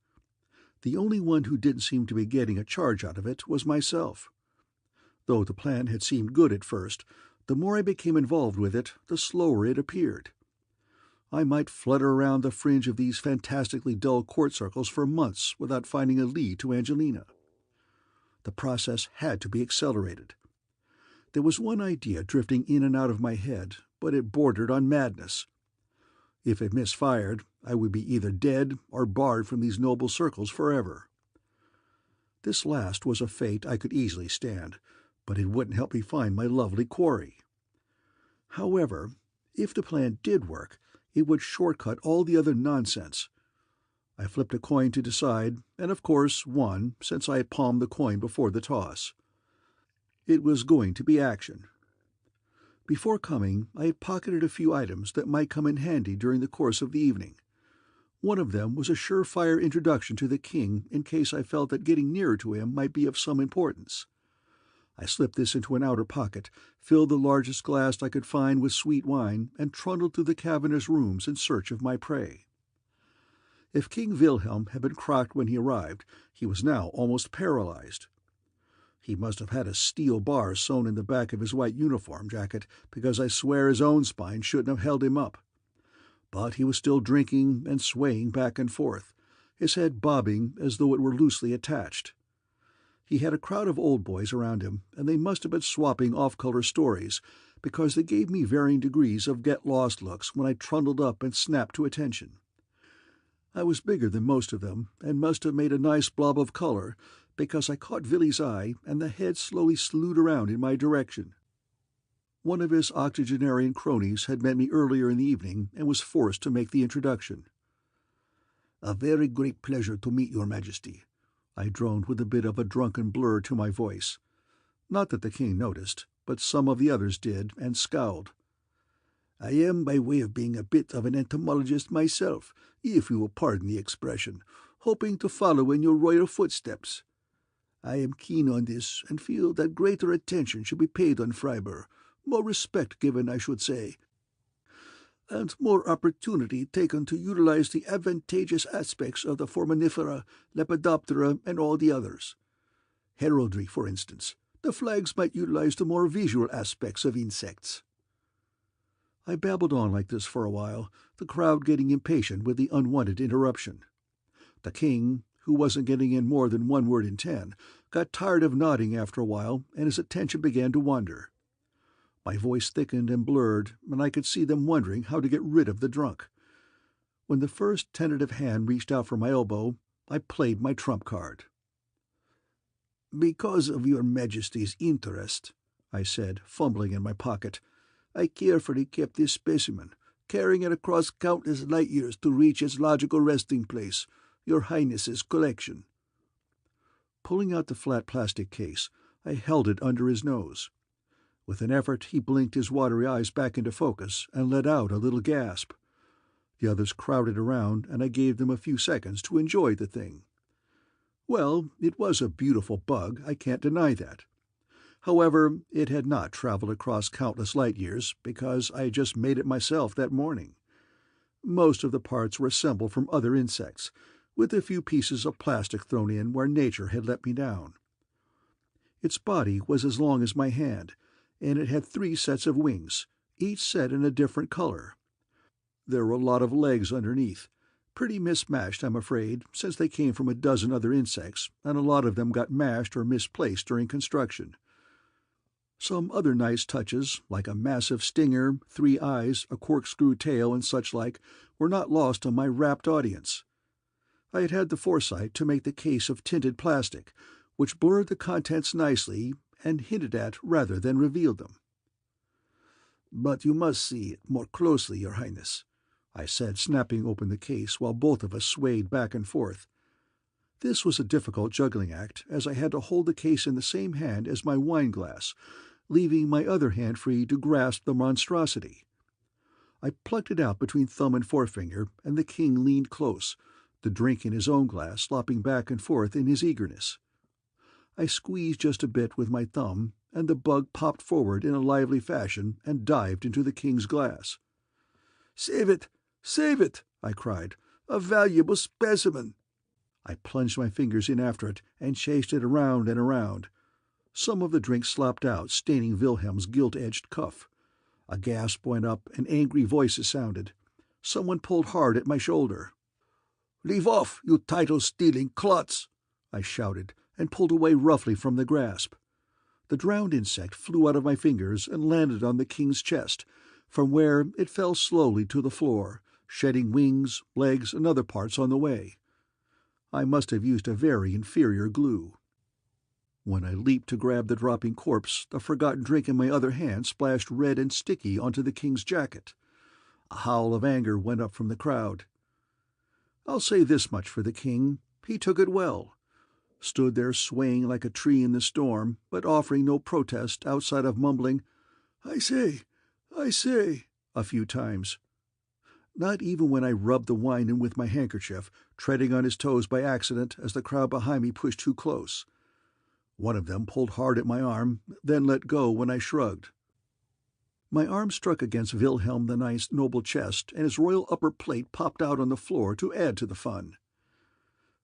The only one who didn't seem to be getting a charge out of it was myself. Though the plan had seemed good at first, the more I became involved with it, the slower it appeared. I might flutter around the fringe of these fantastically dull court circles for months without finding a lead to Angelina. The process had to be accelerated. There was one idea drifting in and out of my head, but it bordered on madness. If it misfired, I would be either dead or barred from these noble circles forever. This last was a fate I could easily stand, but it wouldn't help me find my lovely quarry. However, if the plan did work, it would shortcut all the other nonsense. I flipped a coin to decide, and of course won, since I had palmed the coin before the toss. It was going to be action. Before coming, I had pocketed a few items that might come in handy during the course of the evening. One of them was a surefire introduction to the king in case I felt that getting nearer to him might be of some importance. I slipped this into an outer pocket, filled the largest glass I could find with sweet wine, and trundled through the cavernous rooms in search of my prey. If King Wilhelm had been crocked when he arrived, he was now almost paralyzed. He must have had a steel bar sewn in the back of his white uniform jacket, because I swear his own spine shouldn't have held him up. But he was still drinking and swaying back and forth, his head bobbing as though it were loosely attached. He had a crowd of old boys around him, and they must have been swapping off-color stories, because they gave me varying degrees of get-lost looks when I trundled up and snapped to attention. I was bigger than most of them, and must have made a nice blob of color, because I caught Villy's eye, and the head slowly slewed around in my direction. One of his octogenarian cronies had met me earlier in the evening, and was forced to make the introduction. "A very great pleasure to meet your Majesty," I droned with a bit of a drunken blur to my voice. Not that the king noticed, but some of the others did, and scowled. "I am by way of being a bit of an entomologist myself, if you will pardon the expression, hoping to follow in your royal footsteps. I am keen on this, and feel that greater attention should be paid on Freiburg, more respect given, I should say, and more opportunity taken to utilize the advantageous aspects of the Foraminifera, Lepidoptera, and all the others. Heraldry, for instance. The flags might utilize the more visual aspects of insects." I babbled on like this for a while, the crowd getting impatient with the unwanted interruption. The king, who wasn't getting in more than 1 word in 10, got tired of nodding after a while, and his attention began to wander. My voice thickened and blurred, and I could see them wondering how to get rid of the drunk. When the first tentative hand reached out for my elbow, I played my trump card. "Because of your Majesty's interest," I said, fumbling in my pocket, "I carefully kept this specimen, carrying it across countless light-years to reach its logical resting place, your Highness's collection." Pulling out the flat plastic case, I held it under his nose. With an effort, he blinked his watery eyes back into focus and let out a little gasp. The others crowded around, and I gave them a few seconds to enjoy the thing. Well, it was a beautiful bug, I can't deny that. However, it had not traveled across countless light-years, because I had just made it myself that morning. Most of the parts were assembled from other insects, with a few pieces of plastic thrown in where nature had let me down. Its body was as long as my hand, and it had 3 sets of wings, each set in a different color. There were a lot of legs underneath, Pretty mismatched, I'm afraid, since they came from a dozen other insects, and a lot of them got mashed or misplaced during construction. Some other nice touches, like a massive stinger, 3 eyes, a corkscrew tail, and such like, were not lost on my rapt audience. I had had the foresight to make the case of tinted plastic, which blurred the contents nicely and hinted at rather than revealed them. "But you must see it more closely, Your Highness," I said, snapping open the case while both of us swayed back and forth. This was a difficult juggling act, as I had to hold the case in the same hand as my wine-glass, leaving my other hand free to grasp the monstrosity. I plucked it out between thumb and forefinger, and the king leaned close, the drink in his own glass slopping back and forth in his eagerness. I squeezed just a bit with my thumb, and the bug popped forward in a lively fashion and dived into the king's glass. "Save it! Save it!" I cried. "A valuable specimen!" I plunged my fingers in after it and chased it around and around. Some of the drink slopped out, staining Wilhelm's gilt-edged cuff. A gasp went up and angry voices sounded. Someone pulled hard at my shoulder. "Leave off, you title-stealing klutz!" I shouted, and pulled away roughly from the grasp. The drowned insect flew out of my fingers and landed on the king's chest, from where it fell slowly to the floor, shedding wings, legs, and other parts on the way. I must have used a very inferior glue. When I leaped to grab the dropping corpse, the forgotten drink in my other hand splashed red and sticky onto the king's jacket. A howl of anger went up from the crowd. I'll say this much for the king: he took it well. Stood there swaying like a tree in the storm, but offering no protest outside of mumbling, I say, a few times. Not even when I rubbed the wine in with my handkerchief, treading on his toes by accident as the crowd behind me pushed too close. One of them pulled hard at my arm, then let go when I shrugged. My arm struck against Wilhelm the Ninth's noble chest, and his royal upper plate popped out on the floor to add to the fun.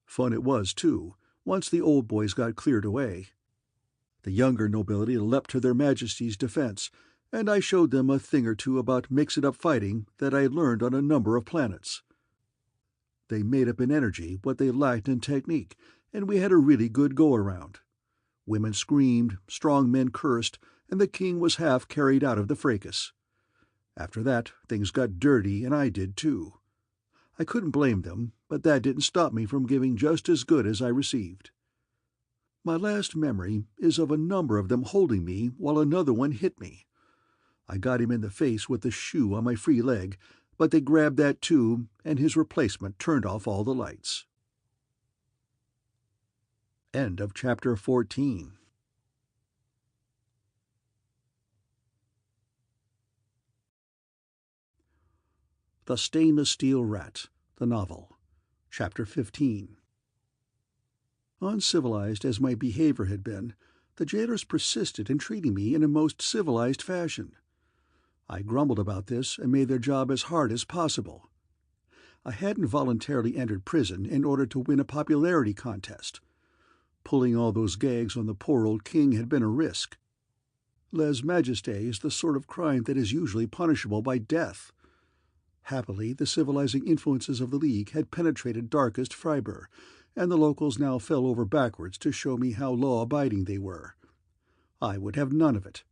Fun it was, too, once the old boys got cleared away. The younger nobility leapt to their majesties' defense, and I showed them a thing or two about mix-it-up fighting that I had learned on a number of planets. They made up in energy what they lacked in technique, and we had a really good go-around. Women screamed, strong men cursed, and the king was half carried out of the fracas. After that, things got dirty, and I did too. I couldn't blame them, but that didn't stop me from giving just as good as I received. My last memory is of a number of them holding me while another one hit me. I got him in the face with the shoe on my free leg, but they grabbed that too, and his replacement turned off all the lights. End of Chapter 14. The Stainless Steel Rat, the novel, Chapter 15. Uncivilized as my behavior had been, the jailers persisted in treating me in a most civilized fashion. I grumbled about this and made their job as hard as possible. I hadn't voluntarily entered prison in order to win a popularity contest. Pulling all those gags on the poor old king had been a risk. Lèse-majesté is the sort of crime that is usually punishable by death. Happily, the civilizing influences of the League had penetrated darkest Freiburg, and the locals now fell over backwards to show me how law-abiding they were. I would have none of it.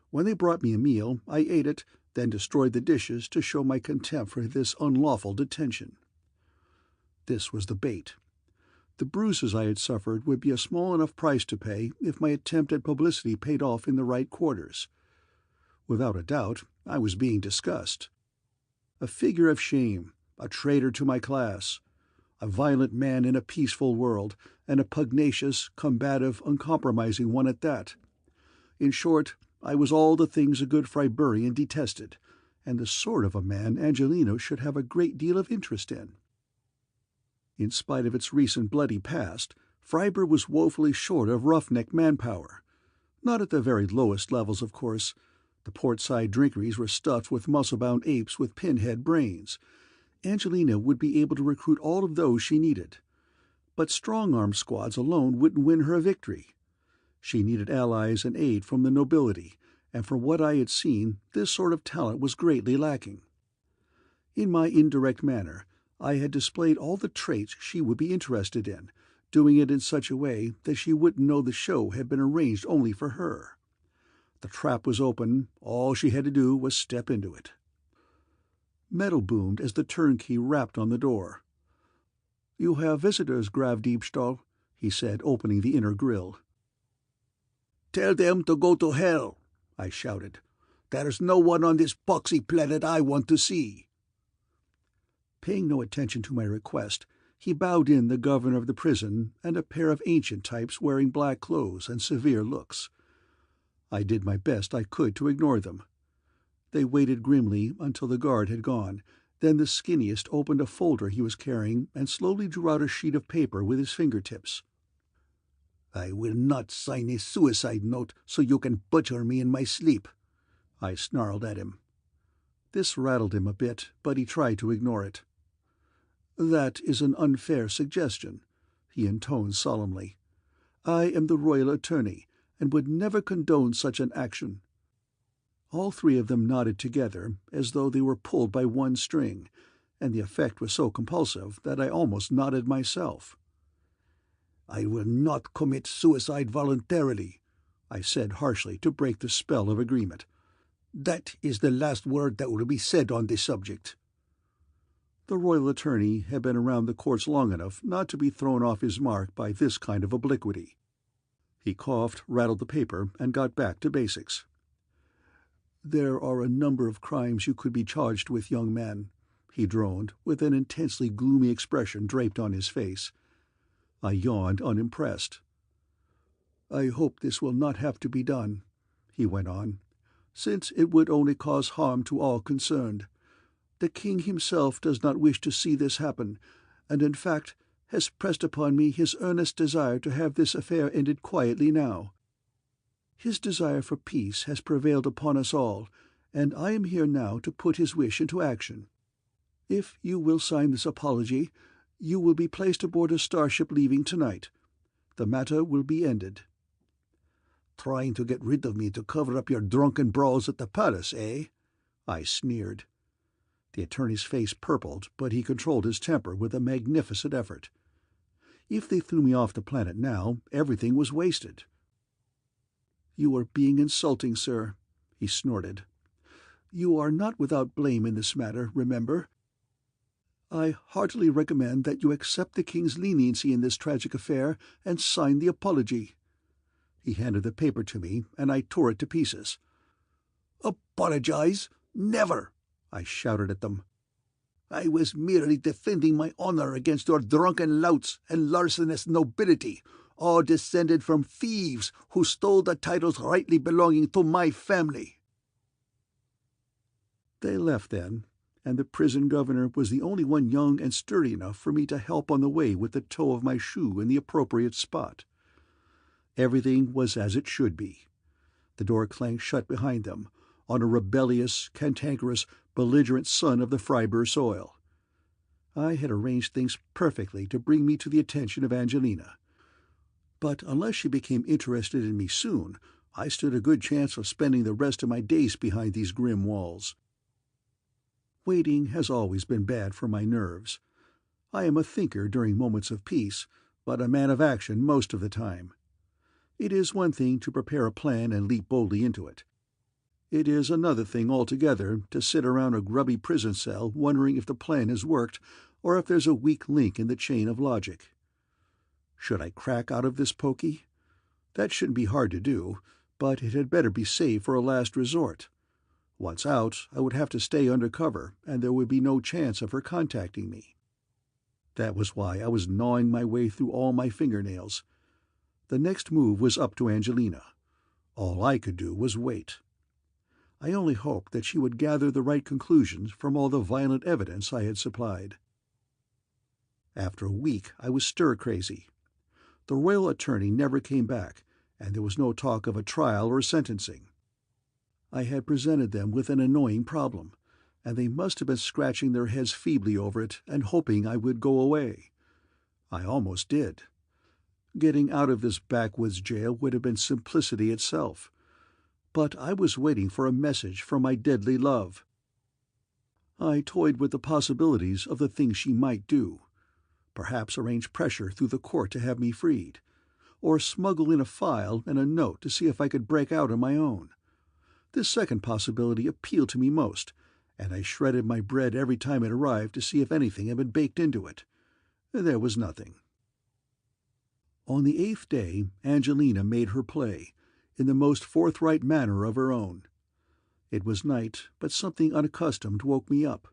When they brought me a meal, I ate it, then destroyed the dishes to show my contempt for this unlawful detention. This was the bait. The bruises I had suffered would be a small enough price to pay if my attempt at publicity paid off in the right quarters. Without a doubt, I was being discussed. A figure of shame, a traitor to my class, a violent man in a peaceful world, and a pugnacious, combative, uncompromising one at that. In short, I was all the things a good Freiburgian detested, and the sort of a man Angelino should have a great deal of interest in. In spite of its recent bloody past, Freiburg was woefully short of roughneck manpower. Not at the very lowest levels, of course. The port-side drinkeries were stuffed with muscle-bound apes with pinhead brains. Angelina would be able to recruit all of those she needed. But strong-arm squads alone wouldn't win her a victory. She needed allies and aid from the nobility, and from what I had seen, this sort of talent was greatly lacking. In my indirect manner, I had displayed all the traits she would be interested in, doing it in such a way that she wouldn't know the show had been arranged only for her. The trap was open, all she had to do was step into it. Metal boomed as the turnkey rapped on the door. "You have visitors, Graf Diebstahl," he said, opening the inner grille. "Tell them to go to hell," I shouted. "There's no one on this boxy planet I want to see." Paying no attention to my request, he bowed in the governor of the prison and a pair of ancient types wearing black clothes and severe looks. I did my best I could to ignore them. They waited grimly until the guard had gone. Then the skinniest opened a folder he was carrying and slowly drew out a sheet of paper with his fingertips. "I will not sign a suicide note so you can butcher me in my sleep," I snarled at him. This rattled him a bit, but he tried to ignore it. "That is an unfair suggestion," he intoned solemnly. "I am the royal attorney, and would never condone such an action." All three of them nodded together, as though they were pulled by one string, and the effect was so compulsive that I almost nodded myself. "I will not commit suicide voluntarily," I said harshly to break the spell of agreement. "That is the last word that will be said on this subject." The royal attorney had been around the courts long enough not to be thrown off his mark by this kind of obliquity. He coughed, rattled the paper, and got back to basics. "There are a number of crimes you could be charged with, young man," he droned, with an intensely gloomy expression draped on his face. I yawned, unimpressed. "I hope this will not have to be done," he went on, "since it would only cause harm to all concerned. The king himself does not wish to see this happen, and in fact has pressed upon me his earnest desire to have this affair ended quietly now. His desire for peace has prevailed upon us all, and I am here now to put his wish into action. If you will sign this apology, you will be placed aboard a starship leaving tonight. The matter will be ended." "Trying to get rid of me to cover up your drunken brawls at the palace, eh?" I sneered. The attorney's face purpled, but he controlled his temper with a magnificent effort. If they threw me off the planet now, everything was wasted. "You are being insulting, sir," he snorted. "You are not without blame in this matter, remember. I heartily recommend that you accept the king's leniency in this tragic affair and sign the apology." He handed the paper to me, and I tore it to pieces. "Apologize? Never!" I shouted at them. "I was merely defending my honor against your drunken louts and larcenous nobility, all descended from thieves who stole the titles rightly belonging to my family." They left then, and the prison governor was the only one young and sturdy enough for me to help on the way with the toe of my shoe in the appropriate spot. Everything was as it should be. The door clanged shut behind them, on a rebellious, cantankerous, belligerent son of the Freiburg soil. I had arranged things perfectly to bring me to the attention of Angelina. But unless she became interested in me soon, I stood a good chance of spending the rest of my days behind these grim walls. Waiting has always been bad for my nerves. I am a thinker during moments of peace, but a man of action most of the time. It is one thing to prepare a plan and leap boldly into it. It is another thing altogether to sit around a grubby prison cell wondering if the plan has worked or if there's a weak link in the chain of logic. Should I crack out of this pokey? That shouldn't be hard to do, but it had better be saved for a last resort. Once out, I would have to stay under cover, and there would be no chance of her contacting me. That was why I was gnawing my way through all my fingernails. The next move was up to Angelina. All I could do was wait. I only hoped that she would gather the right conclusions from all the violent evidence I had supplied. After a week, I was stir-crazy. The royal attorney never came back, and there was no talk of a trial or sentencing. I had presented them with an annoying problem, and they must have been scratching their heads feebly over it and hoping I would go away. I almost did. Getting out of this backwoods jail would have been simplicity itself. But I was waiting for a message from my deadly love. I toyed with the possibilities of the things she might do. Perhaps arrange pressure through the court to have me freed, or smuggle in a file and a note to see if I could break out on my own. This second possibility appealed to me most, and I shredded my bread every time it arrived to see if anything had been baked into it. There was nothing. On the 8th day, Angelina made her play, in the most forthright manner of her own. It was night, but something unaccustomed woke me up.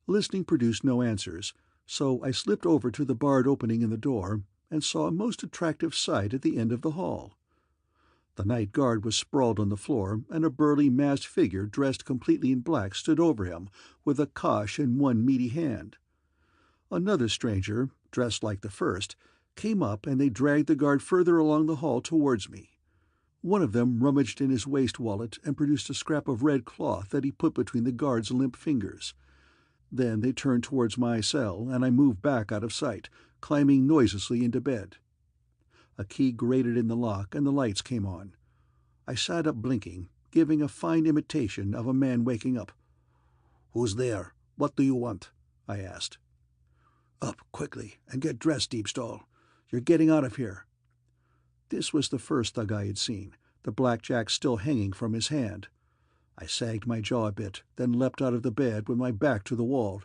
Listening produced no answers, so I slipped over to the barred opening in the door and saw a most attractive sight at the end of the hall. The night guard was sprawled on the floor, and a burly masked figure dressed completely in black stood over him with a cosh in one meaty hand. Another stranger, dressed like the first, came up, and they dragged the guard further along the hall towards me. One of them rummaged in his waist wallet and produced a scrap of red cloth that he put between the guard's limp fingers. Then they turned towards my cell, and I moved back out of sight, climbing noiselessly into bed. A key grated in the lock, and the lights came on. I sat up blinking, giving a fine imitation of a man waking up. "Who's there? What do you want?" I asked. "Up, quickly, and get dressed, Deepstall. You're getting out of here." This was the first thug I had seen, the blackjack still hanging from his hand. I sagged my jaw a bit, then leapt out of the bed with my back to the wall.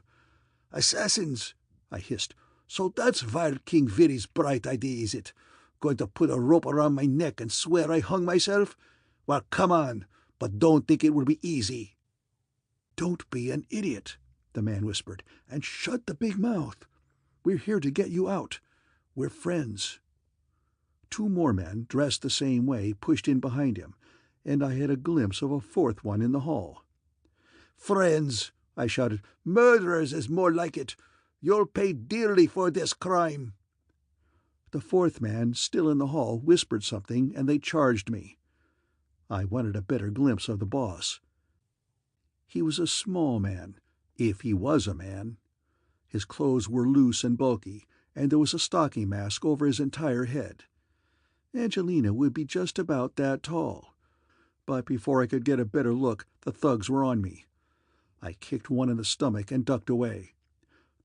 "Assassins!" I hissed. "So that's Wild King Witty's bright idea, is it? Going to put a rope around my neck and swear I hung myself? Well, come on, but don't think it will be easy." "Don't be an idiot," the man whispered, "and shut the big mouth. We're here to get you out. We're friends." 2 more men, dressed the same way, pushed in behind him, and I had a glimpse of a 4th one in the hall. "Friends!" I shouted. "Murderers is more like it. You'll pay dearly for this crime." The 4th man, still in the hall, whispered something, and they charged me. I wanted a better glimpse of the boss. He was a small man, if he was a man. His clothes were loose and bulky, and there was a stocking mask over his entire head. Angelina would be just about that tall. But before I could get a better look, the thugs were on me. I kicked one in the stomach and ducked away.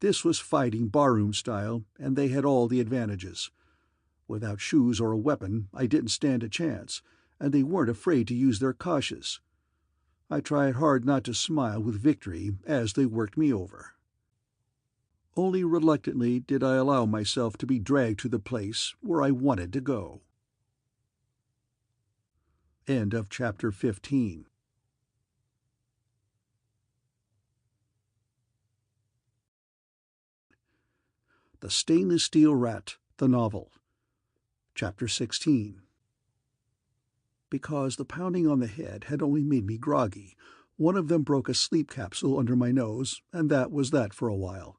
This was fighting barroom style, and they had all the advantages. Without shoes or a weapon, I didn't stand a chance, and they weren't afraid to use their koshes. I tried hard not to smile with victory as they worked me over. Only reluctantly did I allow myself to be dragged to the place where I wanted to go. End of chapter 15. The Stainless Steel Rat, the Novel. Chapter 16. Because the pounding on the head had only made me groggy, one of them broke a sleep capsule under my nose, and that was that for a while.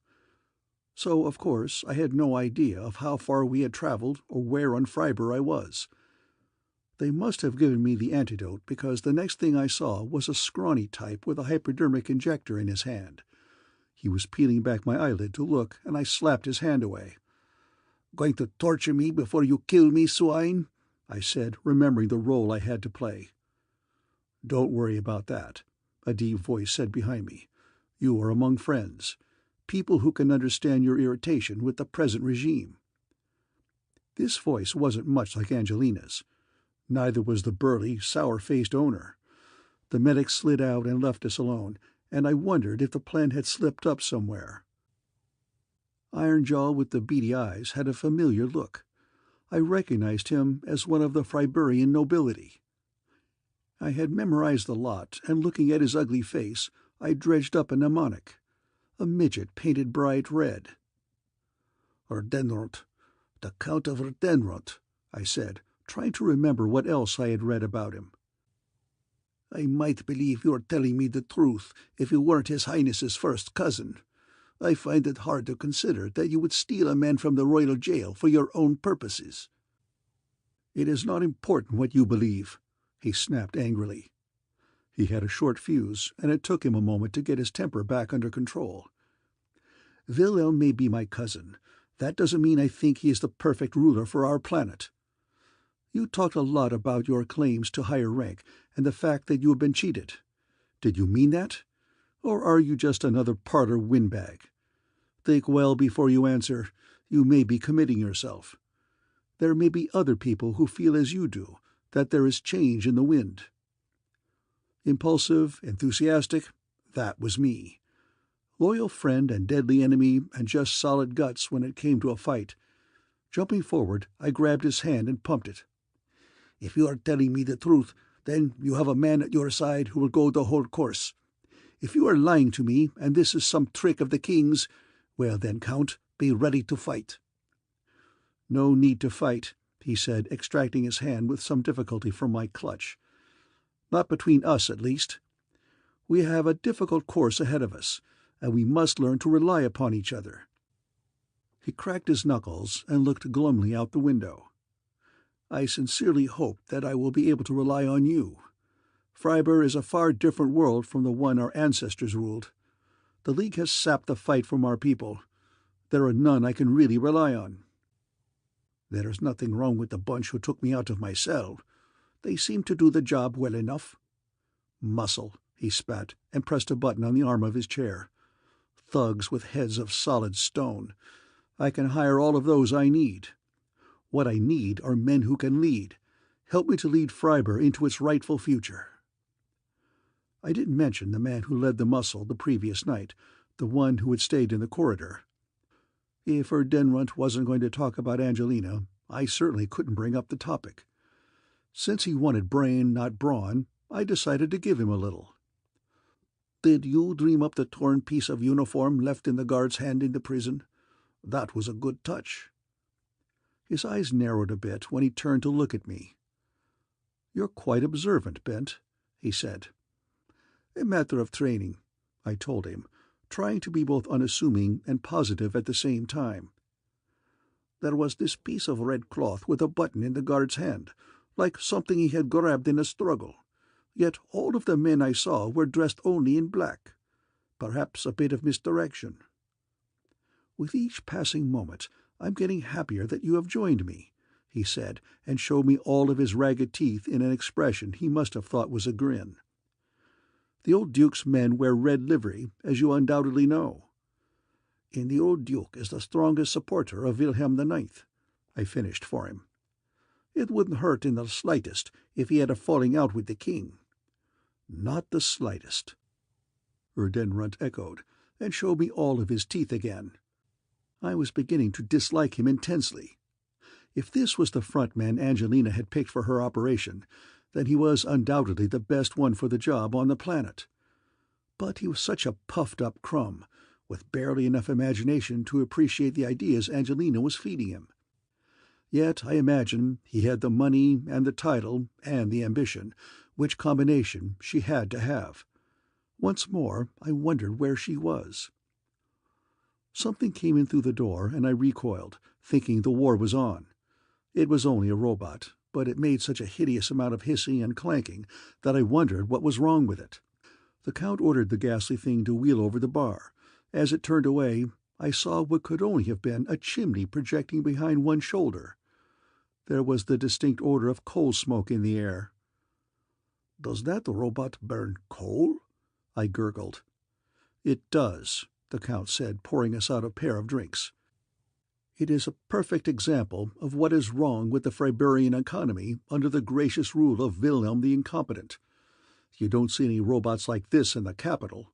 So, of course, I had no idea of how far we had traveled or where on Freiburg I was. They must have given me the antidote, because the next thing I saw was a scrawny type with a hypodermic injector in his hand. He was peeling back my eyelid to look, and I slapped his hand away. "Going to torture me before you kill me, swine?" I said, remembering the role I had to play. "Don't worry about that," a deep voice said behind me. "You are among friends, people who can understand your irritation with the present regime." This voice wasn't much like Angelina's. Neither was the burly, sour-faced owner. The medic slid out and left us alone, and I wondered if the plan had slipped up somewhere. Ironjaw with the beady eyes had a familiar look. I recognized him as one of the Freiburgian nobility. I had memorized the lot, and looking at his ugly face, I dredged up a mnemonic. A midget painted bright red. "Erdenrot, the Count of Erdenrot," I said, trying to remember what else I had read about him. "I might believe you were telling me the truth if you weren't His Highness's first cousin. I find it hard to consider that you would steal a man from the royal jail for your own purposes." "It is not important what you believe," he snapped angrily. He had a short fuse, and it took him a moment to get his temper back under control. "Wilhelm may be my cousin. That doesn't mean I think he is the perfect ruler for our planet. You talked a lot about your claims to higher rank and the fact that you have been cheated. Did you mean that? Or are you just another parlor windbag? Think well before you answer. You may be committing yourself. There may be other people who feel as you do, that there is change in the wind. Impulsive, enthusiastic, that was me. Loyal friend and deadly enemy, and just solid guts when it came to a fight. Jumping forward, I grabbed his hand and pumped it. If you are telling me the truth, then you have a man at your side who will go the whole course. If you are lying to me, and this is some trick of the king's, well then, Count, be ready to fight. No need to fight, he said, extracting his hand with some difficulty from my clutch. Not between us, at least. We have a difficult course ahead of us, and we must learn to rely upon each other. He cracked his knuckles and looked glumly out the window. I sincerely hope that I will be able to rely on you. Freiburg is a far different world from the one our ancestors ruled. The League has sapped the fight from our people. There are none I can really rely on. There is nothing wrong with the bunch who took me out of my cell. They seem to do the job well enough. Muscle, he spat, and pressed a button on the arm of his chair. Thugs with heads of solid stone. I can hire all of those I need. What I need are men who can lead. Help me to lead Freiburg into its rightful future. I didn't mention the man who led the muscle the previous night, the one who had stayed in the corridor. If Erdenrunt wasn't going to talk about Angelina, I certainly couldn't bring up the topic. Since he wanted brain, not brawn, I decided to give him a little. Did you dream up the torn piece of uniform left in the guard's hand in the prison? That was a good touch. His eyes narrowed a bit when he turned to look at me. You're quite observant, Bent, he said. A matter of training, I told him, trying to be both unassuming and positive at the same time. There was this piece of red cloth with a button in the guard's hand, like something he had grabbed in a struggle. Yet all of the men I saw were dressed only in black. Perhaps a bit of misdirection. With each passing moment, I'm getting happier that you have joined me, he said, and showed me all of his ragged teeth in an expression he must have thought was a grin. The old Duke's men wear red livery, as you undoubtedly know. And the old Duke is the strongest supporter of Wilhelm IX, I finished for him. It wouldn't hurt in the slightest if he had a falling out with the king. Not the slightest. Erdenrunt echoed, and showed me all of his teeth again. I was beginning to dislike him intensely. If this was the front man Angelina had picked for her operation, then he was undoubtedly the best one for the job on the planet. But he was such a puffed-up crumb, with barely enough imagination to appreciate the ideas Angelina was feeding him. Yet I imagine he had the money and the title and the ambition, which combination she had to have. Once more I wondered where she was. Something came in through the door, and I recoiled, thinking the war was on. It was only a robot, but it made such a hideous amount of hissing and clanking that I wondered what was wrong with it. The Count ordered the ghastly thing to wheel over the bar. As it turned away, I saw what could only have been a chimney projecting behind one shoulder. There was the distinct odor of coal smoke in the air. "Does that robot burn coal?" I gurgled. "It does," the Count said, pouring us out a pair of drinks. "It is a perfect example of what is wrong with the Freiburgian economy under the gracious rule of Wilhelm the Incompetent. You don't see any robots like this in the capital."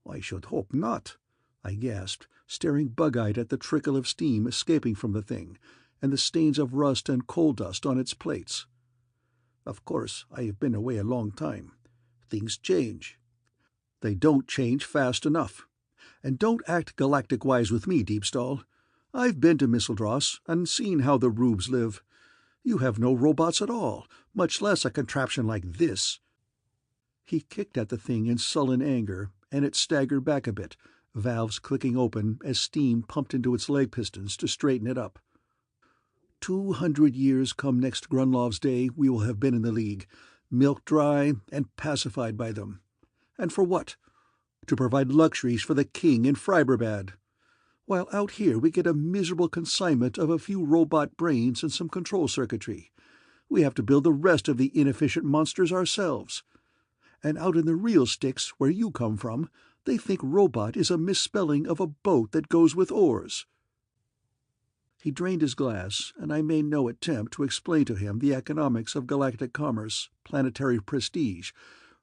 "I should hope not," I gasped, staring bug-eyed at the trickle of steam escaping from the thing, and the stains of rust and coal dust on its plates. "Of course, I have been away a long time. Things change." "They don't change fast enough. And don't act galactic-wise with me, Deepstall. I've been to Misseldross and seen how the rubes live. You have no robots at all, much less a contraption like this." He kicked at the thing in sullen anger, and it staggered back a bit, valves clicking open as steam pumped into its leg pistons to straighten it up. 200 years come next Grunlov's day we will have been in the League, milked dry and pacified by them. And for what? To provide luxuries for the king in Freiberbad. While out here we get a miserable consignment of a few robot brains and some control circuitry. We have to build the rest of the inefficient monsters ourselves. And out in the real sticks, where you come from, they think robot is a misspelling of a boat that goes with oars." He drained his glass, and I made no attempt to explain to him the economics of galactic commerce, planetary prestige,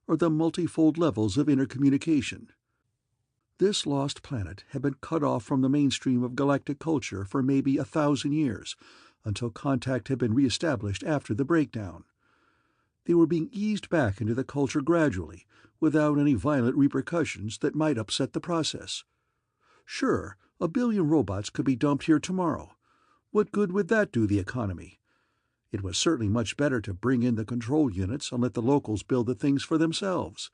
or the multifold levels of intercommunication. This lost planet had been cut off from the mainstream of galactic culture for maybe 1,000 years, until contact had been re-established after the breakdown. They were being eased back into the culture gradually, without any violent repercussions that might upset the process. Sure, 1 billion robots could be dumped here tomorrow. What good would that do the economy? It was certainly much better to bring in the control units and let the locals build the things for themselves.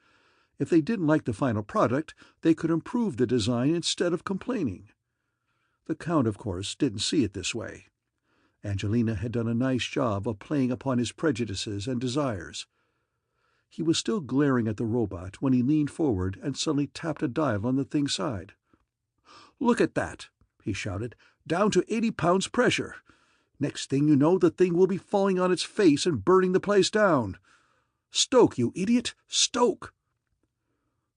If they didn't like the final product, they could improve the design instead of complaining. The Count, of course, didn't see it this way. Angelina had done a nice job of playing upon his prejudices and desires. He was still glaring at the robot when he leaned forward and suddenly tapped a dial on the thing's side. "Look at that!" he shouted. "Down to 80 pounds pressure. Next thing you know, the thing will be falling on its face and burning the place down. Stoke, you idiot! Stoke!"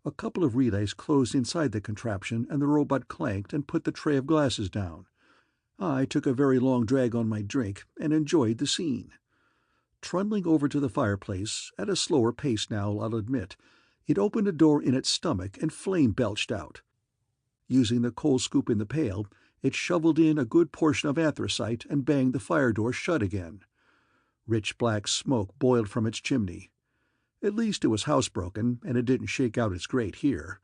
A couple of relays closed inside the contraption, and the robot clanked and put the tray of glasses down. I took a very long drag on my drink and enjoyed the scene. Trundling over to the fireplace, at a slower pace now, I'll admit, it opened a door in its stomach and flame belched out. Using the coal scoop in the pail, it shoveled in a good portion of anthracite and banged the fire door shut again. Rich black smoke boiled from its chimney. At least it was housebroken, and it didn't shake out its grate here.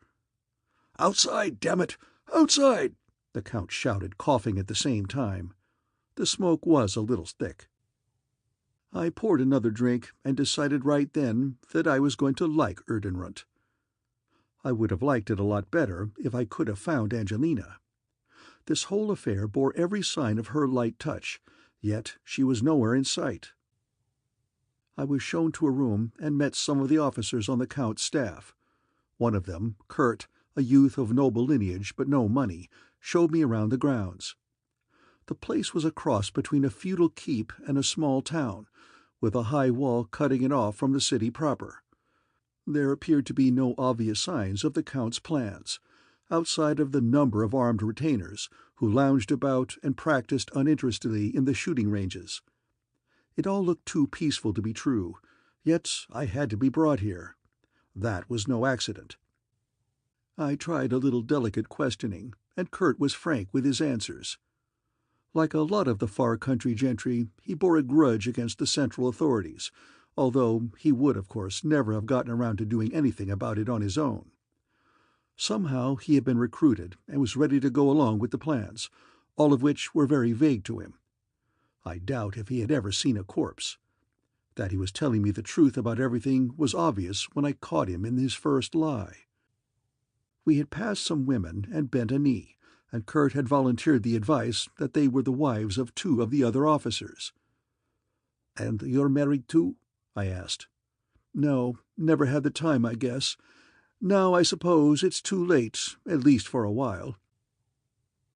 "Outside, damn it! Outside!" the Count shouted, coughing at the same time. The smoke was a little thick. I poured another drink and decided right then that I was going to like Erdenrunt. I would have liked it a lot better if I could have found Angelina. This whole affair bore every sign of her light touch, yet she was nowhere in sight. I was shown to a room and met some of the officers on the Count's staff. One of them, Kurt, a youth of noble lineage but no money, showed me around the grounds. The place was a cross between a feudal keep and a small town, with a high wall cutting it off from the city proper. There appeared to be no obvious signs of the Count's plans, outside of the number of armed retainers who lounged about and practiced uninterestedly in the shooting ranges. It all looked too peaceful to be true, yet I had to be brought here. That was no accident. I tried a little delicate questioning, and Kurt was frank with his answers. Like a lot of the far country gentry, he bore a grudge against the central authorities, although he would, of course, never have gotten around to doing anything about it on his own. Somehow he had been recruited and was ready to go along with the plans, all of which were very vague to him. I doubt if he had ever seen a corpse. That he was telling me the truth about everything was obvious when I caught him in his first lie. We had passed some women and bent a knee, and Kurt had volunteered the advice that they were the wives of 2 of the other officers. "And you're married too?" I asked. "No, never had the time, I guess. Now I suppose it's too late, at least for a while.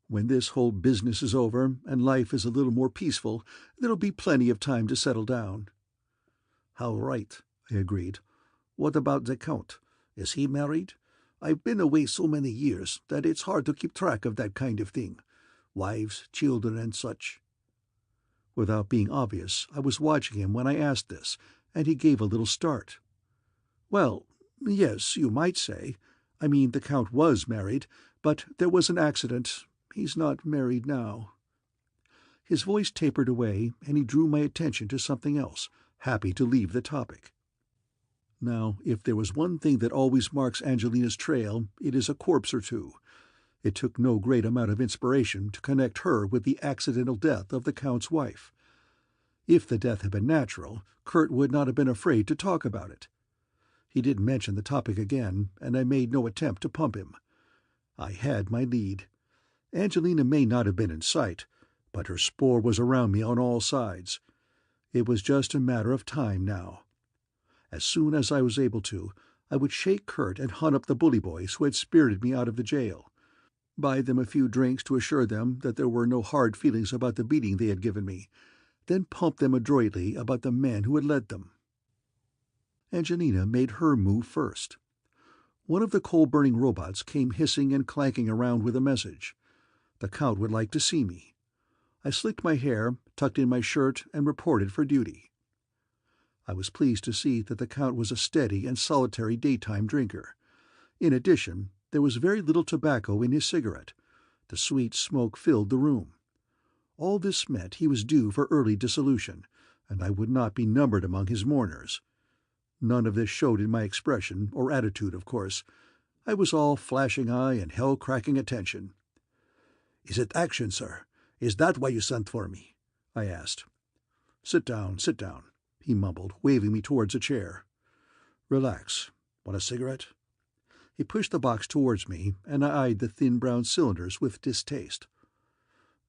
When this whole business is over and life is a little more peaceful, there'll be plenty of time to settle down." "How right," I agreed. "What about the Count? Is he married? I've been away so many years that it's hard to keep track of that kind of thing. Wives, children, and such." Without being obvious, I was watching him when I asked this, and he gave a little start. "Well, yes, you might say. I mean, the Count was married, but there was an accident. He's not married now." His voice tapered away, and he drew my attention to something else, happy to leave the topic. Now, if there was one thing that always marks Angelina's trail, it is a corpse or two. It took no great amount of inspiration to connect her with the accidental death of the Count's wife. If the death had been natural, Kurt would not have been afraid to talk about it. He didn't mention the topic again, and I made no attempt to pump him. I had my lead. Angelina may not have been in sight, but her spoor was around me on all sides. It was just a matter of time now. As soon as I was able to, I would shake Kurt and hunt up the bully boys who had spirited me out of the jail, buy them a few drinks to assure them that there were no hard feelings about the beating they had given me, then pump them adroitly about the men who had led them. Angelina made her move first. One of the coal-burning robots came hissing and clanking around with a message. The Count would like to see me. I slicked my hair, tucked in my shirt, and reported for duty. I was pleased to see that the Count was a steady and solitary daytime drinker. In addition, there was very little tobacco in his cigarette. The sweet smoke filled the room. All this meant he was due for early dissolution, and I would not be numbered among his mourners. None of this showed in my expression or attitude, of course. I was all flashing eye and hell-cracking attention. "Is it action, sir? Is that why you sent for me?" I asked. Sit down," he mumbled, waving me towards a chair. "Relax. Want a cigarette?" He pushed the box towards me, and I eyed the thin brown cylinders with distaste.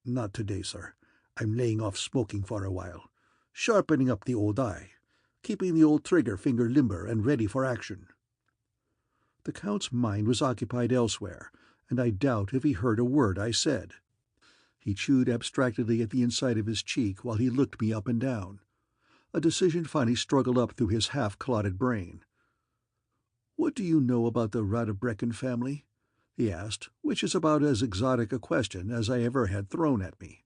"Not today, sir. I'm laying off smoking for a while. Sharpening up the old eye. Keeping the old trigger finger limber and ready for action." The Count's mind was occupied elsewhere, and I doubt if he heard a word I said. He chewed abstractedly at the inside of his cheek while he looked me up and down. A decision finally struggled up through his half-clotted brain. "What do you know about the Radebrecken family?" he asked, which is about as exotic a question as I ever had thrown at me.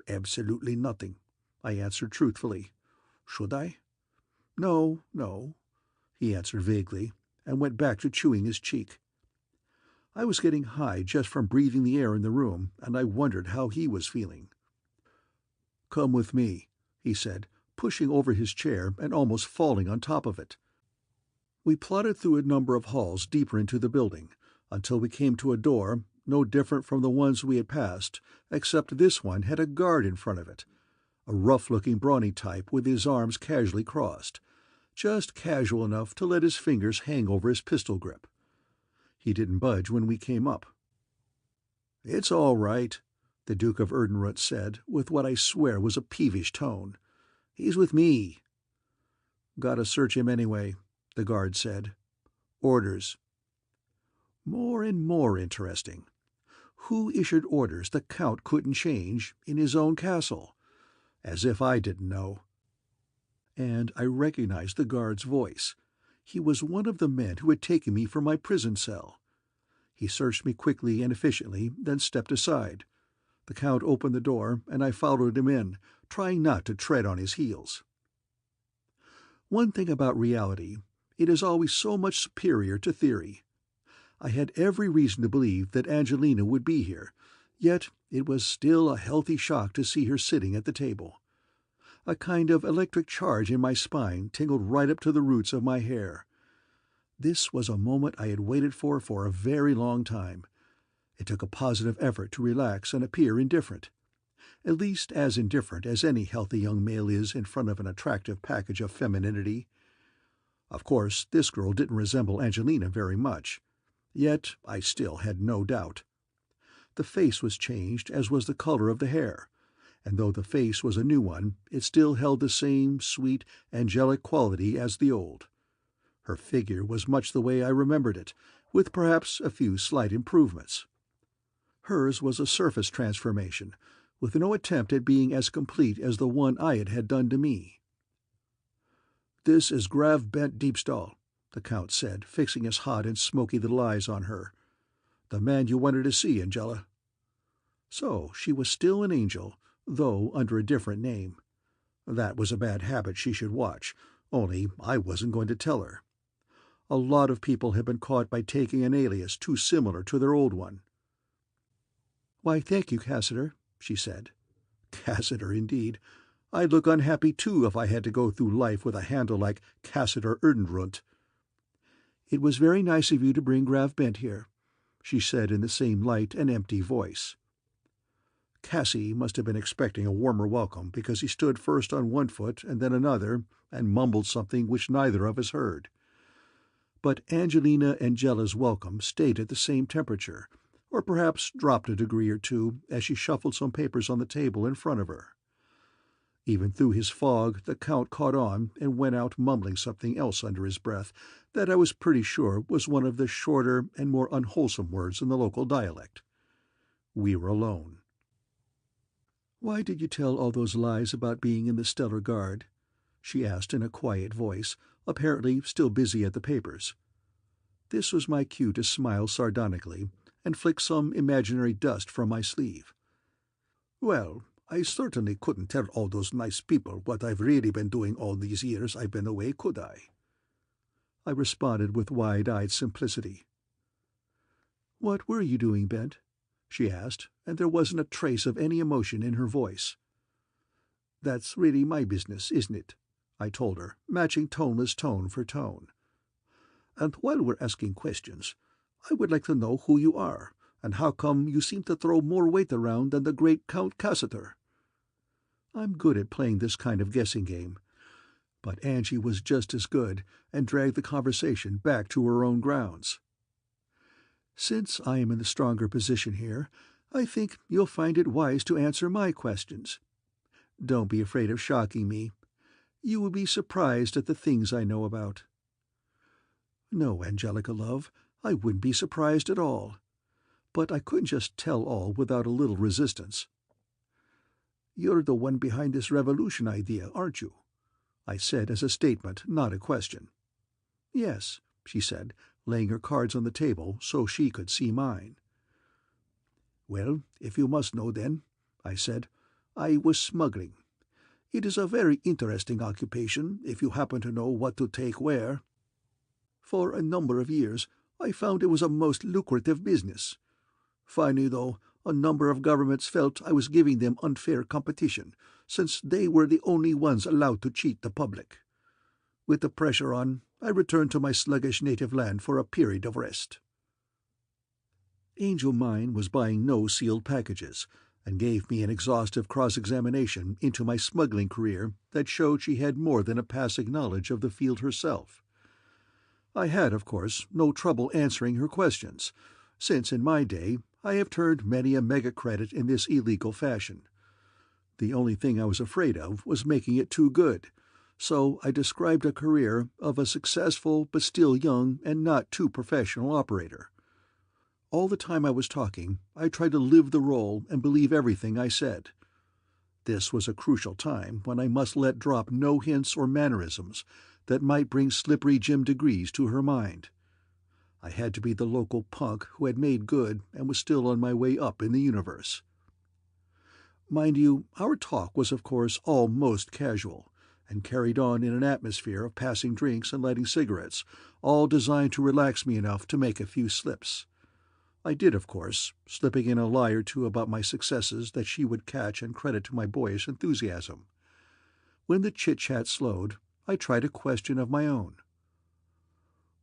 "Absolutely nothing," I answered truthfully. "Should I?" No, he answered vaguely, and went back to chewing his cheek. I was getting high just from breathing the air in the room, and I wondered how he was feeling. "Come with me," he said, pushing over his chair and almost falling on top of it. We plodded through a number of halls deeper into the building, until we came to a door, no different from the ones we had passed, except this one had a guard in front of it, a rough-looking brawny type with his arms casually crossed, just casual enough to let his fingers hang over his pistol grip. He didn't budge when we came up. "It's all right," the Duke of Erdenrut said, with what I swear was a peevish tone. "He's with me." "Gotta search him anyway," the guard said. "Orders." More and more interesting. Who issued orders the Count couldn't change in his own castle? As if I didn't know. And I recognized the guard's voice. He was one of the men who had taken me from my prison cell. He searched me quickly and efficiently, then stepped aside. The Count opened the door, and I followed him in, trying not to tread on his heels. One thing about reality, it is always so much superior to theory. I had every reason to believe that Angelina would be here, yet it was still a healthy shock to see her sitting at the table. A kind of electric charge in my spine tingled right up to the roots of my hair. This was a moment I had waited for a very long time. It took a positive effort to relax and appear indifferent. At least as indifferent as any healthy young male is in front of an attractive package of femininity. Of course, this girl didn't resemble Angelina very much. Yet I still had no doubt. The face was changed, as was the color of the hair, and though the face was a new one, it still held the same sweet, angelic quality as the old. Her figure was much the way I remembered it, with perhaps a few slight improvements. Hers was a surface transformation, with no attempt at being as complete as the one I had done to me. "This is Grav Bent Deepstall," the Count said, fixing his hot and smoky little eyes on her. "The man you wanted to see, Angela." So she was still an angel, though under a different name. That was a bad habit she should watch, only I wasn't going to tell her. A lot of people have been caught by taking an alias too similar to their old one. "Why, thank you, Cassiter," she said. Cassiter, indeed. I'd look unhappy too if I had to go through life with a handle like Cassiter Erdenrunt. "It was very nice of you to bring Grav Bent here," she said in the same light and empty voice. Cassie must have been expecting a warmer welcome, because he stood first on one foot and then another, and mumbled something which neither of us heard. But Angelina Angella's welcome stayed at the same temperature, or perhaps dropped a degree or two as she shuffled some papers on the table in front of her. Even through his fog, the Count caught on and went out mumbling something else under his breath that I was pretty sure was one of the shorter and more unwholesome words in the local dialect. We were alone. "Why did you tell all those lies about being in the Stellar Guard?" she asked in a quiet voice, apparently still busy at the papers. This was my cue to smile sardonically and flick some imaginary dust from my sleeve. "Well, I certainly couldn't tell all those nice people what I've really been doing all these years I've been away, could I?" I responded with wide-eyed simplicity. "What were you doing, Bent?" she asked, and there wasn't a trace of any emotion in her voice. "That's really my business, isn't it?" I told her, matching toneless tone for tone. "And while we're asking questions, I would like to know who you are, and how come you seem to throw more weight around than the great Count Cassiter." I'm good at playing this kind of guessing game, but Angie was just as good and dragged the conversation back to her own grounds. "Since I am in the stronger position here, I think you'll find it wise to answer my questions. Don't be afraid of shocking me. You will be surprised at the things I know about." "No, Angelica, love, I wouldn't be surprised at all. But I couldn't just tell all without a little resistance." "You're the one behind this revolution idea, aren't you?" I said as a statement, not a question. "Yes," she said, laying her cards on the table so she could see mine. "Well, if you must know then," I said, "I was smuggling. It is a very interesting occupation if you happen to know what to take where. For a number of years I found it was a most lucrative business. Finally, though, a number of governments felt I was giving them unfair competition, since they were the only ones allowed to cheat the public. With the pressure on, I returned to my sluggish native land for a period of rest." Angel Mine was buying no sealed packages, and gave me an exhaustive cross-examination into my smuggling career that showed she had more than a passing knowledge of the field herself. I had, of course, no trouble answering her questions, since in my day I have turned many a mega-credit in this illegal fashion. The only thing I was afraid of was making it too good, so I described a career of a successful but still young and not too professional operator. All the time I was talking, I tried to live the role and believe everything I said. This was a crucial time when I must let drop no hints or mannerisms that might bring Slippery Jim DiGriz to her mind. I had to be the local punk who had made good and was still on my way up in the universe. Mind you, our talk was of course all most casual, and carried on in an atmosphere of passing drinks and lighting cigarettes, all designed to relax me enough to make a few slips. I did, of course, slipping in a lie or two about my successes that she would catch and credit to my boyish enthusiasm. When the chit-chat slowed, I tried a question of my own.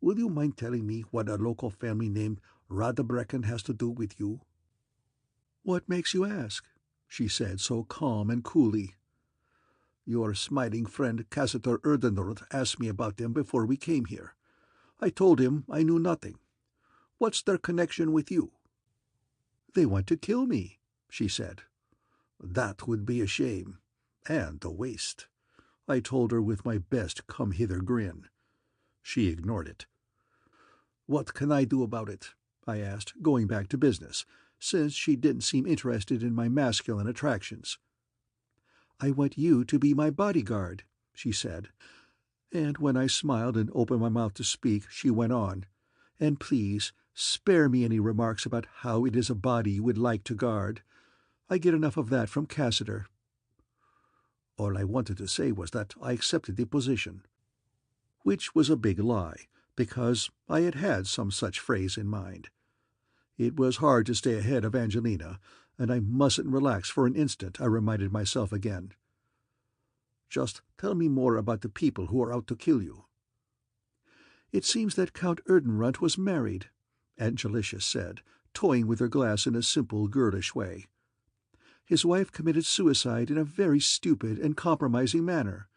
"Would you mind telling me what a local family named Radebrecken has to do with you?" "What makes you ask?" she said so calm and coolly. "Your smiling friend Cassiter Erdenroth asked me about them before we came here. I told him I knew nothing. What's their connection with you?" "They want to kill me," she said. "That would be a shame, and a waste," I told her with my best come-hither grin. She ignored it. "What can I do about it?" I asked, going back to business, since she didn't seem interested in my masculine attractions. "I want you to be my bodyguard," she said, and when I smiled and opened my mouth to speak, she went on, "And please, spare me any remarks about how it is a body you would like to guard. I get enough of that from Cassiter." All I wanted to say was that I accepted the position, which was a big lie, because I had had some such phrase in mind. It was hard to stay ahead of Angelina, and I mustn't relax for an instant, I reminded myself again. "Just tell me more about the people who are out to kill you." "It seems that Count Erdenrunt was married," Angelica said, toying with her glass in a simple, girlish way. "His wife committed suicide in a very stupid and compromising manner.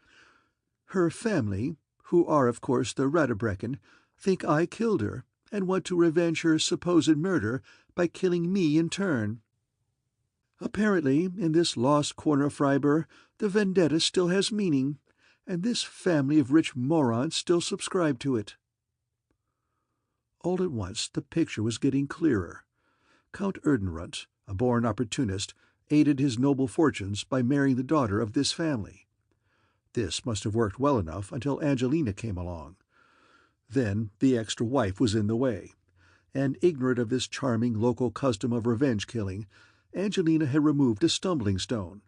Her family, who are of course the Radebrecken, think I killed her, and want to revenge her supposed murder by killing me in turn. Apparently, in this lost corner of Freiburg, the vendetta still has meaning, and this family of rich morons still subscribe to it." All at once the picture was getting clearer. Count Erdenrunt, a born opportunist, aided his noble fortunes by marrying the daughter of this family. This must have worked well enough until Angelina came along. Then the extra wife was in the way, and ignorant of this charming local custom of revenge killing, Angelina had removed a stumbling stone.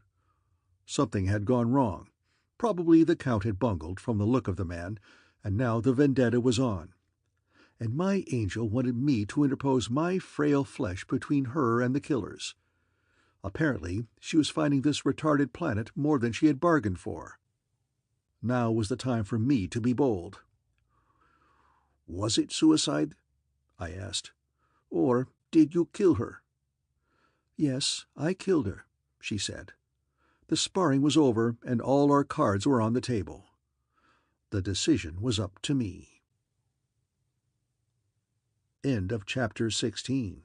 Something had gone wrong. Probably the Count had bungled, from the look of the man, and now the vendetta was on. And my angel wanted me to interpose my frail flesh between her and the killers. Apparently, she was finding this retarded planet more than she had bargained for. Now was the time for me to be bold. "Was it suicide?" I asked. "Or did you kill her?" "Yes, I killed her," she said. "The sparring was over, and all our cards were on the table. The decision was up to me." End of chapter 16.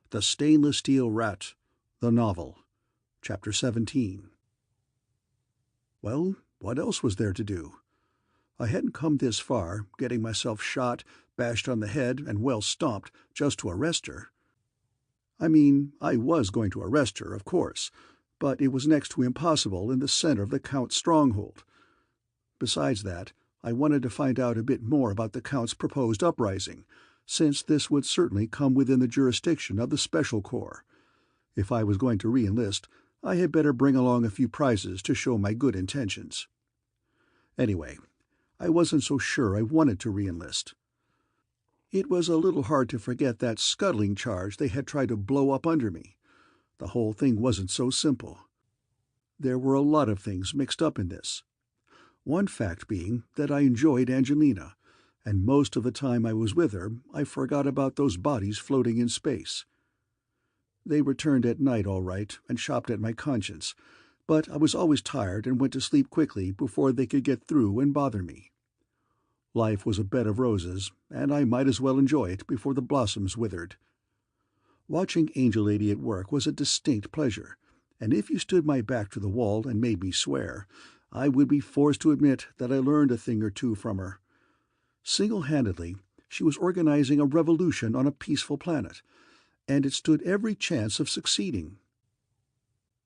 The Stainless Steel Rat, the novel, Chapter 17. Well, what else was there to do? I hadn't come this far, getting myself shot, bashed on the head, and well stomped, just to arrest her. I mean, I was going to arrest her, of course, but it was next to impossible in the center of the Count's stronghold. Besides that, I wanted to find out a bit more about the Count's proposed uprising, since this would certainly come within the jurisdiction of the Special Corps. If I was going to re-enlist, I had better bring along a few prizes to show my good intentions. Anyway, I wasn't so sure I wanted to re-enlist. It was a little hard to forget that scuttling charge they had tried to blow up under me. The whole thing wasn't so simple. There were a lot of things mixed up in this. One fact being that I enjoyed Angelina, and most of the time I was with her I forgot about those bodies floating in space. They returned at night all right and chopped at my conscience, but I was always tired and went to sleep quickly before they could get through and bother me. Life was a bed of roses, and I might as well enjoy it before the blossoms withered. Watching Angel Lady at work was a distinct pleasure, and if you stood my back to the wall and made me swear, I would be forced to admit that I learned a thing or two from her. Single-handedly, she was organizing a revolution on a peaceful planet, and it stood every chance of succeeding.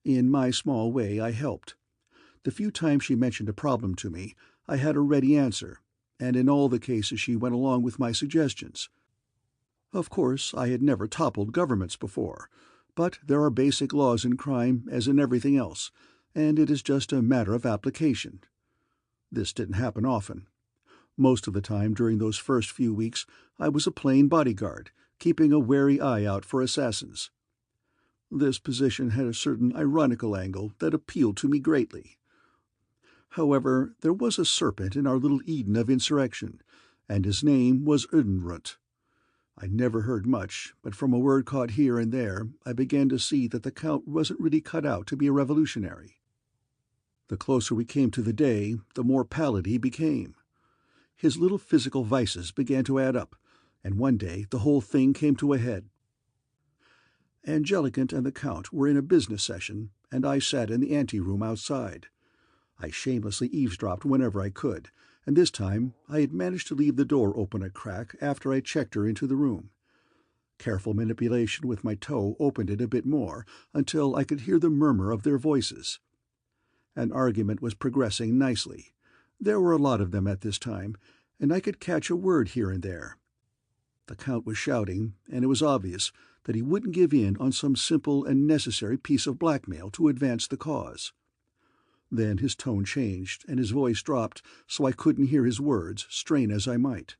In my small way, I helped. The few times she mentioned a problem to me, I had a ready answer, and in all the cases she went along with my suggestions. Of course, I had never toppled governments before, but there are basic laws in crime as in everything else, and it is just a matter of application. This didn't happen often. Most of the time during those first few weeks, I was a plain bodyguard, keeping a wary eye out for assassins. This position had a certain ironical angle that appealed to me greatly. However, there was a serpent in our little Eden of insurrection, and his name was Erdenrunt. I never heard much, but from a word caught here and there, I began to see that the Count wasn't really cut out to be a revolutionary. The closer we came to the day, the more pallid he became. His little physical vices began to add up, and one day the whole thing came to a head. Angelicant and the Count were in a business session, and I sat in the ante-room outside. I shamelessly eavesdropped whenever I could, and this time I had managed to leave the door open a crack after I checked her into the room. Careful manipulation with my toe opened it a bit more, until I could hear the murmur of their voices. An argument was progressing nicely. There were a lot of them at this time, and I could catch a word here and there. The Count was shouting, and it was obvious that he wouldn't give in on some simple and necessary piece of blackmail to advance the cause. Then his tone changed, and his voice dropped so I couldn't hear his words, strain as I might.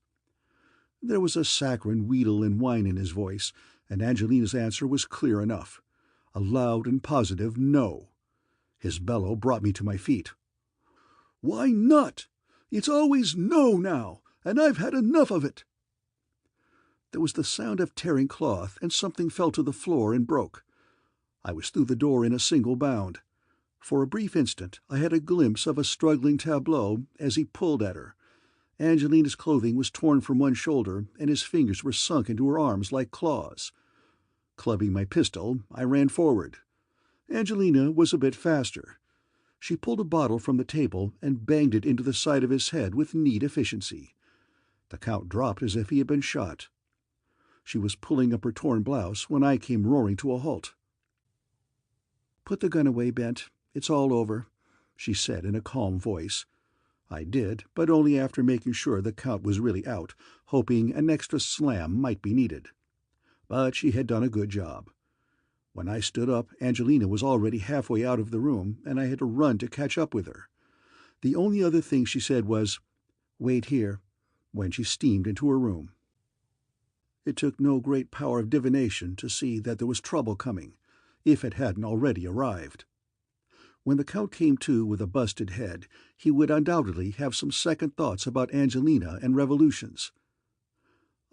There was a saccharine wheedle and whine in his voice, and Angelina's answer was clear enough. A loud and positive no. His bellow brought me to my feet. "Why not? It's always no now, and I've had enough of it." There was the sound of tearing cloth, and something fell to the floor and broke. I was through the door in a single bound. For a brief instant I had a glimpse of a struggling tableau as he pulled at her. Angelina's clothing was torn from one shoulder, and his fingers were sunk into her arms like claws. Clubbing my pistol, I ran forward. Angelina was a bit faster. She pulled a bottle from the table and banged it into the side of his head with neat efficiency. The Count dropped as if he had been shot. She was pulling up her torn blouse when I came roaring to a halt. "Put the gun away, Bent. It's all over," she said in a calm voice. I did, but only after making sure the Count was really out, hoping an extra slam might be needed. But she had done a good job. When I stood up, Angelina was already halfway out of the room, and I had to run to catch up with her. The only other thing she said was, "Wait here," when she steamed into her room. It took no great power of divination to see that there was trouble coming, if it hadn't already arrived. When the Count came to with a busted head, he would undoubtedly have some second thoughts about Angelina and revolutions.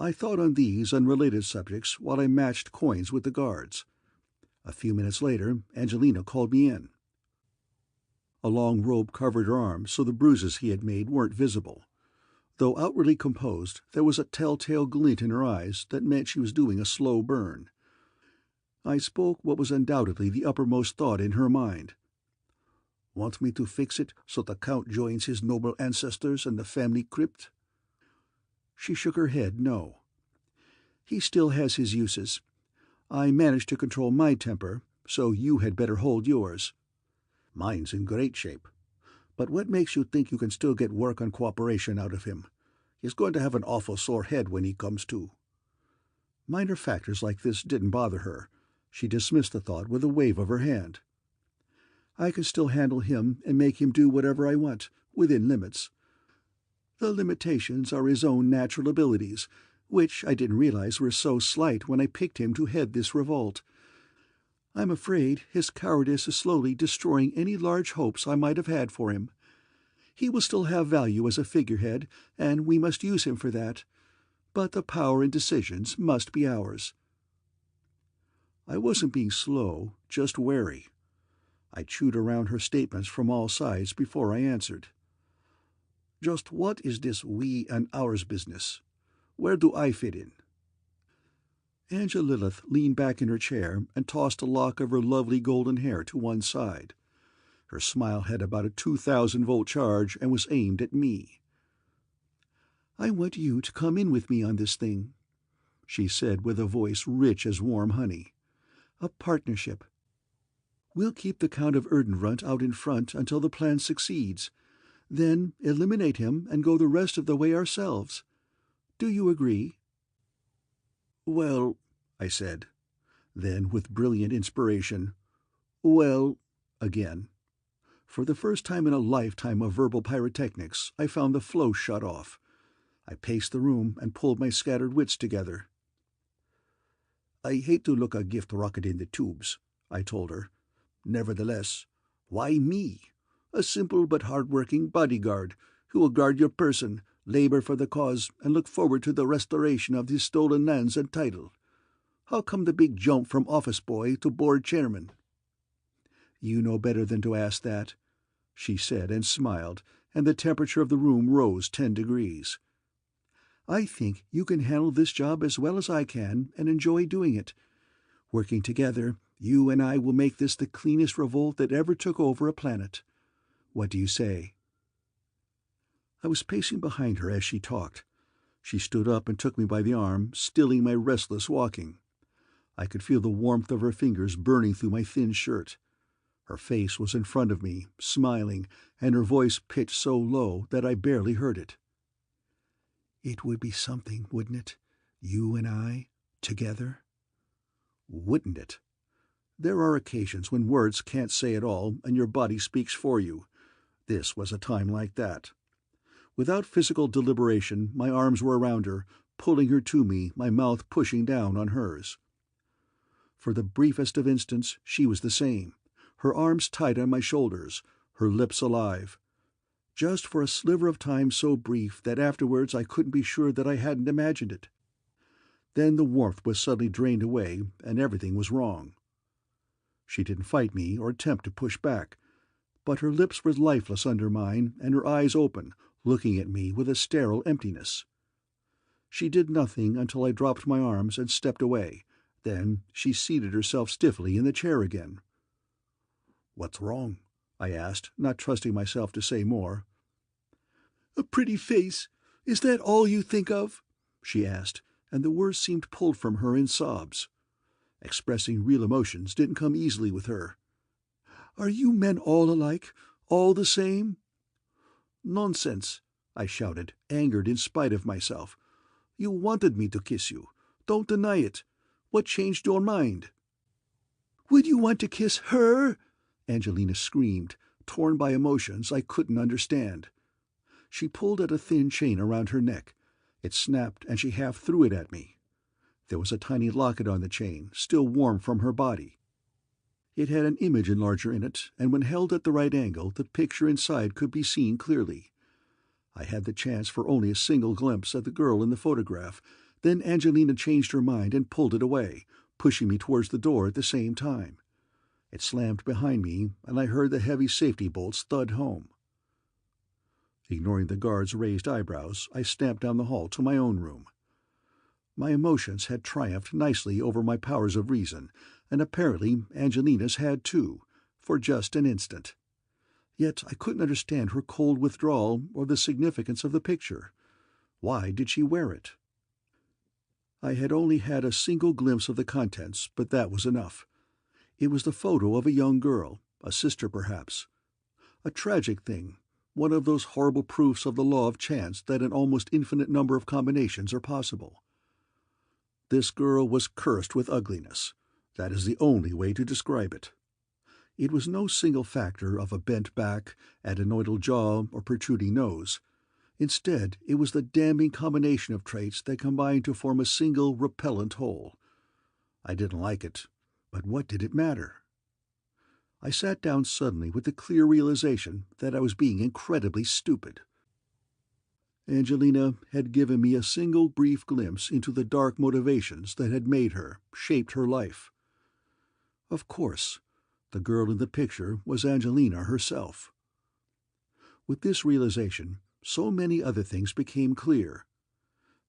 I thought on these unrelated subjects while I matched coins with the guards. A few minutes later, Angelina called me in. A long robe covered her arms so the bruises he had made weren't visible. Though outwardly composed, there was a telltale glint in her eyes that meant she was doing a slow burn. I spoke what was undoubtedly the uppermost thought in her mind. "Want me to fix it so the Count joins his noble ancestors in the family crypt?" She shook her head no. "He still has his uses. I managed to control my temper, so you had better hold yours." "Mine's in great shape. But what makes you think you can still get work on cooperation out of him? He's going to have an awful sore head when he comes to." Minor factors like this didn't bother her. She dismissed the thought with a wave of her hand. "I can still handle him and make him do whatever I want, within limits. The limitations are his own natural abilities, which I didn't realize were so slight when I picked him to head this revolt. I'm afraid his cowardice is slowly destroying any large hopes I might have had for him. He will still have value as a figurehead, and we must use him for that. But the power and decisions must be ours." I wasn't being slow, just wary. I chewed around her statements from all sides before I answered. "Just what is this we and ours business? Where do I fit in?" Angela Lilith leaned back in her chair and tossed a lock of her lovely golden hair to one side. Her smile had about a 2,000-volt charge and was aimed at me. "I want you to come in with me on this thing," she said with a voice rich as warm honey. "A partnership. We'll keep the Count of Erdenrunt out in front until the plan succeeds, then eliminate him and go the rest of the way ourselves. Do you agree?" "Well," I said. Then, with brilliant inspiration, "Well," again. For the first time in a lifetime of verbal pyrotechnics, I found the flow shut off. I paced the room and pulled my scattered wits together. "I hate to look a gift rocket in the tubes," I told her. "Nevertheless, why me? A simple but hard-working bodyguard who will guard your person, labor for the cause, and look forward to the restoration of his stolen lands and title. How come the big jump from office boy to board chairman?" "You know better than to ask that," she said and smiled, and the temperature of the room rose 10 degrees. "I think you can handle this job as well as I can and enjoy doing it. Working together, you and I will make this the cleanest revolt that ever took over a planet. What do you say?" I was pacing behind her as she talked. She stood up and took me by the arm, stilling my restless walking. I could feel the warmth of her fingers burning through my thin shirt. Her face was in front of me, smiling, and her voice pitched so low that I barely heard it. "It would be something, wouldn't it? You and I, together?" Wouldn't it? There are occasions when words can't say it all and your body speaks for you. This was a time like that. Without physical deliberation, my arms were around her, pulling her to me, my mouth pushing down on hers. For the briefest of instants, she was the same, her arms tight on my shoulders, her lips alive. Just for a sliver of time so brief that afterwards I couldn't be sure that I hadn't imagined it. Then the warmth was suddenly drained away, and everything was wrong. She didn't fight me or attempt to push back, but her lips were lifeless under mine, and her eyes open, looking at me with a sterile emptiness. She did nothing until I dropped my arms and stepped away. Then she seated herself stiffly in the chair again. "What's wrong?" I asked, not trusting myself to say more. "A pretty face. Is that all you think of?" she asked, and the words seemed pulled from her in sobs. Expressing real emotions didn't come easily with her. "Are you men all alike? All the same?" "Nonsense!" I shouted, angered in spite of myself. "You wanted me to kiss you. Don't deny it. What changed your mind?" "Would you want to kiss her?" Angelina screamed, torn by emotions I couldn't understand. She pulled at a thin chain around her neck. It snapped and she half threw it at me. There was a tiny locket on the chain, still warm from her body. It had an image enlarger in it, and when held at the right angle, the picture inside could be seen clearly. I had the chance for only a single glimpse at the girl in the photograph. Then Angelina changed her mind and pulled it away, pushing me towards the door at the same time. It slammed behind me, and I heard the heavy safety bolts thud home. Ignoring the guard's raised eyebrows, I stamped down the hall to my own room. My emotions had triumphed nicely over my powers of reason, and apparently Angelina's had too, for just an instant. Yet I couldn't understand her cold withdrawal or the significance of the picture. Why did she wear it? I had only had a single glimpse of the contents, but that was enough. It was the photo of a young girl, a sister perhaps. A tragic thing, one of those horrible proofs of the law of chance that an almost infinite number of combinations are possible. This girl was cursed with ugliness. That is the only way to describe it. It was no single factor of a bent back, adenoidal jaw, or protruding nose. Instead, it was the damning combination of traits that combined to form a single repellent whole. I didn't like it, but what did it matter? I sat down suddenly with the clear realization that I was being incredibly stupid. Angelina had given me a single brief glimpse into the dark motivations that had made her, shaped her life. Of course, the girl in the picture was Angelina herself. With this realization, so many other things became clear.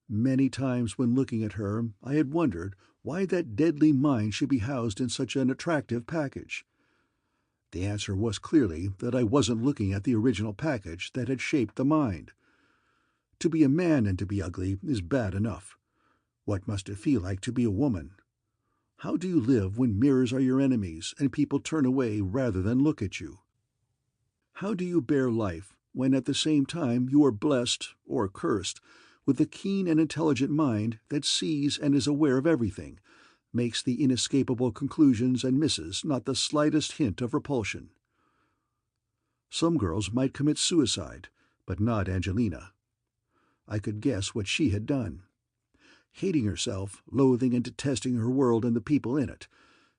Many times when looking at her, I had wondered why that deadly mind should be housed in such an attractive package. The answer was clearly that I wasn't looking at the original package that had shaped the mind. To be a man and to be ugly is bad enough. What must it feel like to be a woman? How do you live when mirrors are your enemies and people turn away rather than look at you? How do you bear life when at the same time you are blessed, or cursed, with a keen and intelligent mind that sees and is aware of everything, makes the inescapable conclusions and misses not the slightest hint of repulsion? Some girls might commit suicide, but not Angelina. I could guess what she had done. Hating herself, loathing and detesting her world and the people in it,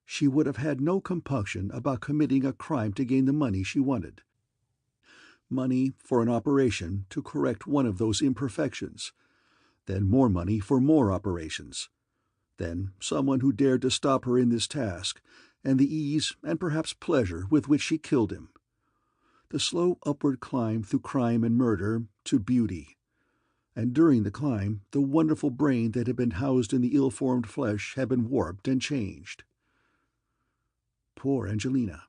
she would have had no compunction about committing a crime to gain the money she wanted. Money for an operation to correct one of those imperfections. Then more money for more operations. Then someone who dared to stop her in this task, and the ease and perhaps pleasure with which she killed him. The slow upward climb through crime and murder to beauty. And during the climb, the wonderful brain that had been housed in the ill-formed flesh had been warped and changed. Poor Angelina.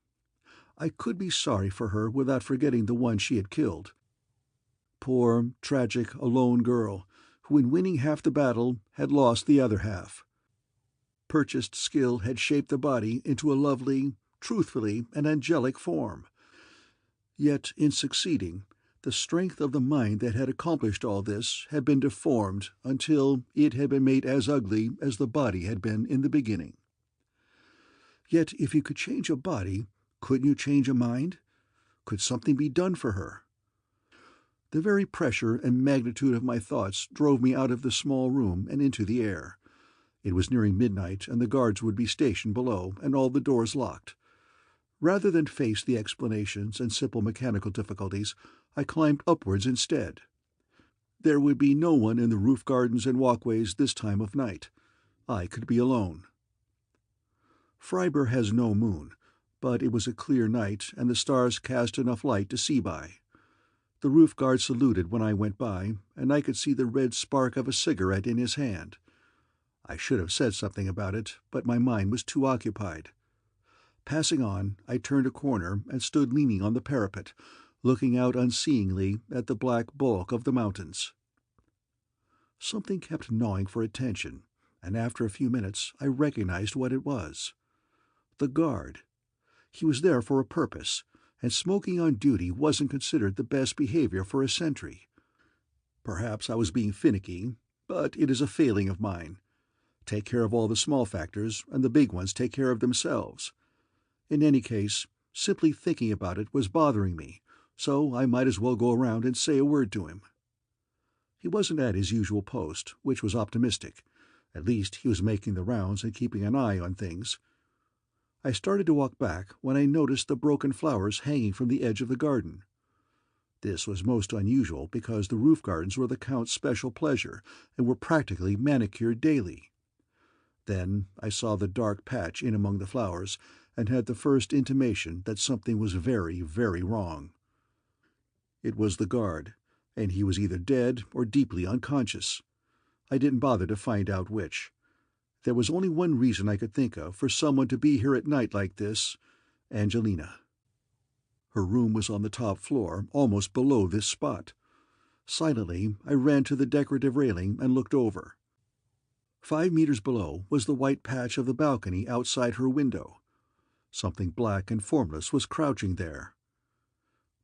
I could be sorry for her without forgetting the one she had killed. Poor, tragic, alone girl, who in winning half the battle had lost the other half. Purchased skill had shaped the body into a lovely, truthfully an angelic form. Yet in succeeding, the strength of the mind that had accomplished all this had been deformed until it had been made as ugly as the body had been in the beginning. Yet if you could change a body, couldn't you change a mind? Could something be done for her? The very pressure and magnitude of my thoughts drove me out of the small room and into the air. It was nearing midnight, and the guards would be stationed below, and all the doors locked. Rather than face the explanations and simple mechanical difficulties, I climbed upwards instead. There would be no one in the roof gardens and walkways this time of night. I could be alone. Freiburg has no moon, but it was a clear night, and the stars cast enough light to see by. The roof guard saluted when I went by, and I could see the red spark of a cigarette in his hand. I should have said something about it, but my mind was too occupied. Passing on, I turned a corner and stood leaning on the parapet, looking out unseeingly at the black bulk of the mountains. Something kept gnawing for attention, and after a few minutes I recognized what it was. The guard. He was there for a purpose, and smoking on duty wasn't considered the best behavior for a sentry. Perhaps I was being finicky, but it is a failing of mine. Take care of all the small factors, and the big ones take care of themselves. In any case, simply thinking about it was bothering me, so I might as well go around and say a word to him. He wasn't at his usual post, which was optimistic. At least he was making the rounds and keeping an eye on things. I started to walk back when I noticed the broken flowers hanging from the edge of the garden. This was most unusual because the roof gardens were the Count's special pleasure and were practically manicured daily. Then I saw the dark patch in among the flowers and had the first intimation that something was very, very wrong. It was the guard, and he was either dead or deeply unconscious. I didn't bother to find out which. There was only one reason I could think of for someone to be here at night like this: Angelina. Her room was on the top floor, almost below this spot. Silently, I ran to the decorative railing and looked over. 5 meters below was the white patch of the balcony outside her window. Something black and formless was crouching there.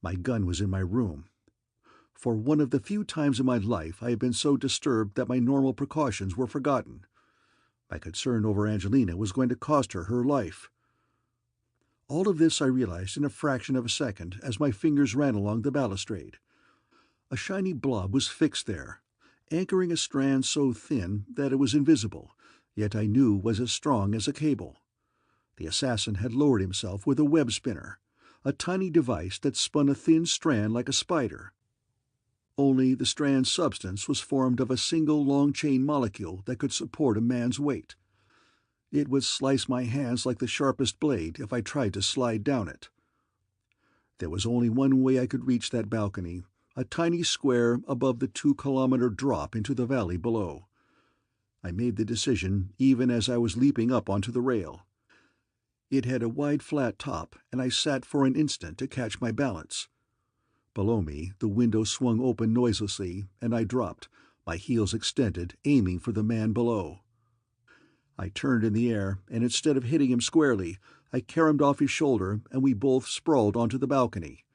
My gun was in my room. For one of the few times in my life I had been so disturbed that my normal precautions were forgotten. My concern over Angelina was going to cost her her life. All of this I realized in a fraction of a second as my fingers ran along the balustrade. A shiny blob was fixed there, anchoring a strand so thin that it was invisible, yet I knew was as strong as a cable. The assassin had lowered himself with a web spinner, a tiny device that spun a thin strand like a spider. Only the strand's substance was formed of a single long-chain molecule that could support a man's weight. It would slice my hands like the sharpest blade if I tried to slide down it. There was only one way I could reach that balcony, a tiny square above the 2-kilometer drop into the valley below. I made the decision even as I was leaping up onto the rail. It had a wide flat top, and I sat for an instant to catch my balance. Below me, the window swung open noiselessly, and I dropped, my heels extended, aiming for the man below. I turned in the air, and instead of hitting him squarely, I caromed off his shoulder, and we both sprawled onto the balcony.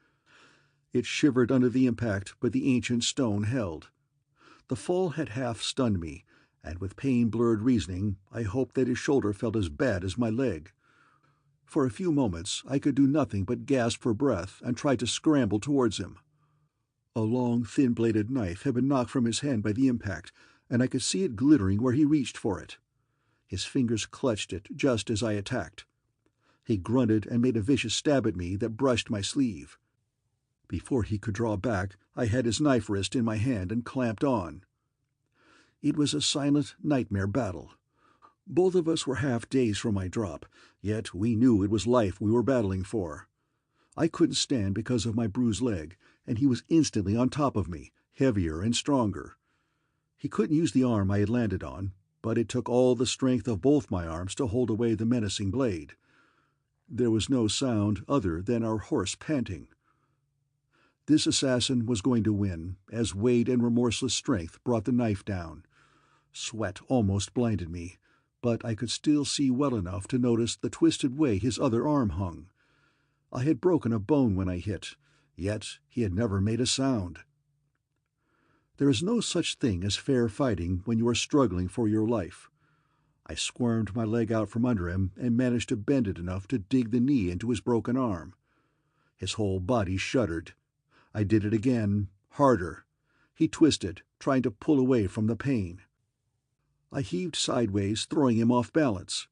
It shivered under the impact, but the ancient stone held. The fall had half stunned me, and with pain-blurred reasoning, I hoped that his shoulder felt as bad as my leg. For a few moments I could do nothing but gasp for breath and try to scramble towards him. A long, thin-bladed knife had been knocked from his hand by the impact, and I could see it glittering where he reached for it. His fingers clutched it just as I attacked. He grunted and made a vicious stab at me that brushed my sleeve. Before he could draw back, I had his knife wrist in my hand and clamped on. It was a silent nightmare battle. Both of us were half dazed from my drop, yet we knew it was life we were battling for. I couldn't stand because of my bruised leg, and he was instantly on top of me, heavier and stronger. He couldn't use the arm I had landed on, but it took all the strength of both my arms to hold away the menacing blade. There was no sound other than our horse panting. This assassin was going to win, as weight and remorseless strength brought the knife down. Sweat almost blinded me, but I could still see well enough to notice the twisted way his other arm hung. I had broken a bone when I hit, yet he had never made a sound. There is no such thing as fair fighting when you are struggling for your life. I squirmed my leg out from under him and managed to bend it enough to dig the knee into his broken arm. His whole body shuddered. I did it again, harder. He twisted, trying to pull away from the pain. I heaved sideways, throwing him off balance.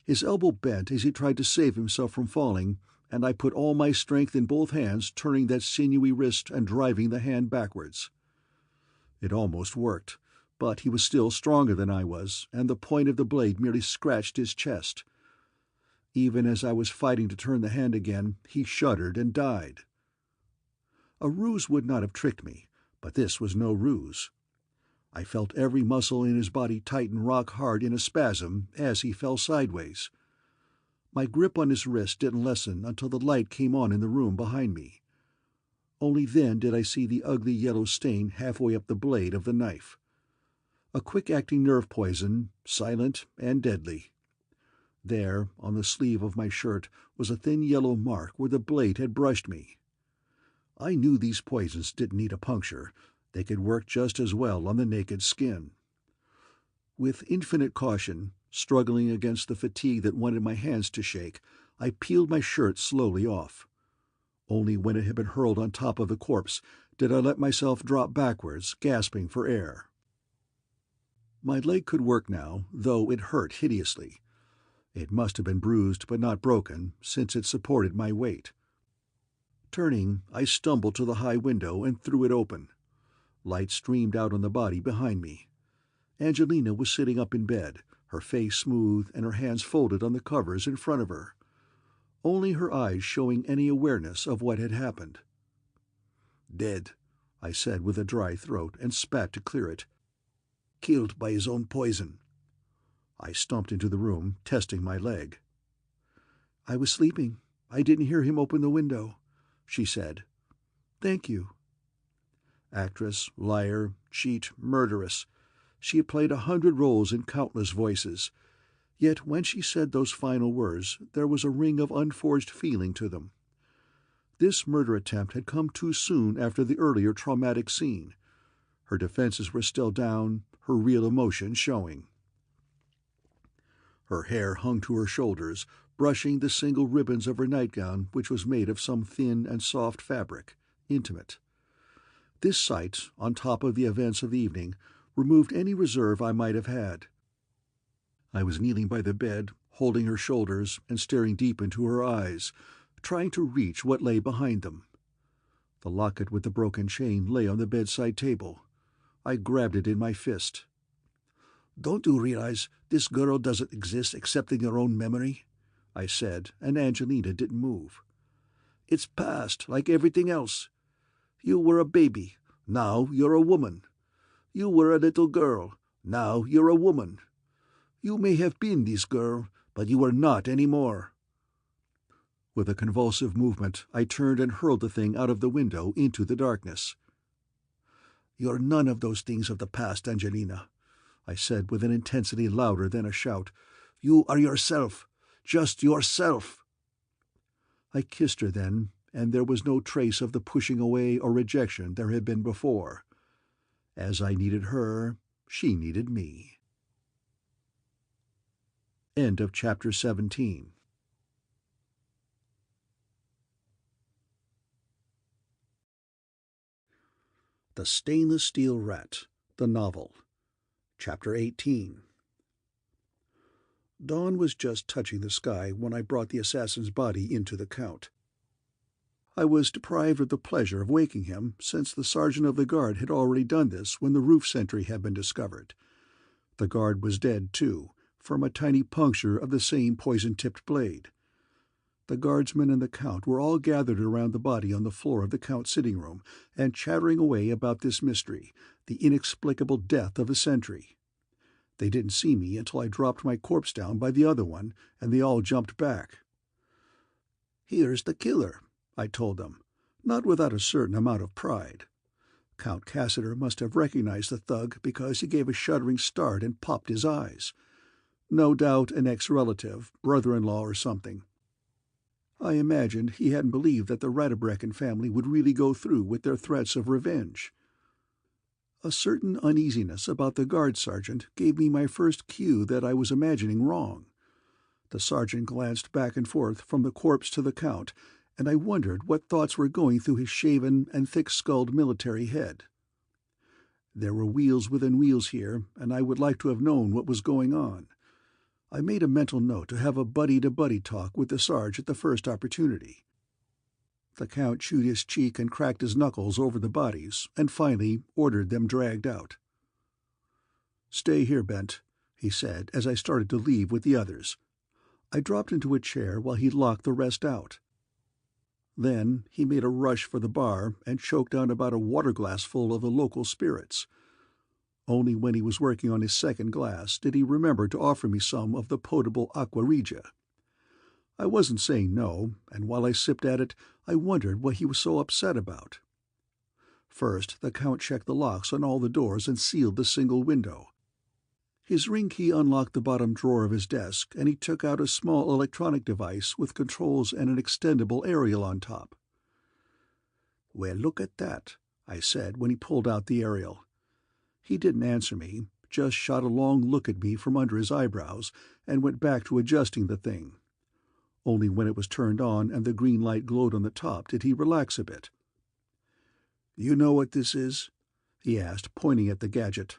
His elbow bent as he tried to save himself from falling, and I put all my strength in both hands, turning that sinewy wrist and driving the hand backwards. It almost worked, but he was still stronger than I was, and the point of the blade merely scratched his chest. Even as I was fighting to turn the hand again, he shuddered and died. A ruse would not have tricked me, but this was no ruse. I felt every muscle in his body tighten rock hard in a spasm as he fell sideways. My grip on his wrist didn't lessen until the light came on in the room behind me. Only then did I see the ugly yellow stain halfway up the blade of the knife. A quick-acting nerve poison, silent and deadly. There, on the sleeve of my shirt, was a thin yellow mark where the blade had brushed me. I knew these poisons didn't need a puncture. They could work just as well on the naked skin. With infinite caution, struggling against the fatigue that wanted my hands to shake, I peeled my shirt slowly off. Only when it had been hurled on top of the corpse did I let myself drop backwards, gasping for air. My leg could work now, though it hurt hideously. It must have been bruised but not broken, since it supported my weight. Turning, I stumbled to the high window and threw it open. Light streamed out on the body behind me. Angelina was sitting up in bed, her face smooth and her hands folded on the covers in front of her, only her eyes showing any awareness of what had happened. "Dead," I said with a dry throat and spat to clear it. "Killed by his own poison." I stumped into the room, testing my leg. "I was sleeping. I didn't hear him open the window," she said. "Thank you." Actress, liar, cheat, murderess. She had played 100 roles in countless voices. Yet when she said those final words, there was a ring of unforged feeling to them. This murder attempt had come too soon after the earlier traumatic scene. Her defenses were still down, her real emotion showing. Her hair hung to her shoulders, brushing the single ribbons of her nightgown, which was made of some thin and soft fabric, intimate. This sight, on top of the events of the evening, removed any reserve I might have had. I was kneeling by the bed, holding her shoulders and staring deep into her eyes, trying to reach what lay behind them. The locket with the broken chain lay on the bedside table. I grabbed it in my fist. "Don't you realize this girl doesn't exist except in your own memory?" I said, and Angelina didn't move. "It's past, like everything else. You were a baby. Now you're a woman. You were a little girl. Now you're a woman. You may have been this girl, but you are not any more." With a convulsive movement, I turned and hurled the thing out of the window into the darkness. "You're none of those things of the past, Angelina," I said with an intensity louder than a shout. "You are yourself. Just yourself." I kissed her then, and there was no trace of the pushing away or rejection there had been before. As I needed her, she needed me. End of chapter 17. The Stainless Steel Rat, the novel. Chapter 18. Dawn was just touching the sky when I brought the assassin's body into the Count. I was deprived of the pleasure of waking him, since the sergeant of the guard had already done this when the roof sentry had been discovered. The guard was dead, too, from a tiny puncture of the same poison-tipped blade. The guardsmen and the Count were all gathered around the body on the floor of the Count's sitting room, and chattering away about this mystery, the inexplicable death of a sentry. They didn't see me until I dropped my corpse down by the other one, and they all jumped back. "Here's the killer," I told them, not without a certain amount of pride. Count Cassiter must have recognized the thug because he gave a shuddering start and popped his eyes. No doubt an ex-relative, brother-in-law or something. I imagined he hadn't believed that the Radebrecken family would really go through with their threats of revenge. A certain uneasiness about the guard sergeant gave me my first cue that I was imagining wrong. The sergeant glanced back and forth from the corpse to the Count, and I wondered what thoughts were going through his shaven and thick-skulled military head. There were wheels within wheels here, and I would like to have known what was going on. I made a mental note to have a buddy-to-buddy talk with the Sarge at the first opportunity. The Count chewed his cheek and cracked his knuckles over the bodies, and finally ordered them dragged out. "Stay here, Bent," he said as I started to leave with the others. I dropped into a chair while he locked the rest out. Then he made a rush for the bar and choked down about a water-glassful of the local spirits. Only when he was working on his second glass did he remember to offer me some of the potable aqua regia. I wasn't saying no, and while I sipped at it, I wondered what he was so upset about. First, the Count checked the locks on all the doors and sealed the single window. His ring key unlocked the bottom drawer of his desk, and he took out a small electronic device with controls and an extendable aerial on top. "Well, look at that," I said when he pulled out the aerial. He didn't answer me, just shot a long look at me from under his eyebrows and went back to adjusting the thing. Only when it was turned on and the green light glowed on the top did he relax a bit. "You know what this is?" he asked, pointing at the gadget.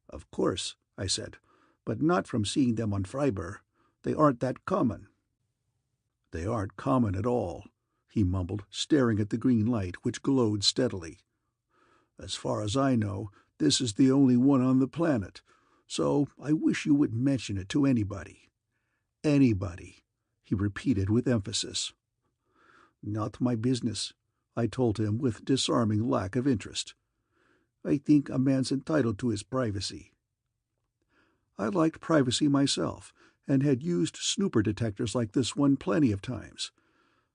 "Of course," I said, "but not from seeing them on Freiburg. They aren't that common." "They aren't common at all," he mumbled, staring at the green light, which glowed steadily. "As far as I know, this is the only one on the planet, so I wish you wouldn't mention it to anybody." "Anybody," he repeated with emphasis. "Not my business," I told him with disarming lack of interest. "I think a man's entitled to his privacy." I liked privacy myself, and had used snooper detectors like this one plenty of times.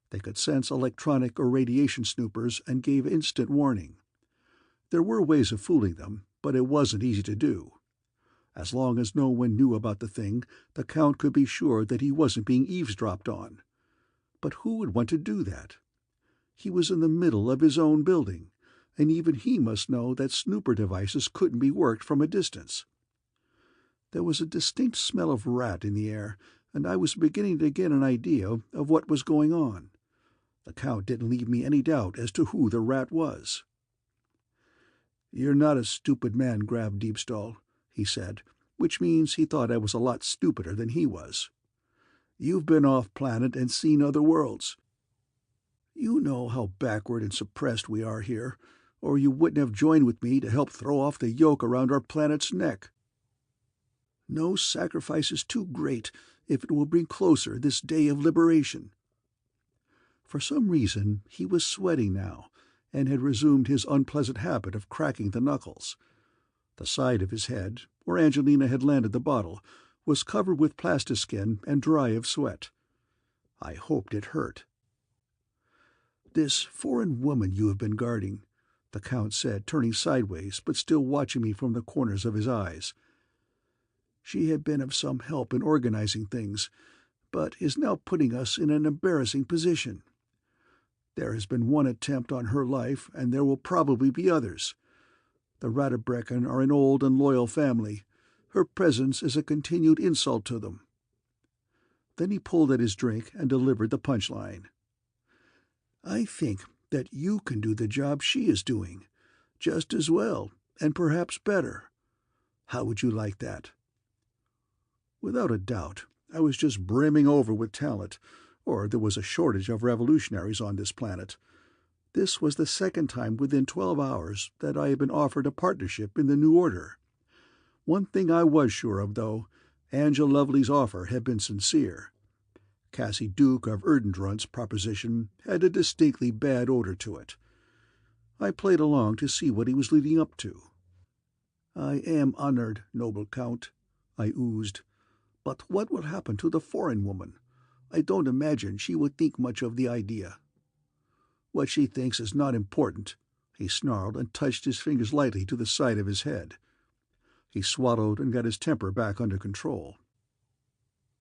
They could sense electronic or radiation snoopers and gave instant warning. There were ways of fooling them, but it wasn't easy to do. As long as no one knew about the thing, the Count could be sure that he wasn't being eavesdropped on. But who would want to do that? He was in the middle of his own building, and even he must know that snooper devices couldn't be worked from a distance. There was a distinct smell of rat in the air, and I was beginning to get an idea of what was going on. The Count didn't leave me any doubt as to who the rat was. "You're not a stupid man, Graf Diebstahl," he said, which means he thought I was a lot stupider than he was. "You've been off-planet and seen other worlds. You know how backward and suppressed we are here, or you wouldn't have joined with me to help throw off the yoke around our planet's neck. No sacrifice is too great if it will bring closer this day of liberation." For some reason he was sweating now, and had resumed his unpleasant habit of cracking the knuckles. The side of his head, where Angelina had landed the bottle, was covered with plastiskin and dry of sweat. I hoped it hurt. "This foreign woman you have been guarding," the Count said, turning sideways but still watching me from the corners of his eyes. "She had been of some help in organizing things, but is now putting us in an embarrassing position. There has been one attempt on her life, and there will probably be others. The Radebrecken are an old and loyal family. Her presence is a continued insult to them." Then he pulled at his drink and delivered the punchline. "I think that you can do the job she is doing, just as well, and perhaps better. How would you like that?" Without a doubt, I was just brimming over with talent, or there was a shortage of revolutionaries on this planet. This was the second time within 12 hours that I had been offered a partnership in the New Order. One thing I was sure of, though, Angel Lovely's offer had been sincere. Cassie Duke of Erdendrunt's proposition had a distinctly bad odor to it. I played along to see what he was leading up to. "I am honored, noble Count," I oozed. "But what will happen to the foreign woman? I don't imagine she would think much of the idea." "What she thinks is not important," he snarled and touched his fingers lightly to the side of his head. He swallowed and got his temper back under control.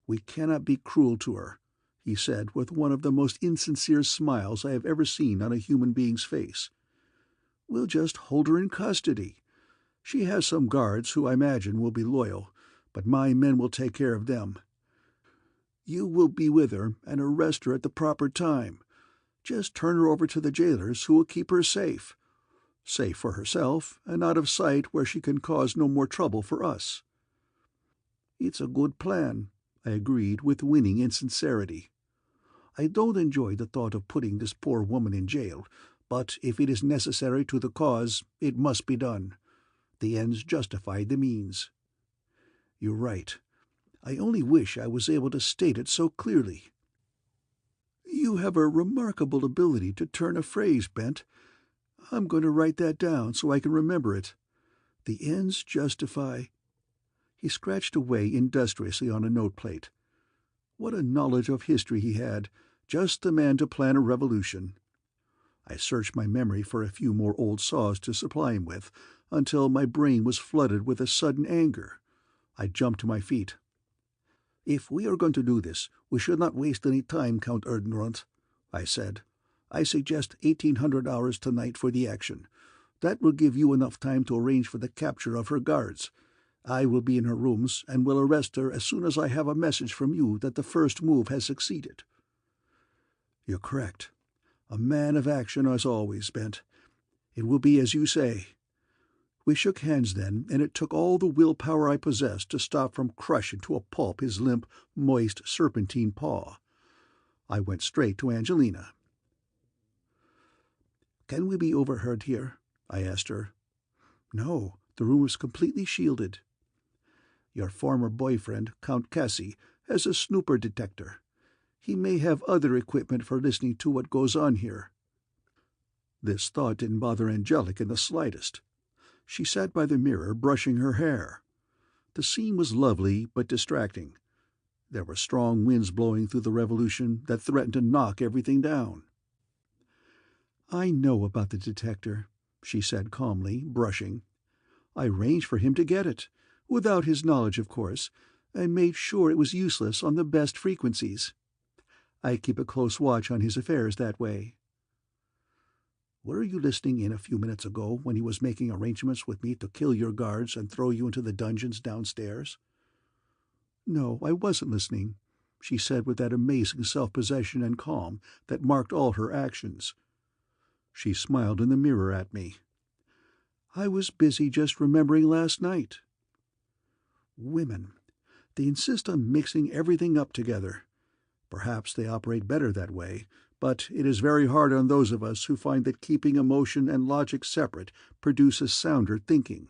"We cannot be cruel to her," he said with one of the most insincere smiles I have ever seen on a human being's face. "We'll just hold her in custody. She has some guards who I imagine will be loyal, but my men will take care of them. You will be with her and arrest her at the proper time. Just turn her over to the jailers who will keep her safe. Safe for herself, and out of sight where she can cause no more trouble for us." "It's a good plan," I agreed with winning insincerity. "I don't enjoy the thought of putting this poor woman in jail, but if it is necessary to the cause, it must be done. The ends justify the means." "You're right. I only wish I was able to state it so clearly." "You have a remarkable ability to turn a phrase, Bent. I'm going to write that down so I can remember it. The ends justify—" He scratched away industriously on a note-plate. What a knowledge of history he had, just the man to plan a revolution. I searched my memory for a few more old saws to supply him with, until my brain was flooded with a sudden anger. I jumped to my feet. "If we are going to do this, we should not waste any time, Count Erdnroth," I said. "I suggest 1800 hours tonight for the action. That will give you enough time to arrange for the capture of her guards. I will be in her rooms, and will arrest her as soon as I have a message from you that the first move has succeeded." "You're correct. A man of action as always, Bent. It will be as you say." We shook hands then, and it took all the willpower I possessed to stop from crushing to a pulp his limp, moist, serpentine paw. I went straight to Angelina. "Can we be overheard here?" I asked her. "No, the room is completely shielded." "Your former boyfriend, Count Cassie, has a snooper detector. He may have other equipment for listening to what goes on here." This thought didn't bother Angelica in the slightest. She sat by the mirror brushing her hair. The scene was lovely but distracting. There were strong winds blowing through the revolution that threatened to knock everything down. "I know about the detector," she said calmly, brushing. "I arranged for him to get it, without his knowledge, of course, and made sure it was useless on the best frequencies. I keep a close watch on his affairs that way." "Were you listening in a few minutes ago when he was making arrangements with me to kill your guards and throw you into the dungeons downstairs?" "No, I wasn't listening," she said with that amazing self-possession and calm that marked all her actions. She smiled in the mirror at me. "I was busy just remembering last night." Women. They insist on mixing everything up together. Perhaps they operate better that way, but it is very hard on those of us who find that keeping emotion and logic separate produces sounder thinking.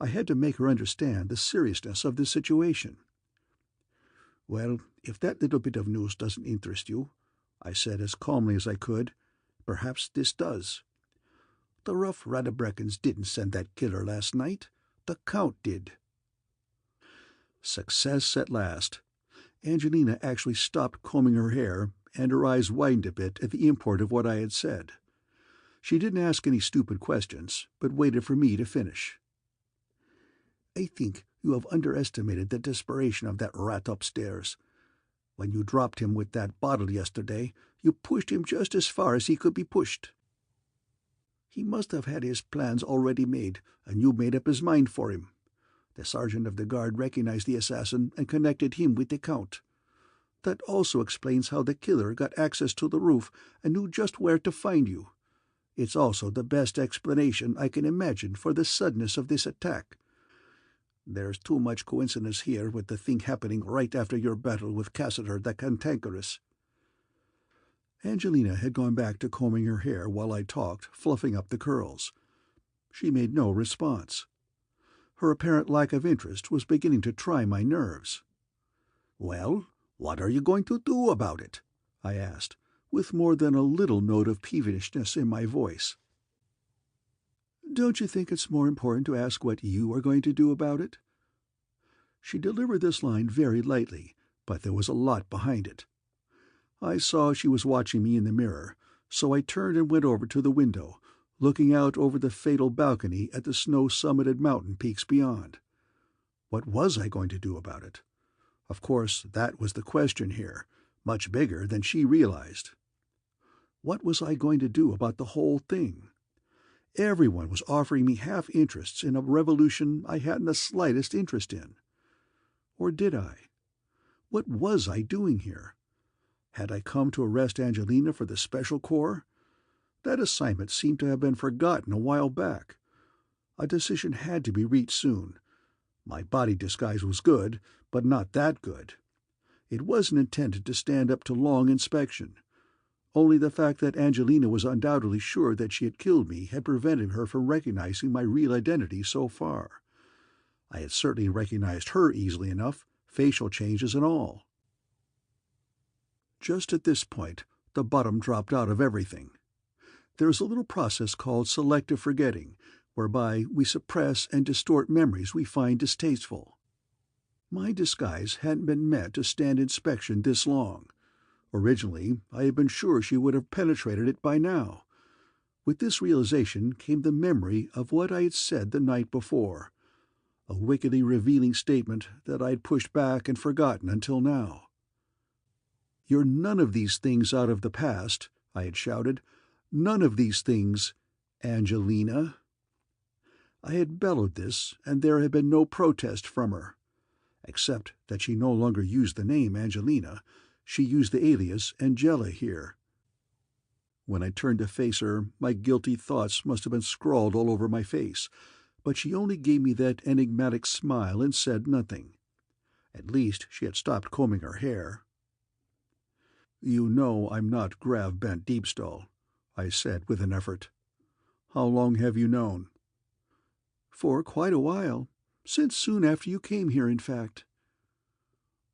I had to make her understand the seriousness of the situation. "Well, if that little bit of news doesn't interest you," I said as calmly as I could, "perhaps this does. The rough Radebreckens didn't send that killer last night. The Count did." Success at last. Angelina actually stopped combing her hair, and her eyes widened a bit at the import of what I had said. She didn't ask any stupid questions, but waited for me to finish. "I think you have underestimated the desperation of that rat upstairs. When you dropped him with that bottle yesterday, you pushed him just as far as he could be pushed. He must have had his plans already made, and you made up his mind for him. The sergeant of the guard recognized the assassin and connected him with the Count. That also explains how the killer got access to the roof and knew just where to find you. It's also the best explanation I can imagine for the suddenness of this attack. There's too much coincidence here with the thing happening right after your battle with Cassiter the Cantankerous." Angelina had gone back to combing her hair while I talked, fluffing up the curls. She made no response. Her apparent lack of interest was beginning to try my nerves. "Well, what are you going to do about it?" I asked, with more than a little note of peevishness in my voice. "Don't you think it's more important to ask what you are going to do about it?" She delivered this line very lightly, but there was a lot behind it. I saw she was watching me in the mirror, so I turned and went over to the window, looking out over the fatal balcony at the snow-summited mountain peaks beyond. What was I going to do about it? Of course, that was the question here, much bigger than she realized. What was I going to do about the whole thing? Everyone was offering me half-interests in a revolution I hadn't the slightest interest in. Or did I? What was I doing here? Had I come to arrest Angelina for the Special Corps? That assignment seemed to have been forgotten a while back. A decision had to be reached soon. My body disguise was good, but not that good. It wasn't intended to stand up to long inspection. Only the fact that Angelina was undoubtedly sure that she had killed me had prevented her from recognizing my real identity so far. I had certainly recognized her easily enough, facial changes and all. Just at this point, the bottom dropped out of everything. There is a little process called selective forgetting, whereby we suppress and distort memories we find distasteful. My disguise hadn't been meant to stand inspection this long. Originally, I had been sure she would have penetrated it by now. With this realization came the memory of what I had said the night before. a wickedly revealing statement that I'd pushed back and forgotten until now. "You're none of these things out of the past," I had shouted. "None of these things, Angelina." I had bellowed this, and there had been no protest from her, except that she no longer used the name Angelina. She used the alias Angela here. When I turned to face her, my guilty thoughts must have been scrawled all over my face, but she only gave me that enigmatic smile and said nothing. At least she had stopped combing her hair. "You know I'm not Grav Bent Deepstall," I said with an effort. "How long have you known?" "For quite a while. Since soon after you came here, in fact."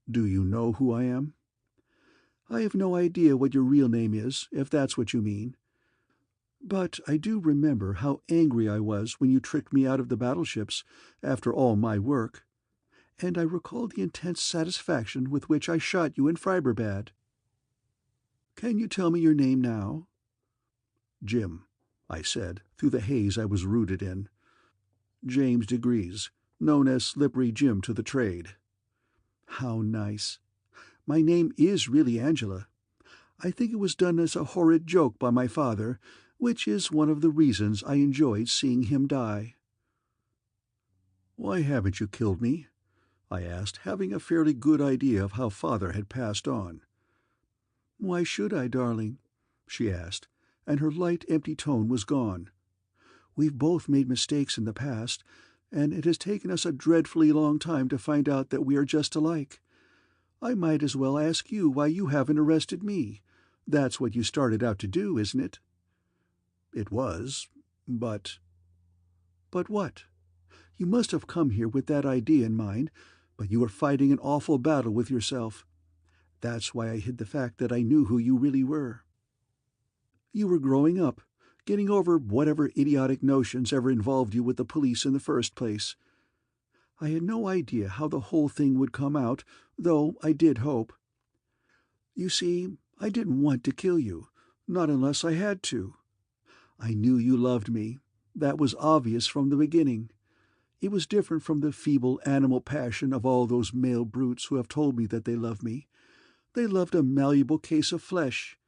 "Do you know who I am?" "I have no idea what your real name is, if that's what you mean. But I do remember how angry I was when you tricked me out of the battleships after all my work. And I recall the intense satisfaction with which I shot you in Friberbad. Can you tell me your name now?" "Jim," I said, through the haze I was rooted in. "James DiGriz, known as Slippery Jim to the trade." "How nice. My name is really Angela. I think it was done as a horrid joke by my father, which is one of the reasons I enjoyed seeing him die." "Why haven't you killed me?" I asked, having a fairly good idea of how Father had passed on. "Why should I, darling?" she asked, and her light, empty tone was gone. "We've both made mistakes in the past, and it has taken us a dreadfully long time to find out that we are just alike. I might as well ask you why you haven't arrested me. That's what you started out to do, isn't it?" "It was, but—" "But what? You must have come here with that idea in mind, but you were fighting an awful battle with yourself. That's why I hid the fact that I knew who you really were. You were growing up, getting over whatever idiotic notions ever involved you with the police in the first place. I had no idea how the whole thing would come out, though I did hope. You see, I didn't want to kill you, not unless I had to. I knew you loved me. That was obvious from the beginning. It was different from the feeble animal passion of all those male brutes who have told me that they love me. They loved a malleable case of flesh.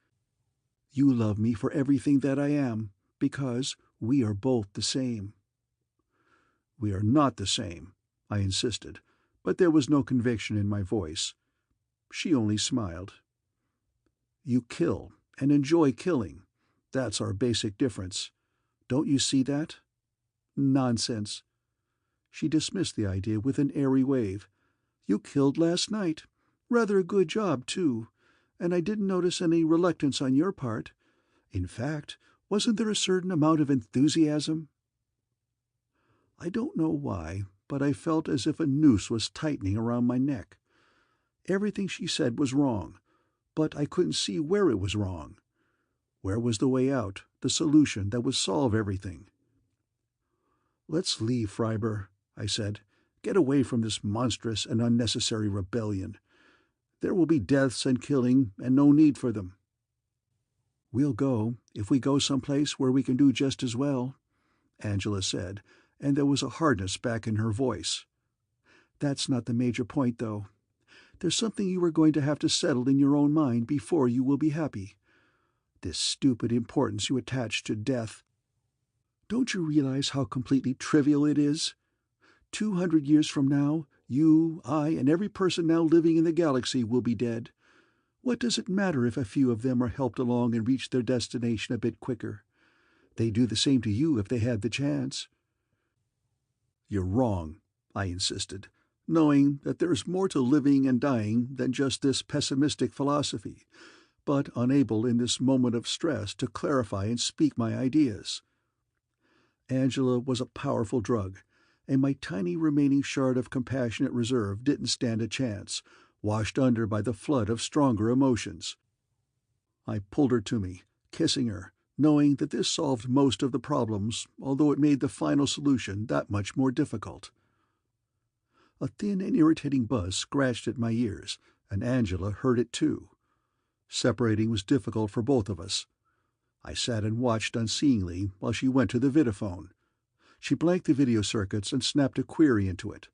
You love me for everything that I am, because we are both the same." "We are not the same," I insisted, but there was no conviction in my voice. She only smiled. "You kill, and enjoy killing. That's our basic difference. Don't you see that?" "Nonsense." She dismissed the idea with an airy wave. "You killed last night. Rather a good job, too. And I didn't notice any reluctance on your part. In fact, wasn't there a certain amount of enthusiasm?" I don't know why, but I felt as if a noose was tightening around my neck. Everything she said was wrong, but I couldn't see where it was wrong. Where was the way out, the solution that would solve everything? "Let's leave Freiburg," I said. "Get away from this monstrous and unnecessary rebellion. There will be deaths and killing, and no need for them." "We'll go, if we go someplace where we can do just as well," Angela said, and there was a hardness back in her voice. "That's not the major point, though. There's something you are going to have to settle in your own mind before you will be happy. This stupid importance you attach to death. Don't you realize how completely trivial it is? 200 years from now, you, I, and every person now living in the galaxy will be dead. What does it matter if a few of them are helped along and reach their destination a bit quicker? They'd do the same to you if they had the chance." "You're wrong," I insisted, knowing that there is more to living and dying than just this pessimistic philosophy, but unable in this moment of stress to clarify and speak my ideas. Angela was a powerful drug, and my tiny remaining shard of compassionate reserve didn't stand a chance, washed under by the flood of stronger emotions. I pulled her to me, kissing her, knowing that this solved most of the problems, although it made the final solution that much more difficult. A thin and irritating buzz scratched at my ears, and Angela heard it too. Separating was difficult for both of us. I sat and watched unseeingly while she went to the vitaphone. She blanked the video circuits and snapped a query into it.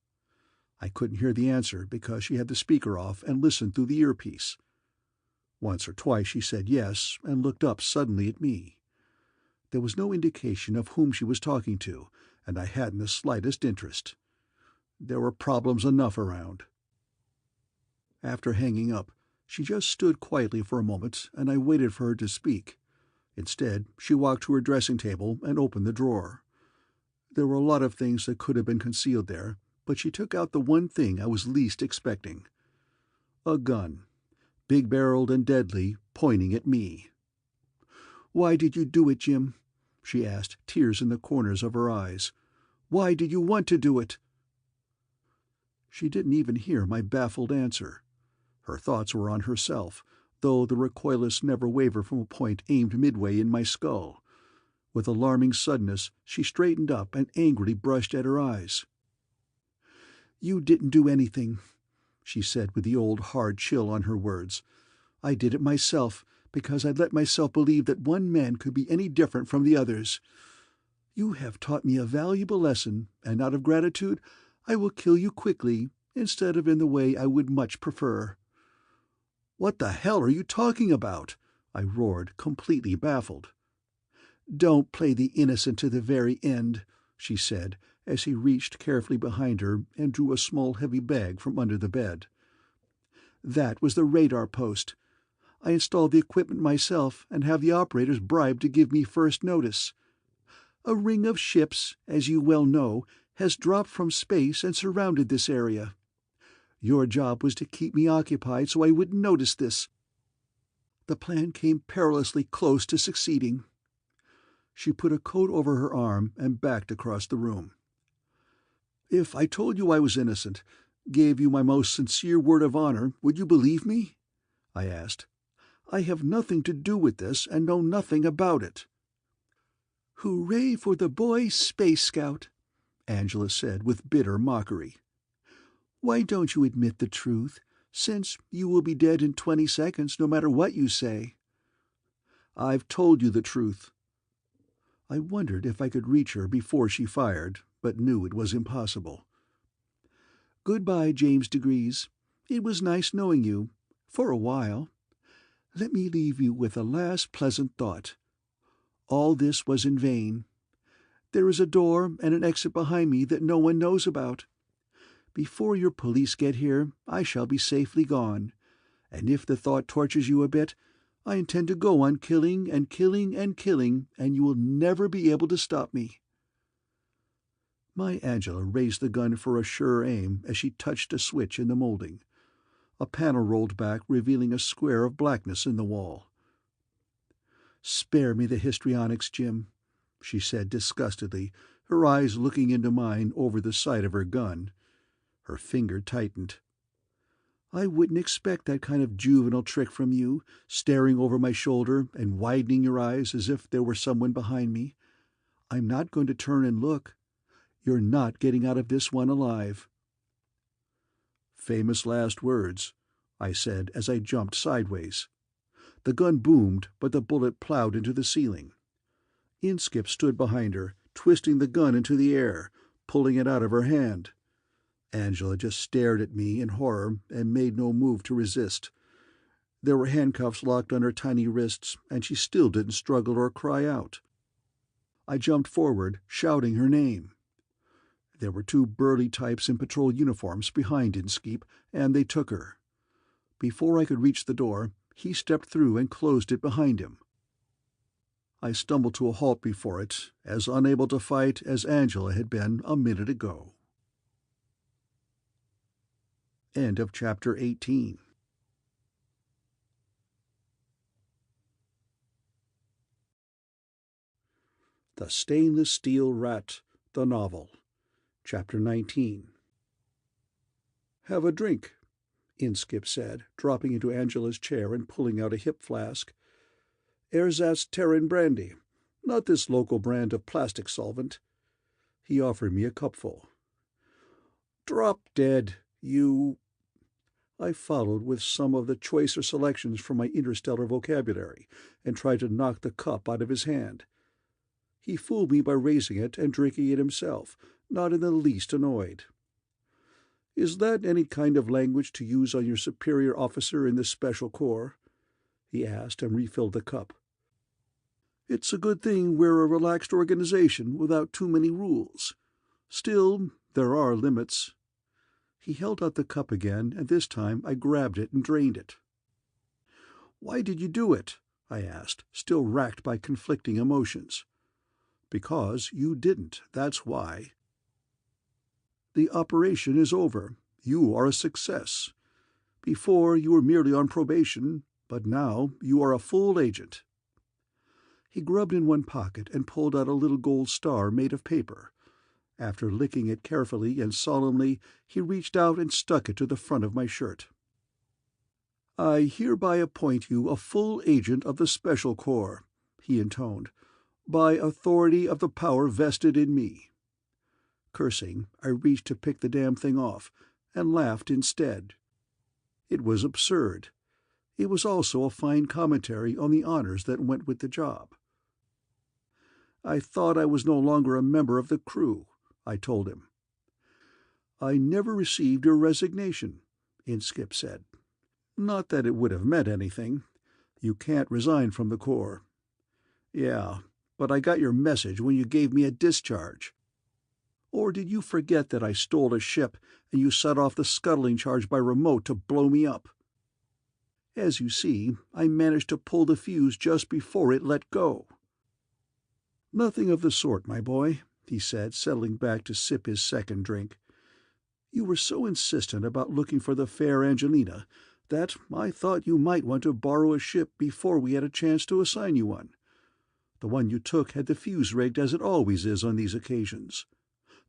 I couldn't hear the answer because she had the speaker off and listened through the earpiece. Once or twice she said yes and looked up suddenly at me. There was no indication of whom she was talking to, and I hadn't the slightest interest. There were problems enough around. After hanging up, she just stood quietly for a moment, and I waited for her to speak. Instead, she walked to her dressing table and opened the drawer. There were a lot of things that could have been concealed there, but she took out the one thing I was least expecting. A gun, big-barreled and deadly, pointing at me. "Why did you do it, Jim?" she asked, tears in the corners of her eyes. "Why did you want to do it?" She didn't even hear my baffled answer. Her thoughts were on herself, though the recoilless never wavered from a point aimed midway in my skull. With alarming suddenness, she straightened up and angrily brushed at her eyes. "You didn't do anything," she said with the old hard chill on her words. "I did it myself, because I let myself believe that one man could be any different from the others. You have taught me a valuable lesson, and out of gratitude I will kill you quickly, instead of in the way I would much prefer." "What the hell are you talking about?" I roared, completely baffled. "Don't play the innocent to the very end," she said, as he reached carefully behind her and drew a small heavy bag from under the bed. "That was the radar post. I installed the equipment myself and have the operators bribed to give me first notice. A ring of ships, as you well know, has dropped from space and surrounded this area. Your job was to keep me occupied so I wouldn't notice this. The plan came perilously close to succeeding." She put a coat over her arm and backed across the room. "If I told you I was innocent, gave you my most sincere word of honor, would you believe me?" I asked. "I have nothing to do with this and know nothing about it." "Hooray for the boy Space Scout," Angela said with bitter mockery. "Why don't you admit the truth, since you will be dead in 20 seconds no matter what you say?" "I've told you the truth." I wondered if I could reach her before she fired, but knew it was impossible. "Goodbye, James DiGriz. It was nice knowing you, for a while. Let me leave you with a last pleasant thought. All this was in vain. There is a door and an exit behind me that no one knows about. Before your police get here, I shall be safely gone, and if the thought tortures you a bit, I intend to go on killing and killing and killing, and you will never be able to stop me." My Angela raised the gun for a sure aim as she touched a switch in the molding. A panel rolled back, revealing a square of blackness in the wall. "Spare me the histrionics, Jim," she said disgustedly, her eyes looking into mine over the sight of her gun. Her finger tightened. "I wouldn't expect that kind of juvenile trick from you, staring over my shoulder and widening your eyes as if there were someone behind me. I'm not going to turn and look. You're not getting out of this one alive." "Famous last words," I said as I jumped sideways. The gun boomed, but the bullet plowed into the ceiling. Inskip stood behind her, twisting the gun into the air, pulling it out of her hand. Angela just stared at me in horror and made no move to resist. There were handcuffs locked on her tiny wrists, and she still didn't struggle or cry out. I jumped forward, shouting her name. There were 2 burly types in patrol uniforms behind Inskip, and they took her. Before I could reach the door, he stepped through and closed it behind him. I stumbled to a halt before it, as unable to fight as Angela had been a minute ago. End of Chapter 18. The Stainless Steel Rat, the Novel, Chapter 19. "Have a drink," Inskip said, dropping into Angela's chair and pulling out a hip flask. "Ersatz Terran brandy, not this local brand of plastic solvent." He offered me a cupful. "Drop dead, you—" I followed with some of the choicer selections from my interstellar vocabulary and tried to knock the cup out of his hand. He fooled me by raising it and drinking it himself, not in the least annoyed. "Is that any kind of language to use on your superior officer in the Special Corps?" he asked, and refilled the cup. "It's a good thing we're a relaxed organization without too many rules. Still, there are limits." He held out the cup again, and this time I grabbed it and drained it. "Why did you do it?" I asked, still racked by conflicting emotions. "Because you didn't, that's why. The operation is over. You are a success. Before you were merely on probation, but now you are a full agent." He grubbed in one pocket and pulled out a little gold star made of paper. After licking it carefully and solemnly, he reached out and stuck it to the front of my shirt. "I hereby appoint you a full agent of the Special Corps," he intoned, "by authority of the power vested in me." Cursing, I reached to pick the damn thing off, and laughed instead. It was absurd. It was also a fine commentary on the honors that went with the job. "I thought I was no longer a member of the crew," I told him. "I never received your resignation," Inskip said. "Not that it would have meant anything. You can't resign from the Corps." "Yeah, but I got your message when you gave me a discharge. Or did you forget that I stole a ship and you set off the scuttling charge by remote to blow me up? As you see, I managed to pull the fuse just before it let go." "Nothing of the sort, my boy," he said, settling back to sip his second drink. "You were so insistent about looking for the fair Angelina that I thought you might want to borrow a ship before we had a chance to assign you one. The one you took had the fuse rigged as it always is on these occasions.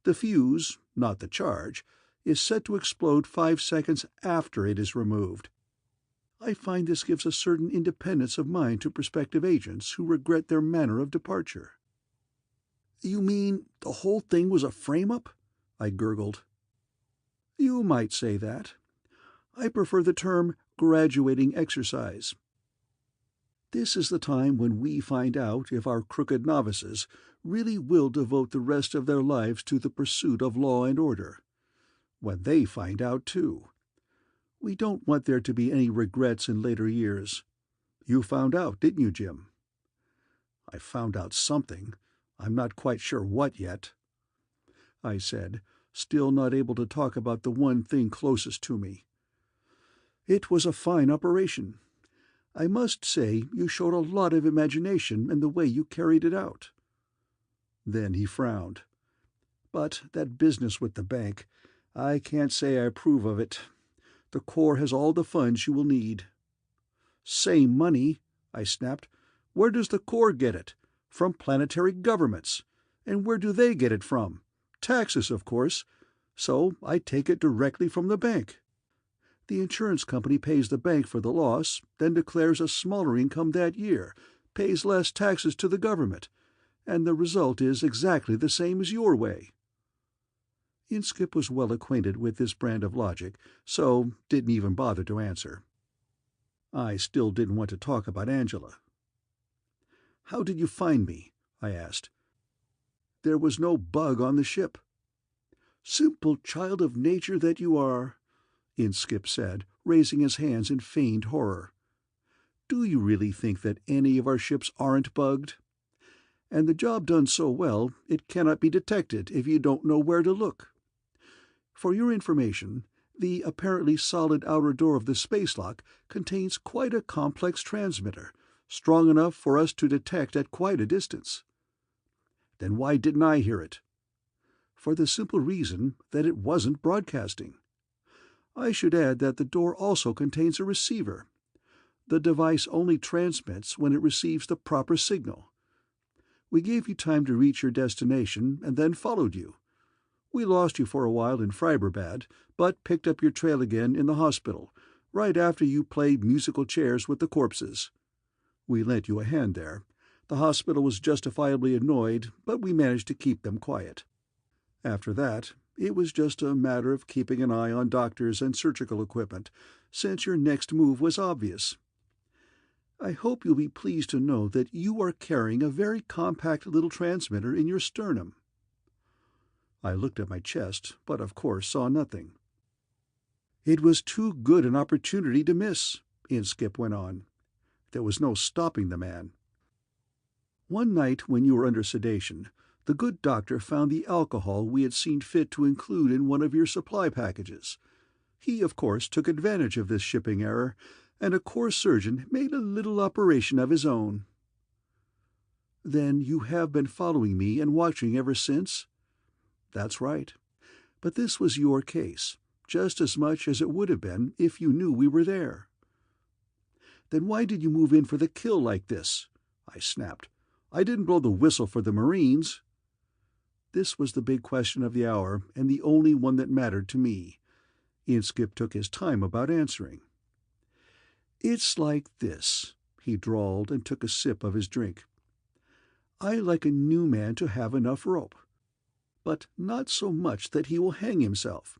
The fuse, not the charge, is set to explode 5 seconds after it is removed. I find this gives a certain independence of mind to prospective agents who regret their manner of departure." "You mean the whole thing was a frame-up?" I gurgled. "You might say that. I prefer the term graduating exercise. This is the time when we find out if our crooked novices really will devote the rest of their lives to the pursuit of law and order. When they find out, too. We don't want there to be any regrets in later years. You found out, didn't you, Jim?" "I found out something. I'm not quite sure what yet," I said, still not able to talk about the one thing closest to me. "It was a fine operation. I must say you showed a lot of imagination in the way you carried it out." Then he frowned. "But that business with the bank, I can't say I approve of it. The Corps has all the funds you will need." "Same money," I snapped. "Where does the Corps get it? From planetary governments. And where do they get it from? Taxes, of course. So I take it directly from the bank. The insurance company pays the bank for the loss, then declares a smaller income that year, pays less taxes to the government, and the result is exactly the same as your way." Inskip was well acquainted with this brand of logic, so didn't even bother to answer. I still didn't want to talk about Angela. "How did you find me?" I asked. "There was no bug on the ship." "Simple child of nature that you are," Inskip said, raising his hands in feigned horror. "Do you really think that any of our ships aren't bugged? And the job done so well, it cannot be detected if you don't know where to look. For your information, the apparently solid outer door of the spacelock contains quite a complex transmitter, strong enough for us to detect at quite a distance." "Then why didn't I hear it?" "For the simple reason that it wasn't broadcasting. I should add that the door also contains a receiver. The device only transmits when it receives the proper signal. We gave you time to reach your destination and then followed you. We lost you for a while in Freiberbad, but picked up your trail again in the hospital, right after you played musical chairs with the corpses. We lent you a hand there. The hospital was justifiably annoyed, but we managed to keep them quiet. After that, it was just a matter of keeping an eye on doctors and surgical equipment, since your next move was obvious. I hope you'll be pleased to know that you are carrying a very compact little transmitter in your sternum." I looked at my chest, but of course saw nothing. "It was too good an opportunity to miss," Inskip went on. There was no stopping the man. "One night when you were under sedation, the good doctor found the alcohol we had seen fit to include in one of your supply packages. He, of course, took advantage of this shipping error, and a corps surgeon made a little operation of his own." "Then you have been following me and watching ever since?" "That's right. But this was your case, just as much as it would have been if you knew we were there." "Then why did you move in for the kill like this?" I snapped. "I didn't blow the whistle for the Marines." This was the big question of the hour, and the only one that mattered to me. Inskip took his time about answering. "It's like this," he drawled and took a sip of his drink. "I like a new man to have enough rope, but not so much that he will hang himself.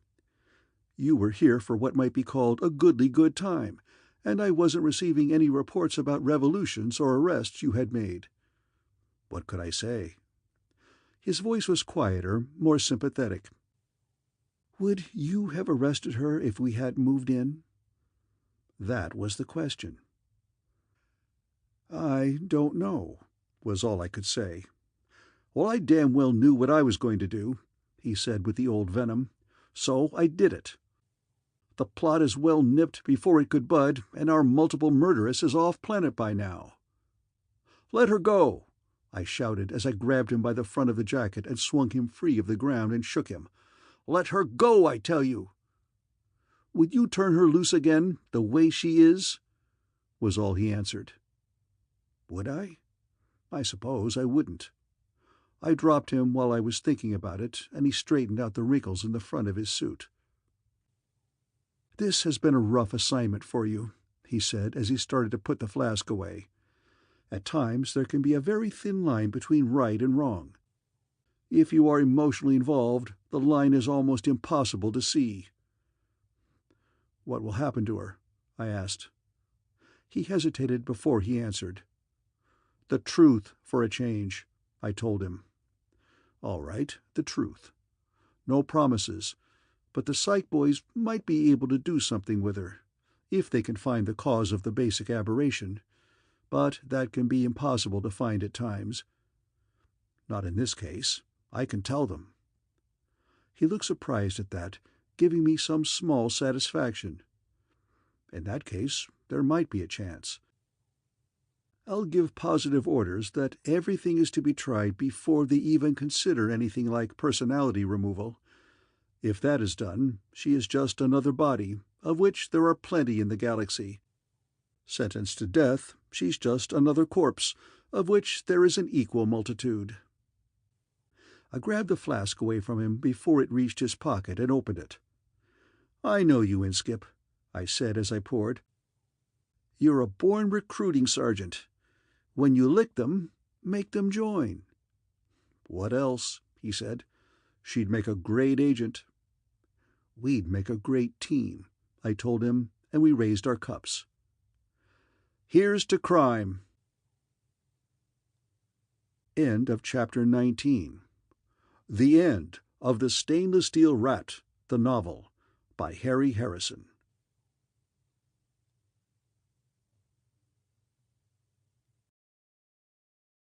You were here for what might be called a goodly good time, and I wasn't receiving any reports about revolutions or arrests you had made." What could I say? His voice was quieter, more sympathetic. "Would you have arrested her if we hadn't moved in?" That was the question. "I don't know," was all I could say. "Well, I damn well knew what I was going to do," he said with the old venom. "So I did it. The plot is well nipped before it could bud, and our multiple murderess is off-planet by now." "Let her go!" I shouted as I grabbed him by the front of the jacket and swung him free of the ground and shook him. "Let her go, I tell you!" "Would you turn her loose again, the way she is?" was all he answered. Would I? I suppose I wouldn't. I dropped him while I was thinking about it, and he straightened out the wrinkles in the front of his suit. "This has been a rough assignment for you," he said as he started to put the flask away. "At times there can be a very thin line between right and wrong. If you are emotionally involved, the line is almost impossible to see." "What will happen to her?" I asked. He hesitated before he answered. "The truth, for a change," I told him. "All right, the truth. No promises, but the psych boys might be able to do something with her, if they can find the cause of the basic aberration, but that can be impossible to find at times. Not in this case. I can tell them." He looked surprised at that, giving me some small satisfaction. "In that case, there might be a chance. I'll give positive orders that everything is to be tried before they even consider anything like personality removal. If that is done, she is just another body, of which there are plenty in the galaxy. Sentenced to death, she's just another corpse, of which there is an equal multitude." I grabbed the flask away from him before it reached his pocket and opened it. "I know you, Inskip," I said as I poured. "You're a born recruiting sergeant. When you lick them, make them join." "What else?" he said. "She'd make a great agent." "We'd make a great team," I told him, and we raised our cups. "Here's to crime." End of Chapter 19. The End of The Stainless Steel Rat, the novel, by Harry Harrison.